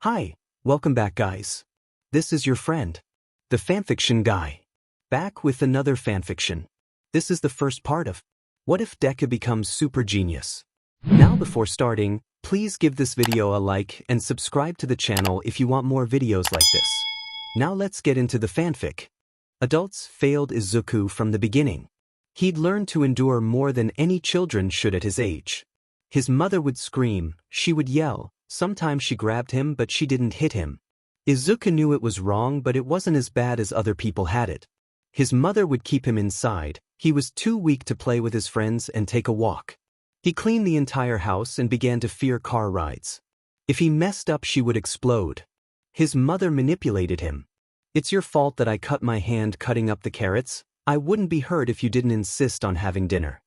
Hi, welcome back guys. This is your friend, the fanfiction guy, back with another fanfiction. This is the first part of What If Deku Becomes Super Genius? Now before starting, please give this video a like and subscribe to the channel if you want more videos like this. Now let's get into the fanfic. Adults failed Izuku from the beginning. He'd learned to endure more than any children should at his age. His mother would scream, she would yell. Sometimes she grabbed him but she didn't hit him. Izuku knew it was wrong but it wasn't as bad as other people had it. His mother would keep him inside, he was too weak to play with his friends and take a walk. He cleaned the entire house and began to fear car rides. If he messed up she would explode. His mother manipulated him. It's your fault that I cut my hand cutting up the carrots. I wouldn't be hurt if you didn't insist on having dinner.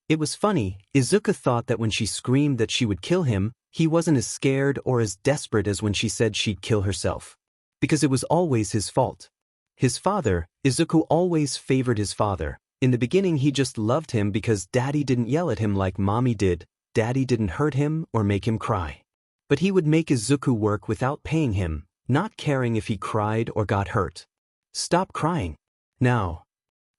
It was funny, Izuku thought that when she screamed that she would kill him, he wasn't as scared or as desperate as when she said she'd kill herself. Because it was always his fault. His father, Izuku always favored his father. In the beginning he just loved him because daddy didn't yell at him like mommy did, daddy didn't hurt him or make him cry. But he would make Izuku work without paying him, not caring if he cried or got hurt. Stop crying. Now.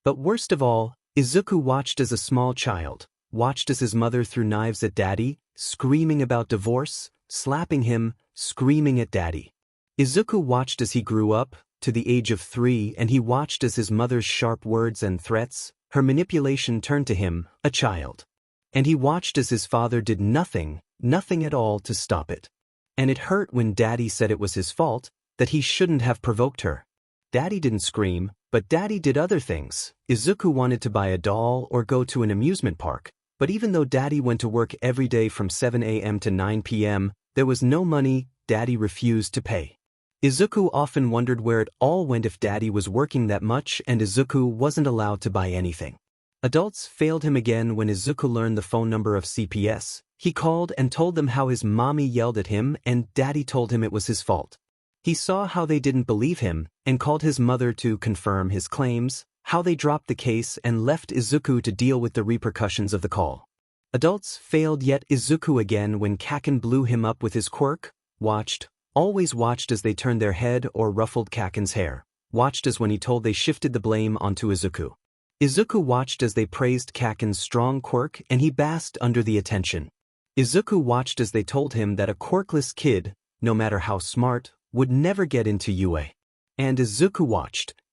But worst of all, Izuku watched as a small child, watched as his mother threw knives at daddy, screaming about divorce, slapping him, screaming at daddy. Izuku watched as he grew up, to the age of 3, and he watched as his mother's sharp words and threats, her manipulation turned to him, a child. And he watched as his father did nothing at all to stop it. And it hurt when daddy said it was his fault, that he shouldn't have provoked her. Daddy didn't scream, but daddy did other things. Izuku wanted to buy a doll or go to an amusement park, but even though daddy went to work every day from 7 a.m. to 9 p.m., there was no money, daddy refused to pay. Izuku often wondered where it all went if daddy was working that much and Izuku wasn't allowed to buy anything. Adults failed him again when Izuku learned the phone number of CPS. He called and told them how his mommy yelled at him and daddy told him it was his fault. He saw how they didn't believe him and called his mother to confirm his claims, how they dropped the case and left Izuku to deal with the repercussions of the call. Adults failed yet Izuku again when Kaken blew him up with his quirk, always watched as they turned their head or ruffled Kaken's hair, watched as when he told they shifted the blame onto Izuku. Izuku watched as they praised Kaken's strong quirk and he basked under the attention. Izuku watched as they told him that a quirkless kid, no matter how smart, would never get into UA. And Izuku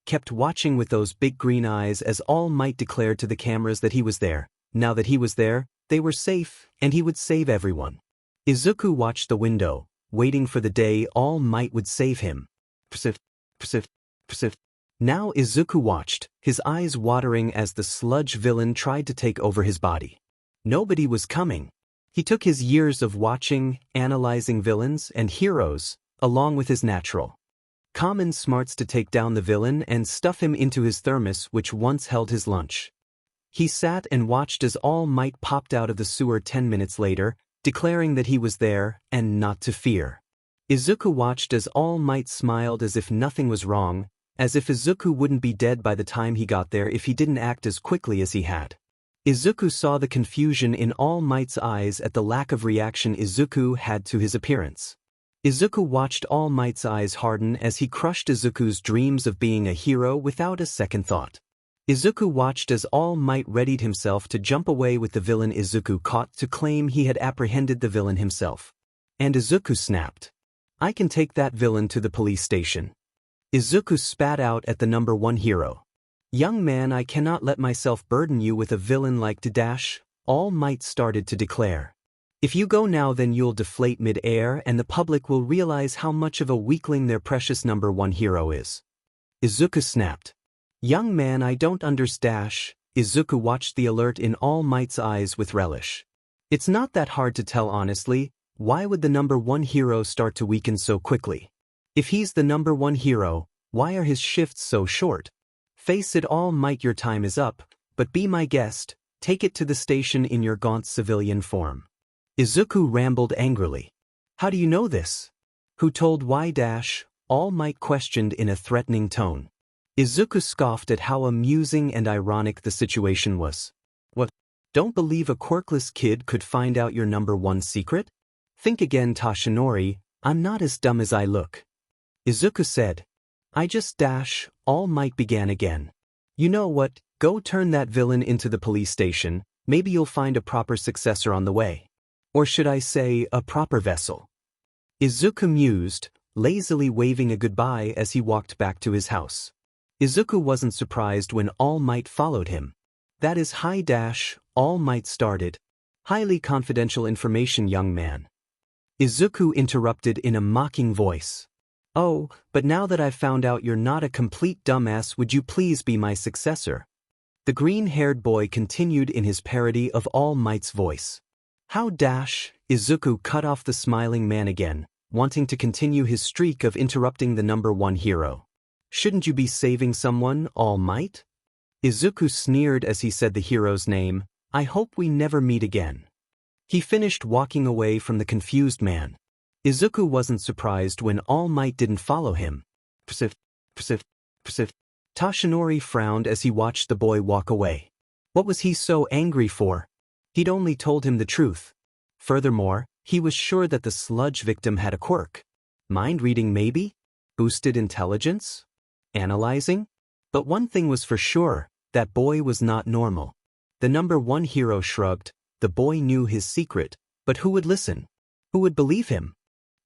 kept watching with those big green eyes as All Might declared to the cameras that he was there. Now that he was there, they were safe, and he would save everyone. Izuku watched the window, waiting for the day All Might would save him. Now Izuku watched, his eyes watering as the sludge villain tried to take over his body. Nobody was coming. He took his years of watching, analyzing villains and heroes, along with his natural common smarts to take down the villain and stuff him into his thermos which once held his lunch. He sat and watched as All Might popped out of the sewer 10 minutes later, declaring that he was there and not to fear. Izuku watched as All Might smiled as if nothing was wrong, as if Izuku wouldn't be dead by the time he got there if he didn't act as quickly as he had. Izuku saw the confusion in All Might's eyes at the lack of reaction Izuku had to his appearance. Izuku watched All Might's eyes harden as he crushed Izuku's dreams of being a hero without a second thought. Izuku watched as All Might readied himself to jump away with the villain Izuku caught to claim he had apprehended the villain himself. And Izuku snapped. I can take that villain to the police station. Izuku spat out at the number 1 hero. Young man, I cannot let myself burden you with a villain like Dash, All Might started to declare. If you go now then you'll deflate mid-air and the public will realize how much of a weakling their precious number 1 hero is. Izuku snapped. Young man, I don't understand. Izuku watched the alert in All Might's eyes with relish. It's not that hard to tell honestly, why would the number 1 hero start to weaken so quickly? If he's the number 1 hero, why are his shifts so short? Face it All Might, your time is up, but be my guest, take it to the station in your gaunt civilian form. Izuku rambled angrily. How do you know this? Who told why? All Might questioned in a threatening tone. Izuku scoffed at how amusing and ironic the situation was. What? Don't believe a quirkless kid could find out your number 1 secret? Think again Tashinori, I'm not as dumb as I look. Izuku said. All Might began again. You know what, go turn that villain into the police station, maybe you'll find a proper successor on the way. Or should I say, a proper vessel. Izuku mused, lazily waving a goodbye as he walked back to his house. Izuku wasn't surprised when All Might followed him. That is All Might started. Highly confidential information, young man. Izuku interrupted in a mocking voice. Oh, but now that I've found out you're not a complete dumbass, would you please be my successor? The green-haired boy continued in his parody of All Might's voice. How Izuku cut off the smiling man again, wanting to continue his streak of interrupting the number one hero. Shouldn't you be saving someone, All Might? Izuku sneered as he said the hero's name. I hope we never meet again. He finished walking away from the confused man. Izuku wasn't surprised when All Might didn't follow him. Toshinori frowned as he watched the boy walk away. What was he so angry for? He'd only told him the truth. Furthermore, he was sure that the sludge victim had a quirk. Mind reading maybe? Boosted intelligence? Analyzing? But one thing was for sure, that boy was not normal. The number one hero shrugged. The boy knew his secret, but who would listen? Who would believe him?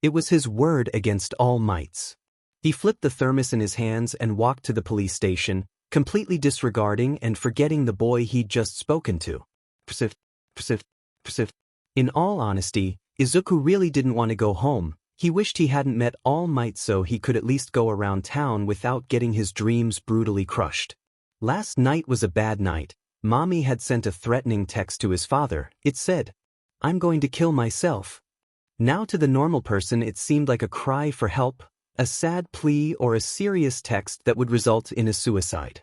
It was his word against All Might's. He flipped the thermos in his hands and walked to the police station, completely disregarding and forgetting the boy he'd just spoken to. In all honesty, Izuku really didn't want to go home. He wished he hadn't met All Might so he could at least go around town without getting his dreams brutally crushed. Last night was a bad night. Mommy had sent a threatening text to his father. It said, "I'm going to kill myself." Now to the normal person it seemed like a cry for help, a sad plea or a serious text that would result in a suicide.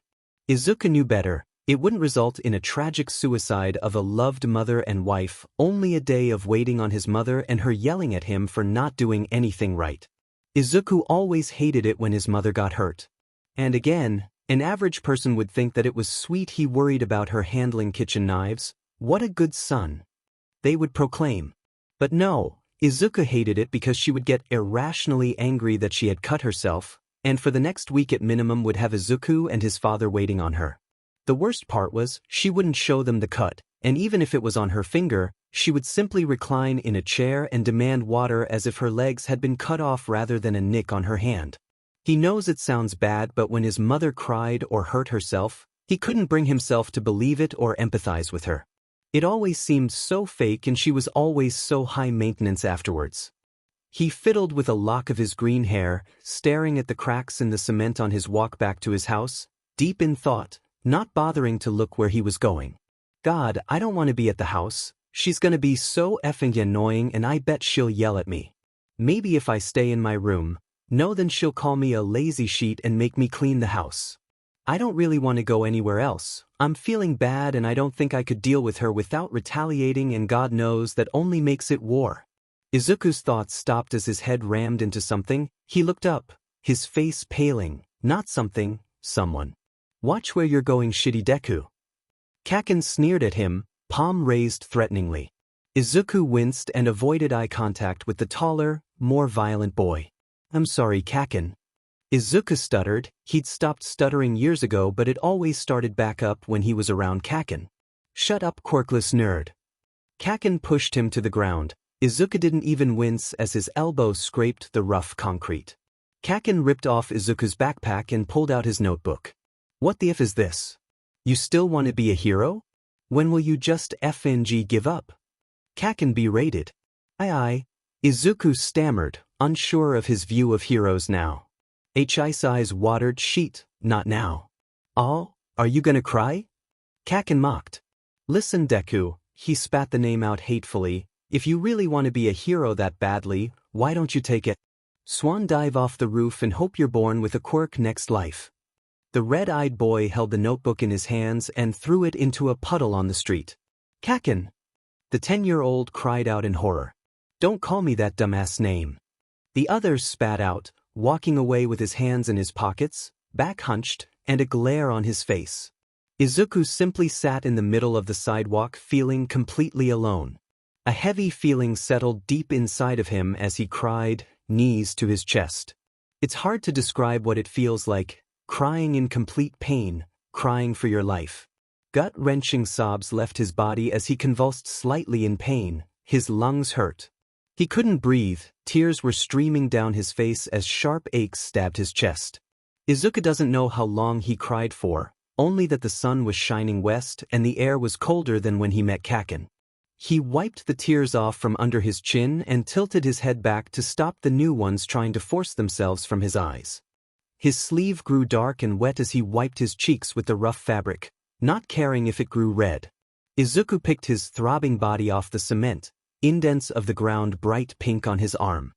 Izuku knew better. It wouldn't result in a tragic suicide of a loved mother and wife, only a day of waiting on his mother and her yelling at him for not doing anything right. Izuku always hated it when his mother got hurt. And again, an average person would think that it was sweet he worried about her handling kitchen knives. What a good son, they would proclaim. But no, Izuku hated it because she would get irrationally angry that she had cut herself, and for the next week at minimum would have Izuku and his father waiting on her. The worst part was, she wouldn't show them the cut, and even if it was on her finger, she would simply recline in a chair and demand water as if her legs had been cut off rather than a nick on her hand. He knows it sounds bad, but when his mother cried or hurt herself, he couldn't bring himself to believe it or empathize with her. It always seemed so fake and she was always so high maintenance afterwards. He fiddled with a lock of his green hair, staring at the cracks in the cement on his walk back to his house, deep in thought, not bothering to look where he was going. God, I don't want to be at the house. She's gonna be so effing annoying and I bet she'll yell at me. Maybe if I stay in my room, no, then she'll call me a lazy sheet and make me clean the house. I don't really want to go anywhere else. I'm feeling bad and I don't think I could deal with her without retaliating, and God knows that only makes it war. Izuku's thoughts stopped as his head rammed into something. He looked up, his face paling. Not something, someone. Watch where you're going, shitty Deku. Kaken sneered at him, palm raised threateningly. Izuku winced and avoided eye contact with the taller, more violent boy. I'm sorry, Kaken. Izuku stuttered. He'd stopped stuttering years ago, but it always started back up when he was around Kaken. Shut up, quirkless nerd. Kaken pushed him to the ground. Izuku didn't even wince as his elbow scraped the rough concrete. Kaken ripped off Izuku's backpack and pulled out his notebook. What the F is this? You still want to be a hero? When will you just FNG give up? Kaken berated. Aye. Izuku stammered, unsure of his view of heroes now. His eyes watered. Sheet, not now. Oh, are you gonna cry? Kaken mocked. Listen, Deku, he spat the name out hatefully. If you really want to be a hero that badly, why don't you take it? Swan dive off the roof and hope you're born with a quirk next life. The red-eyed boy held the notebook in his hands and threw it into a puddle on the street. Kaken! The 10-year-old cried out in horror. Don't call me that dumbass name. The others spat out, walking away with his hands in his pockets, back hunched, and a glare on his face. Izuku simply sat in the middle of the sidewalk feeling completely alone. A heavy feeling settled deep inside of him as he cried, knees to his chest. It's hard to describe what it feels like, crying in complete pain, crying for your life. Gut-wrenching sobs left his body as he convulsed slightly in pain, his lungs hurt. He couldn't breathe, tears were streaming down his face as sharp aches stabbed his chest. Izuku doesn't know how long he cried for, only that the sun was shining west and the air was colder than when he met Kaken. He wiped the tears off from under his chin and tilted his head back to stop the new ones trying to force themselves from his eyes. His sleeve grew dark and wet as he wiped his cheeks with the rough fabric, not caring if it grew red. Izuku picked his throbbing body off the cement, indents of the ground bright pink on his arm.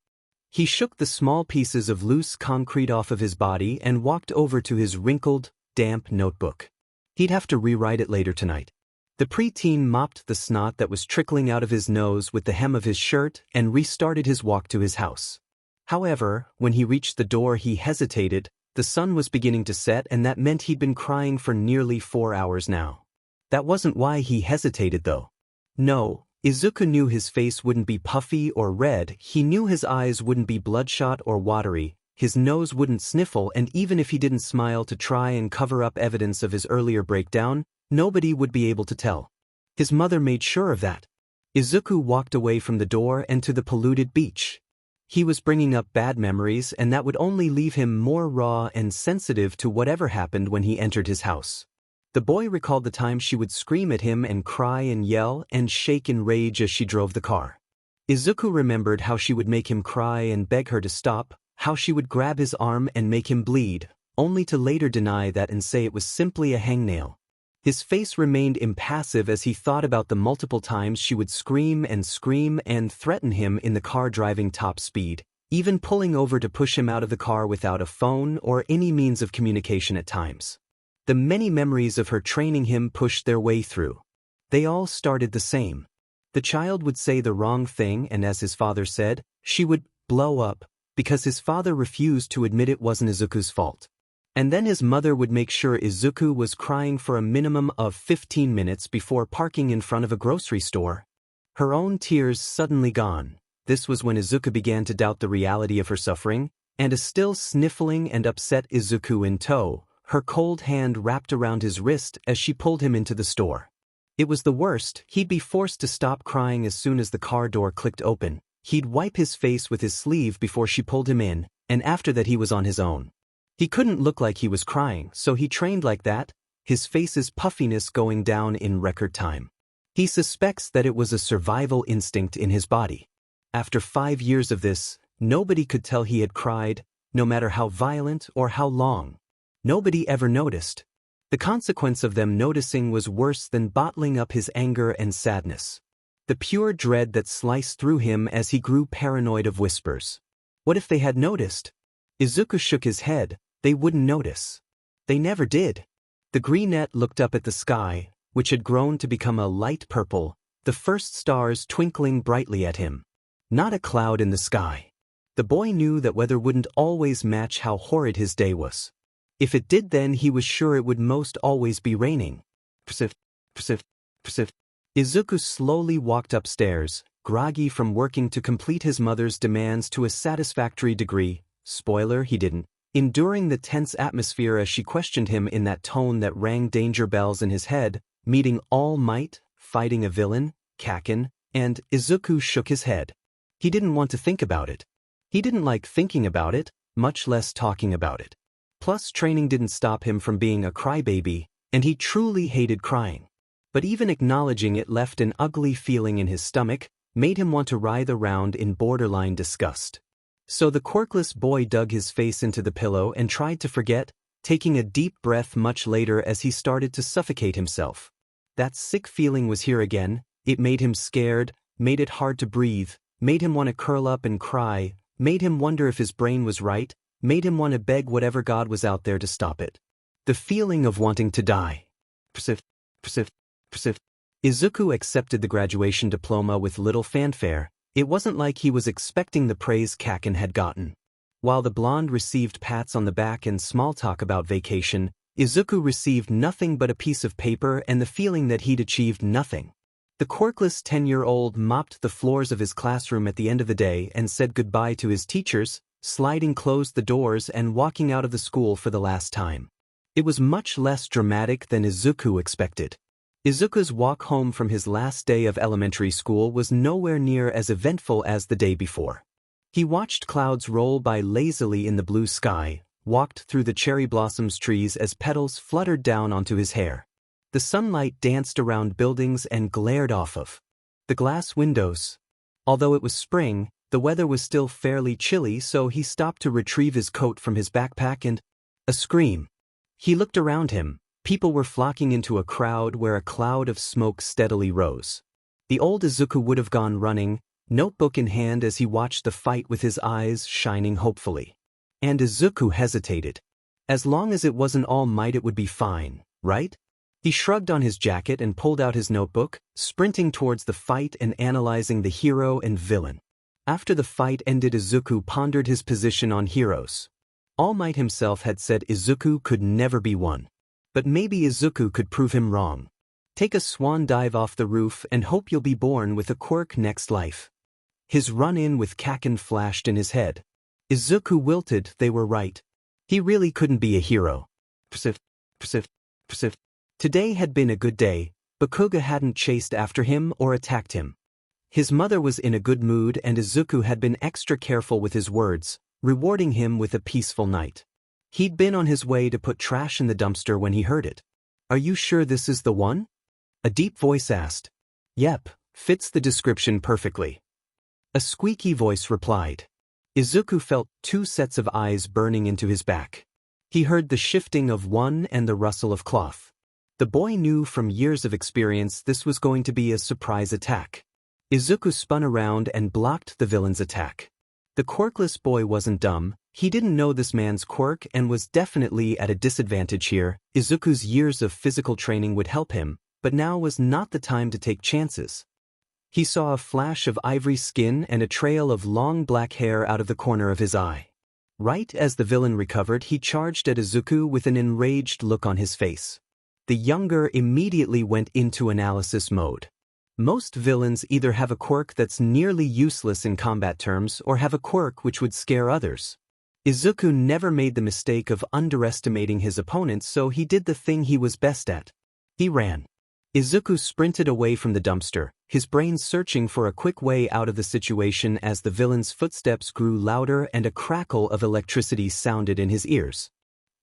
He shook the small pieces of loose concrete off of his body and walked over to his wrinkled, damp notebook. He'd have to rewrite it later tonight. The preteen mopped the snot that was trickling out of his nose with the hem of his shirt and restarted his walk to his house. However, when he reached the door he hesitated. The sun was beginning to set and that meant he'd been crying for nearly 4 hours now. That wasn't why he hesitated though. No, Izuku knew his face wouldn't be puffy or red, he knew his eyes wouldn't be bloodshot or watery, his nose wouldn't sniffle, and even if he didn't smile to try and cover up evidence of his earlier breakdown, nobody would be able to tell. His mother made sure of that. Izuku walked away from the door and to the polluted beach. He was bringing up bad memories and that would only leave him more raw and sensitive to whatever happened when he entered his house. The boy recalled the time she would scream at him and cry and yell and shake in rage as she drove the car. Izuku remembered how she would make him cry and beg her to stop, how she would grab his arm and make him bleed, only to later deny that and say it was simply a hangnail. His face remained impassive as he thought about the multiple times she would scream and threaten him in the car driving top speed, even pulling over to push him out of the car without a phone or any means of communication at times. The many memories of her training him pushed their way through. They all started the same. The child would say the wrong thing and as his father said, she would blow up, because his father refused to admit it wasn't Izuku's fault. And then his mother would make sure Izuku was crying for a minimum of 15 minutes before parking in front of a grocery store. Her own tears suddenly gone. This was when Izuku began to doubt the reality of her suffering, and a still sniffling and upset Izuku in tow, her cold hand wrapped around his wrist as she pulled him into the store. It was the worst. He'd be forced to stop crying as soon as the car door clicked open. He'd wipe his face with his sleeve before she pulled him in, and after that he was on his own. He couldn't look like he was crying, so he trained like that, his face's puffiness going down in record time. He suspects that it was a survival instinct in his body. After 5 years of this, nobody could tell he had cried, no matter how violent or how long. Nobody ever noticed. The consequence of them noticing was worse than bottling up his anger and sadness. The pure dread that sliced through him as he grew paranoid of whispers. What if they had noticed? Izuku shook his head. They wouldn't notice. They never did. The greenette looked up at the sky, which had grown to become a light purple, the first stars twinkling brightly at him. Not a cloud in the sky. The boy knew that weather wouldn't always match how horrid his day was. If it did, then he was sure it would most always be raining. Izuku slowly walked upstairs, groggy from working to complete his mother's demands to a satisfactory degree. Spoiler, he didn't. Enduring the tense atmosphere as she questioned him in that tone that rang danger bells in his head, meeting All Might, fighting a villain, Kaken, and Izuku shook his head. He didn't want to think about it. He didn't like thinking about it, much less talking about it. Plus, training didn't stop him from being a crybaby, and he truly hated crying. But even acknowledging it left an ugly feeling in his stomach, made him want to writhe around in borderline disgust. So the quirkless boy dug his face into the pillow and tried to forget, taking a deep breath much later as he started to suffocate himself. That sick feeling was here again. It made him scared, made it hard to breathe, made him want to curl up and cry, made him wonder if his brain was right, made him want to beg whatever God was out there to stop it. The feeling of wanting to die. Izuku accepted the graduation diploma with little fanfare. It wasn't like he was expecting the praise Kaken had gotten. While the blonde received pats on the back and small talk about vacation, Izuku received nothing but a piece of paper and the feeling that he'd achieved nothing. The quirkless 10-year-old mopped the floors of his classroom at the end of the day and said goodbye to his teachers, sliding closed the doors and walking out of the school for the last time. It was much less dramatic than Izuku expected. Izuku's walk home from his last day of elementary school was nowhere near as eventful as the day before. He watched clouds roll by lazily in the blue sky, walked through the cherry blossoms trees as petals fluttered down onto his hair. The sunlight danced around buildings and glared off of the glass windows. Although it was spring, the weather was still fairly chilly, so he stopped to retrieve his coat from his backpack and a scream. He looked around him. People were flocking into a crowd where a cloud of smoke steadily rose. The old Izuku would have gone running, notebook in hand, as he watched the fight with his eyes shining hopefully. And Izuku hesitated. As long as it wasn't All Might, it would be fine, right? He shrugged on his jacket and pulled out his notebook, sprinting towards the fight and analyzing the hero and villain. After the fight ended, Izuku pondered his position on heroes. All Might himself had said Izuku could never be one. But maybe Izuku could prove him wrong. Take a swan dive off the roof and hope you'll be born with a quirk next life. His run-in with Kaken flashed in his head. Izuku wilted. They were right. He really couldn't be a hero. Today had been a good day. Bakuga hadn't chased after him or attacked him. His mother was in a good mood and Izuku had been extra careful with his words, rewarding him with a peaceful night. He'd been on his way to put trash in the dumpster when he heard it. Are you sure this is the one? A deep voice asked. Yep, fits the description perfectly. A squeaky voice replied. Izuku felt two sets of eyes burning into his back. He heard the shifting of one and the rustle of cloth. The boy knew from years of experience this was going to be a surprise attack. Izuku spun around and blocked the villain's attack. The quirkless boy wasn't dumb. He didn't know this man's quirk and was definitely at a disadvantage here. Izuku's years of physical training would help him, but now was not the time to take chances. He saw a flash of ivory skin and a trail of long black hair out of the corner of his eye. Right as the villain recovered, he charged at Izuku with an enraged look on his face. The younger immediately went into analysis mode. Most villains either have a quirk that's nearly useless in combat terms or have a quirk which would scare others. Izuku never made the mistake of underestimating his opponents, so he did the thing he was best at. He ran. Izuku sprinted away from the dumpster, his brain searching for a quick way out of the situation as the villain's footsteps grew louder and a crackle of electricity sounded in his ears.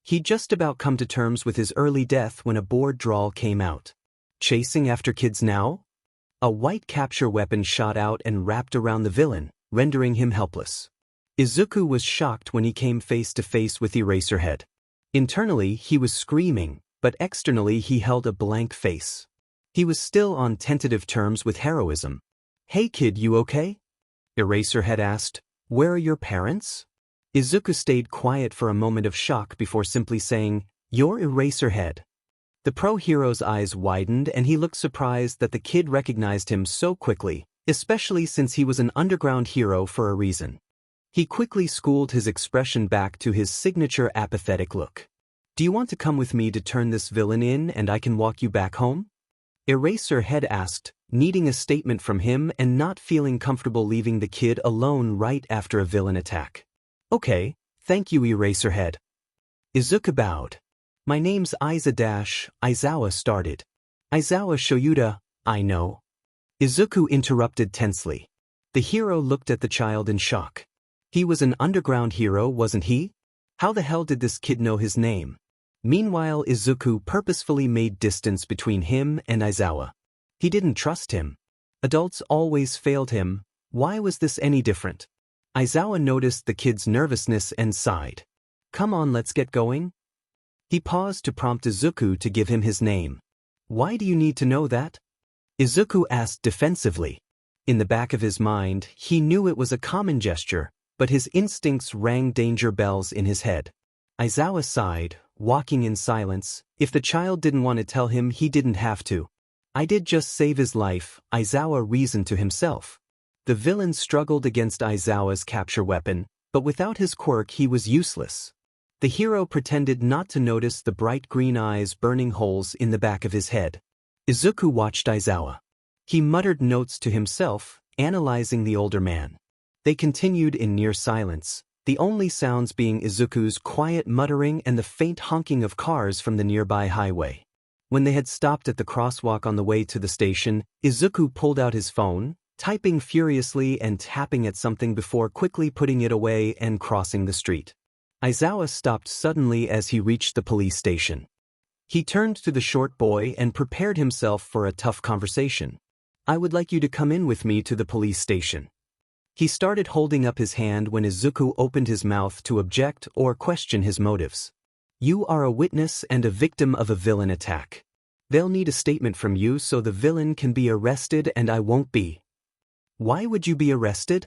He'd just about come to terms with his early death when a bored drawl came out. Chasing after kids now? A white capture weapon shot out and wrapped around the villain, rendering him helpless. Izuku was shocked when he came face to face with Eraserhead. Internally, he was screaming, but externally he held a blank face. He was still on tentative terms with heroism. Hey kid, you okay? Eraserhead asked. Where are your parents? Izuku stayed quiet for a moment of shock before simply saying, You're Eraserhead. The pro-hero's eyes widened and he looked surprised that the kid recognized him so quickly, especially since he was an underground hero for a reason. He quickly schooled his expression back to his signature apathetic look. Do you want to come with me to turn this villain in and I can walk you back home? Eraserhead asked, needing a statement from him and not feeling comfortable leaving the kid alone right after a villain attack. Okay, thank you, Eraserhead. Izuku bowed. My name's Aizawa started. Aizawa Shoyuda, I know. Izuku interrupted tensely. The hero looked at the child in shock. He was an underground hero, wasn't he? How the hell did this kid know his name? Meanwhile, Izuku purposefully made distance between him and Aizawa. He didn't trust him. Adults always failed him. Why was this any different? Aizawa noticed the kid's nervousness and sighed. Come on, let's get going. He paused to prompt Izuku to give him his name. Why do you need to know that? Izuku asked defensively. In the back of his mind, he knew it was a common gesture, but his instincts rang danger bells in his head. Aizawa sighed, walking in silence. If the child didn't want to tell him, he didn't have to. I did just save his life, Aizawa reasoned to himself. The villain struggled against Aizawa's capture weapon, but without his quirk he was useless. The hero pretended not to notice the bright green eyes burning holes in the back of his head. Izuku watched Aizawa. He muttered notes to himself, analyzing the older man. They continued in near silence, the only sounds being Izuku's quiet muttering and the faint honking of cars from the nearby highway. When they had stopped at the crosswalk on the way to the station, Izuku pulled out his phone, typing furiously and tapping at something before quickly putting it away and crossing the street. Aizawa stopped suddenly as he reached the police station. He turned to the short boy and prepared himself for a tough conversation. "I would like you to come in with me to the police station." He started holding up his hand when Izuku opened his mouth to object or question his motives. "You are a witness and a victim of a villain attack. They'll need a statement from you so the villain can be arrested and I won't be." "Why would you be arrested?"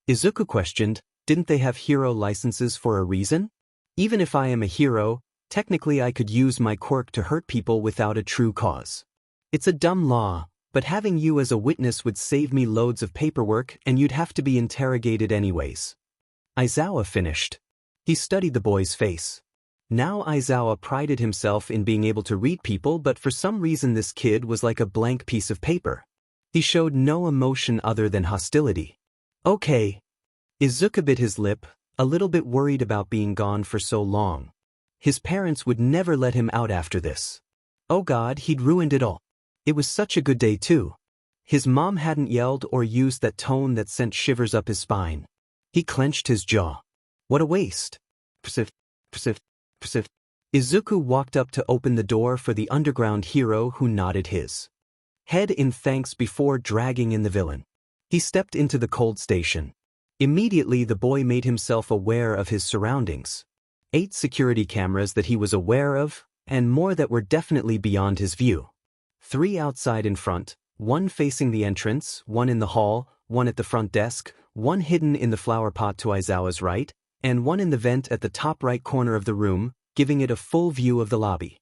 Izuku questioned. "Didn't they have hero licenses for a reason? Even if I am a hero, technically I could use my quirk to hurt people without a true cause. It's a dumb law, but having you as a witness would save me loads of paperwork and you'd have to be interrogated anyways." Aizawa finished. He studied the boy's face. Now Aizawa prided himself in being able to read people, but for some reason this kid was like a blank piece of paper. He showed no emotion other than hostility. "Okay." Izuku bit his lip, a little bit worried about being gone for so long. His parents would never let him out after this. Oh God, he'd ruined it all. It was such a good day too. His mom hadn't yelled or used that tone that sent shivers up his spine. He clenched his jaw. What a waste. Psif, psif, psif. Izuku walked up to open the door for the underground hero who nodded his head in thanks before dragging in the villain. He stepped into the cold station. Immediately the boy made himself aware of his surroundings. 8 security cameras that he was aware of, and more that were definitely beyond his view. 3 outside in front, 1 facing the entrance, 1 in the hall, 1 at the front desk, 1 hidden in the flower pot to Aizawa's right, and 1 in the vent at the top right corner of the room, giving it a full view of the lobby.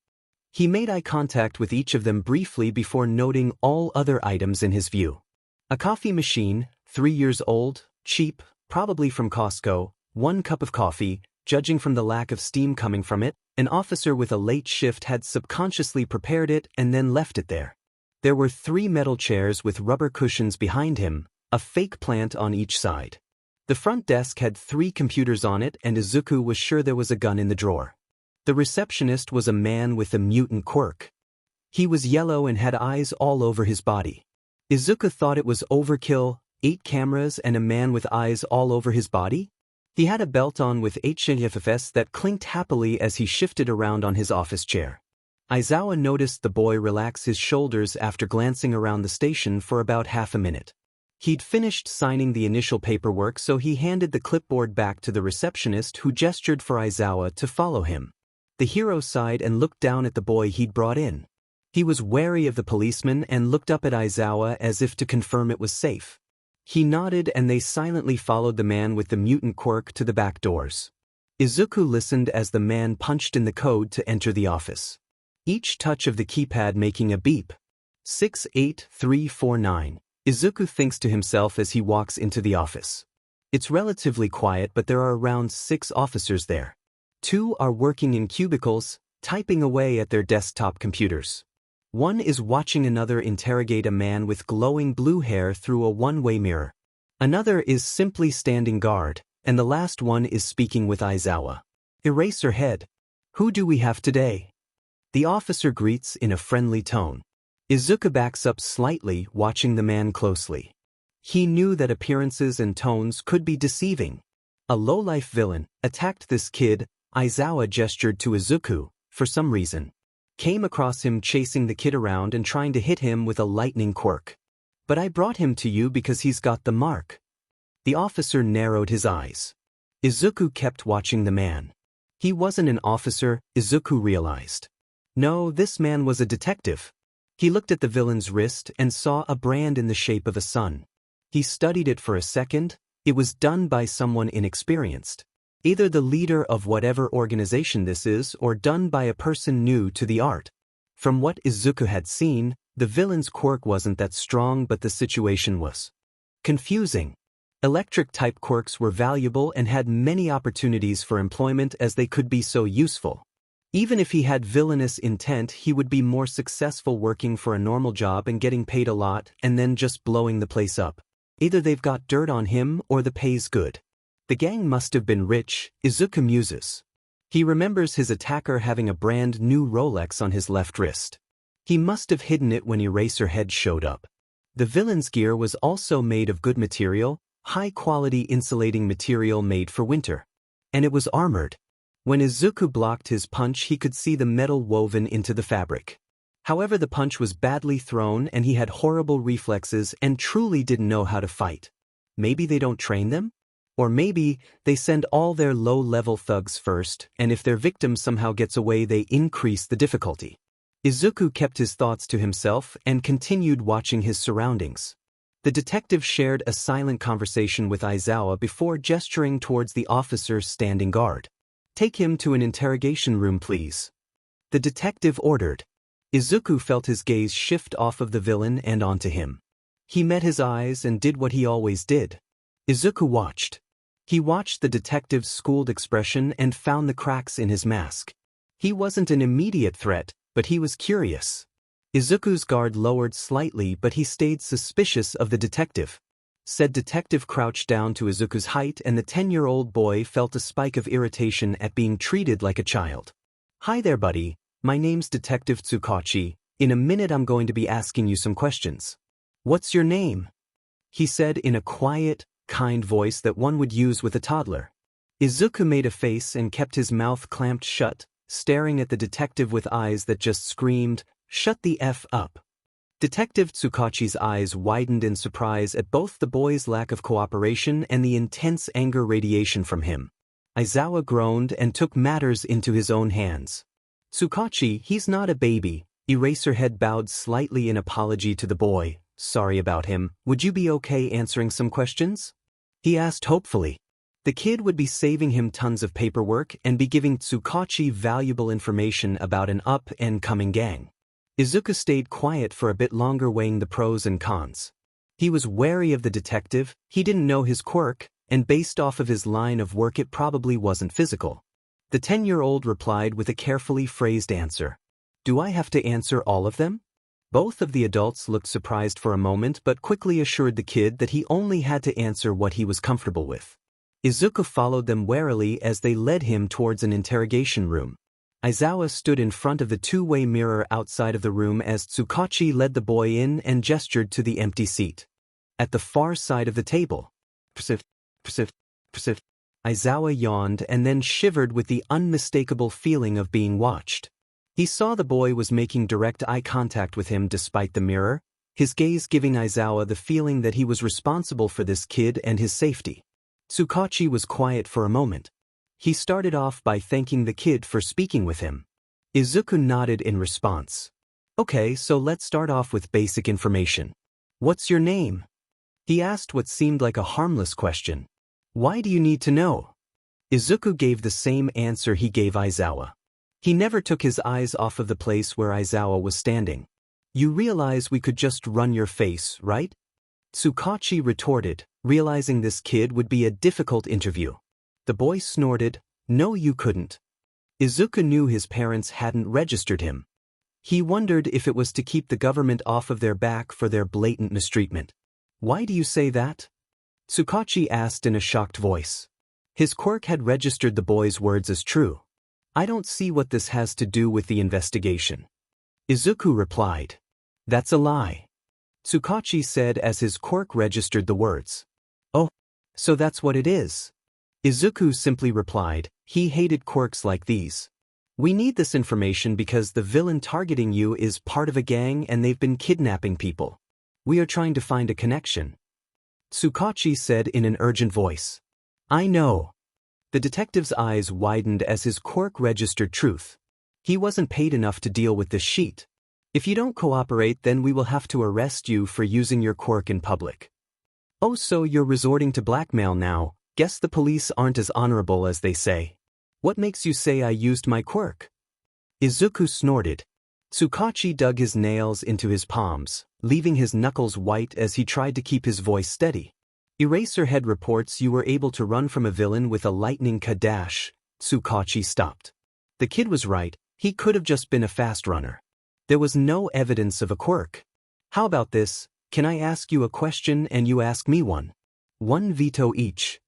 He made eye contact with each of them briefly before noting all other items in his view. A coffee machine, 3 years old, cheap, probably from Costco, 1 cup of coffee, judging from the lack of steam coming from it. An officer with a late shift had subconsciously prepared it and then left it there. There were 3 metal chairs with rubber cushions behind him, a fake plant on each side. The front desk had 3 computers on it and Izuku was sure there was a gun in the drawer. The receptionist was a man with a mutant quirk. He was yellow and had eyes all over his body. Izuku thought it was overkill, 8 cameras and a man with eyes all over his body? He had a belt on with 8 FFS that clinked happily as he shifted around on his office chair. Aizawa noticed the boy relax his shoulders after glancing around the station for about half a minute. He'd finished signing the initial paperwork, so he handed the clipboard back to the receptionist who gestured for Aizawa to follow him. The hero sighed and looked down at the boy he'd brought in. He was wary of the policeman and looked up at Aizawa as if to confirm it was safe. He nodded and they silently followed the man with the mutant quirk to the back doors. Izuku listened as the man punched in the code to enter the office. Each touch of the keypad making a beep. 68349. Izuku thinks to himself as he walks into the office. It's relatively quiet, but there are around 6 officers there. 2 are working in cubicles, typing away at their desktop computers. 1 is watching another interrogate a man with glowing blue hair through a one-way mirror. Another is simply standing guard, and the last one is speaking with Aizawa. Eraserhead. Who do we have today? The officer greets in a friendly tone. Izuku backs up slightly, watching the man closely. He knew that appearances and tones could be deceiving. A low-life villain attacked this kid. Aizawa gestured to Izuku, for some reason. Came across him chasing the kid around and trying to hit him with a lightning quirk. But I brought him to you because he's got the mark. The officer narrowed his eyes. Izuku kept watching the man. He wasn't an officer, Izuku realized. No, this man was a detective. He looked at the villain's wrist and saw a brand in the shape of a sun. He studied it for a second. It was done by someone inexperienced. Either the leader of whatever organization this is or done by a person new to the art. From what Izuku had seen, the villain's quirk wasn't that strong, but the situation was confusing. Electric-type quirks were valuable and had many opportunities for employment as they could be so useful. Even if he had villainous intent, he would be more successful working for a normal job and getting paid a lot and then just blowing the place up. Either they've got dirt on him or the pay's good. The gang must have been rich, Izuku muses. He remembers his attacker having a brand new Rolex on his left wrist. He must have hidden it when Eraserhead showed up. The villain's gear was also made of good material, high-quality insulating material made for winter. And it was armored. When Izuku blocked his punch, he could see the metal woven into the fabric. However, the punch was badly thrown and he had horrible reflexes and truly didn't know how to fight. Maybe they don't train them? Or maybe they send all their low-level thugs first, and if their victim somehow gets away, they increase the difficulty. Izuku kept his thoughts to himself and continued watching his surroundings. The detective shared a silent conversation with Aizawa before gesturing towards the officer standing guard. "Take him to an interrogation room, please," the detective ordered. Izuku felt his gaze shift off of the villain and onto him. He met his eyes and did what he always did. Izuku watched. He watched the detective's schooled expression and found the cracks in his mask. He wasn't an immediate threat, but he was curious. Izuku's guard lowered slightly, but he stayed suspicious of the detective. Said detective crouched down to Izuku's height, and the 10-year-old boy felt a spike of irritation at being treated like a child. "Hi there, buddy. My name's Detective Tsukachi. In a minute I'm going to be asking you some questions." "What's your name?" he said in a quiet, kind voice that one would use with a toddler. Izuku made a face and kept his mouth clamped shut, staring at the detective with eyes that just screamed, "Shut the F up." Detective Tsukachi's eyes widened in surprise at both the boy's lack of cooperation and the intense anger radiation from him. Aizawa groaned and took matters into his own hands. "Tsukachi, he's not a baby." Eraserhead bowed slightly in apology to the boy. "Sorry about him. Would you be okay answering some questions?" he asked hopefully. The kid would be saving him tons of paperwork and be giving Tsukachi valuable information about an up-and-coming gang. Izuku stayed quiet for a bit longer, weighing the pros and cons. He was wary of the detective, he didn't know his quirk, and based off of his line of work it probably wasn't physical. The 10-year-old replied with a carefully phrased answer. "Do I have to answer all of them?" Both of the adults looked surprised for a moment but quickly assured the kid that he only had to answer what he was comfortable with. Izuku followed them warily as they led him towards an interrogation room. Aizawa stood in front of the two-way mirror outside of the room as Tsukachi led the boy in and gestured to the empty seat. At the far side of the table. "Persif, persif, persif." Aizawa yawned and then shivered with the unmistakable feeling of being watched. He saw the boy was making direct eye contact with him despite the mirror, his gaze giving Aizawa the feeling that he was responsible for this kid and his safety. Tsukachi was quiet for a moment. He started off by thanking the kid for speaking with him. Izuku nodded in response. "Okay, so let's start off with basic information. What's your name?" he asked what seemed like a harmless question. "Why do you need to know?" Izuku gave the same answer he gave Aizawa. He never took his eyes off of the place where Aizawa was standing. "You realize we could just run your face, right?" Tsukachi retorted, realizing this kid would be a difficult interview. The boy snorted, "No, you couldn't." Izuku knew his parents hadn't registered him. He wondered if it was to keep the government off of their back for their blatant mistreatment. "Why do you say that?" Tsukachi asked in a shocked voice. His quirk had registered the boy's words as true. "I don't see what this has to do with the investigation." Izuku replied. "That's a lie," Tsukachi said as his quirk registered the words. "Oh, so that's what it is." Izuku simply replied, he hated quirks like these. "We need this information because the villain targeting you is part of a gang and they've been kidnapping people. We are trying to find a connection," Tsukachi said in an urgent voice. "I know." The detective's eyes widened as his quirk registered truth. He wasn't paid enough to deal with this sheet. "If you don't cooperate, then we will have to arrest you for using your quirk in public." "Oh, so you're resorting to blackmail now? Guess the police aren't as honorable as they say. What makes you say I used my quirk?" Izuku snorted. Tsukachi dug his nails into his palms, leaving his knuckles white as he tried to keep his voice steady. "Eraserhead reports you were able to run from a villain with a lightning dash." Tsukachi stopped. The kid was right, He could have just been a fast runner. There was no evidence of a quirk. How about this? Can I ask you a question and you ask me one? One veto each.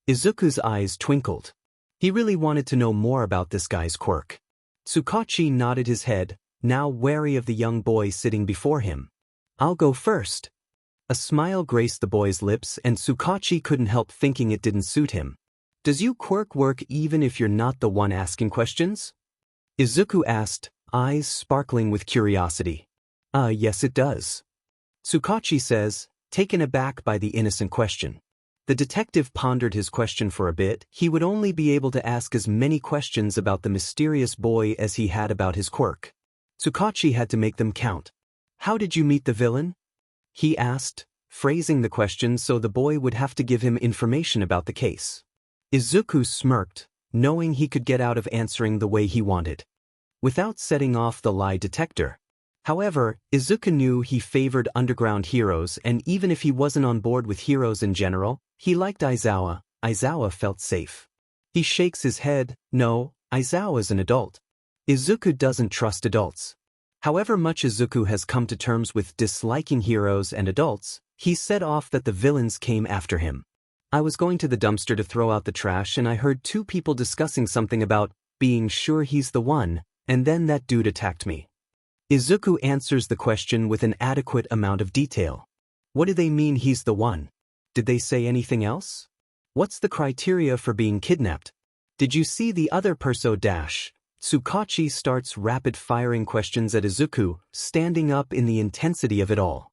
Izuku's eyes twinkled. He really wanted to know more about this guy's quirk. Tsukachi nodded his head, now wary of the young boy sitting before him. I'll go first. A smile graced the boy's lips and Tsukachi couldn't help thinking it didn't suit him. Does your quirk work even if you're not the one asking questions? Izuku asked, eyes sparkling with curiosity. Yes it does. Tsukachi says, taken aback by the innocent question. The detective pondered his question for a bit. He would only be able to ask as many questions about the mysterious boy as he had about his quirk. Tsukachi had to make them count. How did you meet the villain? He asked, phrasing the question so the boy would have to give him information about the case. Izuku smirked, knowing he could get out of answering the way he wanted, without setting off the lie detector. However, Izuku knew he favored underground heroes, and even if he wasn't on board with heroes in general, he liked Aizawa. Aizawa felt safe. He shakes his head. No, Aizawa's an adult. Izuku doesn't trust adults. However much Izuku has come to terms with disliking heroes and adults, he set off that the villains came after him. I was going to the dumpster to throw out the trash and I heard two people discussing something about being sure he's the one, and then that dude attacked me. Izuku answers the question with an adequate amount of detail. What do they mean he's the one? Did they say anything else? What's the criteria for being kidnapped? Did you see the other perso dash? Tsukachi starts rapid-firing questions at Izuku, standing up in the intensity of it all.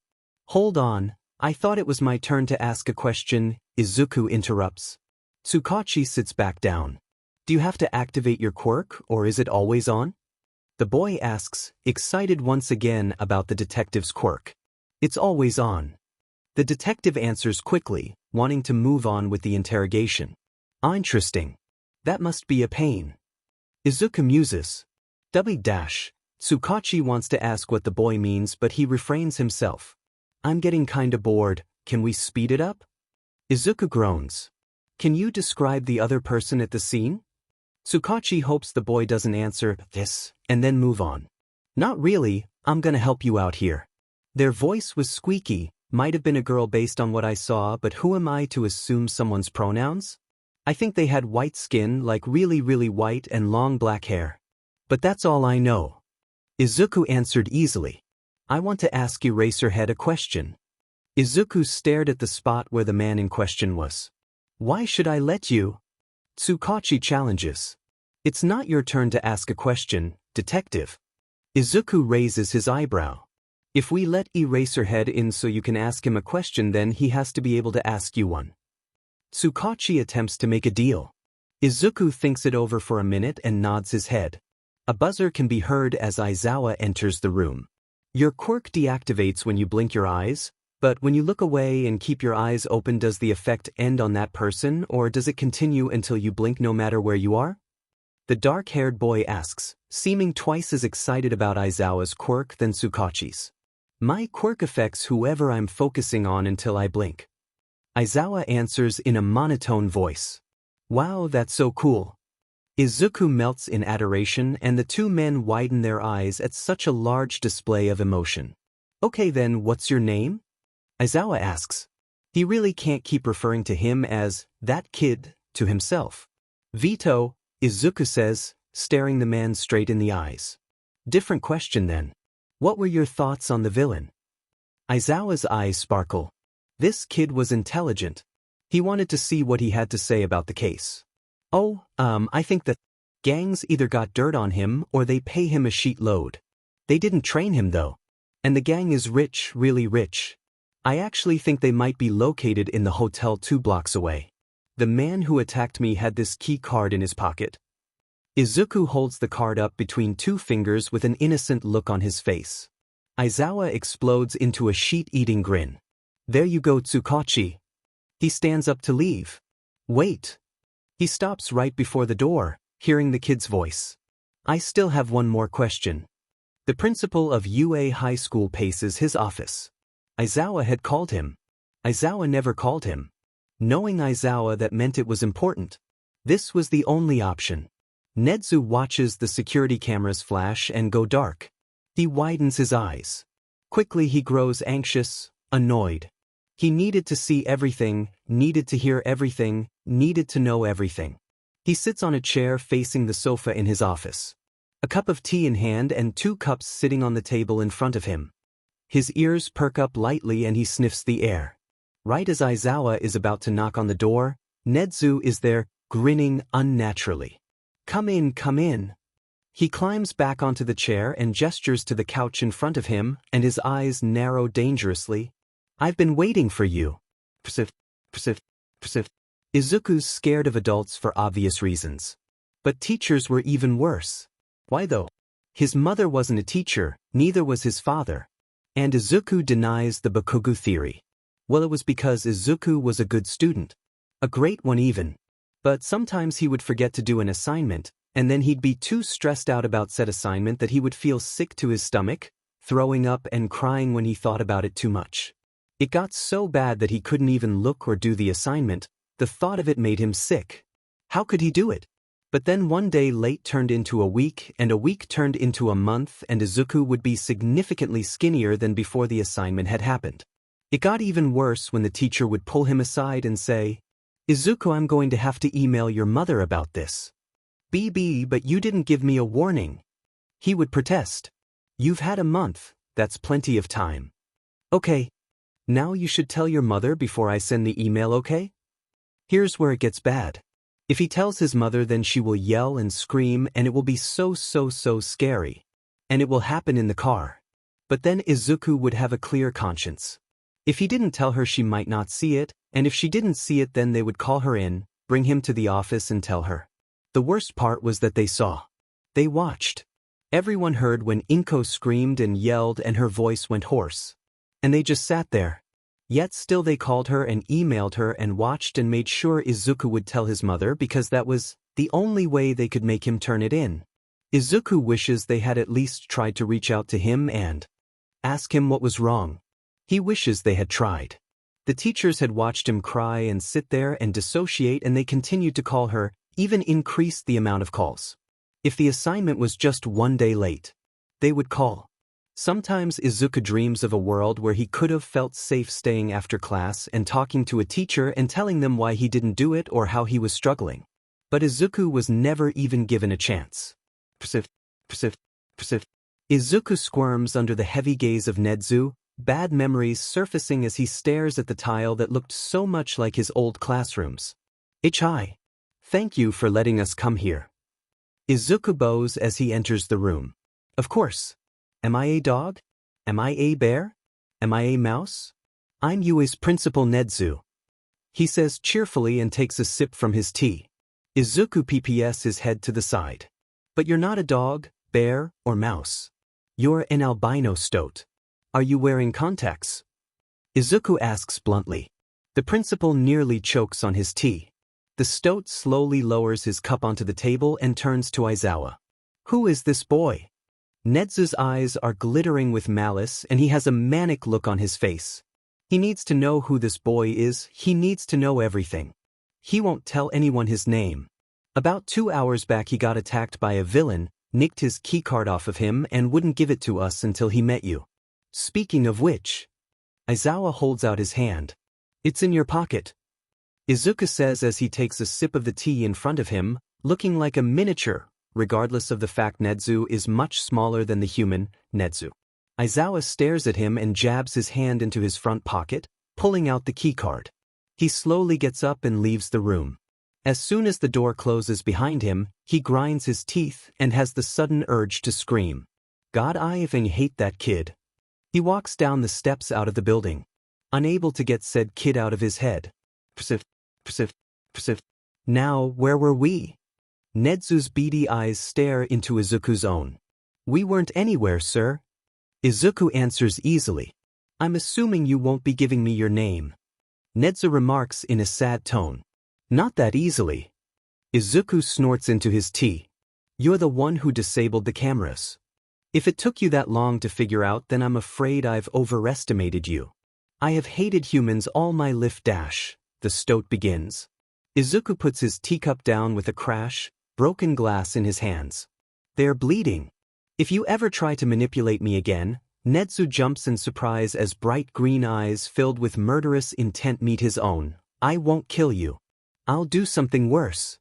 Hold on, I thought it was my turn to ask a question, Izuku interrupts. Tsukachi sits back down. Do you have to activate your quirk, or is it always on? The boy asks, excited once again about the detective's quirk. It's always on. The detective answers quickly, wanting to move on with the interrogation. Interesting. That must be a pain. Izuku muses. Tsukachi wants to ask what the boy means but he refrains himself. I'm getting kinda bored, can we speed it up? Izuku groans. Can you describe the other person at the scene? Tsukachi hopes the boy doesn't answer this, and then move on. Not really, I'm gonna help you out here. Their voice was squeaky, might have been a girl based on what I saw, but who am I to assume someone's pronouns? I think they had white skin, like really white, and long black hair. But that's all I know. Izuku answered easily. I want to ask Eraserhead a question. Izuku stared at the spot where the man in question was. Why should I let you? Tsukachi challenges. It's not your turn to ask a question, detective. Izuku raises his eyebrow. If we let Eraserhead in so you can ask him a question, then he has to be able to ask you one. Tsukachi attempts to make a deal. Izuku thinks it over for a minute and nods his head. A buzzer can be heard as Aizawa enters the room. Your quirk deactivates when you blink your eyes, but when you look away and keep your eyes open, does the effect end on that person, or does it continue until you blink no matter where you are? The dark-haired boy asks, seeming twice as excited about Aizawa's quirk than Tsukachi's. My quirk affects whoever I'm focusing on until I blink. Aizawa answers in a monotone voice. Wow, that's so cool. Izuku melts in adoration and the two men widen their eyes at such a large display of emotion. Okay then, what's your name? Aizawa asks. He really can't keep referring to him as that kid to himself. Vito, Izuku says, staring the man straight in the eyes. Different question then. What were your thoughts on the villain? Aizawa's eyes sparkle. This kid was intelligent. He wanted to see what he had to say about the case. I think that gangs either got dirt on him or they pay him a sheet load. They didn't train him though. And the gang is rich, really rich. I actually think they might be located in the hotel 2 blocks away. The man who attacked me had this key card in his pocket. Izuku holds the card up between 2 fingers with an innocent look on his face. Aizawa explodes into a sheet-eating grin. There you go, Tsukachi. He stands up to leave. Wait. He stops right before the door, hearing the kid's voice. I still have one more question. The principal of UA High School paces his office. Aizawa had called him. Aizawa never called him. Knowing Aizawa, that meant it was important. This was the only option. Nedzu watches the security cameras flash and go dark. He widens his eyes. Quickly he grows anxious, annoyed. He needed to see everything, needed to hear everything, needed to know everything. He sits on a chair facing the sofa in his office. A cup of tea in hand and 2 cups sitting on the table in front of him. His ears perk up lightly and he sniffs the air. Right as Aizawa is about to knock on the door, Nedzu is there, grinning unnaturally. "Come in, come in." He climbs back onto the chair and gestures to the couch in front of him, and his eyes narrow dangerously. "I've been waiting for you." Persif. Izuku's scared of adults for obvious reasons. But teachers were even worse. Why though? His mother wasn't a teacher, neither was his father. And Izuku denies the Bakugo theory. Well, it was because Izuku was a good student. A great one even. But sometimes he would forget to do an assignment, and then he'd be too stressed out about said assignment that he would feel sick to his stomach, throwing up and crying when he thought about it too much. It got so bad that he couldn't even look or do the assignment. The thought of it made him sick. How could he do it? But then one day late turned into a week, and a week turned into a month, and Izuku would be significantly skinnier than before the assignment had happened. It got even worse when the teacher would pull him aside and say, "Izuku, I'm going to have to email your mother about this." "BB, but you didn't give me a warning." He would protest. "You've had a month, that's plenty of time." "Okay. Now you should tell your mother before I send the email, okay?" Here's where it gets bad. If he tells his mother, then she will yell and scream, and it will be so scary. And it will happen in the car. But then Izuku would have a clear conscience. If he didn't tell her, she might not see it, and if she didn't see it, then they would call her in, bring him to the office and tell her. The worst part was that they saw. They watched. Everyone heard when Inko screamed and yelled and her voice went hoarse. And they just sat there. Yet still they called her and emailed her and watched and made sure Izuku would tell his mother, because that was the only way they could make him turn it in. Izuku wishes they had at least tried to reach out to him and ask him what was wrong. He wishes they had tried. The teachers had watched him cry and sit there and dissociate, and they continued to call her, even increased the amount of calls. If the assignment was just 1 day late, they would call. Sometimes Izuku dreams of a world where he could have felt safe staying after class and talking to a teacher and telling them why he didn't do it or how he was struggling. But Izuku was never even given a chance. Persif. Izuku squirms under the heavy gaze of Nedzu, bad memories surfacing as he stares at the tile that looked so much like his old classrooms. "Hi. Thank you for letting us come here." Izuku bows as he enters the room. "Of course. Am I a dog? Am I a bear? Am I a mouse? I'm UA's principal, Nedzu," he says cheerfully and takes a sip from his tea. Izuku pps his head to the side. "But you're not a dog, bear, or mouse. You're an albino stoat. Are you wearing contacts?" Izuku asks bluntly. The principal nearly chokes on his tea. The stoat slowly lowers his cup onto the table and turns to Aizawa. "Who is this boy?" Nedzu's eyes are glittering with malice and he has a manic look on his face. He needs to know who this boy is, he needs to know everything. He won't tell anyone his name. About 2 hours back he got attacked by a villain, nicked his keycard off of him and wouldn't give it to us until he met you. Speaking of which, Aizawa holds out his hand. "It's in your pocket," Izuku says as he takes a sip of the tea in front of him, looking like a miniature, regardless of the fact Nedzu is much smaller than the human, Nedzu. Aizawa stares at him and jabs his hand into his front pocket, pulling out the keycard. He slowly gets up and leaves the room. As soon as the door closes behind him, he grinds his teeth and has the sudden urge to scream. "God, I even hate that kid." He walks down the steps out of the building, unable to get said kid out of his head. Persif. Now, where were we? Nedzu's beady eyes stare into Izuku's own. "We weren't anywhere, sir." Izuku answers easily. "I'm assuming you won't be giving me your name." Nedzu remarks in a sad tone. "Not that easily." Izuku snorts into his tea. "You're the one who disabled the cameras. If it took you that long to figure out, then I'm afraid I've overestimated you." "I have hated humans all my life dash," the stoat begins. Izuku puts his teacup down with a crash, broken glass in his hands. They're bleeding. If you ever try to manipulate me again, Nedzu jumps in surprise as bright green eyes filled with murderous intent meet his own. I won't kill you. I'll do something worse.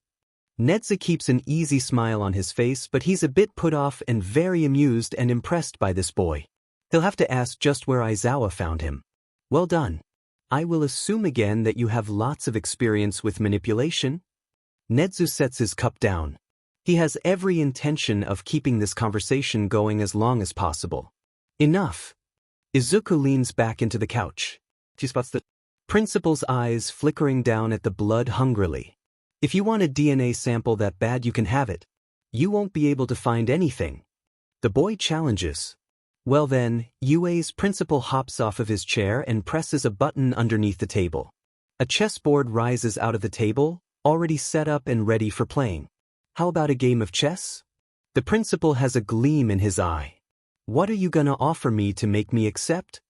Nedzu keeps an easy smile on his face, but he's a bit put off and very amused and impressed by this boy. He'll have to ask just where Aizawa found him. Well done. I will assume again that you have lots of experience with manipulation. Nedzu sets his cup down. He has every intention of keeping this conversation going as long as possible. Enough. Izuku leans back into the couch. She spots the principal's eyes flickering down at the blood hungrily. If you want a DNA sample that bad, you can have it. You won't be able to find anything. The boy challenges. Well then, Yue's principal hops off of his chair and presses a button underneath the table. A chessboard rises out of the table, already set up and ready for playing. How about a game of chess? The principal has a gleam in his eye. What are you gonna offer me to make me accept?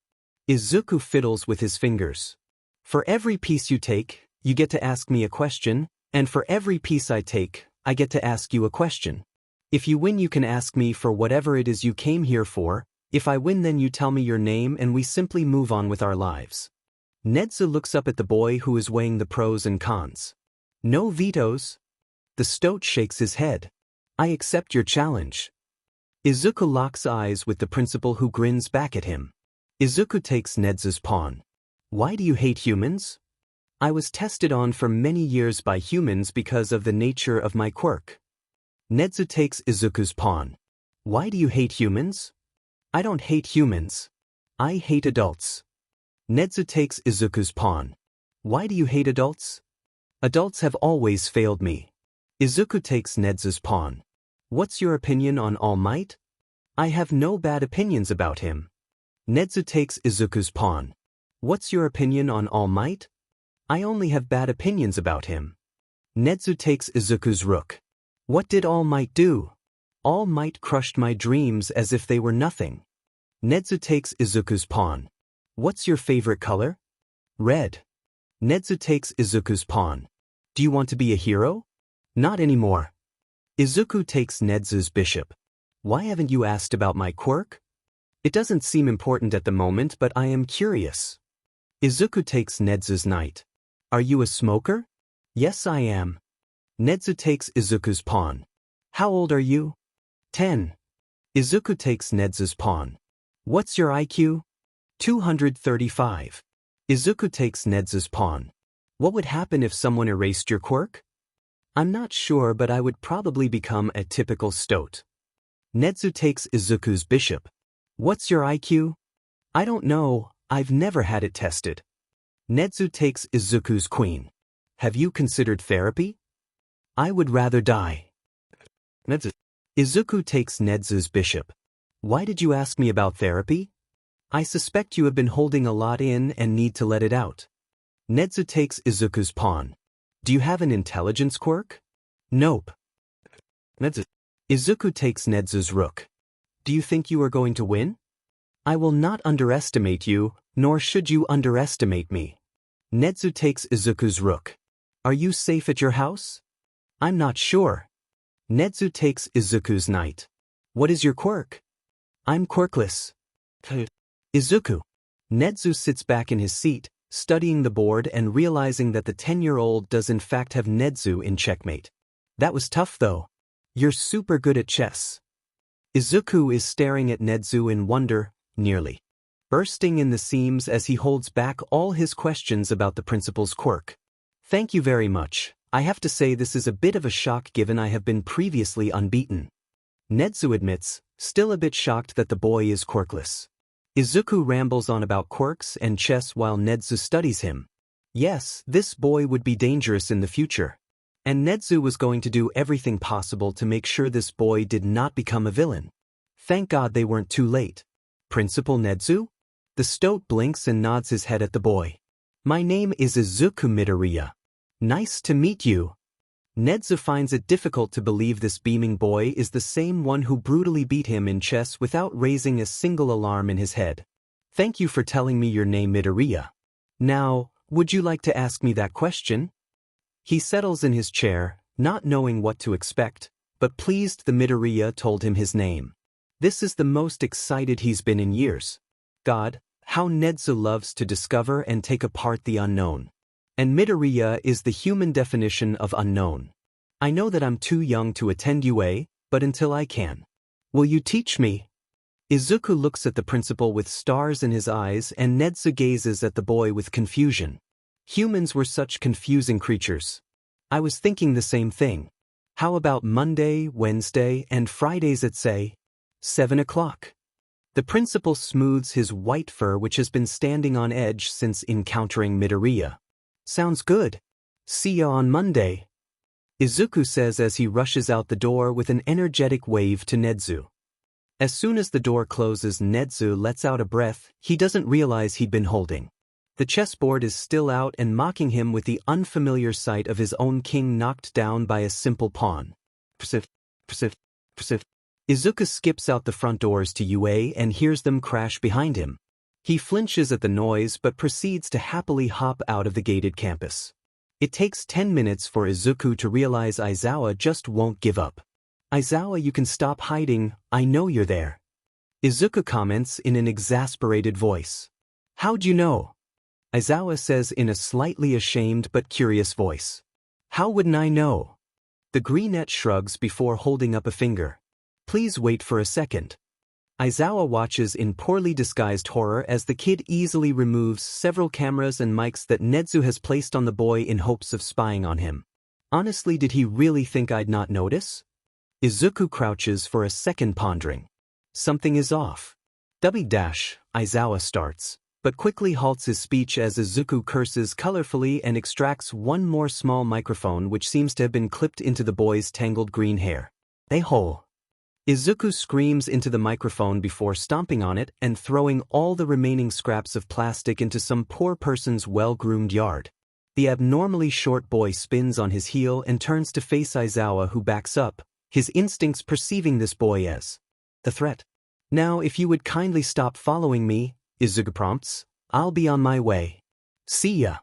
Izuku fiddles with his fingers. For every piece you take, you get to ask me a question, and for every piece I take, I get to ask you a question. If you win, you can ask me for whatever it is you came here for. If I win, then you tell me your name and we simply move on with our lives. Nedzu looks up at the boy who is weighing the pros and cons. No vetoes. The stoat shakes his head. I accept your challenge. Izuku locks eyes with the principal, who grins back at him. Izuku takes Nedzu's pawn. Why do you hate humans? I was tested on for many years by humans because of the nature of my quirk. Nedzu takes Izuku's pawn. Why do you hate humans? I don't hate humans. I hate adults. Nedzu takes Izuku's pawn. Why do you hate adults? Adults have always failed me. Izuku takes Nedzu's pawn. What's your opinion on All Might? I have no bad opinions about him. Nedzu takes Izuku's pawn. What's your opinion on All Might? I only have bad opinions about him. Nedzu takes Izuku's rook. What did All Might do? All Might crushed my dreams as if they were nothing. Nedzu takes Izuku's pawn. What's your favorite color? Red. Nedzu takes Izuku's pawn. Do you want to be a hero? Not anymore. Izuku takes Nedzu's bishop. Why haven't you asked about my quirk? It doesn't seem important at the moment, but I am curious. Izuku takes Nedzu's knight. Are you a smoker? Yes, I am. Nedzu takes Izuku's pawn. How old are you? 10. Izuku takes Nedzu's pawn. What's your IQ? 235. Izuku takes Nedzu's pawn. What would happen if someone erased your quirk? I'm not sure, but I would probably become a typical stoat. Nedzu takes Izuku's bishop. What's your IQ? I don't know, I've never had it tested. Nedzu takes Izuku's queen. Have you considered therapy? I would rather die. Nedzu. Izuku takes Nedzu's bishop. Why did you ask me about therapy? I suspect you have been holding a lot in and need to let it out. Nedzu takes Izuku's pawn. Do you have an intelligence quirk? Nope. Nedzu. Izuku takes Nedzu's rook. Do you think you are going to win? I will not underestimate you, nor should you underestimate me. Nedzu takes Izuku's rook. Are you safe at your house? I'm not sure. Nedzu takes Izuku's knight. What is your quirk? I'm quirkless. Izuku. Nedzu sits back in his seat, studying the board and realizing that the 10-year-old does in fact have Nedzu in checkmate. That was tough though. You're super good at chess. Izuku is staring at Nedzu in wonder, nearly bursting in the seams as he holds back all his questions about the principal's quirk. Thank you very much. I have to say this is a bit of a shock given I have been previously unbeaten. Nedzu admits, still a bit shocked that the boy is quirkless. Izuku rambles on about quirks and chess while Nedzu studies him. Yes, this boy would be dangerous in the future. And Nedzu was going to do everything possible to make sure this boy did not become a villain. Thank God they weren't too late. Principal Nedzu? The stoat blinks and nods his head at the boy. My name is Izuku Midoriya. Nice to meet you. Nedzu finds it difficult to believe this beaming boy is the same one who brutally beat him in chess without raising a single alarm in his head. Thank you for telling me your name, Midoriya. Now, would you like to ask me that question? He settles in his chair, not knowing what to expect, but pleased the Midoriya told him his name. This is the most excited he's been in years. God, how Nedzu loves to discover and take apart the unknown. And Midoriya is the human definition of unknown. I know that I'm too young to attend UA, but until I can. Will you teach me? Izuku looks at the principal with stars in his eyes and Nedzu gazes at the boy with confusion. Humans were such confusing creatures. I was thinking the same thing. How about Monday, Wednesday, and Fridays at say 7 o'clock? The principal smooths his white fur which has been standing on edge since encountering Midoriya. Sounds good. See ya on Monday. Izuku says as he rushes out the door with an energetic wave to Nedzu. As soon as the door closes, Nedzu lets out a breath he doesn't realize he'd been holding. The chessboard is still out and mocking him with the unfamiliar sight of his own king knocked down by a simple pawn. Psif, psif, psif. Izuku skips out the front doors to UA and hears them crash behind him. He flinches at the noise but proceeds to happily hop out of the gated campus. It takes 10 minutes for Izuku to realize Aizawa just won't give up. Aizawa, you can stop hiding, I know you're there. Izuku comments in an exasperated voice. How'd you know? Aizawa says in a slightly ashamed but curious voice. How wouldn't I know? The greenette shrugs before holding up a finger. Please wait for a second. Aizawa watches in poorly disguised horror as the kid easily removes several cameras and mics that Nedzu has placed on the boy in hopes of spying on him. Honestly, did he really think I'd not notice? Izuku crouches for a second pondering. Something is off. Aizawa starts, but quickly halts his speech as Izuku curses colorfully and extracts one more small microphone which seems to have been clipped into the boy's tangled green hair. A-hole. Izuku screams into the microphone before stomping on it and throwing all the remaining scraps of plastic into some poor person's well-groomed yard. The abnormally short boy spins on his heel and turns to face Aizawa, who backs up, his instincts perceiving this boy as the threat. Now if you would kindly stop following me, Izuku prompts, I'll be on my way. See ya.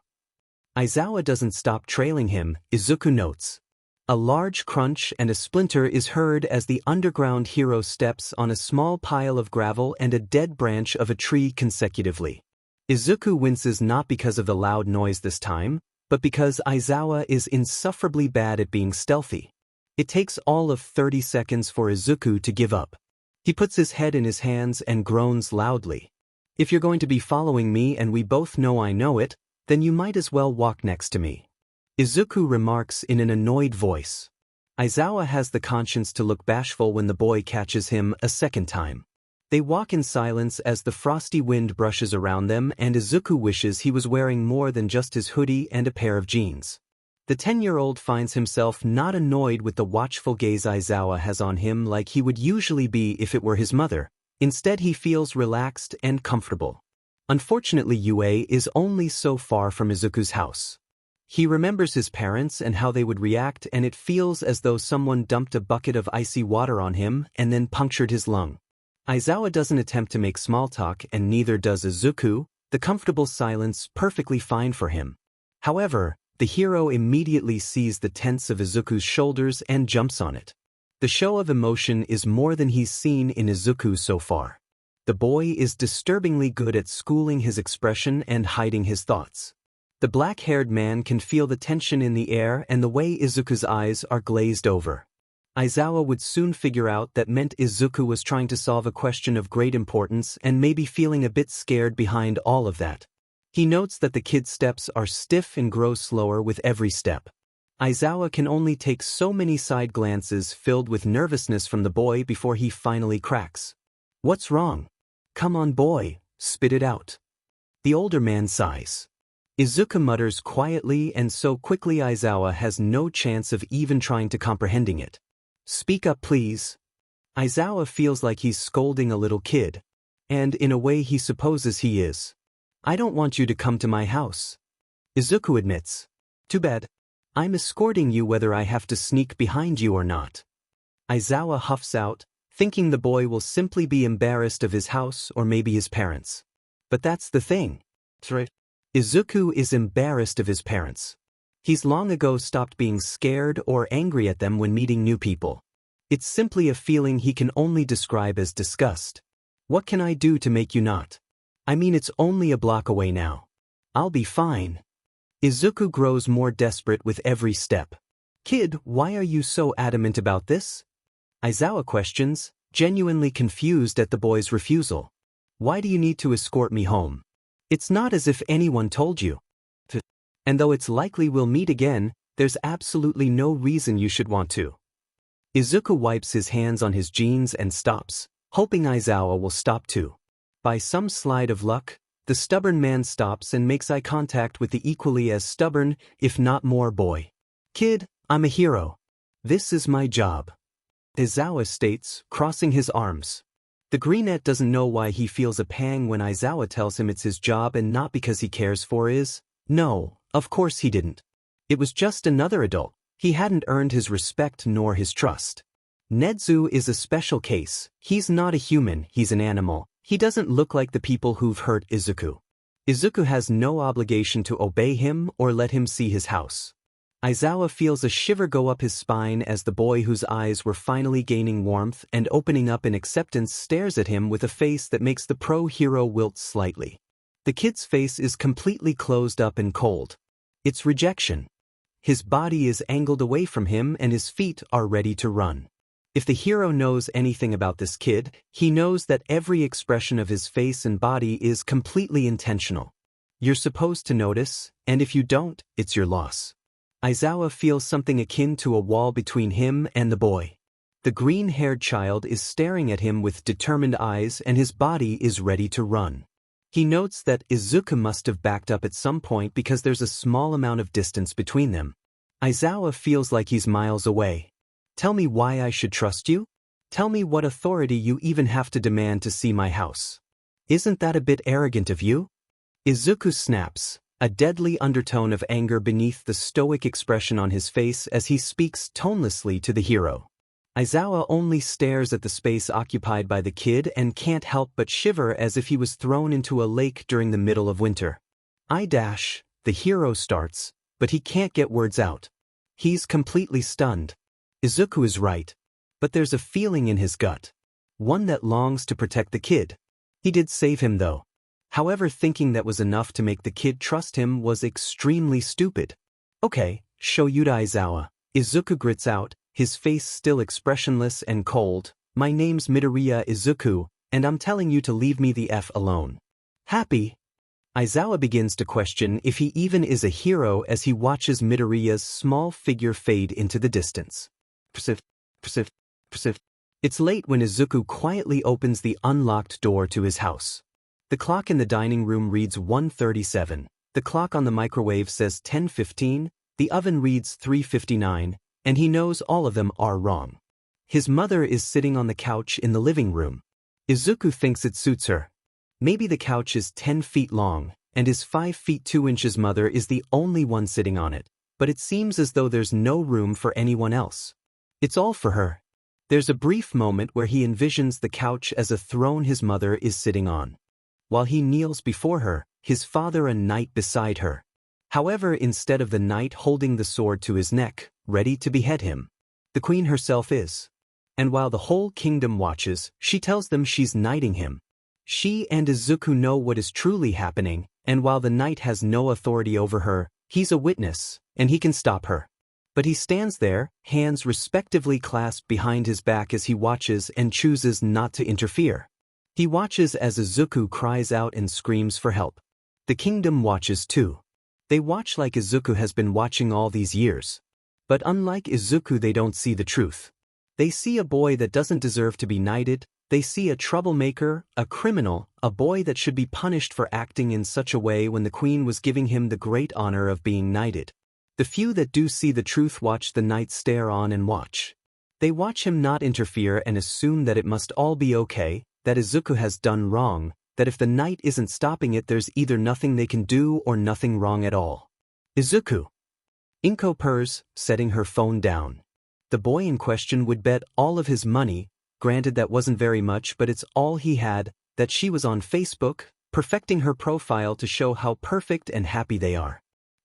Aizawa doesn't stop trailing him, Izuku notes. A large crunch and a splinter is heard as the underground hero steps on a small pile of gravel and a dead branch of a tree consecutively. Izuku winces not because of the loud noise this time, but because Aizawa is insufferably bad at being stealthy. It takes all of 30 seconds for Izuku to give up. He puts his head in his hands and groans loudly. If you're going to be following me and we both know I know it, then you might as well walk next to me. Izuku remarks in an annoyed voice. Aizawa has the conscience to look bashful when the boy catches him a second time. They walk in silence as the frosty wind brushes around them and Izuku wishes he was wearing more than just his hoodie and a pair of jeans. The 10-year-old finds himself not annoyed with the watchful gaze Aizawa has on him like he would usually be if it were his mother. Instead, he feels relaxed and comfortable. Unfortunately, UA is only so far from Izuku's house. He remembers his parents and how they would react, and it feels as though someone dumped a bucket of icy water on him and then punctured his lung. Aizawa doesn't attempt to make small talk, and neither does Izuku, the comfortable silence perfectly fine for him. However, the hero immediately sees the tense of Izuku's shoulders and jumps on it. The show of emotion is more than he's seen in Izuku so far. The boy is disturbingly good at schooling his expression and hiding his thoughts. The black-haired man can feel the tension in the air and the way Izuku's eyes are glazed over. Aizawa would soon figure out that meant Izuku was trying to solve a question of great importance and maybe feeling a bit scared behind all of that. He notes that the kid's steps are stiff and grow slower with every step. Aizawa can only take so many side glances filled with nervousness from the boy before he finally cracks. What's wrong? Come on, boy, spit it out. The older man sighs. Izuku mutters quietly, and so quickly Aizawa has no chance of even trying to comprehending it. Speak up, please. Aizawa feels like he's scolding a little kid. And in a way he supposes he is. I don't want you to come to my house. Izuku admits. Too bad. I'm escorting you whether I have to sneak behind you or not. Aizawa huffs out, thinking the boy will simply be embarrassed of his house or maybe his parents. But that's the thing. Izuku is embarrassed of his parents. He's long ago stopped being scared or angry at them when meeting new people. It's simply a feeling he can only describe as disgust. What can I do to make you not? I mean, it's only a block away now. I'll be fine. Izuku grows more desperate with every step. Kid, why are you so adamant about this? Aizawa questions, genuinely confused at the boy's refusal. Why do you need to escort me home? It's not as if anyone told you. And though it's likely we'll meet again, there's absolutely no reason you should want to. Izuku wipes his hands on his jeans and stops, hoping Aizawa will stop too. By some slide of luck, the stubborn man stops and makes eye contact with the equally as stubborn, if not more, boy. Kid, I'm a hero. This is my job. Aizawa states, crossing his arms. The greenette doesn't know why he feels a pang when Aizawa tells him it's his job and not because he cares for his. No, of course he didn't. It was just another adult. He hadn't earned his respect nor his trust. Nedzu is a special case. He's not a human, he's an animal. He doesn't look like the people who've hurt Izuku. Izuku has no obligation to obey him or let him see his house. Aizawa feels a shiver go up his spine as the boy whose eyes were finally gaining warmth and opening up in acceptance stares at him with a face that makes the pro-hero wilt slightly. The kid's face is completely closed up and cold. It's rejection. His body is angled away from him and his feet are ready to run. If the hero knows anything about this kid, he knows that every expression of his face and body is completely intentional. You're supposed to notice, and if you don't, it's your loss. Aizawa feels something akin to a wall between him and the boy. The green-haired child is staring at him with determined eyes and his body is ready to run. He notes that Izuku must have backed up at some point because there's a small amount of distance between them. Aizawa feels like he's miles away. Tell me why I should trust you? Tell me what authority you even have to demand to see my house. Isn't that a bit arrogant of you? Izuku snaps, a deadly undertone of anger beneath the stoic expression on his face as he speaks tonelessly to the hero. Aizawa only stares at the space occupied by the kid and can't help but shiver as if he was thrown into a lake during the middle of winter. The hero starts, but he can't get words out. He's completely stunned. Izuku is right. But there's a feeling in his gut. One that longs to protect the kid. He did save him though. However, thinking that was enough to make the kid trust him was extremely stupid. Okay, show you to Aizawa. Izuku grits out, his face still expressionless and cold. My name's Midoriya Izuku, and I'm telling you to leave me the F alone. Happy? Aizawa begins to question if he even is a hero as he watches Midoriya's small figure fade into the distance. It's late when Izuku quietly opens the unlocked door to his house. The clock in the dining room reads 1:37, the clock on the microwave says 10:15, the oven reads 3:59, and he knows all of them are wrong. His mother is sitting on the couch in the living room. Izuku thinks it suits her. Maybe the couch is 10 feet long, and his 5 feet 2 inches mother is the only one sitting on it, but it seems as though there's no room for anyone else. It's all for her. There's a brief moment where he envisions the couch as a throne his mother is sitting on. While he kneels before her, his father a knight beside her. However, instead of the knight holding the sword to his neck, ready to behead him, the queen herself is. And while the whole kingdom watches, she tells them she's knighting him. She and Izuku know what is truly happening, and while the knight has no authority over her, he's a witness, and he can stop her. But he stands there, hands respectively clasped behind his back as he watches and chooses not to interfere. He watches as Izuku cries out and screams for help. The kingdom watches too. They watch like Izuku has been watching all these years. But unlike Izuku, they don't see the truth. They see a boy that doesn't deserve to be knighted. They see a troublemaker, a criminal, a boy that should be punished for acting in such a way when the queen was giving him the great honor of being knighted. The few that do see the truth watch the knight stare on and watch. They watch him not interfere and assume that it must all be okay, that Izuku has done wrong, that if the knight isn't stopping it there's either nothing they can do or nothing wrong at all. Izuku. Inko purrs, setting her phone down. The boy in question would bet all of his money, granted that wasn't very much but it's all he had, that she was on Facebook, perfecting her profile to show how perfect and happy they are.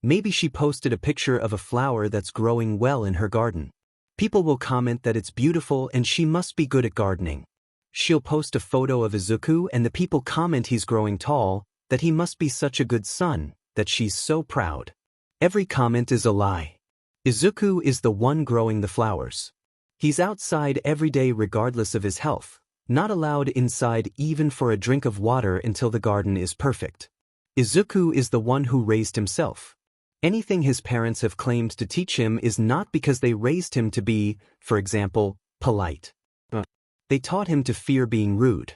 Maybe she posted a picture of a flower that's growing well in her garden. People will comment that it's beautiful and she must be good at gardening. She'll post a photo of Izuku and the people comment he's growing tall, that he must be such a good son, that she's so proud. Every comment is a lie. Izuku is the one growing the flowers. He's outside every day regardless of his health, not allowed inside even for a drink of water until the garden is perfect. Izuku is the one who raised himself. Anything his parents have claimed to teach him is not because they raised him to be, for example, polite. They taught him to fear being rude,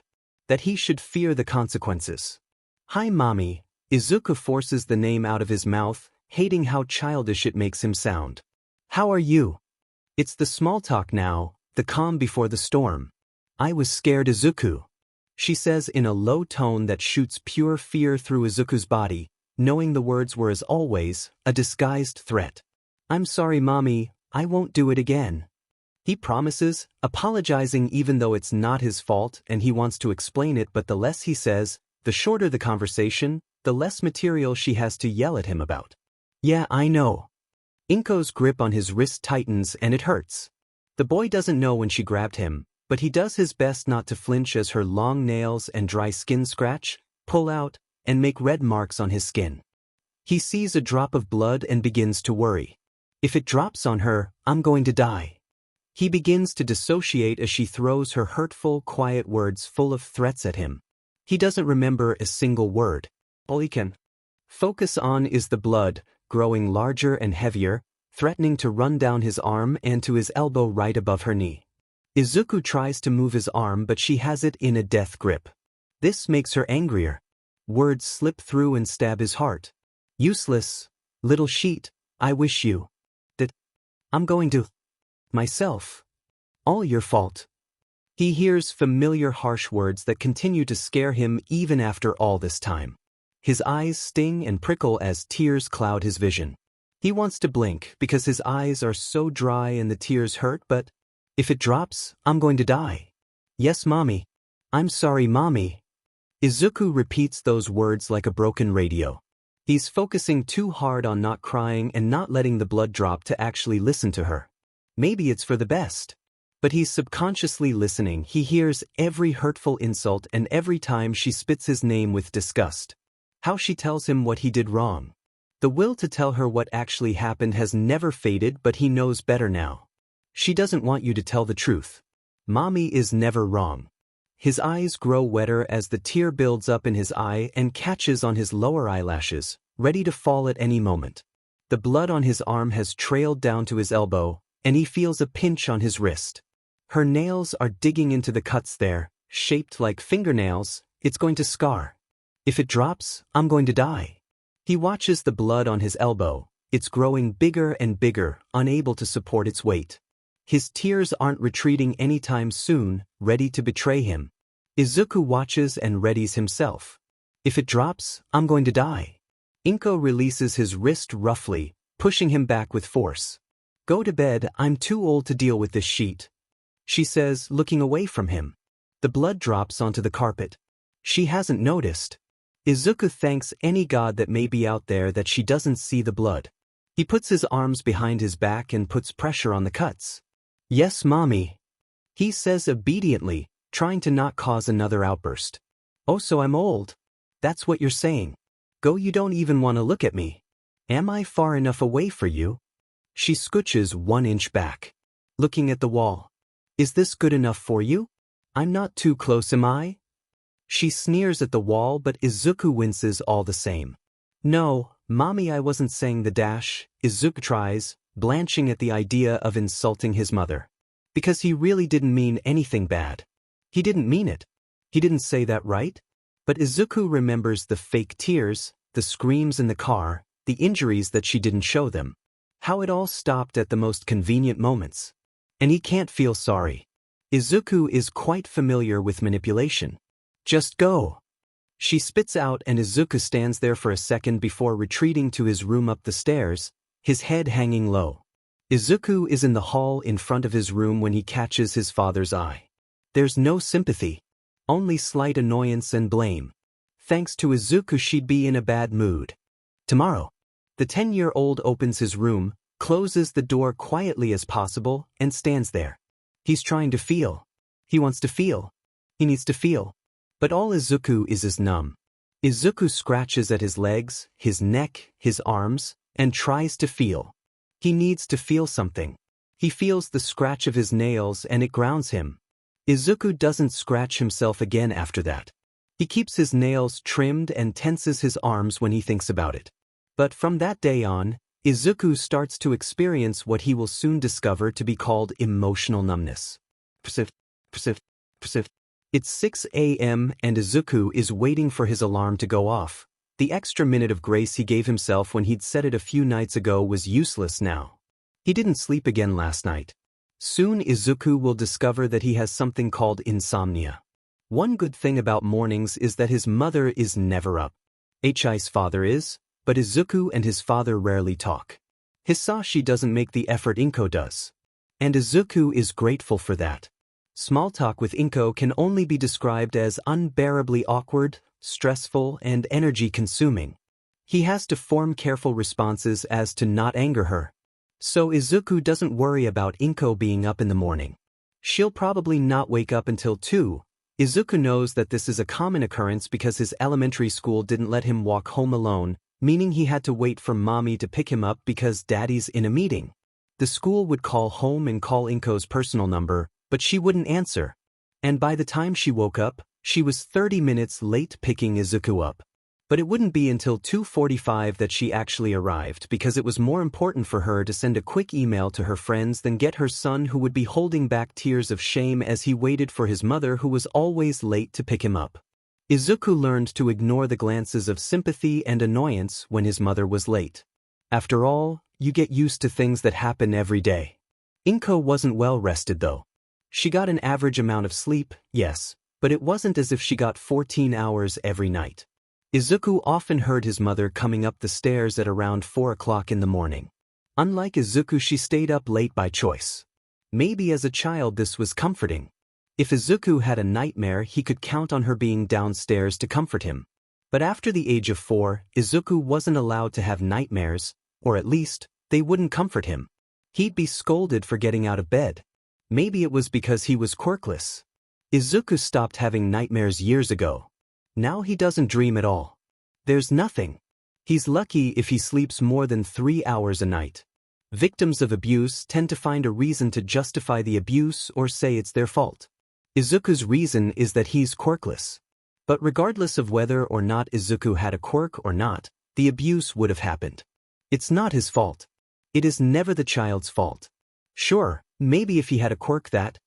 that he should fear the consequences. Hi mommy, Izuku forces the name out of his mouth, hating how childish it makes him sound. How are you? It's the small talk now, the calm before the storm. I was scared Izuku. She says in a low tone that shoots pure fear through Izuku's body, knowing the words were as always, a disguised threat. I'm sorry mommy, I won't do it again. He promises, apologizing even though it's not his fault and he wants to explain it, but the less he says, the shorter the conversation, the less material she has to yell at him about. Yeah, I know. Inko's grip on his wrist tightens and it hurts. The boy doesn't know when she grabbed him, but he does his best not to flinch as her long nails and dry skin scratch, pull out, and make red marks on his skin. He sees a drop of blood and begins to worry. If it drops on her, I'm going to die. He begins to dissociate as she throws her hurtful, quiet words full of threats at him. He doesn't remember a single word. All he can focus on is the blood, growing larger and heavier, threatening to run down his arm and to his elbow right above her knee. Izuku tries to move his arm, but she has it in a death grip. This makes her angrier. Words slip through and stab his heart. Useless, little sheet, I wish you that I'm going to myself. All your fault. He hears familiar harsh words that continue to scare him even after all this time. His eyes sting and prickle as tears cloud his vision. He wants to blink because his eyes are so dry and the tears hurt, but if it drops, I'm going to die. Yes, mommy. I'm sorry, mommy. Izuku repeats those words like a broken radio. He's focusing too hard on not crying and not letting the blood drop to actually listen to her. Maybe it's for the best. But he's subconsciously listening. He hears every hurtful insult and every time she spits his name with disgust. How she tells him what he did wrong. The will to tell her what actually happened has never faded, but he knows better now. She doesn't want you to tell the truth. Mommy is never wrong. His eyes grow wetter as the tear builds up in his eye and catches on his lower eyelashes, ready to fall at any moment. The blood on his arm has trailed down to his elbow, and he feels a pinch on his wrist. Her nails are digging into the cuts there, shaped like fingernails. It's going to scar. If it drops, I'm going to die. He watches the blood on his elbow. It's growing bigger and bigger, unable to support its weight. His tears aren't retreating anytime soon, ready to betray him. Izuku watches and readies himself. If it drops, I'm going to die. Inko releases his wrist roughly, pushing him back with force. Go to bed, I'm too old to deal with this sheet. She says, looking away from him. The blood drops onto the carpet. She hasn't noticed. Izuku thanks any god that may be out there that she doesn't see the blood. He puts his arms behind his back and puts pressure on the cuts. Yes, mommy. He says obediently, trying to not cause another outburst. Oh, so I'm old. That's what you're saying. Go, you don't even want to look at me. Am I far enough away for you? She scooches 1 inch back, looking at the wall. Is this good enough for you? I'm not too close, am I? She sneers at the wall, but Izuku winces all the same. No, mommy, I wasn't saying the dash. Izuku tries, blanching at the idea of insulting his mother. Because he really didn't mean anything bad. He didn't mean it. He didn't say that, right? But Izuku remembers the fake tears, the screams in the car, the injuries that she didn't show them. How it all stopped at the most convenient moments. And he can't feel sorry. Izuku is quite familiar with manipulation. Just go. She spits out and Izuku stands there for a second before retreating to his room up the stairs, his head hanging low. Izuku is in the hall in front of his room when he catches his father's eye. There's no sympathy. Only slight annoyance and blame. Thanks to Izuku, she'd be in a bad mood. Tomorrow. The 10-year-old opens his room, closes the door quietly as possible, and stands there. He's trying to feel. He wants to feel. He needs to feel. But all Izuku is numb. Izuku scratches at his legs, his neck, his arms, and tries to feel. He needs to feel something. He feels the scratch of his nails and it grounds him. Izuku doesn't scratch himself again after that. He keeps his nails trimmed and tenses his arms when he thinks about it. But from that day on, Izuku starts to experience what he will soon discover to be called emotional numbness. It's 6 a.m. and Izuku is waiting for his alarm to go off. The extra minute of grace he gave himself when he'd set it a few nights ago was useless now. He didn't sleep again last night. Soon Izuku will discover that he has something called insomnia. One good thing about mornings is that his mother is never up. Hi's father is, but Izuku and his father rarely talk. Hisashi doesn't make the effort Inko does. And Izuku is grateful for that. Small talk with Inko can only be described as unbearably awkward, stressful, and energy-consuming. He has to form careful responses as to not anger her. So Izuku doesn't worry about Inko being up in the morning. She'll probably not wake up until 2. Izuku knows that this is a common occurrence because his elementary school didn't let him walk home alone, meaning he had to wait for mommy to pick him up because daddy's in a meeting. The school would call home and call Inko's personal number, but she wouldn't answer. And by the time she woke up, she was 30 minutes late picking Izuku up. But it wouldn't be until 2:45 that she actually arrived because it was more important for her to send a quick email to her friends than get her son, who would be holding back tears of shame as he waited for his mother, who was always late to pick him up. Izuku learned to ignore the glances of sympathy and annoyance when his mother was late. After all, you get used to things that happen every day. Inko wasn't well rested though. She got an average amount of sleep, yes, but it wasn't as if she got 14 hours every night. Izuku often heard his mother coming up the stairs at around 4 o'clock in the morning. Unlike Izuku, she stayed up late by choice. Maybe as a child this was comforting. If Izuku had a nightmare, he could count on her being downstairs to comfort him. But after the age of 4, Izuku wasn't allowed to have nightmares, or at least, they wouldn't comfort him. He'd be scolded for getting out of bed. Maybe it was because he was quirkless. Izuku stopped having nightmares years ago. Now he doesn't dream at all. There's nothing. He's lucky if he sleeps more than 3 hours a night. Victims of abuse tend to find a reason to justify the abuse or say it's their fault. Izuku's reason is that he's quirkless. But regardless of whether or not Izuku had a quirk or not, the abuse would have happened. It's not his fault. It is never the child's fault. Sure, maybe if he had a quirk that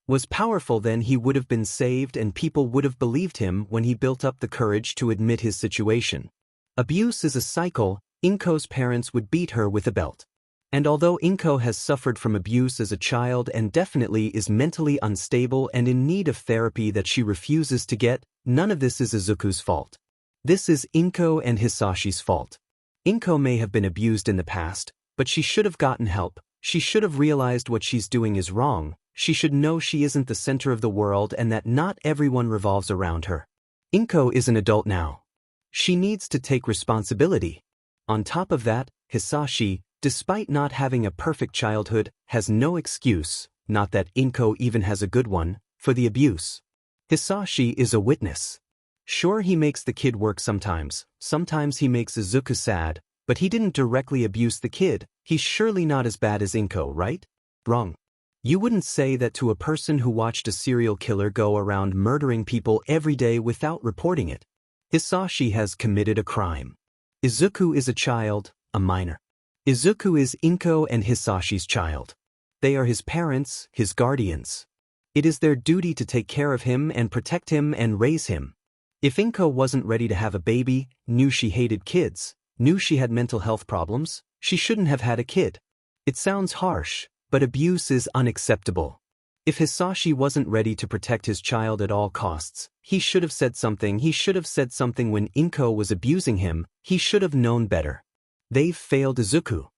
was powerful, then he would have been saved and people would have believed him when he built up the courage to admit his situation. Abuse is a cycle. Inko's parents would beat her with a belt. And although Inko has suffered from abuse as a child and definitely is mentally unstable and in need of therapy that she refuses to get, none of this is Izuku's fault. This is Inko and Hisashi's fault. Inko may have been abused in the past, but she should have gotten help. She should have realized what she's doing is wrong. She should know she isn't the center of the world and that not everyone revolves around her. Inko is an adult now. She needs to take responsibility. On top of that, Hisashi, despite not having a perfect childhood, has no excuse, not that Inko even has a good one, for the abuse. Hisashi is a witness. Sure, he makes the kid work sometimes he makes Izuku sad, but he didn't directly abuse the kid. He's surely not as bad as Inko, right? Wrong. You wouldn't say that to a person who watched a serial killer go around murdering people every day without reporting it. Hisashi has committed a crime. Izuku is a child, a minor. Izuku is Inko and Hisashi's child. They are his parents, his guardians. It is their duty to take care of him and protect him and raise him. If Inko wasn't ready to have a baby, knew she hated kids, knew she had mental health problems, she shouldn't have had a kid. It sounds harsh, but abuse is unacceptable. If Hisashi wasn't ready to protect his child at all costs, he should have said something. He should have said something when Inko was abusing him. He should have known better. They've failed Izuku.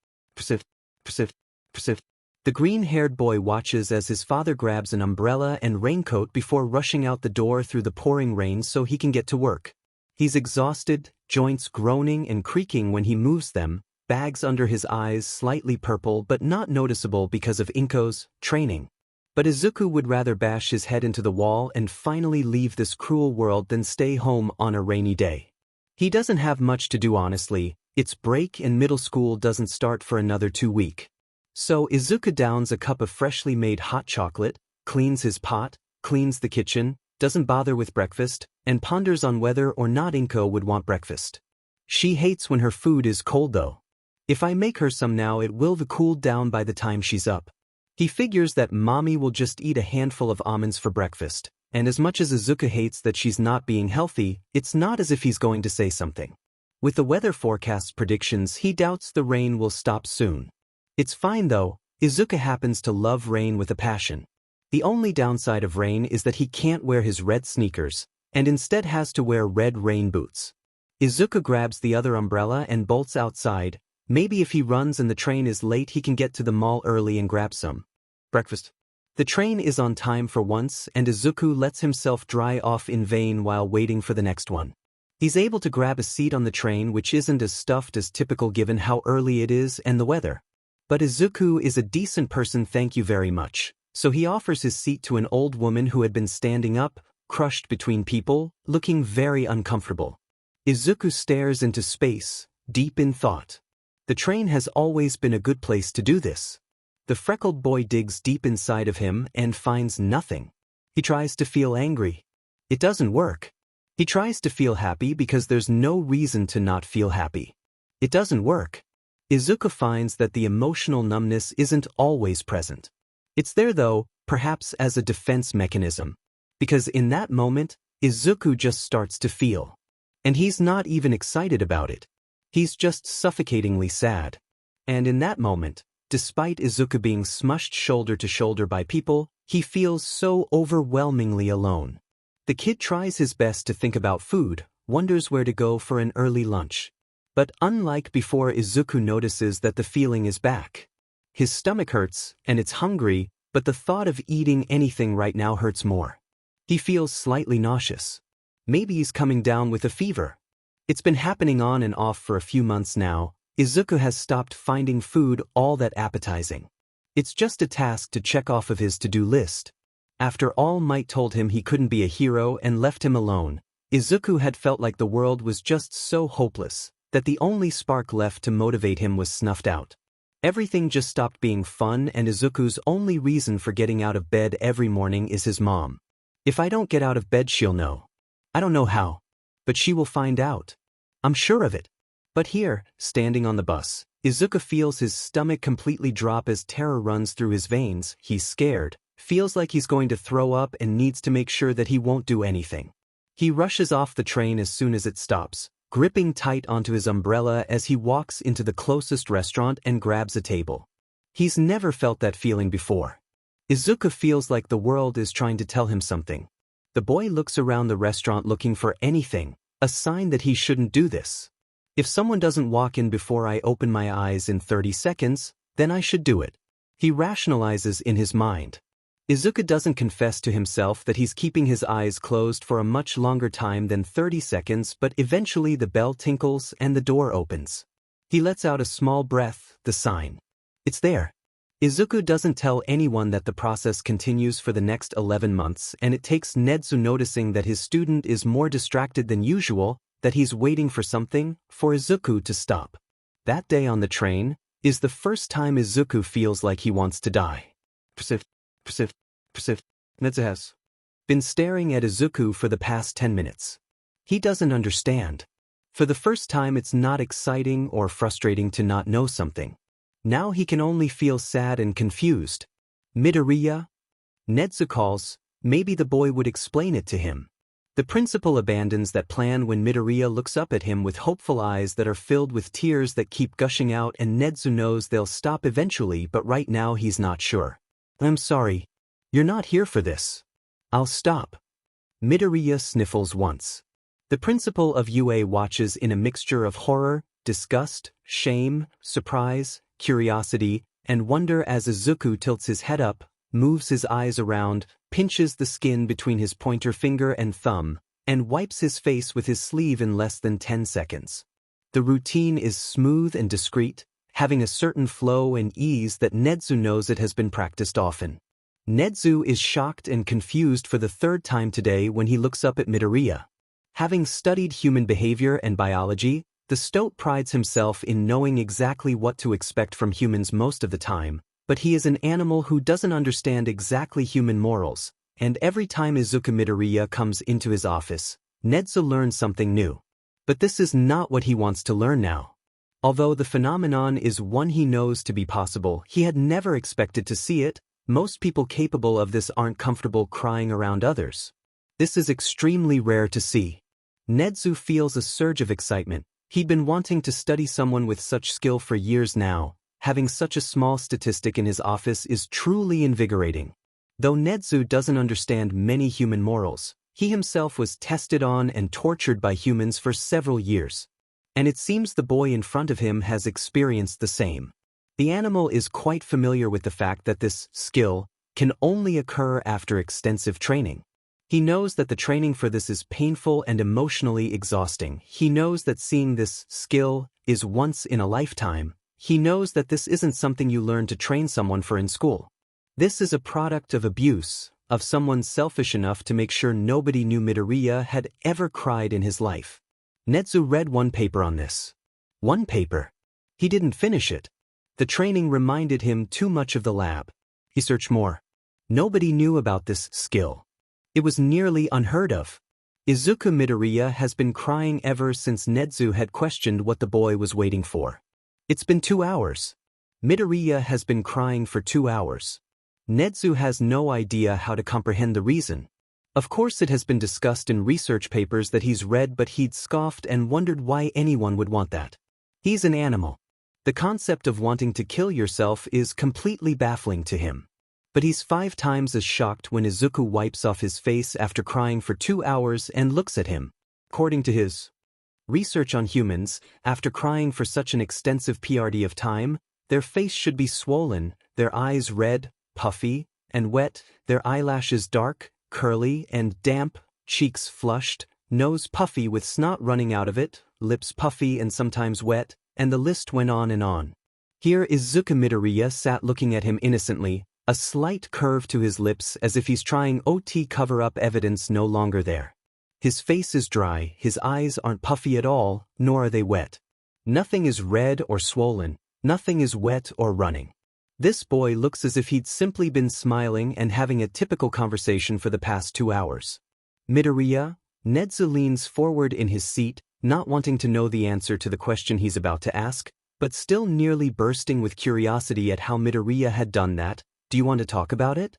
The green-haired boy watches as his father grabs an umbrella and raincoat before rushing out the door through the pouring rain so he can get to work. He's exhausted, joints groaning and creaking when he moves them, bags under his eyes slightly purple but not noticeable because of Inko's training. But Izuku would rather bash his head into the wall and finally leave this cruel world than stay home on a rainy day. He doesn't have much to do honestly, it's break and middle school doesn't start for another 2 weeks. So Izuku downs a cup of freshly made hot chocolate, cleans his pot, cleans the kitchen, doesn't bother with breakfast, and ponders on whether or not Inko would want breakfast. She hates when her food is cold though. If I make her some now it will be cooled down by the time she's up. He figures that mommy will just eat a handful of almonds for breakfast, and as much as Izuku hates that she's not being healthy, it's not as if he's going to say something. With the weather forecast's predictions, he doubts the rain will stop soon. It's fine though, Izuku happens to love rain with a passion. The only downside of rain is that he can't wear his red sneakers, and instead has to wear red rain boots. Izuku grabs the other umbrella and bolts outside. Maybe if he runs and the train is late he can get to the mall early and grab some breakfast. The train is on time for once and Izuku lets himself dry off in vain while waiting for the next one. He's able to grab a seat on the train which isn't as stuffed as typical given how early it is and the weather. But Izuku is a decent person, thank you very much, so he offers his seat to an old woman who had been standing up, crushed between people, looking very uncomfortable. Izuku stares into space, deep in thought. The train has always been a good place to do this. The freckled boy digs deep inside of him and finds nothing. He tries to feel angry. It doesn't work. He tries to feel happy because there's no reason to not feel happy. It doesn't work. Izuku finds that the emotional numbness isn't always present. It's there though, perhaps as a defense mechanism. Because in that moment, Izuku just starts to feel. And he's not even excited about it. He's just suffocatingly sad. And in that moment, despite Izuku being smushed shoulder to shoulder by people, he feels so overwhelmingly alone. The kid tries his best to think about food, wonders where to go for an early lunch. But unlike before, Izuku notices that the feeling is back. His stomach hurts, and it's hungry, but the thought of eating anything right now hurts more. He feels slightly nauseous. Maybe he's coming down with a fever. It's been happening on and off for a few months now. Izuku has stopped finding food all that appetizing. It's just a task to check off of his to-do list. After All Might told him he couldn't be a hero and left him alone, Izuku had felt like the world was just so hopeless that the only spark left to motivate him was snuffed out. Everything just stopped being fun, and Izuku's only reason for getting out of bed every morning is his mom. If I don't get out of bed, she'll know. I don't know how, but she will find out. I'm sure of it. But here, standing on the bus, Izuku feels his stomach completely drop as terror runs through his veins. He's scared, feels like he's going to throw up, and needs to make sure that he won't do anything. He rushes off the train as soon as it stops, gripping tight onto his umbrella as he walks into the closest restaurant and grabs a table. He's never felt that feeling before. Izuku feels like the world is trying to tell him something. The boy looks around the restaurant looking for anything, a sign that he shouldn't do this. If someone doesn't walk in before I open my eyes in 30 seconds, then I should do it. He rationalizes in his mind. Izuku doesn't confess to himself that he's keeping his eyes closed for a much longer time than 30 seconds, but eventually the bell tinkles and the door opens. He lets out a small breath, the sign. It's there. Izuku doesn't tell anyone that the process continues for the next 11 months, and it takes Nedzu noticing that his student is more distracted than usual, that he's waiting for something, for Izuku to stop. That day on the train is the first time Izuku feels like he wants to die. Nedzu has been staring at Izuku for the past 10 minutes. He doesn't understand. For the first time, it's not exciting or frustrating to not know something. Now he can only feel sad and confused. Midoriya? Nedzu calls. Maybe the boy would explain it to him. The principal abandons that plan when Midoriya looks up at him with hopeful eyes that are filled with tears that keep gushing out, and Nedzu knows they'll stop eventually, but right now he's not sure. I'm sorry. You're not here for this. I'll stop. Midoriya sniffles once. The principal of UA watches in a mixture of horror, disgust, shame, surprise, curiosity, and wonder as Izuku tilts his head up, moves his eyes around, pinches the skin between his pointer finger and thumb, and wipes his face with his sleeve in less than 10 seconds. The routine is smooth and discreet, having a certain flow and ease that Nedzu knows it has been practiced often. Nedzu is shocked and confused for the third time today when he looks up at Midoriya. Having studied human behavior and biology, the stoat prides himself in knowing exactly what to expect from humans most of the time, but he is an animal who doesn't understand exactly human morals, and every time Izuku Midoriya comes into his office, Nedzu learns something new. But this is not what he wants to learn now. Although the phenomenon is one he knows to be possible, he had never expected to see it. Most people capable of this aren't comfortable crying around others. This is extremely rare to see. Nedzu feels a surge of excitement. He'd been wanting to study someone with such skill for years now. Having such a small statistic in his office is truly invigorating. Though Nedzu doesn't understand many human morals, he himself was tested on and tortured by humans for several years. And it seems the boy in front of him has experienced the same. The animal is quite familiar with the fact that this skill can only occur after extensive training. He knows that the training for this is painful and emotionally exhausting. He knows that seeing this skill is once in a lifetime. He knows that this isn't something you learn to train someone for in school. This is a product of abuse, of someone selfish enough to make sure nobody knew Midoriya had ever cried in his life. Nedzu read one paper on this. One paper. He didn't finish it. The training reminded him too much of the lab. He searched more. Nobody knew about this skill. It was nearly unheard of. Izuku Midoriya has been crying ever since Nedzu had questioned what the boy was waiting for. It's been 2 hours. Midoriya has been crying for 2 hours. Nedzu has no idea how to comprehend the reason. Of course it has been discussed in research papers that he's read, but he'd scoffed and wondered why anyone would want that. He's an animal. The concept of wanting to kill yourself is completely baffling to him. But he's 5 times as shocked when Izuku wipes off his face after crying for 2 hours and looks at him. According to his research on humans, after crying for such an extensive period of time, their face should be swollen, their eyes red, puffy, and wet, their eyelashes dark, curly, and damp, cheeks flushed, nose puffy with snot running out of it, lips puffy and sometimes wet, and the list went on and on. Here Izuku Midoriya sat looking at him innocently, a slight curve to his lips as if he's trying to cover up evidence no longer there. His face is dry, his eyes aren't puffy at all, nor are they wet. Nothing is red or swollen, nothing is wet or running. This boy looks as if he'd simply been smiling and having a typical conversation for the past 2 hours. Midoriya, Nedzu leans forward in his seat, not wanting to know the answer to the question he's about to ask, but still nearly bursting with curiosity at how Midoriya had done that. Do you want to talk about it?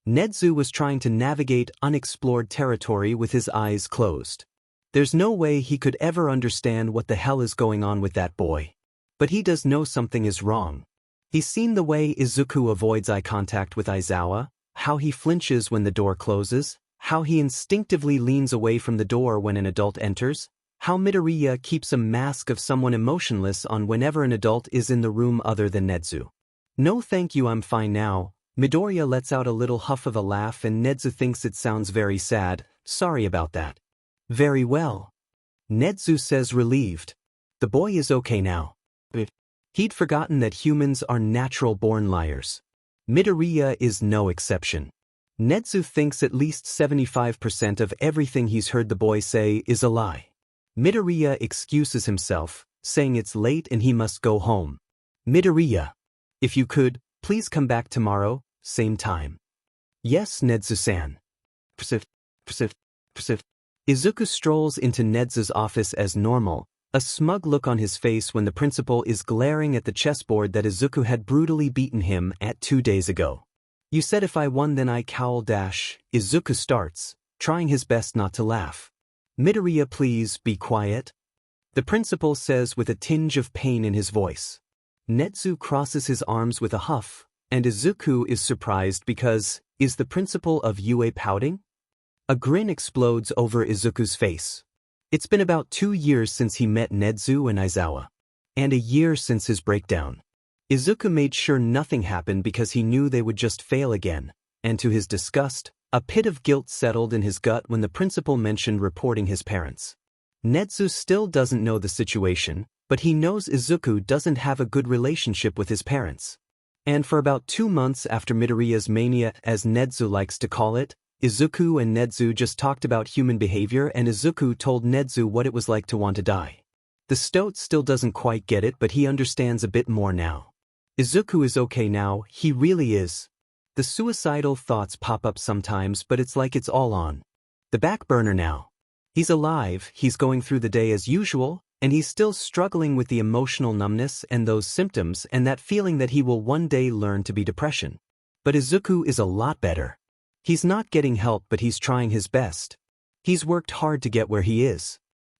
Nedzu was trying to navigate unexplored territory with his eyes closed. There's no way he could ever understand what the hell is going on with that boy. But he does know something is wrong. He's seen the way Izuku avoids eye contact with Aizawa, how he flinches when the door closes, how he instinctively leans away from the door when an adult enters, how Midoriya keeps a mask of someone emotionless on whenever an adult is in the room other than Nedzu. No thank you, I'm fine now. Midoriya lets out a little huff of a laugh and Nedzu thinks it sounds very sad. Sorry about that. Very well. Nedzu says relieved. The boy is okay now. He'd forgotten that humans are natural-born liars. Midoriya is no exception. Nedzu thinks at least 75% of everything he's heard the boy say is a lie. Midoriya excuses himself, saying it's late and he must go home. Midoriya, if you could, please come back tomorrow, same time. Yes, Nedzu-san. Izuku strolls into Nedzu's office as normal, a smug look on his face when the principal is glaring at the chessboard that Izuku had brutally beaten him at 2 days ago. You said if I won then I cowl dash. Izuku starts, trying his best not to laugh. Midoriya, please be quiet. The principal says with a tinge of pain in his voice. Nedzu crosses his arms with a huff, and Izuku is surprised because, is the principal of UA pouting? A grin explodes over Izuku's face. It's been about 2 years since he met Nedzu and Aizawa. And a year since his breakdown. Izuku made sure nothing happened because he knew they would just fail again, and to his disgust, a pit of guilt settled in his gut when the principal mentioned reporting his parents. Nedzu still doesn't know the situation, but he knows Izuku doesn't have a good relationship with his parents. And for about 2 months after Midoriya's mania, as Nedzu likes to call it, Izuku and Nedzu just talked about human behavior, and Izuku told Nedzu what it was like to want to die. The stoat still doesn't quite get it, but he understands a bit more now. Izuku is okay now, he really is. The suicidal thoughts pop up sometimes, but it's like it's all on the back burner now. He's alive, he's going through the day as usual, and he's still struggling with the emotional numbness and those symptoms and that feeling that he will one day learn to be depression. But Izuku is a lot better. He's not getting help, but he's trying his best. He's worked hard to get where he is.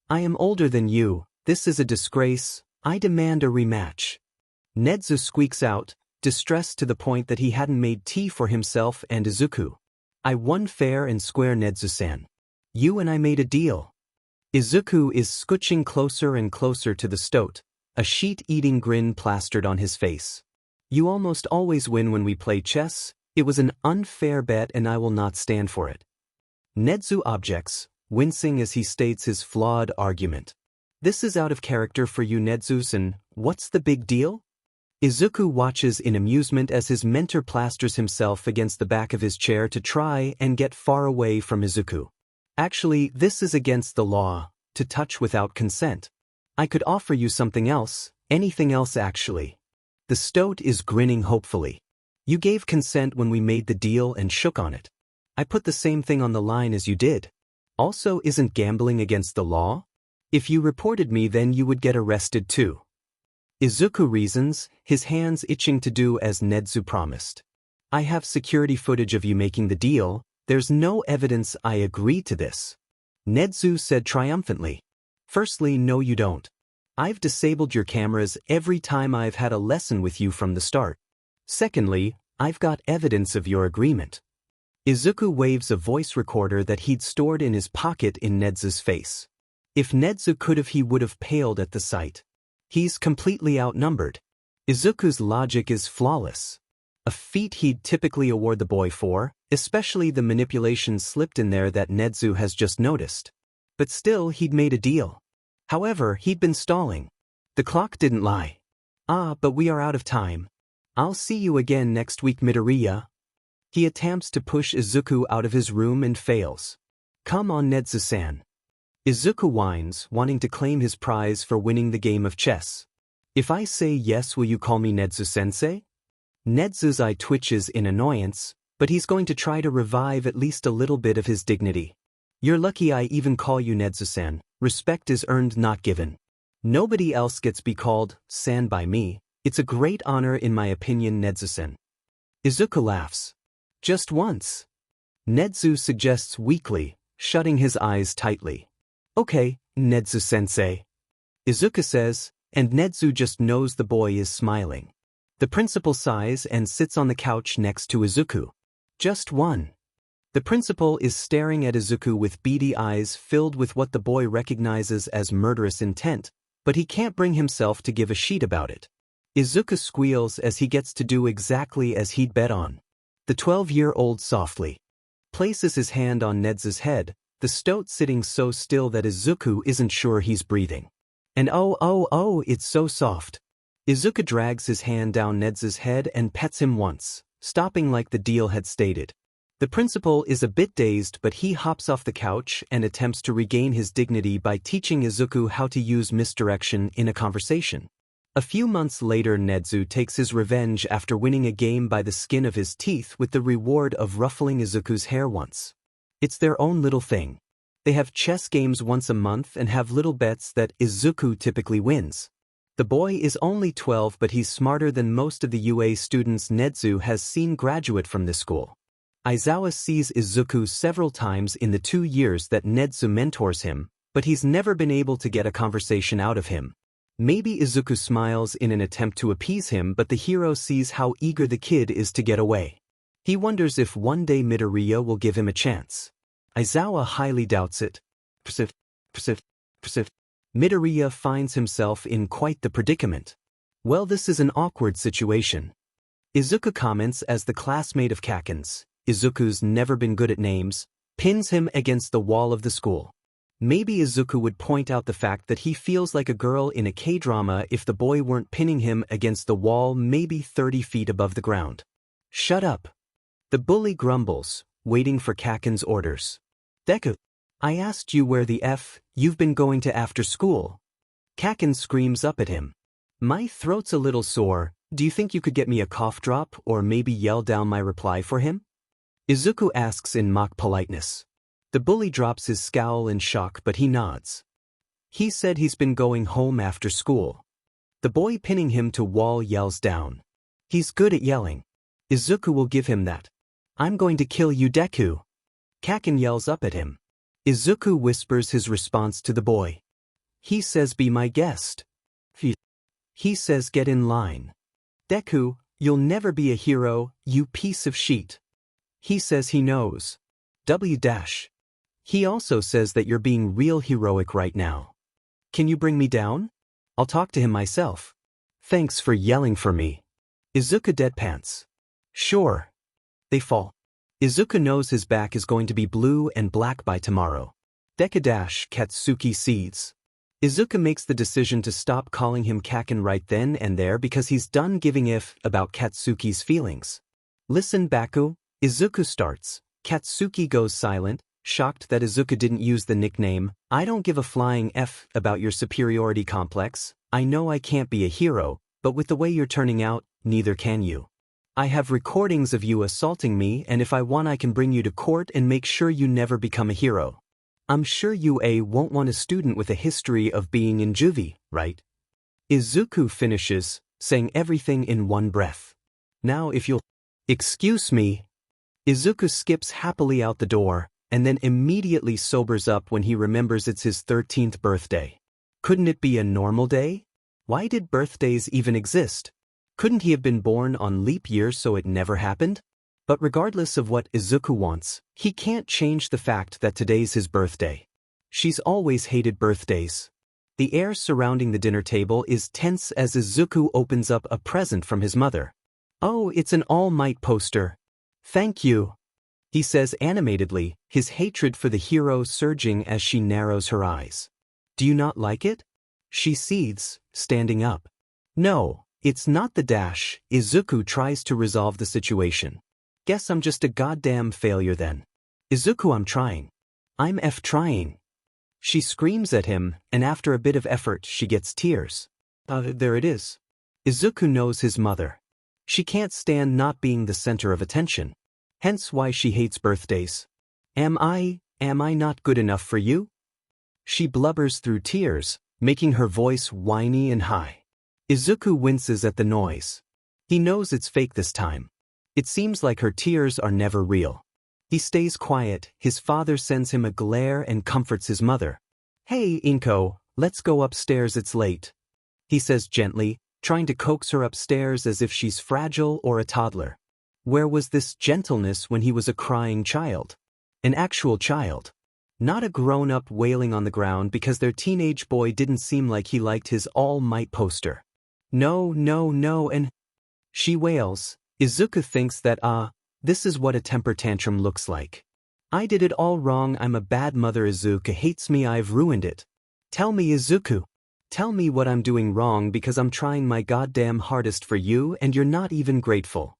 I am older than you, this is a disgrace, I demand a rematch. Nedzu squeaks out, distressed to the point that he hadn't made tea for himself and Izuku. I won fair and square, Nedzu-san. You and I made a deal. Izuku is scooching closer and closer to the stoat, a sheet-eating grin plastered on his face. You almost always win when we play chess. It was an unfair bet and I will not stand for it. Nedzu objects, wincing as he states his flawed argument. This is out of character for you, Nedzu-san. What's the big deal? Izuku watches in amusement as his mentor plasters himself against the back of his chair to try and get far away from Izuku. Actually, this is against the law, to touch without consent. I could offer you something else, anything else actually. The stoat is grinning hopefully. You gave consent when we made the deal and shook on it. I put the same thing on the line as you did. Also, isn't gambling against the law? If you reported me, then you would get arrested too. Izuku reasons, his hands itching to do as Nedzu promised. I have security footage of you making the deal. There's no evidence I agreed to this. Nedzu said triumphantly. Firstly, no you don't. I've disabled your cameras every time I've had a lesson with you from the start. Secondly, I've got evidence of your agreement. Izuku waves a voice recorder that he'd stored in his pocket in Nedzu's face. If Nedzu could have, he would have paled at the sight. He's completely outnumbered. Izuku's logic is flawless. A feat he'd typically award the boy for, especially the manipulation slipped in there that Nedzu has just noticed. But still, he'd made a deal. However, he'd been stalling. The clock didn't lie. But we are out of time. I'll see you again next week, Midoriya. He attempts to push Izuku out of his room and fails. Come on, Nedzu-san. Izuku whines, wanting to claim his prize for winning the game of chess. If I say yes, will you call me Nedzu-sensei? Nedzu's eye twitches in annoyance, but he's going to try to revive at least a little bit of his dignity. You're lucky I even call you Nedzu-san. Respect is earned, not given. Nobody else gets be called san by me. It's a great honor in my opinion, Nedzu-san. Izuku laughs. Just once. Nedzu suggests weakly, shutting his eyes tightly. Okay, Nedzu-sensei. Izuku says, and Nedzu just knows the boy is smiling. The principal sighs and sits on the couch next to Izuku. Just one. The principal is staring at Izuku with beady eyes filled with what the boy recognizes as murderous intent, but he can't bring himself to give a shit about it. Izuku squeals as he gets to do exactly as he'd bet on. The 12-year-old softly places his hand on Nedzu's head, the stoat sitting so still that Izuku isn't sure he's breathing. And oh, it's so soft. Izuku drags his hand down Nedzu's head and pets him once, stopping like the deal had stated. The principal is a bit dazed, but he hops off the couch and attempts to regain his dignity by teaching Izuku how to use misdirection in a conversation. A few months later, Nedzu takes his revenge after winning a game by the skin of his teeth with the reward of ruffling Izuku's hair once. It's their own little thing. They have chess games once a month and have little bets that Izuku typically wins. The boy is only 12, but he's smarter than most of the UA students Nedzu has seen graduate from this school. Aizawa sees Izuku several times in the 2 years that Nedzu mentors him, but he's never been able to get a conversation out of him. Maybe Izuku smiles in an attempt to appease him, but the hero sees how eager the kid is to get away. He wonders if one day Midoriya will give him a chance. Aizawa highly doubts it. Midoriya finds himself in quite the predicament. Well, this is an awkward situation. Izuku comments as the classmate of Kaken's, Izuku's never been good at names, pins him against the wall of the school. Maybe Izuku would point out the fact that he feels like a girl in a K-drama if the boy weren't pinning him against the wall maybe 30 feet above the ground. Shut up. The bully grumbles, waiting for Kaken's orders. Deku, I asked you where the F you've been going to after school. Kaken screams up at him. My throat's a little sore, do you think you could get me a cough drop or maybe yell down my reply for him? Izuku asks in mock politeness. The bully drops his scowl in shock but he nods. He said he's been going home after school. The boy pinning him to wall yells down. He's good at yelling. Izuku will give him that. I'm going to kill you, Deku. Kaken yells up at him. Izuku whispers his response to the boy. He says be my guest. He says get in line. Deku, you'll never be a hero, you piece of shit. He says he knows. W-. He also says that you're being real heroic right now. Can you bring me down? I'll talk to him myself. Thanks for yelling for me. Izuku deadpants. Sure. They fall. Izuku knows his back is going to be blue and black by tomorrow. Deku - Katsuki seeds. Izuku makes the decision to stop calling him Kaken right then and there because he's done giving a f about Katsuki's feelings. Listen, Baku, Izuku starts. Katsuki goes silent, shocked that Izuku didn't use the nickname. I don't give a flying f about your superiority complex. I know I can't be a hero, but with the way you're turning out, neither can you. I have recordings of you assaulting me, and if I want I can bring you to court and make sure you never become a hero. I'm sure you won't want a student with a history of being in juvie, right? Izuku finishes, saying everything in one breath. Now if you'll... Excuse me. Izuku skips happily out the door, and then immediately sobers up when he remembers it's his 13th birthday. Couldn't it be a normal day? Why did birthdays even exist? Couldn't he have been born on leap year so it never happened? But regardless of what Izuku wants, he can't change the fact that today's his birthday. She's always hated birthdays. The air surrounding the dinner table is tense as Izuku opens up a present from his mother. Oh, it's an All Might poster. Thank you. He says animatedly, his hatred for the hero surging as she narrows her eyes. Do you not like it? She seethes, standing up. No, it's not the dash. Izuku tries to resolve the situation. Guess I'm just a goddamn failure then. Izuku, I'm trying. I'm trying. She screams at him, and after a bit of effort she gets tears. There it is. Izuku knows his mother. She can't stand not being the center of attention. Hence why she hates birthdays. Am I not good enough for you? She blubbers through tears, making her voice whiny and high. Izuku winces at the noise. He knows it's fake this time. It seems like her tears are never real. He stays quiet, his father sends him a glare and comforts his mother. Hey, Inko, let's go upstairs, it's late. He says gently, trying to coax her upstairs as if she's fragile or a toddler. Where was this gentleness when he was a crying child? An actual child. Not a grown-up wailing on the ground because their teenage boy didn't seem like he liked his All Might poster. No, and... She wails. Izuku thinks that, this is what a temper tantrum looks like. I did it all wrong, I'm a bad mother, Izuku hates me, I've ruined it. Tell me, Izuku. Tell me what I'm doing wrong because I'm trying my goddamn hardest for you and you're not even grateful.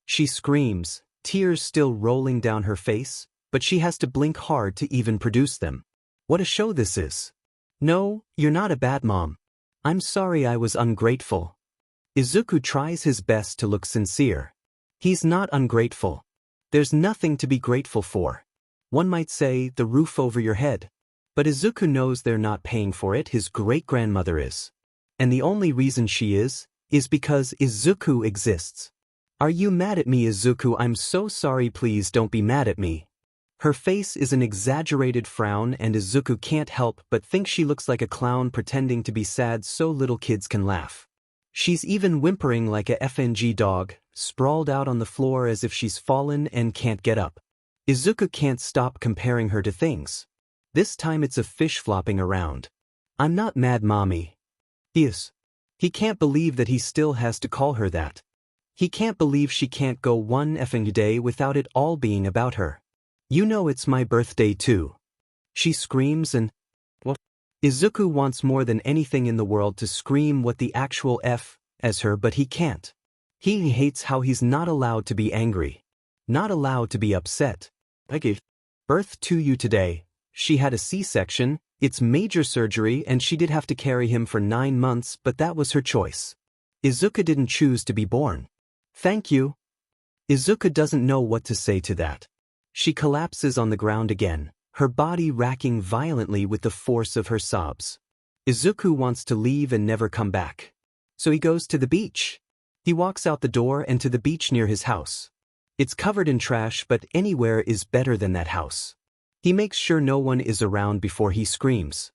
She screams, tears still rolling down her face, but she has to blink hard to even produce them. What a show this is. No, you're not a bad mom. I'm sorry I was ungrateful. Izuku tries his best to look sincere. He's not ungrateful. There's nothing to be grateful for. One might say the roof over your head. But Izuku knows they're not paying for it, his great-grandmother is. And the only reason she is because Izuku exists. Are you mad at me, Izuku? I'm so sorry, please don't be mad at me. Her face is an exaggerated frown and Izuku can't help but think she looks like a clown pretending to be sad so little kids can laugh. She's even whimpering like a FNG dog, sprawled out on the floor as if she's fallen and can't get up. Izuku can't stop comparing her to things. This time it's a fish flopping around. I'm not mad, mommy. He is. He can't believe that he still has to call her that. He can't believe she can't go one effing day without it all being about her. You know it's my birthday too. She screams and... What? Izuku wants more than anything in the world to scream what the actual F as her, but he can't. He hates how he's not allowed to be angry. Not allowed to be upset. I gave birth to you today. She had a C-section, it's major surgery, and she did have to carry him for 9 months, but that was her choice. Izuku didn't choose to be born. Thank you. Izuku doesn't know what to say to that. She collapses on the ground again, her body racking violently with the force of her sobs. Izuku wants to leave and never come back. So he goes to the beach. He walks out the door and to the beach near his house. It's covered in trash, but anywhere is better than that house. He makes sure no one is around before he screams.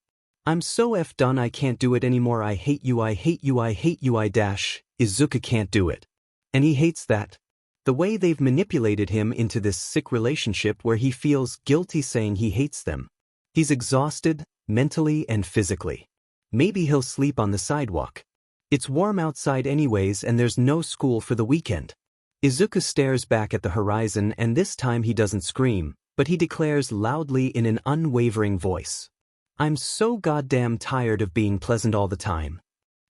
I'm so F done, I can't do it anymore, I hate you, I hate you, I hate you, Izuku can't do it. And he hates that. The way they've manipulated him into this sick relationship where he feels guilty saying he hates them. He's exhausted, mentally and physically. Maybe he'll sleep on the sidewalk. It's warm outside anyways and there's no school for the weekend. Izuku stares back at the horizon and this time he doesn't scream, but he declares loudly in an unwavering voice. I'm so goddamn tired of being pleasant all the time.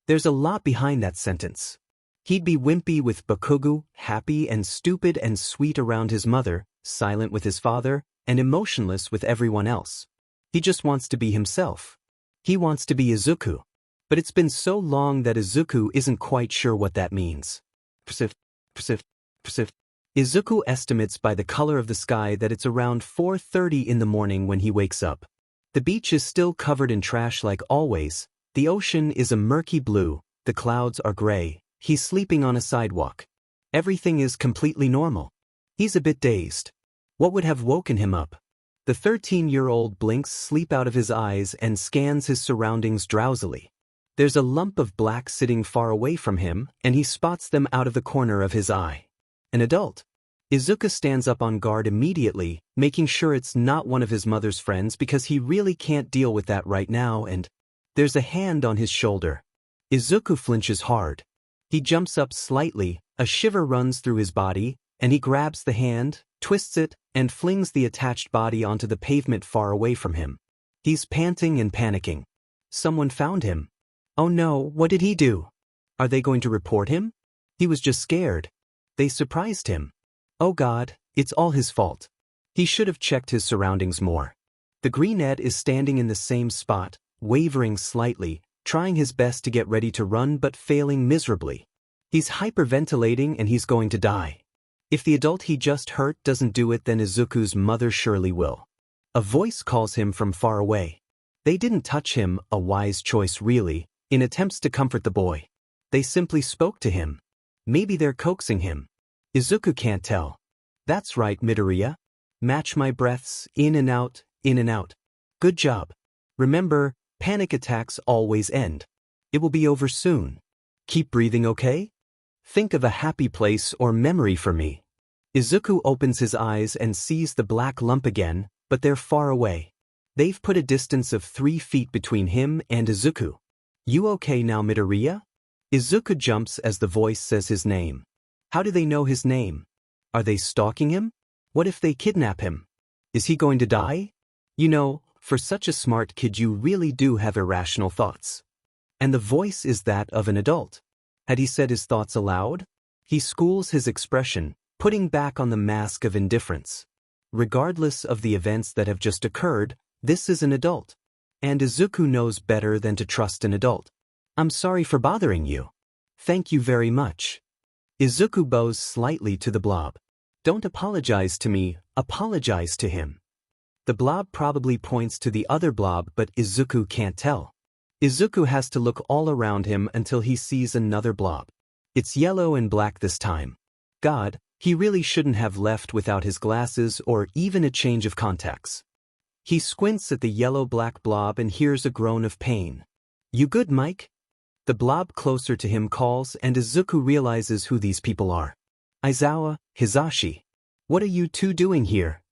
There's a lot behind that sentence. He'd be wimpy with Bakugo, happy and stupid and sweet around his mother, silent with his father, and emotionless with everyone else. He just wants to be himself. He wants to be Izuku. But it's been so long that Izuku isn't quite sure what that means. Izuku estimates by the color of the sky that it's around 4:30 in the morning when he wakes up. The beach is still covered in trash like always, the ocean is a murky blue, the clouds are gray, he's sleeping on a sidewalk. Everything is completely normal. He's a bit dazed. What would have woken him up? The 13-year-old blinks sleep out of his eyes and scans his surroundings drowsily. There's a lump of black sitting far away from him, and he spots them out of the corner of his eye. An adult. Izuku stands up on guard immediately, making sure it's not one of his mother's friends because he really can't deal with that right now, and there's a hand on his shoulder. Izuku flinches hard. He jumps up slightly, a shiver runs through his body, and he grabs the hand, twists it, and flings the attached body onto the pavement far away from him. He's panting and panicking. Someone found him. Oh no, what did he do? Are they going to report him? He was just scared. They surprised him. Oh God, it's all his fault. He should have checked his surroundings more. The greenette is standing in the same spot, wavering slightly, trying his best to get ready to run but failing miserably. He's hyperventilating and he's going to die. If the adult he just hurt doesn't do it, then Izuku's mother surely will. A voice calls him from far away. They didn't touch him, a wise choice really, in attempts to comfort the boy. They simply spoke to him. Maybe they're coaxing him. Izuku can't tell. That's right, Midoriya. Match my breaths, in and out, in and out. Good job. Remember, panic attacks always end. It will be over soon. Keep breathing, okay? Think of a happy place or memory for me. Izuku opens his eyes and sees the black lump again, but they're far away. They've put a distance of 3 feet between him and Izuku. You okay now, Midoriya? Izuku jumps as the voice says his name. How do they know his name? Are they stalking him? What if they kidnap him? Is he going to die? You know, for such a smart kid you really do have irrational thoughts. And the voice is that of an adult. Had he said his thoughts aloud? He schools his expression, putting back on the mask of indifference. Regardless of the events that have just occurred, this is an adult. And Izuku knows better than to trust an adult. I'm sorry for bothering you. Thank you very much. Izuku bows slightly to the blob. Don't apologize to me, apologize to him. The blob probably points to the other blob, but Izuku can't tell. Izuku has to look all around him until he sees another blob. It's yellow and black this time. God, he really shouldn't have left without his glasses or even a change of contacts. He squints at the yellow-black blob and hears a groan of pain. You good, Mike? The blob closer to him calls and Izuku realizes who these people are. Aizawa, Hisashi. What are you two doing here?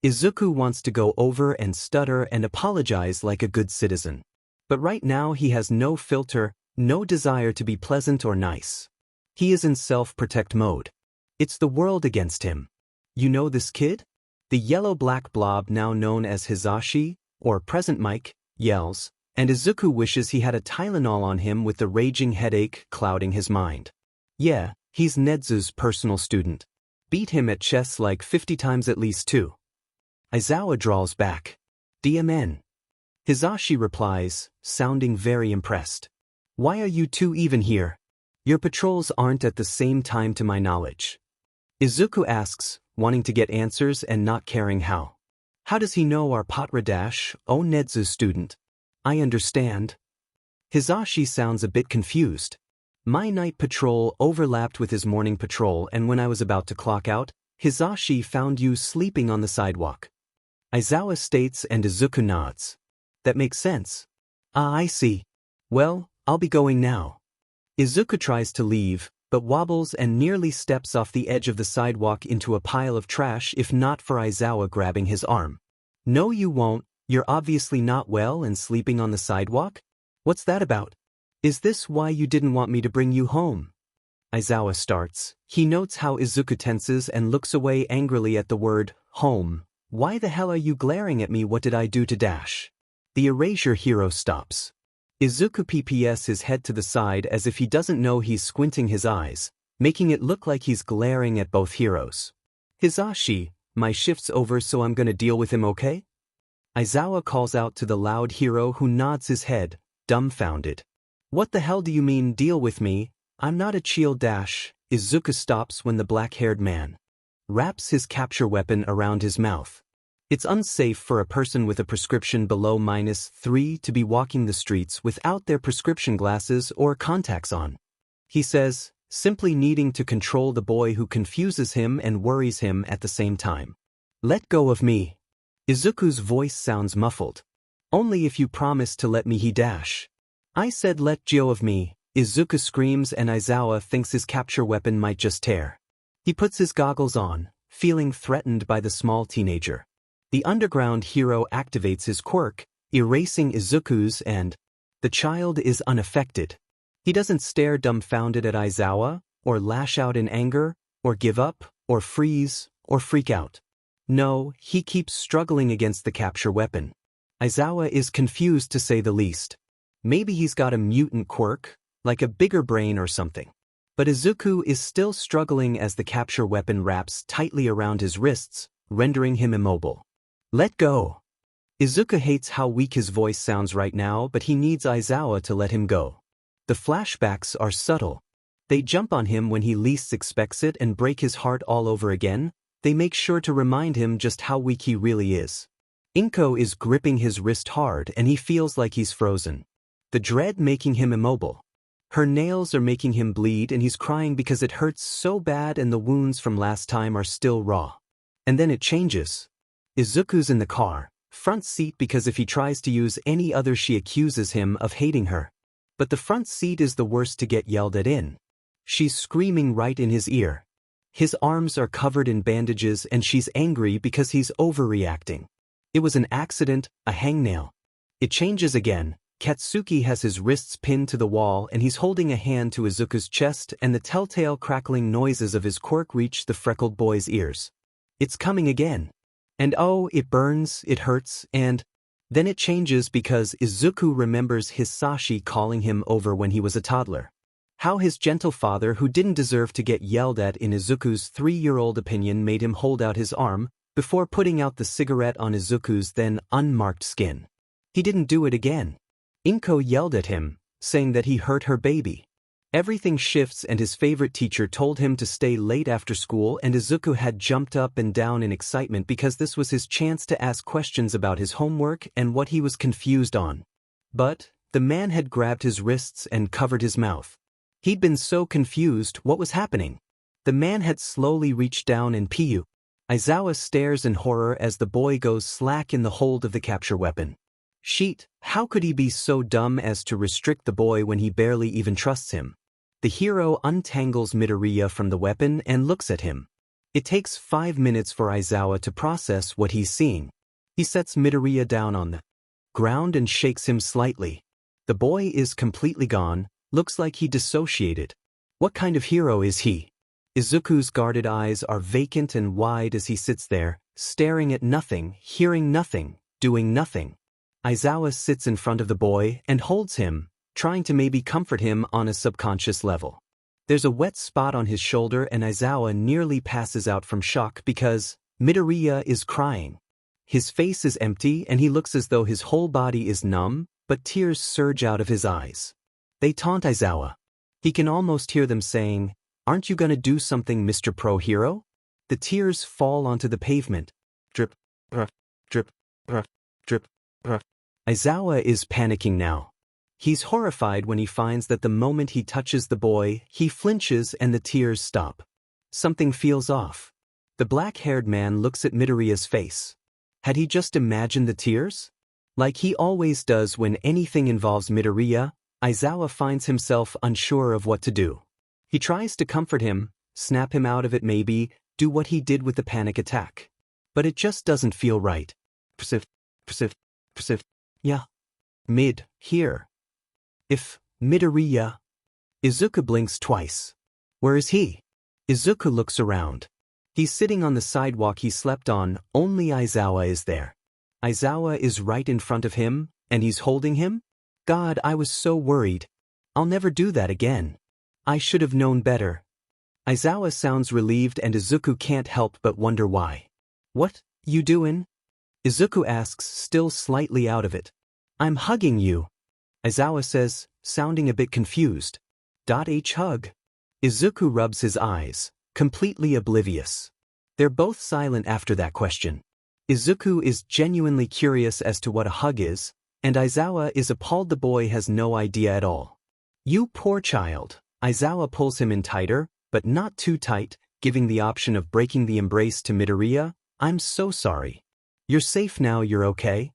Izuku wants to go over and stutter and apologize like a good citizen. But right now he has no filter, no desire to be pleasant or nice. He is in self-protect mode. It's the world against him. You know this kid? The yellow-black blob, now known as Hisashi, or present Mike, yells, and Izuku wishes he had a Tylenol on him with the raging headache clouding his mind. Yeah, he's Nedzu's personal student. Beat him at chess like 50 times at least too. Aizawa drawls back. DMN. Hisashi replies, sounding very impressed. Why are you two even here? Your patrols aren't at the same time to my knowledge. Izuku asks, wanting to get answers and not caring how. How does he know our Patra Dash, Nedzu's student? I understand. Hisashi sounds a bit confused. My night patrol overlapped with his morning patrol, and when I was about to clock out, Hisashi found you sleeping on the sidewalk. Aizawa states and Izuku nods. That makes sense. Ah, I see. Well, I'll be going now. Izuku tries to leave, but wobbles and nearly steps off the edge of the sidewalk into a pile of trash if not for Aizawa grabbing his arm. No, you won't. You're obviously not well and sleeping on the sidewalk? What's that about? Is this why you didn't want me to bring you home? Aizawa starts. He notes how Izuku tenses and looks away angrily at the word, home. Why the hell are you glaring at me? What did I do to Dash? The erasure hero stops. Izuku pps his head to the side as if he doesn't know he's squinting his eyes, making it look like he's glaring at both heroes. Hisashi, my shift's over, so I'm gonna deal with him, okay? Aizawa calls out to the loud hero, who nods his head, dumbfounded. What the hell do you mean, deal with me? I'm not a chill. Dash. Izuku stops when the black-haired man wraps his capture weapon around his mouth. It's unsafe for a person with a prescription below -3 to be walking the streets without their prescription glasses or contacts on. He says, simply needing to control the boy who confuses him and worries him at the same time. Let go of me. Izuku's voice sounds muffled. Only if you promise to let me. He Dash. I said let go of me. Izuku screams and Aizawa thinks his capture weapon might just tear. He puts his goggles on, feeling threatened by the small teenager. The underground hero activates his quirk, erasing Izuku's, and the child is unaffected. He doesn't stare dumbfounded at Aizawa, or lash out in anger, or give up, or freeze, or freak out. No, he keeps struggling against the capture weapon. Aizawa is confused to say the least. Maybe he's got a mutant quirk, like a bigger brain or something. But Izuku is still struggling as the capture weapon wraps tightly around his wrists, rendering him immobile. Let go. Izuku hates how weak his voice sounds right now, but he needs Aizawa to let him go. The flashbacks are subtle. They jump on him when he least expects it and break his heart all over again. They make sure to remind him just how weak he really is. Inko is gripping his wrist hard and he feels like he's frozen. The dread making him immobile. Her nails are making him bleed and he's crying because it hurts so bad and the wounds from last time are still raw. And then it changes. Izuku's in the car, front seat, because if he tries to use any other she accuses him of hating her. But the front seat is the worst to get yelled at in. She's screaming right in his ear. His arms are covered in bandages and she's angry because he's overreacting. It was an accident, a hangnail. It changes again. Katsuki has his wrists pinned to the wall and he's holding a hand to Izuku's chest, and the telltale crackling noises of his quirk reach the freckled boy's ears. It's coming again. And oh, it burns, it hurts, and then it changes because Izuku remembers Hisashi calling him over when he was a toddler. How his gentle father, who didn't deserve to get yelled at in Izuku's 3-year-old opinion, made him hold out his arm before putting out the cigarette on Izuku's then unmarked skin. He didn't do it again. Inko yelled at him, saying that he hurt her baby. Everything shifts and his favorite teacher told him to stay late after school, and Izuku had jumped up and down in excitement because this was his chance to ask questions about his homework and what he was confused on. But the man had grabbed his wrists and covered his mouth. He'd been so confused. What was happening? The man had slowly reached down and Piyu. Aizawa stares in horror as the boy goes slack in the hold of the capture weapon. Sheet, how could he be so dumb as to restrict the boy when he barely even trusts him? The hero untangles Midoriya from the weapon and looks at him. It takes 5 minutes for Aizawa to process what he's seeing. He sets Midoriya down on the ground and shakes him slightly. The boy is completely gone, looks like he dissociated. What kind of hero is he? Izuku's guarded eyes are vacant and wide as he sits there, staring at nothing, hearing nothing, doing nothing. Aizawa sits in front of the boy and holds him, trying to maybe comfort him on a subconscious level. There's a wet spot on his shoulder and Aizawa nearly passes out from shock because Midoriya is crying. His face is empty and he looks as though his whole body is numb, but tears surge out of his eyes. They taunt Aizawa. He can almost hear them saying, "Aren't you gonna do something, Mr. Pro Hero?" The tears fall onto the pavement. Drip, drip, drip. Aizawa is panicking now. He's horrified when he finds that the moment he touches the boy, he flinches and the tears stop. Something feels off. The black-haired man looks at Midoriya's face. Had he just imagined the tears? Like he always does when anything involves Midoriya, Aizawa finds himself unsure of what to do. He tries to comfort him, snap him out of it maybe, do what he did with the panic attack. But it just doesn't feel right. Persif. Yeah. Here. If Midoriya. Izuku blinks twice. Where is he? Izuku looks around. He's sitting on the sidewalk he slept on, only Aizawa is there. Aizawa is right in front of him, and he's holding him? God, I was so worried. I'll never do that again. I should have known better. Aizawa sounds relieved and Izuku can't help but wonder why. What you doin'? Izuku asks, still slightly out of it. I'm hugging you. Aizawa says, sounding a bit confused. Hug. Izuku rubs his eyes, completely oblivious. They're both silent after that question. Izuku is genuinely curious as to what a hug is, and Aizawa is appalled the boy has no idea at all. You poor child. Aizawa pulls him in tighter, but not too tight, giving the option of breaking the embrace to Midoriya. I'm so sorry. You're safe now, you're okay?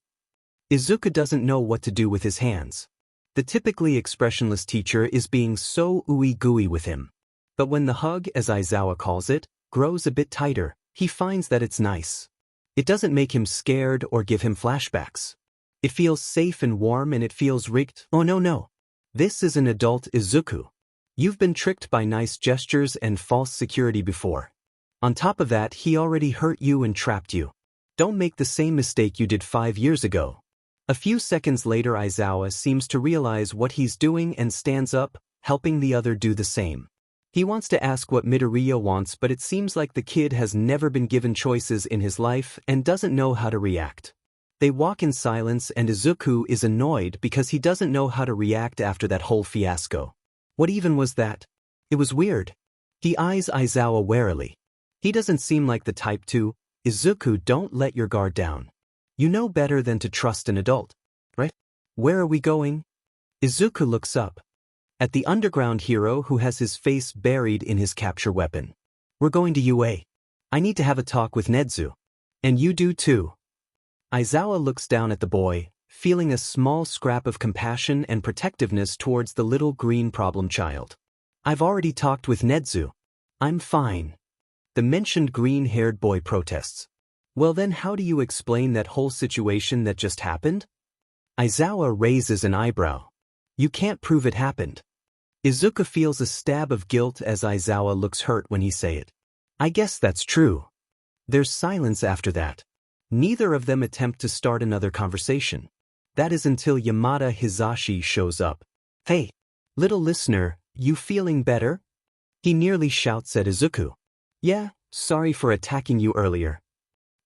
Izuku doesn't know what to do with his hands. The typically expressionless teacher is being so ooey-gooey with him. But when the hug, as Aizawa calls it, grows a bit tighter, he finds that it's nice. It doesn't make him scared or give him flashbacks. It feels safe and warm and it feels rigged. Oh no. This is an adult Izuku. You've been tricked by nice gestures and false security before. On top of that, he already hurt you and trapped you. Don't make the same mistake you did 5 years ago. A few seconds later, Aizawa seems to realize what he's doing and stands up, helping the other do the same. He wants to ask what Midoriya wants, but it seems like the kid has never been given choices in his life and doesn't know how to react. They walk in silence and Izuku is annoyed because he doesn't know how to react after that whole fiasco. What even was that? It was weird. He eyes Aizawa warily. He doesn't seem like the type to. Izuku, don't let your guard down. You know better than to trust an adult, right? Where are we going? Izuku looks up. At the underground hero who has his face buried in his capture weapon. We're going to UA. I need to have a talk with Nedzu. And you do too. Aizawa looks down at the boy, feeling a small scrap of compassion and protectiveness towards the little green problem child. I've already talked with Nedzu. I'm fine. The mentioned green-haired boy protests. Well then, how do you explain that whole situation that just happened? Aizawa raises an eyebrow. You can't prove it happened. Izuku feels a stab of guilt as Aizawa looks hurt when he say it. I guess that's true. There's silence after that. Neither of them attempt to start another conversation. That is until Yamada Hisashi shows up. Hey, little listener, you feeling better? He nearly shouts at Izuku. Yeah, sorry for attacking you earlier.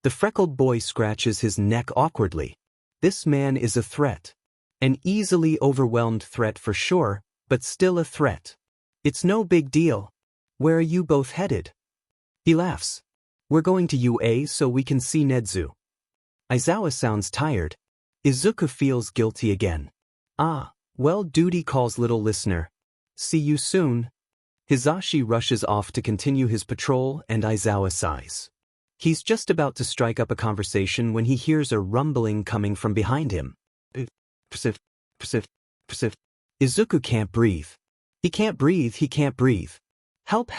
The freckled boy scratches his neck awkwardly. This man is a threat. An easily overwhelmed threat for sure, but still a threat. It's no big deal. Where are you both headed? He laughs. We're going to UA so we can see Nedzu. Aizawa sounds tired. Izuku feels guilty again. Ah, well, duty calls, little listener. See you soon. Hisashi rushes off to continue his patrol and Aizawa sighs. He's just about to strike up a conversation when he hears a rumbling coming from behind him. Persif. Izuku can't breathe. He can't breathe. Help,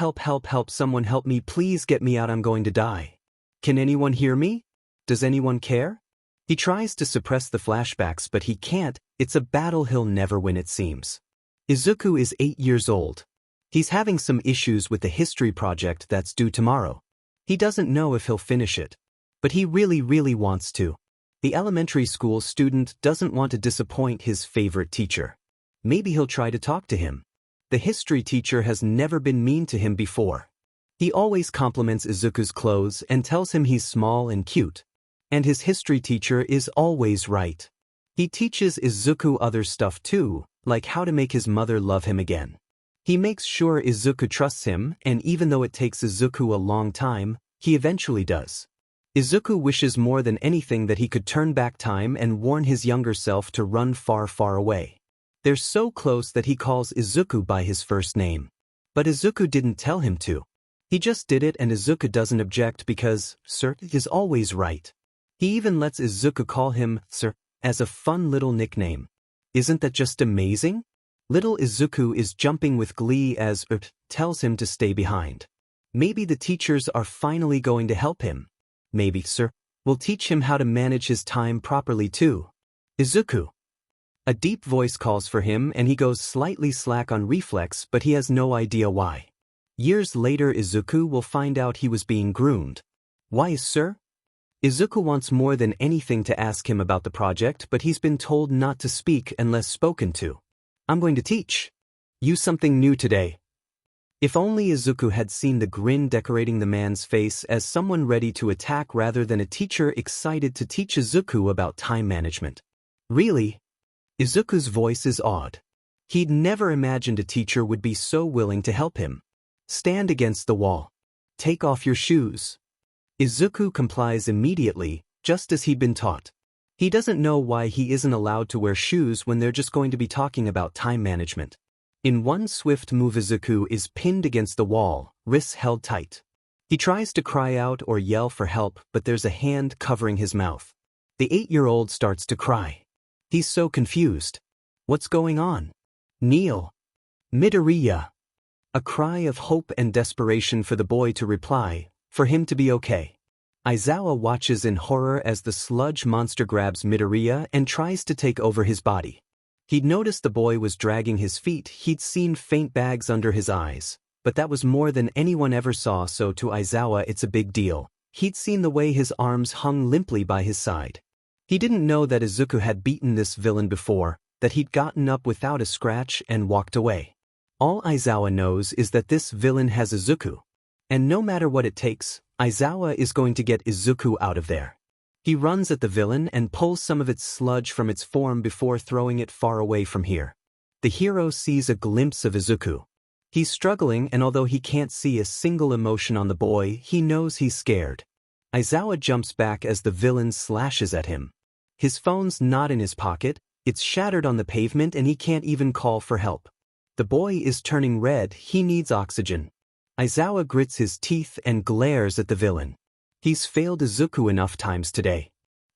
someone help me, please get me out, I'm going to die. Can anyone hear me? Does anyone care? He tries to suppress the flashbacks but he can't, it's a battle he'll never win it seems. Izuku is 8 years old. He's having some issues with the history project that's due tomorrow. He doesn't know if he'll finish it. But he really wants to. The elementary school student doesn't want to disappoint his favorite teacher. Maybe he'll try to talk to him. The history teacher has never been mean to him before. He always compliments Izuku's clothes and tells him he's small and cute. And his history teacher is always right. He teaches Izuku other stuff too, like how to make his mother love him again. He makes sure Izuku trusts him, and even though it takes Izuku a long time, he eventually does. Izuku wishes more than anything that he could turn back time and warn his younger self to run far, far away. They're so close that he calls Izuku by his first name. But Izuku didn't tell him to. He just did it, and Izuku doesn't object because Sir is always right. He even lets Izuku call him Sir as a fun little nickname. Isn't that just amazing? Little Izuku is jumping with glee as tells him to stay behind. Maybe the teachers are finally going to help him. Maybe Sir will teach him how to manage his time properly too. Izuku. A deep voice calls for him and he goes slightly slack on reflex, but he has no idea why. Years later Izuku will find out he was being groomed. Why, Sir? Izuku wants more than anything to ask him about the project, but he's been told not to speak unless spoken to. I'm going to teach you something new today. If only Izuku had seen the grin decorating the man's face as someone ready to attack rather than a teacher excited to teach Izuku about time management. Really? Izuku's voice is odd. He'd never imagined a teacher would be so willing to help him. Stand against the wall. Take off your shoes. Izuku complies immediately, just as he'd been taught. He doesn't know why he isn't allowed to wear shoes when they're just going to be talking about time management. In one swift move Izuku is pinned against the wall, wrists held tight. He tries to cry out or yell for help, but there's a hand covering his mouth. The 8-year-old starts to cry. He's so confused. What's going on? Kneel. Midoriya. A cry of hope and desperation for the boy to reply, for him to be okay. Aizawa watches in horror as the sludge monster grabs Midoriya and tries to take over his body. He'd noticed the boy was dragging his feet, he'd seen faint bags under his eyes, but that was more than anyone ever saw, so to Aizawa it's a big deal. He'd seen the way his arms hung limply by his side. He didn't know that Izuku had beaten this villain before, that he'd gotten up without a scratch and walked away. All Aizawa knows is that this villain has Izuku. And no matter what it takes, Aizawa is going to get Izuku out of there. He runs at the villain and pulls some of its sludge from its form before throwing it far away from here. The hero sees a glimpse of Izuku. He's struggling, and although he can't see a single emotion on the boy, he knows he's scared. Aizawa jumps back as the villain slashes at him. His phone's not in his pocket, it's shattered on the pavement and he can't even call for help. The boy is turning red, he needs oxygen. Aizawa grits his teeth and glares at the villain. He's failed Izuku enough times today.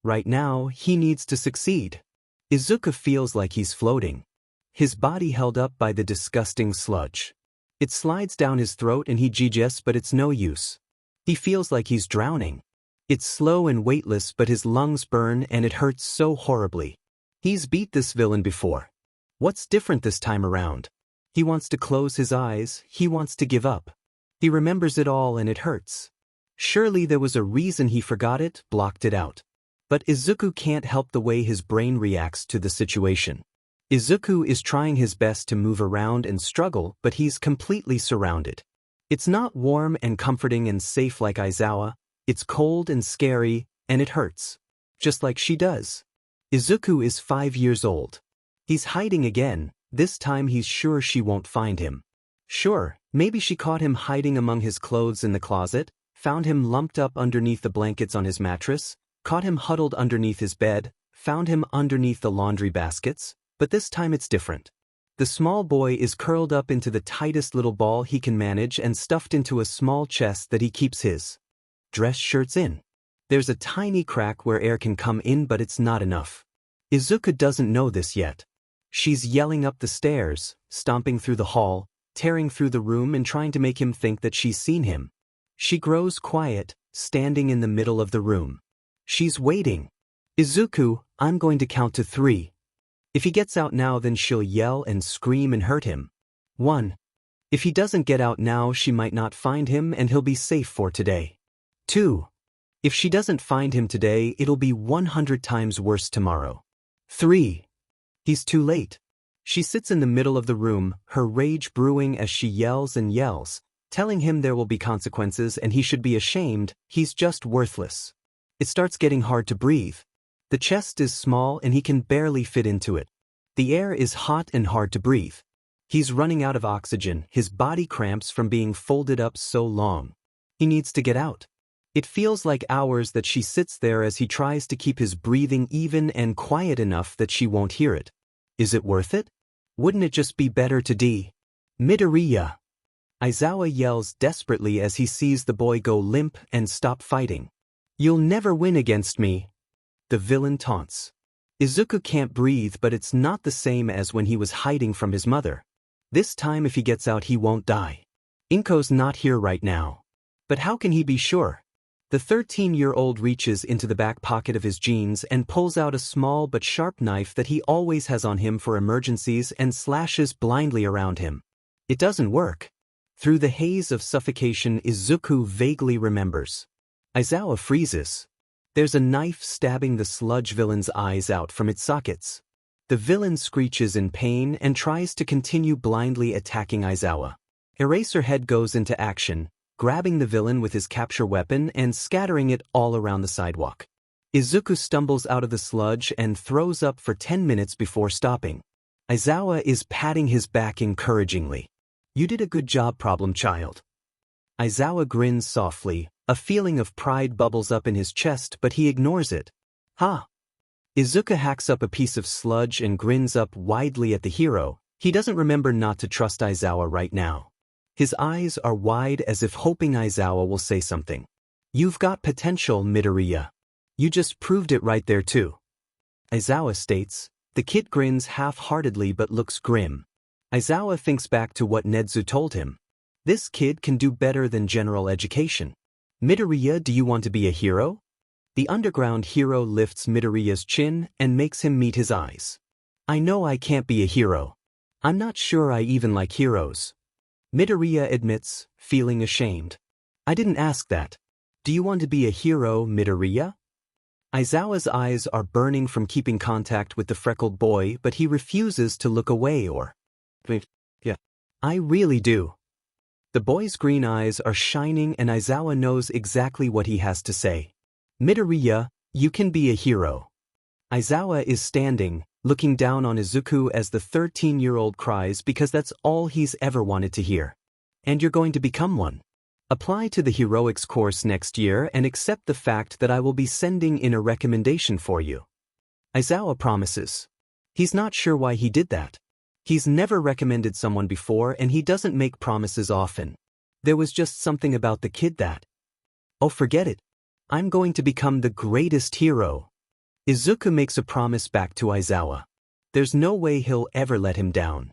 Right now, he needs to succeed. Izuku feels like he's floating. His body held up by the disgusting sludge. It slides down his throat and he jiggles, but it's no use. He feels like he's drowning. It's slow and weightless, but his lungs burn and it hurts so horribly. He's beat this villain before. What's different this time around? He wants to close his eyes, he wants to give up. He remembers it all and it hurts. Surely there was a reason he forgot it, blocked it out. But Izuku can't help the way his brain reacts to the situation. Izuku is trying his best to move around and struggle, but he's completely surrounded. It's not warm and comforting and safe like Aizawa, it's cold and scary, and it hurts. Just like she does. Izuku is 5 years old. He's hiding again, this time he's sure she won't find him. Sure, maybe she caught him hiding among his clothes in the closet, found him lumped up underneath the blankets on his mattress, caught him huddled underneath his bed, found him underneath the laundry baskets, but this time it's different. The small boy is curled up into the tightest little ball he can manage and stuffed into a small chest that he keeps his dress shirts in. There's a tiny crack where air can come in, but it's not enough. Izuku doesn't know this yet. She's yelling up the stairs, stomping through the hall, tearing through the room and trying to make him think that she's seen him. She grows quiet, standing in the middle of the room. She's waiting. Izuku, I'm going to count to 3. If he gets out now, then she'll yell and scream and hurt him. 1. If he doesn't get out now, she might not find him and he'll be safe for today. 2. If she doesn't find him today, it'll be 100 times worse tomorrow. 3. He's too late. She sits in the middle of the room, her rage brewing as she yells and yells, telling him there will be consequences and he should be ashamed, he's just worthless. It starts getting hard to breathe. The chest is small and he can barely fit into it. The air is hot and hard to breathe. He's running out of oxygen, his body cramps from being folded up so long. He needs to get out. It feels like hours that she sits there as he tries to keep his breathing even and quiet enough that she won't hear it. Is it worth it? Wouldn't it just be better to Midoriya? Aizawa yells desperately as he sees the boy go limp and stop fighting. You'll never win against me. The villain taunts. Izuku can't breathe, but it's not the same as when he was hiding from his mother. This time if he gets out he won't die. Inko's not here right now. But how can he be sure? The 13-year-old reaches into the back pocket of his jeans and pulls out a small but sharp knife that he always has on him for emergencies and slashes blindly around him. It doesn't work. Through the haze of suffocation, Izuku vaguely remembers. Aizawa freezes. There's a knife stabbing the sludge villain's eyes out from its sockets. The villain screeches in pain and tries to continue blindly attacking Aizawa. Eraserhead goes into action, grabbing the villain with his capture weapon and scattering it all around the sidewalk. Izuku stumbles out of the sludge and throws up for 10 minutes before stopping. Aizawa is patting his back encouragingly. You did a good job, problem child. Aizawa grins softly, a feeling of pride bubbles up in his chest but he ignores it. Ha! Izuku hacks up a piece of sludge and grins up widely at the hero. He doesn't remember not to trust Aizawa right now. His eyes are wide as if hoping Aizawa will say something. You've got potential, Midoriya. You just proved it right there too. Aizawa states. The kid grins half-heartedly but looks grim. Aizawa thinks back to what Nedzu told him. This kid can do better than general education. Midoriya, do you want to be a hero? The underground hero lifts Midoriya's chin and makes him meet his eyes. I know I can't be a hero. I'm not sure I even like heroes. Midoriya admits, feeling ashamed. I didn't ask that. Do you want to be a hero, Midoriya? Aizawa's eyes are burning from keeping contact with the freckled boy, but he refuses to look away or... Yeah. I really do. The boy's green eyes are shining and Aizawa knows exactly what he has to say. Midoriya, you can be a hero. Aizawa is standing, looking down on Izuku as the 13-year-old cries because that's all he's ever wanted to hear. And you're going to become one. Apply to the heroics course next year and accept the fact that I will be sending in a recommendation for you. Aizawa promises. He's not sure why he did that. He's never recommended someone before and he doesn't make promises often. There was just something about the kid that... Oh, forget it. I'm going to become the greatest hero. Izuku makes a promise back to Aizawa. There's no way he'll ever let him down.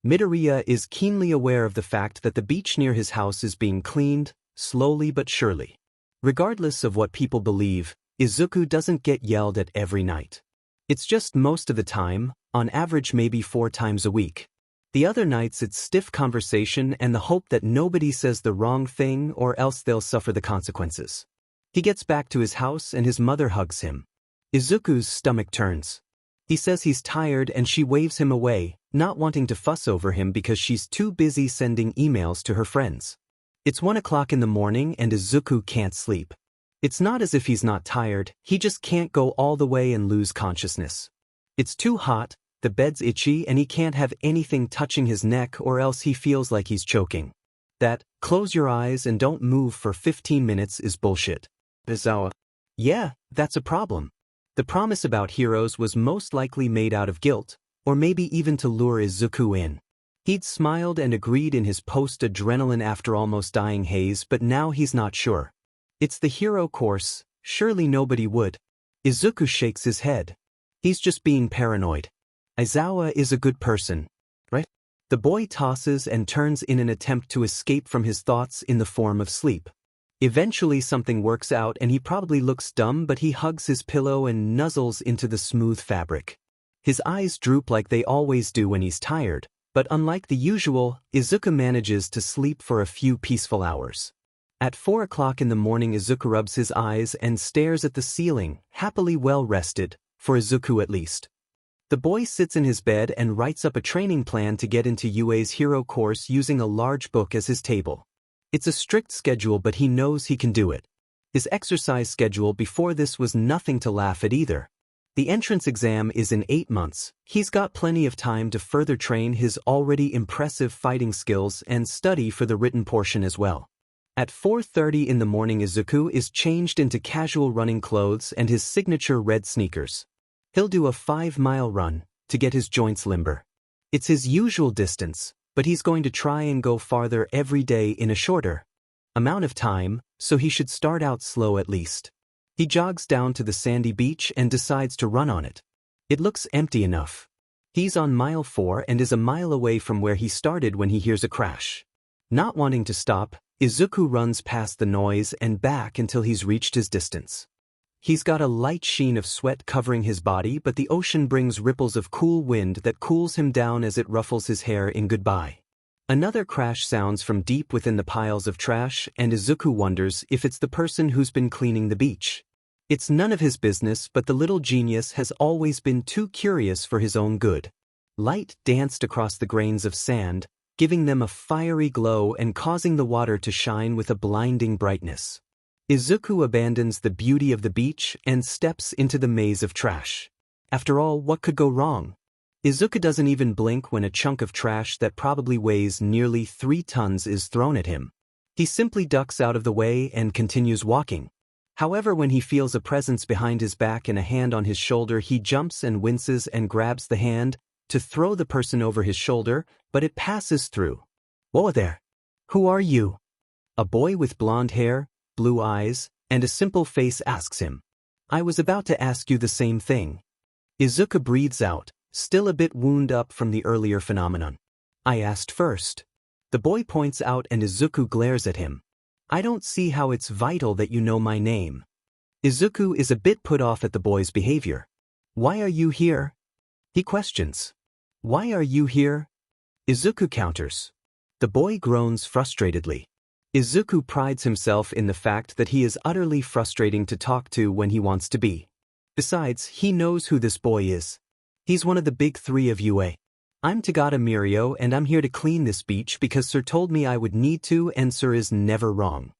Midoriya is keenly aware of the fact that the beach near his house is being cleaned, slowly but surely. Regardless of what people believe, Izuku doesn't get yelled at every night. It's just most of the time, on average maybe 4 times a week. The other nights it's stiff conversation and the hope that nobody says the wrong thing or else they'll suffer the consequences. He gets back to his house and his mother hugs him. Izuku's stomach turns. He says he's tired and she waves him away, not wanting to fuss over him because she's too busy sending emails to her friends. It's 1 o'clock in the morning and Izuku can't sleep. It's not as if he's not tired, he just can't go all the way and lose consciousness. It's too hot, the bed's itchy and he can't have anything touching his neck or else he feels like he's choking. That, close your eyes and don't move for 15 minutes is bullshit. Aizawa. Yeah, that's a problem. The promise about heroes was most likely made out of guilt, or maybe even to lure Izuku in. He'd smiled and agreed in his post-adrenaline after almost dying haze, but now he's not sure. It's the hero course, surely nobody would. Izuku shakes his head. He's just being paranoid. Aizawa is a good person, right? The boy tosses and turns in an attempt to escape from his thoughts in the form of sleep. Eventually something works out and he probably looks dumb, but he hugs his pillow and nuzzles into the smooth fabric. His eyes droop like they always do when he's tired, but unlike the usual, Izuku manages to sleep for a few peaceful hours. At 4 o'clock in the morning, Izuku rubs his eyes and stares at the ceiling, happily well rested, for Izuku at least. The boy sits in his bed and writes up a training plan to get into UA's hero course using a large book as his table. It's a strict schedule, but he knows he can do it. His exercise schedule before this was nothing to laugh at either. The entrance exam is in 8 months. He's got plenty of time to further train his already impressive fighting skills and study for the written portion as well. At 4:30 in the morning, Izuku is changed into casual running clothes and his signature red sneakers. He'll do a 5-mile run to get his joints limber. It's his usual distance, but he's going to try and go farther every day in a shorter amount of time, so he should start out slow at least. He jogs down to the sandy beach and decides to run on it. It looks empty enough. He's on mile 4 and is a mile away from where he started when he hears a crash. Not wanting to stop, Izuku runs past the noise and back until he's reached his distance. He's got a light sheen of sweat covering his body, but the ocean brings ripples of cool wind that cools him down as it ruffles his hair in goodbye. Another crash sounds from deep within the piles of trash, and Izuku wonders if it's the person who's been cleaning the beach. It's none of his business, but the little genius has always been too curious for his own good. Light danced across the grains of sand, giving them a fiery glow and causing the water to shine with a blinding brightness. Izuku abandons the beauty of the beach and steps into the maze of trash. After all, what could go wrong? Izuku doesn't even blink when a chunk of trash that probably weighs nearly 3 tons is thrown at him. He simply ducks out of the way and continues walking. However, when he feels a presence behind his back and a hand on his shoulder, he jumps and winces and grabs the hand to throw the person over his shoulder, but it passes through. Whoa there! Who are you? A boy with blonde hair, blue eyes, and a simple face asks him. I was about to ask you the same thing. Izuku breathes out, still a bit wound up from the earlier phenomenon. I asked first. The boy points out and Izuku glares at him. I don't see how it's vital that you know my name. Izuku is a bit put off at the boy's behavior. Why are you here? He questions. Why are you here? Izuku counters. The boy groans frustratedly. Izuku prides himself in the fact that he is utterly frustrating to talk to when he wants to be. Besides, he knows who this boy is. He's one of the big 3 of UA. I'm Tagata Mirio and I'm here to clean this beach because Sir told me I would need to, and Sir is never wrong.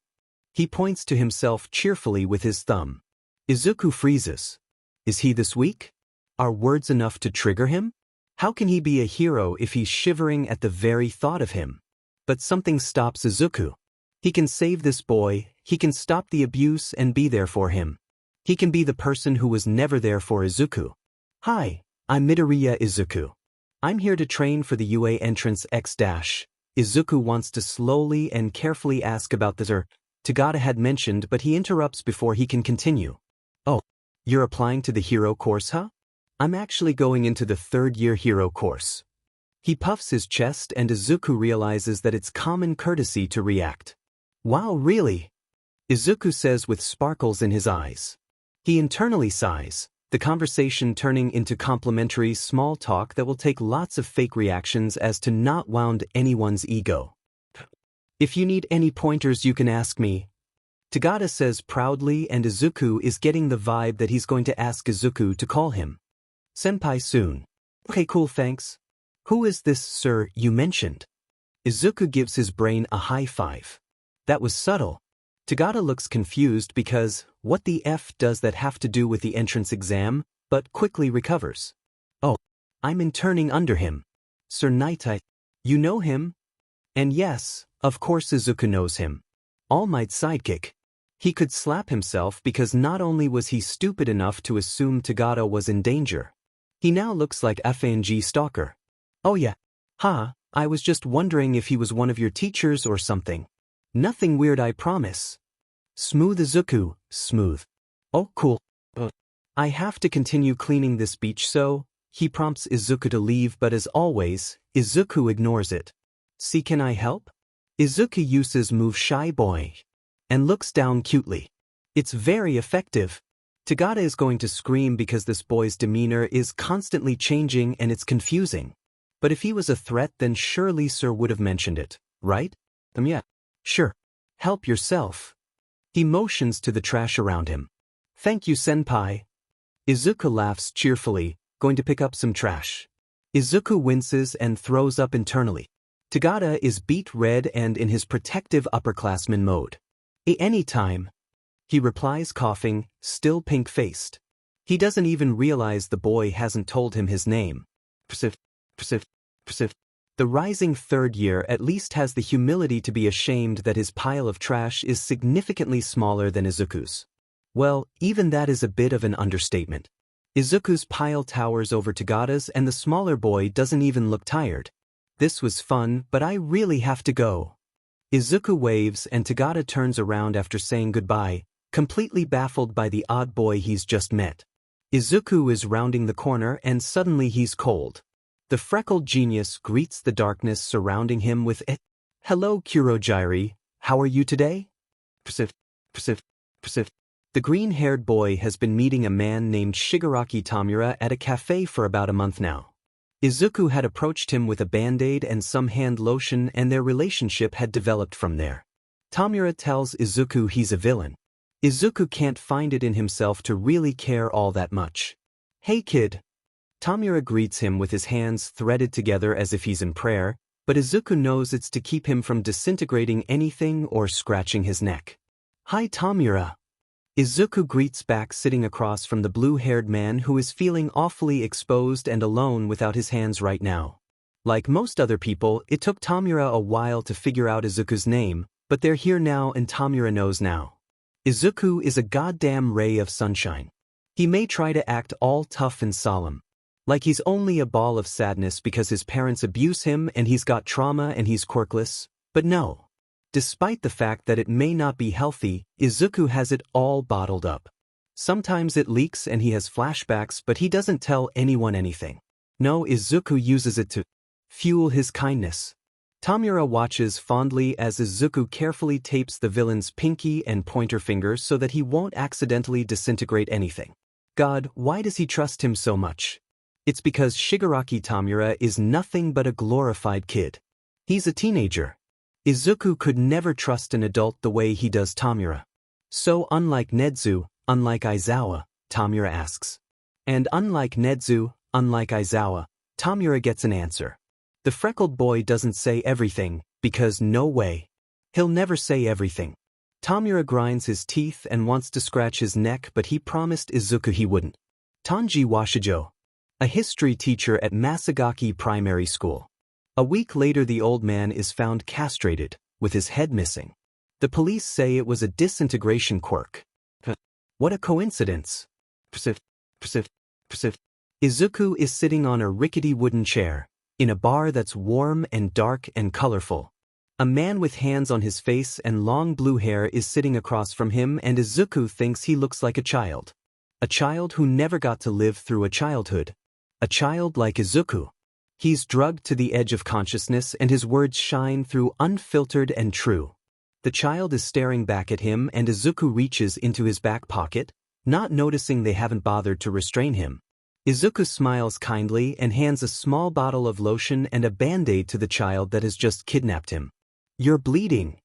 He points to himself cheerfully with his thumb. Izuku freezes. Is he this weak? Are words enough to trigger him? How can he be a hero if he's shivering at the very thought of him? But something stops Izuku. He can save this boy, he can stop the abuse and be there for him. He can be the person who was never there for Izuku. Hi, I'm Midoriya Izuku. I'm here to train for the UA entrance X-. Izuku wants to slowly and carefully ask about the Tagata had mentioned, but he interrupts before he can continue. Oh, you're applying to the hero course, huh? I'm actually going into the 3rd-year hero course. He puffs his chest and Izuku realizes that it's common courtesy to react. Wow, really? Izuku says with sparkles in his eyes. He internally sighs, the conversation turning into complimentary small talk that will take lots of fake reactions as to not wound anyone's ego. If you need any pointers you can ask me. Tagata says proudly, and Izuku is getting the vibe that he's going to ask Izuku to call him Senpai soon. Okay, cool, thanks. Who is this sir you mentioned? Izuku gives his brain a high five. That was subtle. Tagata looks confused because, what the F does that have to do with the entrance exam, but quickly recovers. Oh, I'm interning under him. Sir Nightai. You know him? And yes, of course Izuku knows him. All Might's sidekick. He could slap himself because not only was he stupid enough to assume Tagata was in danger, he now looks like FNG stalker. Oh yeah. I was just wondering if he was one of your teachers or something. Nothing weird, I promise. Smooth Izuku, smooth. Oh, cool. I have to continue cleaning this beach, so he prompts Izuku to leave, but as always, Izuku ignores it. See, can I help? Izuku uses move shy boy and looks down cutely. It's very effective. Tagata is going to scream because this boy's demeanor is constantly changing and it's confusing. But if he was a threat, then surely Sir would have mentioned it, right? Yeah. Sure. Help yourself. He motions to the trash around him. Thank you, senpai. Izuku laughs cheerfully, going to pick up some trash. Izuku winces and throws up internally. Tagada is beet red and in his protective upperclassman mode. Any time. He replies coughing, still pink-faced. He doesn't even realize the boy hasn't told him his name. Persif. The rising third year at least has the humility to be ashamed that his pile of trash is significantly smaller than Izuku's. Well, even that is a bit of an understatement. Izuku's pile towers over Tagada's and the smaller boy doesn't even look tired. This was fun, but I really have to go. Izuku waves and Tagada turns around after saying goodbye, completely baffled by the odd boy he's just met. Izuku is rounding the corner and suddenly he's cold. The freckled genius greets the darkness surrounding him with Hello Kurojairi, how are you today? Persif. The green-haired boy has been meeting a man named Shigaraki Tamura at a cafe for about a month now. Izuku had approached him with a band-aid and some hand lotion and their relationship had developed from there. Tamura tells Izuku he's a villain. Izuku can't find it in himself to really care all that much. Hey kid. Tamura greets him with his hands threaded together as if he's in prayer, but Izuku knows it's to keep him from disintegrating anything or scratching his neck. Hi Tamura. Izuku greets back sitting across from the blue-haired man who is feeling awfully exposed and alone without his hands right now. Like most other people, it took Tamura a while to figure out Izuku's name, but they're here now and Tamura knows now. Izuku is a goddamn ray of sunshine. He may try to act all tough and solemn, like he's only a ball of sadness because his parents abuse him and he's got trauma and he's quirkless, but no. Despite the fact that it may not be healthy, Izuku has it all bottled up. Sometimes it leaks and he has flashbacks, but he doesn't tell anyone anything. No, Izuku uses it to fuel his kindness. Tamura watches fondly as Izuku carefully tapes the villain's pinky and pointer fingers so that he won't accidentally disintegrate anything. God, why does he trust him so much? It's because Shigaraki Tamura is nothing but a glorified kid. He's a teenager. Izuku could never trust an adult the way he does Tamura. So unlike Nedzu, unlike Aizawa, Tamura asks. And unlike Nedzu, unlike Aizawa, Tamura gets an answer. The freckled boy doesn't say everything, because no way. He'll never say everything. Tamura grinds his teeth and wants to scratch his neck, but he promised Izuku he wouldn't. Tanji Washijo, a history teacher at Masagaki Primary School. A week later the old man is found castrated, with his head missing. The police say it was a disintegration quirk. What a coincidence. Persif. Izuku is sitting on a rickety wooden chair, in a bar that's warm and dark and colorful. A man with hands on his face and long blue hair is sitting across from him and Izuku thinks he looks like a child. A child who never got to live through a childhood. A child like Izuku. He's drugged to the edge of consciousness and his words shine through unfiltered and true. The child is staring back at him and Izuku reaches into his back pocket, not noticing they haven't bothered to restrain him. Izuku smiles kindly and hands a small bottle of lotion and a band-aid to the child that has just kidnapped him. You're bleeding.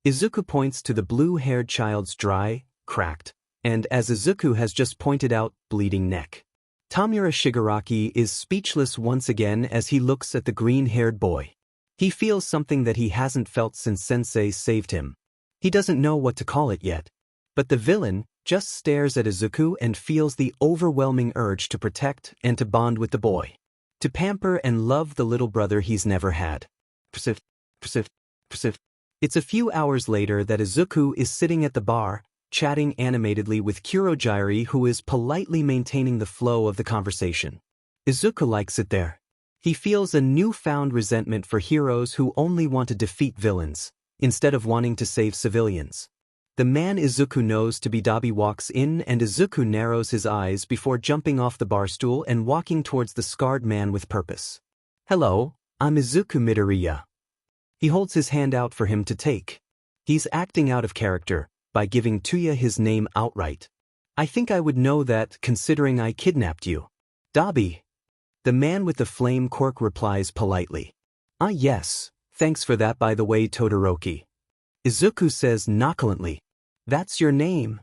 Izuku points to the blue-haired child's dry, cracked, and as Izuku has just pointed out, bleeding neck. Tamura Shigaraki is speechless once again as he looks at the green-haired boy. He feels something that he hasn't felt since Sensei saved him. He doesn't know what to call it yet. But the villain just stares at Izuku and feels the overwhelming urge to protect and to bond with the boy. To pamper and love the little brother he's never had. Persif. It's a few hours later that Izuku is sitting at the bar, chatting animatedly with Kurojairi who is politely maintaining the flow of the conversation. Izuku likes it there. He feels a newfound resentment for heroes who only want to defeat villains, instead of wanting to save civilians. The man Izuku knows to be Dabi walks in and Izuku narrows his eyes before jumping off the bar stool and walking towards the scarred man with purpose. Hello, I'm Izuku Midoriya. He holds his hand out for him to take. He's acting out of character by giving Tuya his name outright. I think I would know that considering I kidnapped you. Dabi. The man with the flame quirk replies politely. Ah yes, thanks for that by the way Todoroki. Izuku says nonchalantly, "That's your name?"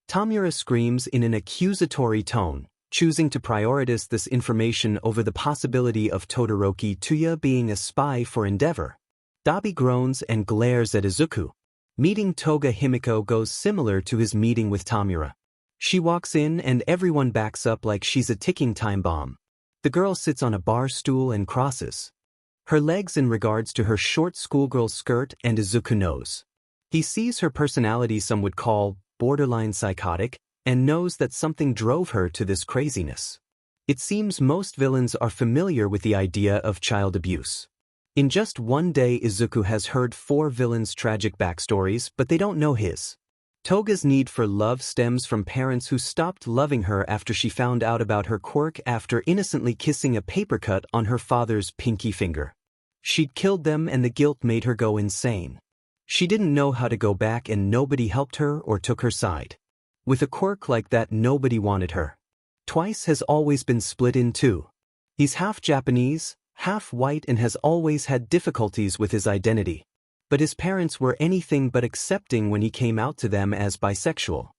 Tamura screams in an accusatory tone, choosing to prioritize this information over the possibility of Todoroki Tuya being a spy for Endeavor. Dabi groans and glares at Izuku. Meeting Toga Himiko goes similar to his meeting with Tamura. She walks in and everyone backs up like she's a ticking time bomb. The girl sits on a bar stool and crosses her legs in regards to her short schoolgirl skirt, and Izuku knows. He sees her personality some would call borderline psychotic, and knows that something drove her to this craziness. It seems most villains are familiar with the idea of child abuse. In just one day, Izuku has heard 4 villains' tragic backstories, but they don't know his. Toga's need for love stems from parents who stopped loving her after she found out about her quirk after innocently kissing a paper cut on her father's pinky finger. She'd killed them and the guilt made her go insane. She didn't know how to go back and nobody helped her or took her side. With a quirk like that, nobody wanted her. Twice has always been split in two. He's half Japanese, half white, and has always had difficulties with his identity. But his parents were anything but accepting when he came out to them as bisexual.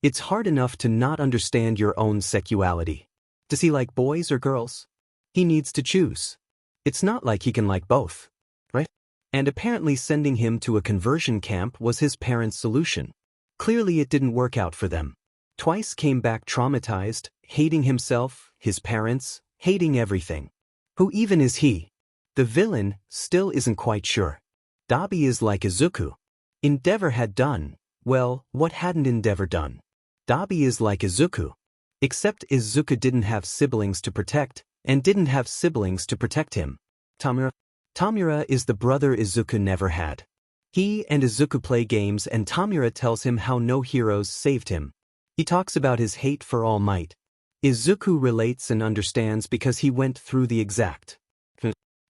It's hard enough to not understand your own sexuality. Does he like boys or girls? He needs to choose. It's not like he can like both, right? And apparently sending him to a conversion camp was his parents' solution. Clearly it didn't work out for them. Twice came back traumatized, hating himself, his parents, hating everything. Who even is he? The villain still isn't quite sure. Dabi is like Izuku. Endeavor had done, well, what hadn't Endeavor done? Dabi is like Izuku. Except Izuku didn't have siblings to protect, and didn't have siblings to protect him. Tamura is the brother Izuku never had. He and Izuku play games and Tamura tells him how no heroes saved him. He talks about his hate for All Might. Izuku relates and understands because he went through the exact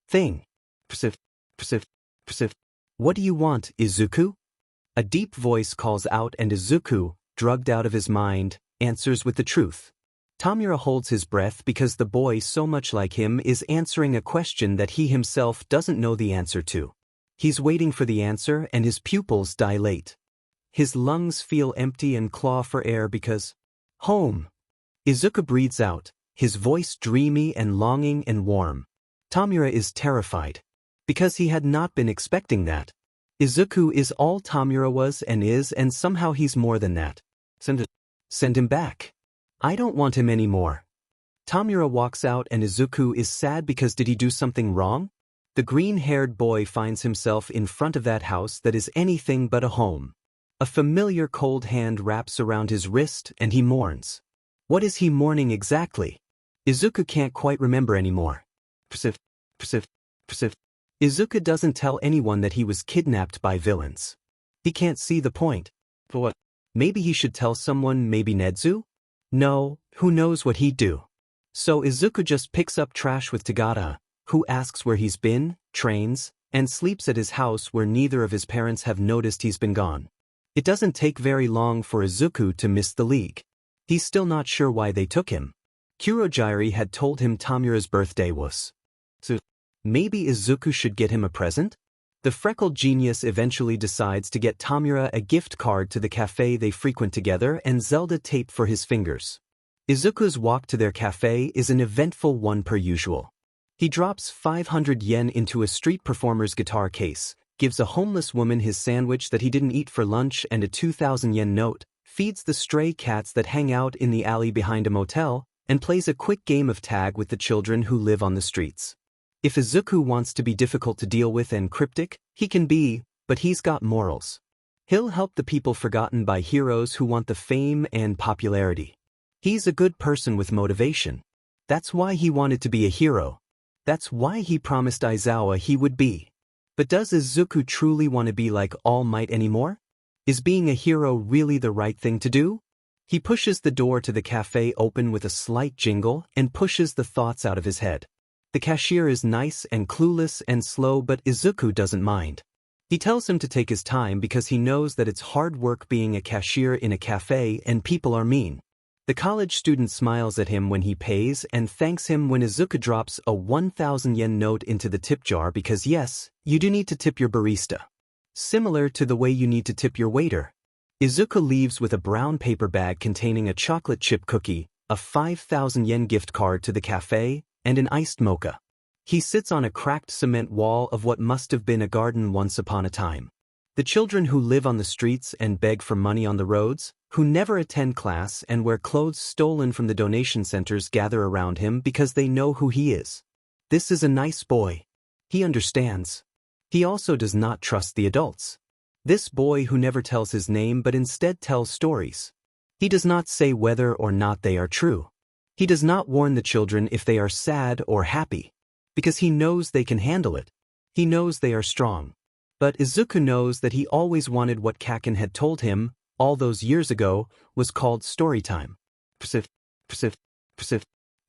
thing. What do you want, Izuku? A deep voice calls out and Izuku, drugged out of his mind, answers with the truth. Tamura holds his breath because the boy, so much like him, is answering a question that he himself doesn't know the answer to. He's waiting for the answer and his pupils dilate. His lungs feel empty and claw for air because home. Izuku breathes out, his voice dreamy and longing and warm. Tamura is terrified. Because he had not been expecting that. Izuku is all Tamura was and is, and somehow he's more than that. Send him back. I don't want him anymore. Tamura walks out and Izuku is sad because did he do something wrong? The green-haired boy finds himself in front of that house that is anything but a home. A familiar cold hand wraps around his wrist and he mourns. What is he mourning exactly? Izuku can't quite remember anymore. Izuku doesn't tell anyone that he was kidnapped by villains. He can't see the point. For what? Maybe he should tell someone, maybe Nedzu? No, who knows what he'd do. So Izuku just picks up trash with Tagata, who asks where he's been, trains, and sleeps at his house where neither of his parents have noticed he's been gone. It doesn't take very long for Izuku to miss the league. He's still not sure why they took him. Kurojairi had told him Tamura's birthday was. So maybe Izuku should get him a present? The freckled genius eventually decides to get Tamura a gift card to the cafe they frequent together and Zelda tape for his fingers. Izuku's walk to their cafe is an eventful one per usual. He drops 500 yen into a street performer's guitar case, gives a homeless woman his sandwich that he didn't eat for lunch and a 2,000 yen note, feeds the stray cats that hang out in the alley behind a motel, and plays a quick game of tag with the children who live on the streets. If Izuku wants to be difficult to deal with and cryptic, he can be, but he's got morals. He'll help the people forgotten by heroes who want the fame and popularity. He's a good person with motivation. That's why he wanted to be a hero. That's why he promised Aizawa he would be. But does Izuku truly want to be like All Might anymore? Is being a hero really the right thing to do? He pushes the door to the cafe open with a slight jingle and pushes the thoughts out of his head. The cashier is nice and clueless and slow, but Izuku doesn't mind. He tells him to take his time because he knows that it's hard work being a cashier in a cafe and people are mean. The college student smiles at him when he pays and thanks him when Izuku drops a 1,000 yen note into the tip jar because yes, you do need to tip your barista. Similar to the way you need to tip your waiter. Izuku leaves with a brown paper bag containing a chocolate chip cookie, a 5,000 yen gift card to the cafe, and an iced mocha. He sits on a cracked cement wall of what must have been a garden once upon a time. The children who live on the streets and beg for money on the roads, who never attend class and wear clothes stolen from the donation centers gather around him because they know who he is. This is a nice boy. He understands. He also does not trust the adults. This boy who never tells his name but instead tells stories. He does not say whether or not they are true. He does not warn the children if they are sad or happy, because he knows they can handle it. He knows they are strong. But Izuku knows that he always wanted what Kaken had told him, all those years ago, was called story time.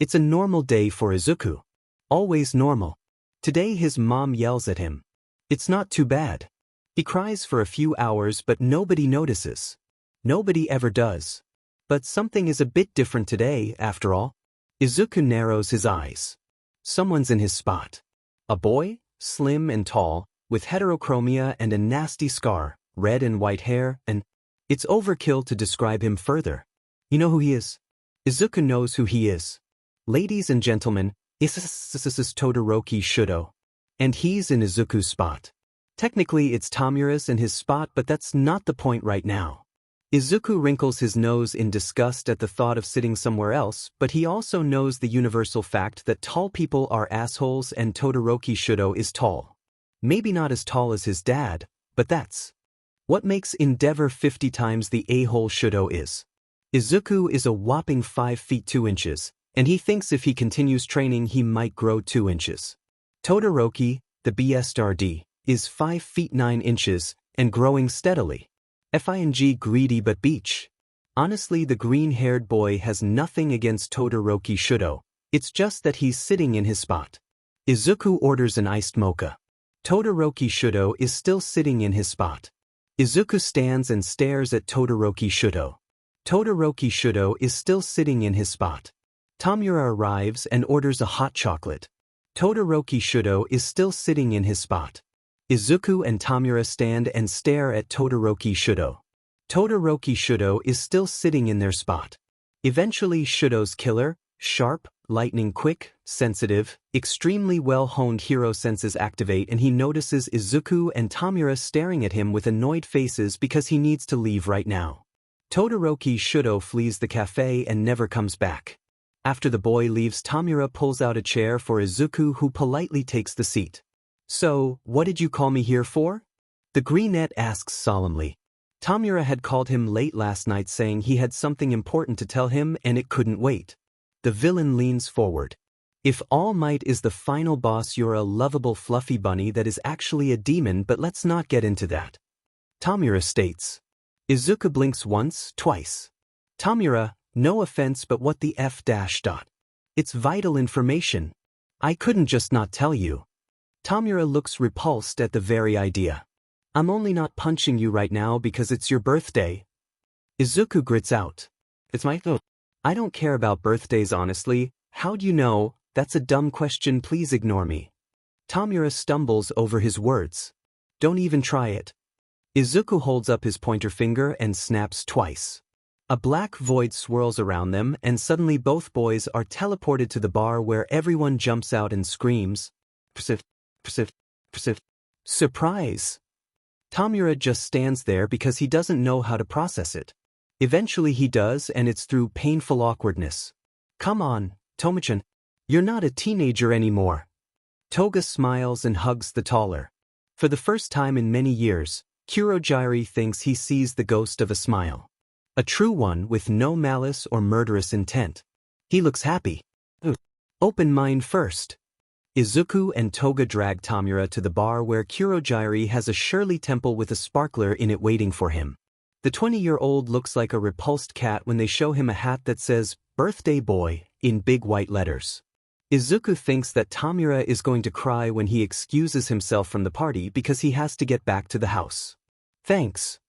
It's a normal day for Izuku. Always normal. Today his mom yells at him. It's not too bad. He cries for a few hours but nobody notices. Nobody ever does. But something is a bit different today, after all. Izuku narrows his eyes. Someone's in his spot. A boy, slim and tall, with heterochromia and a nasty scar, red and white hair, and it's overkill to describe him further. You know who he is? Izuku knows who he is. Ladies and gentlemen, this is Todoroki Shudo. And he's in Izuku's spot. Technically it's Tamura's in his spot, but that's not the point right now. Izuku wrinkles his nose in disgust at the thought of sitting somewhere else, but he also knows the universal fact that tall people are assholes and Todoroki Shudo is tall. Maybe not as tall as his dad, but that's what makes Endeavor 50 times the a-hole Shudo is. Izuku is a whopping 5 feet 2 inches, and he thinks if he continues training he might grow 2 inches. Todoroki, the BSRD, is 5 feet 9 inches, and growing steadily. FING greedy but beach. Honestly, the green-haired boy has nothing against Todoroki Shudo, it's just that he's sitting in his spot. Izuku orders an iced mocha. Todoroki Shudo is still sitting in his spot. Izuku stands and stares at Todoroki Shudo. Todoroki Shudo is still sitting in his spot. Tamura arrives and orders a hot chocolate. Todoroki Shudo is still sitting in his spot. Izuku and Tamura stand and stare at Todoroki Shudo. Todoroki Shudo is still sitting in their spot. Eventually Shudo's killer, sharp, lightning quick, sensitive, extremely well-honed hero senses activate and he notices Izuku and Tamura staring at him with annoyed faces because he needs to leave right now. Todoroki Shudo flees the cafe and never comes back. After the boy leaves, Tamura pulls out a chair for Izuku, who politely takes the seat. So, what did you call me here for? The greenette asks solemnly. Tamura had called him late last night saying he had something important to tell him and it couldn't wait. The villain leans forward. If All Might is the final boss, you're a lovable fluffy bunny that is actually a demon, but let's not get into that. Tamura states. Izuku blinks once, twice. Tamura, no offense, but what the F dash dot? It's vital information. I couldn't just not tell you. Tamura looks repulsed at the very idea. I'm only not punching you right now because it's your birthday. Izuku grits out. It's my fault. I don't care about birthdays honestly. How'd you know? That's a dumb question, please ignore me. Tamura stumbles over his words. Don't even try it. Izuku holds up his pointer finger and snaps twice. A black void swirls around them and suddenly both boys are teleported to the bar where everyone jumps out and screams. Surprise! Tamura just stands there because he doesn't know how to process it. Eventually he does, and it's through painful awkwardness. Come on, Tomichan. You're not a teenager anymore. Toga smiles and hugs the taller. For the first time in many years, Kurogyari thinks he sees the ghost of a smile. A true one with no malice or murderous intent. He looks happy. Open mind first. Izuku and Toga drag Tamura to the bar where Kurogyari has a Shirley temple with a sparkler in it waiting for him. The 20-year-old looks like a repulsed cat when they show him a hat that says, "Birthday Boy," in big white letters. Izuku thinks that Tamura is going to cry when he excuses himself from the party because he has to get back to the house. Thanks.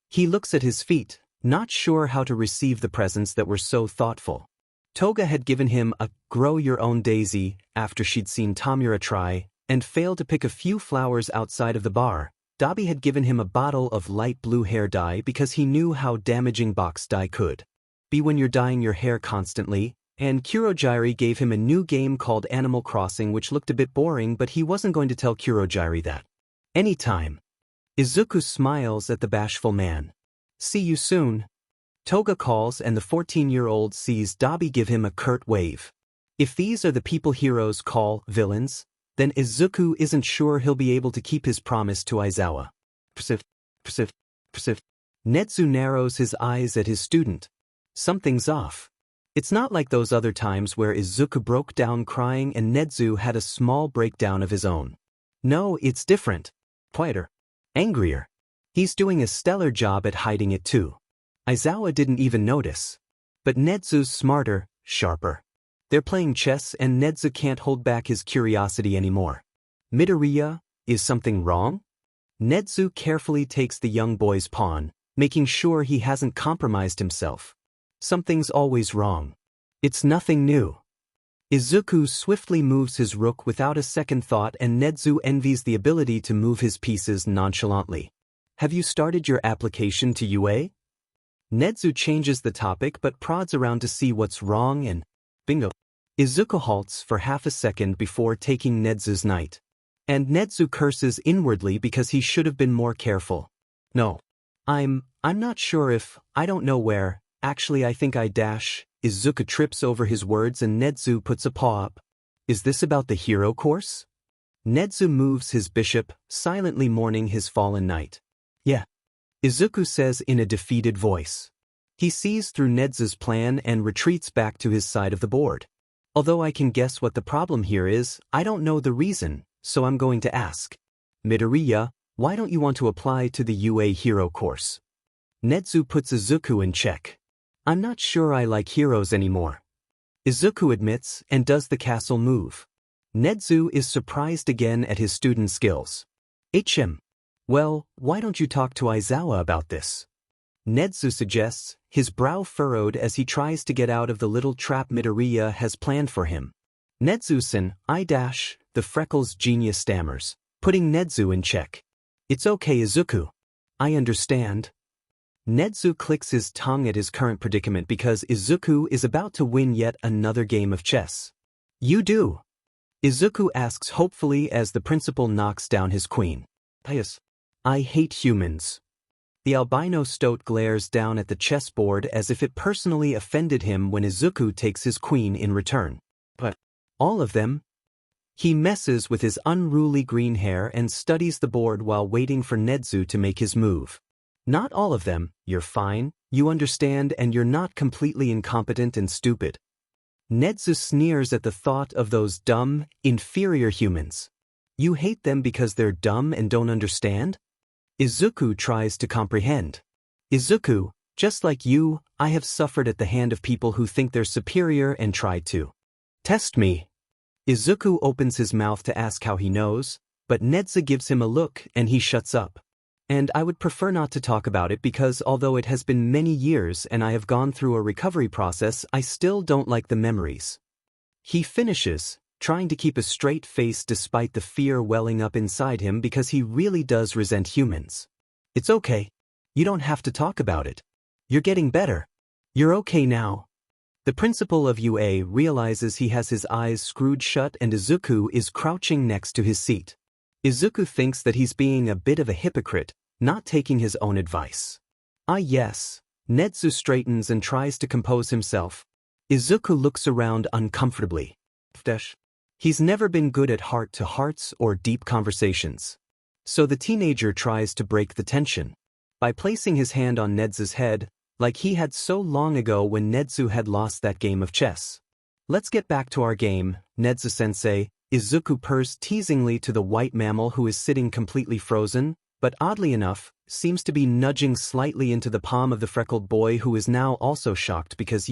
He looks at his feet, not sure how to receive the presents that were so thoughtful. Toga had given him a grow your own daisy after she'd seen Tamura try and failed to pick a few flowers outside of the bar, Dabi had given him a bottle of light blue hair dye because he knew how damaging box dye could be when you're dyeing your hair constantly, and Kurogiri gave him a new game called Animal Crossing which looked a bit boring, but he wasn't going to tell Kurogiri that. Anytime. Izuku smiles at the bashful man. See you soon. Toga calls and the 14-year-old sees Dabi give him a curt wave. If these are the people heroes call villains, then Izuku isn't sure he'll be able to keep his promise to Aizawa. Nedzu narrows his eyes at his student. Something's off. It's not like those other times where Izuku broke down crying and Nedzu had a small breakdown of his own. No, it's different. Quieter. Angrier. He's doing a stellar job at hiding it too. Aizawa didn't even notice. But Nedzu's smarter, sharper. They're playing chess and Nedzu can't hold back his curiosity anymore. Midoriya, is something wrong? Nedzu carefully takes the young boy's pawn, making sure he hasn't compromised himself. Something's always wrong. It's nothing new. Izuku swiftly moves his rook without a second thought and Nedzu envies the ability to move his pieces nonchalantly. Have you started your application to UA? Nedzu changes the topic but prods around to see what's wrong and bingo. Izuku halts for half a second before taking Nedzu's knight. And Nedzu curses inwardly because he should have been more careful. No. I'm not sure if, I don't know where, actually I think I dash. Izuku trips over his words and Nedzu puts a paw up. Is this about the hero course? Nedzu moves his bishop, silently mourning his fallen knight. Yeah. Izuku says in a defeated voice. He sees through Nedzu's plan and retreats back to his side of the board. Although I can guess what the problem here is, I don't know the reason, so I'm going to ask. Midoriya, why don't you want to apply to the UA hero course? Nedzu puts Izuku in check. I'm not sure I like heroes anymore. Izuku admits and does the castle move. Nedzu is surprised again at his student's skills. Well, why don't you talk to Aizawa about this? Nedzu suggests, his brow furrowed as he tries to get out of the little trap Midoriya has planned for him. Nedzu-san, the freckles genius stammers, putting Nedzu in check. It's okay Izuku. I understand. Nedzu clicks his tongue at his current predicament because Izuku is about to win yet another game of chess. You do? Izuku asks hopefully as the principal knocks down his queen. I hate humans. The albino stoat glares down at the chessboard as if it personally offended him when Izuku takes his queen in return. But all of them? He messes with his unruly green hair and studies the board while waiting for Nedzu to make his move. Not all of them, you're fine, you understand and you're not completely incompetent and stupid. Nedzu sneers at the thought of those dumb, inferior humans. You hate them because they're dumb and don't understand? Izuku tries to comprehend. Izuku, just like you, I have suffered at the hand of people who think they're superior and try to test me. Izuku opens his mouth to ask how he knows, but Nedzu gives him a look and he shuts up. And I would prefer not to talk about it because although it has been many years and I have gone through a recovery process, I still don't like the memories. He finishes, trying to keep a straight face despite the fear welling up inside him because he really does resent humans. It's okay. You don't have to talk about it. You're getting better. You're okay now. The principal of UA realizes he has his eyes screwed shut and Izuku is crouching next to his seat. Izuku thinks that he's being a bit of a hypocrite, not taking his own advice. Yes. Nedzu straightens and tries to compose himself. Izuku looks around uncomfortably. He's never been good at heart-to-hearts or deep conversations. So the teenager tries to break the tension by placing his hand on Nedzu's head, like he had so long ago when Nedzu had lost that game of chess. Let's get back to our game, Nedzu-sensei, Izuku purrs teasingly to the white mammal who is sitting completely frozen, but oddly enough, seems to be nudging slightly into the palm of the freckled boy who is now also shocked because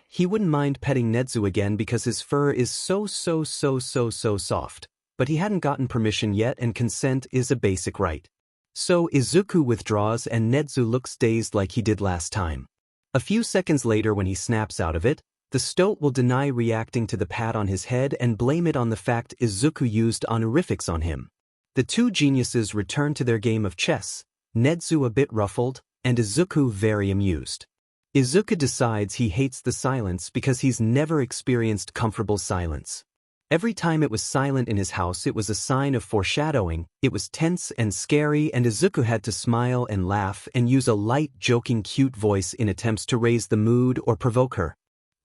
he wouldn't mind petting Nedzu again because his fur is so soft, but he hadn't gotten permission yet and consent is a basic right. So Izuku withdraws and Nedzu looks dazed like he did last time. A few seconds later when he snaps out of it, the stoat will deny reacting to the pat on his head and blame it on the fact Izuku used honorifics on him. The two geniuses return to their game of chess, Nedzu a bit ruffled, and Izuku very amused. Izuku decides he hates the silence because he's never experienced comfortable silence. Every time it was silent in his house it was a sign of foreshadowing, it was tense and scary, and Izuku had to smile and laugh and use a light, joking, cute voice in attempts to raise the mood or provoke her.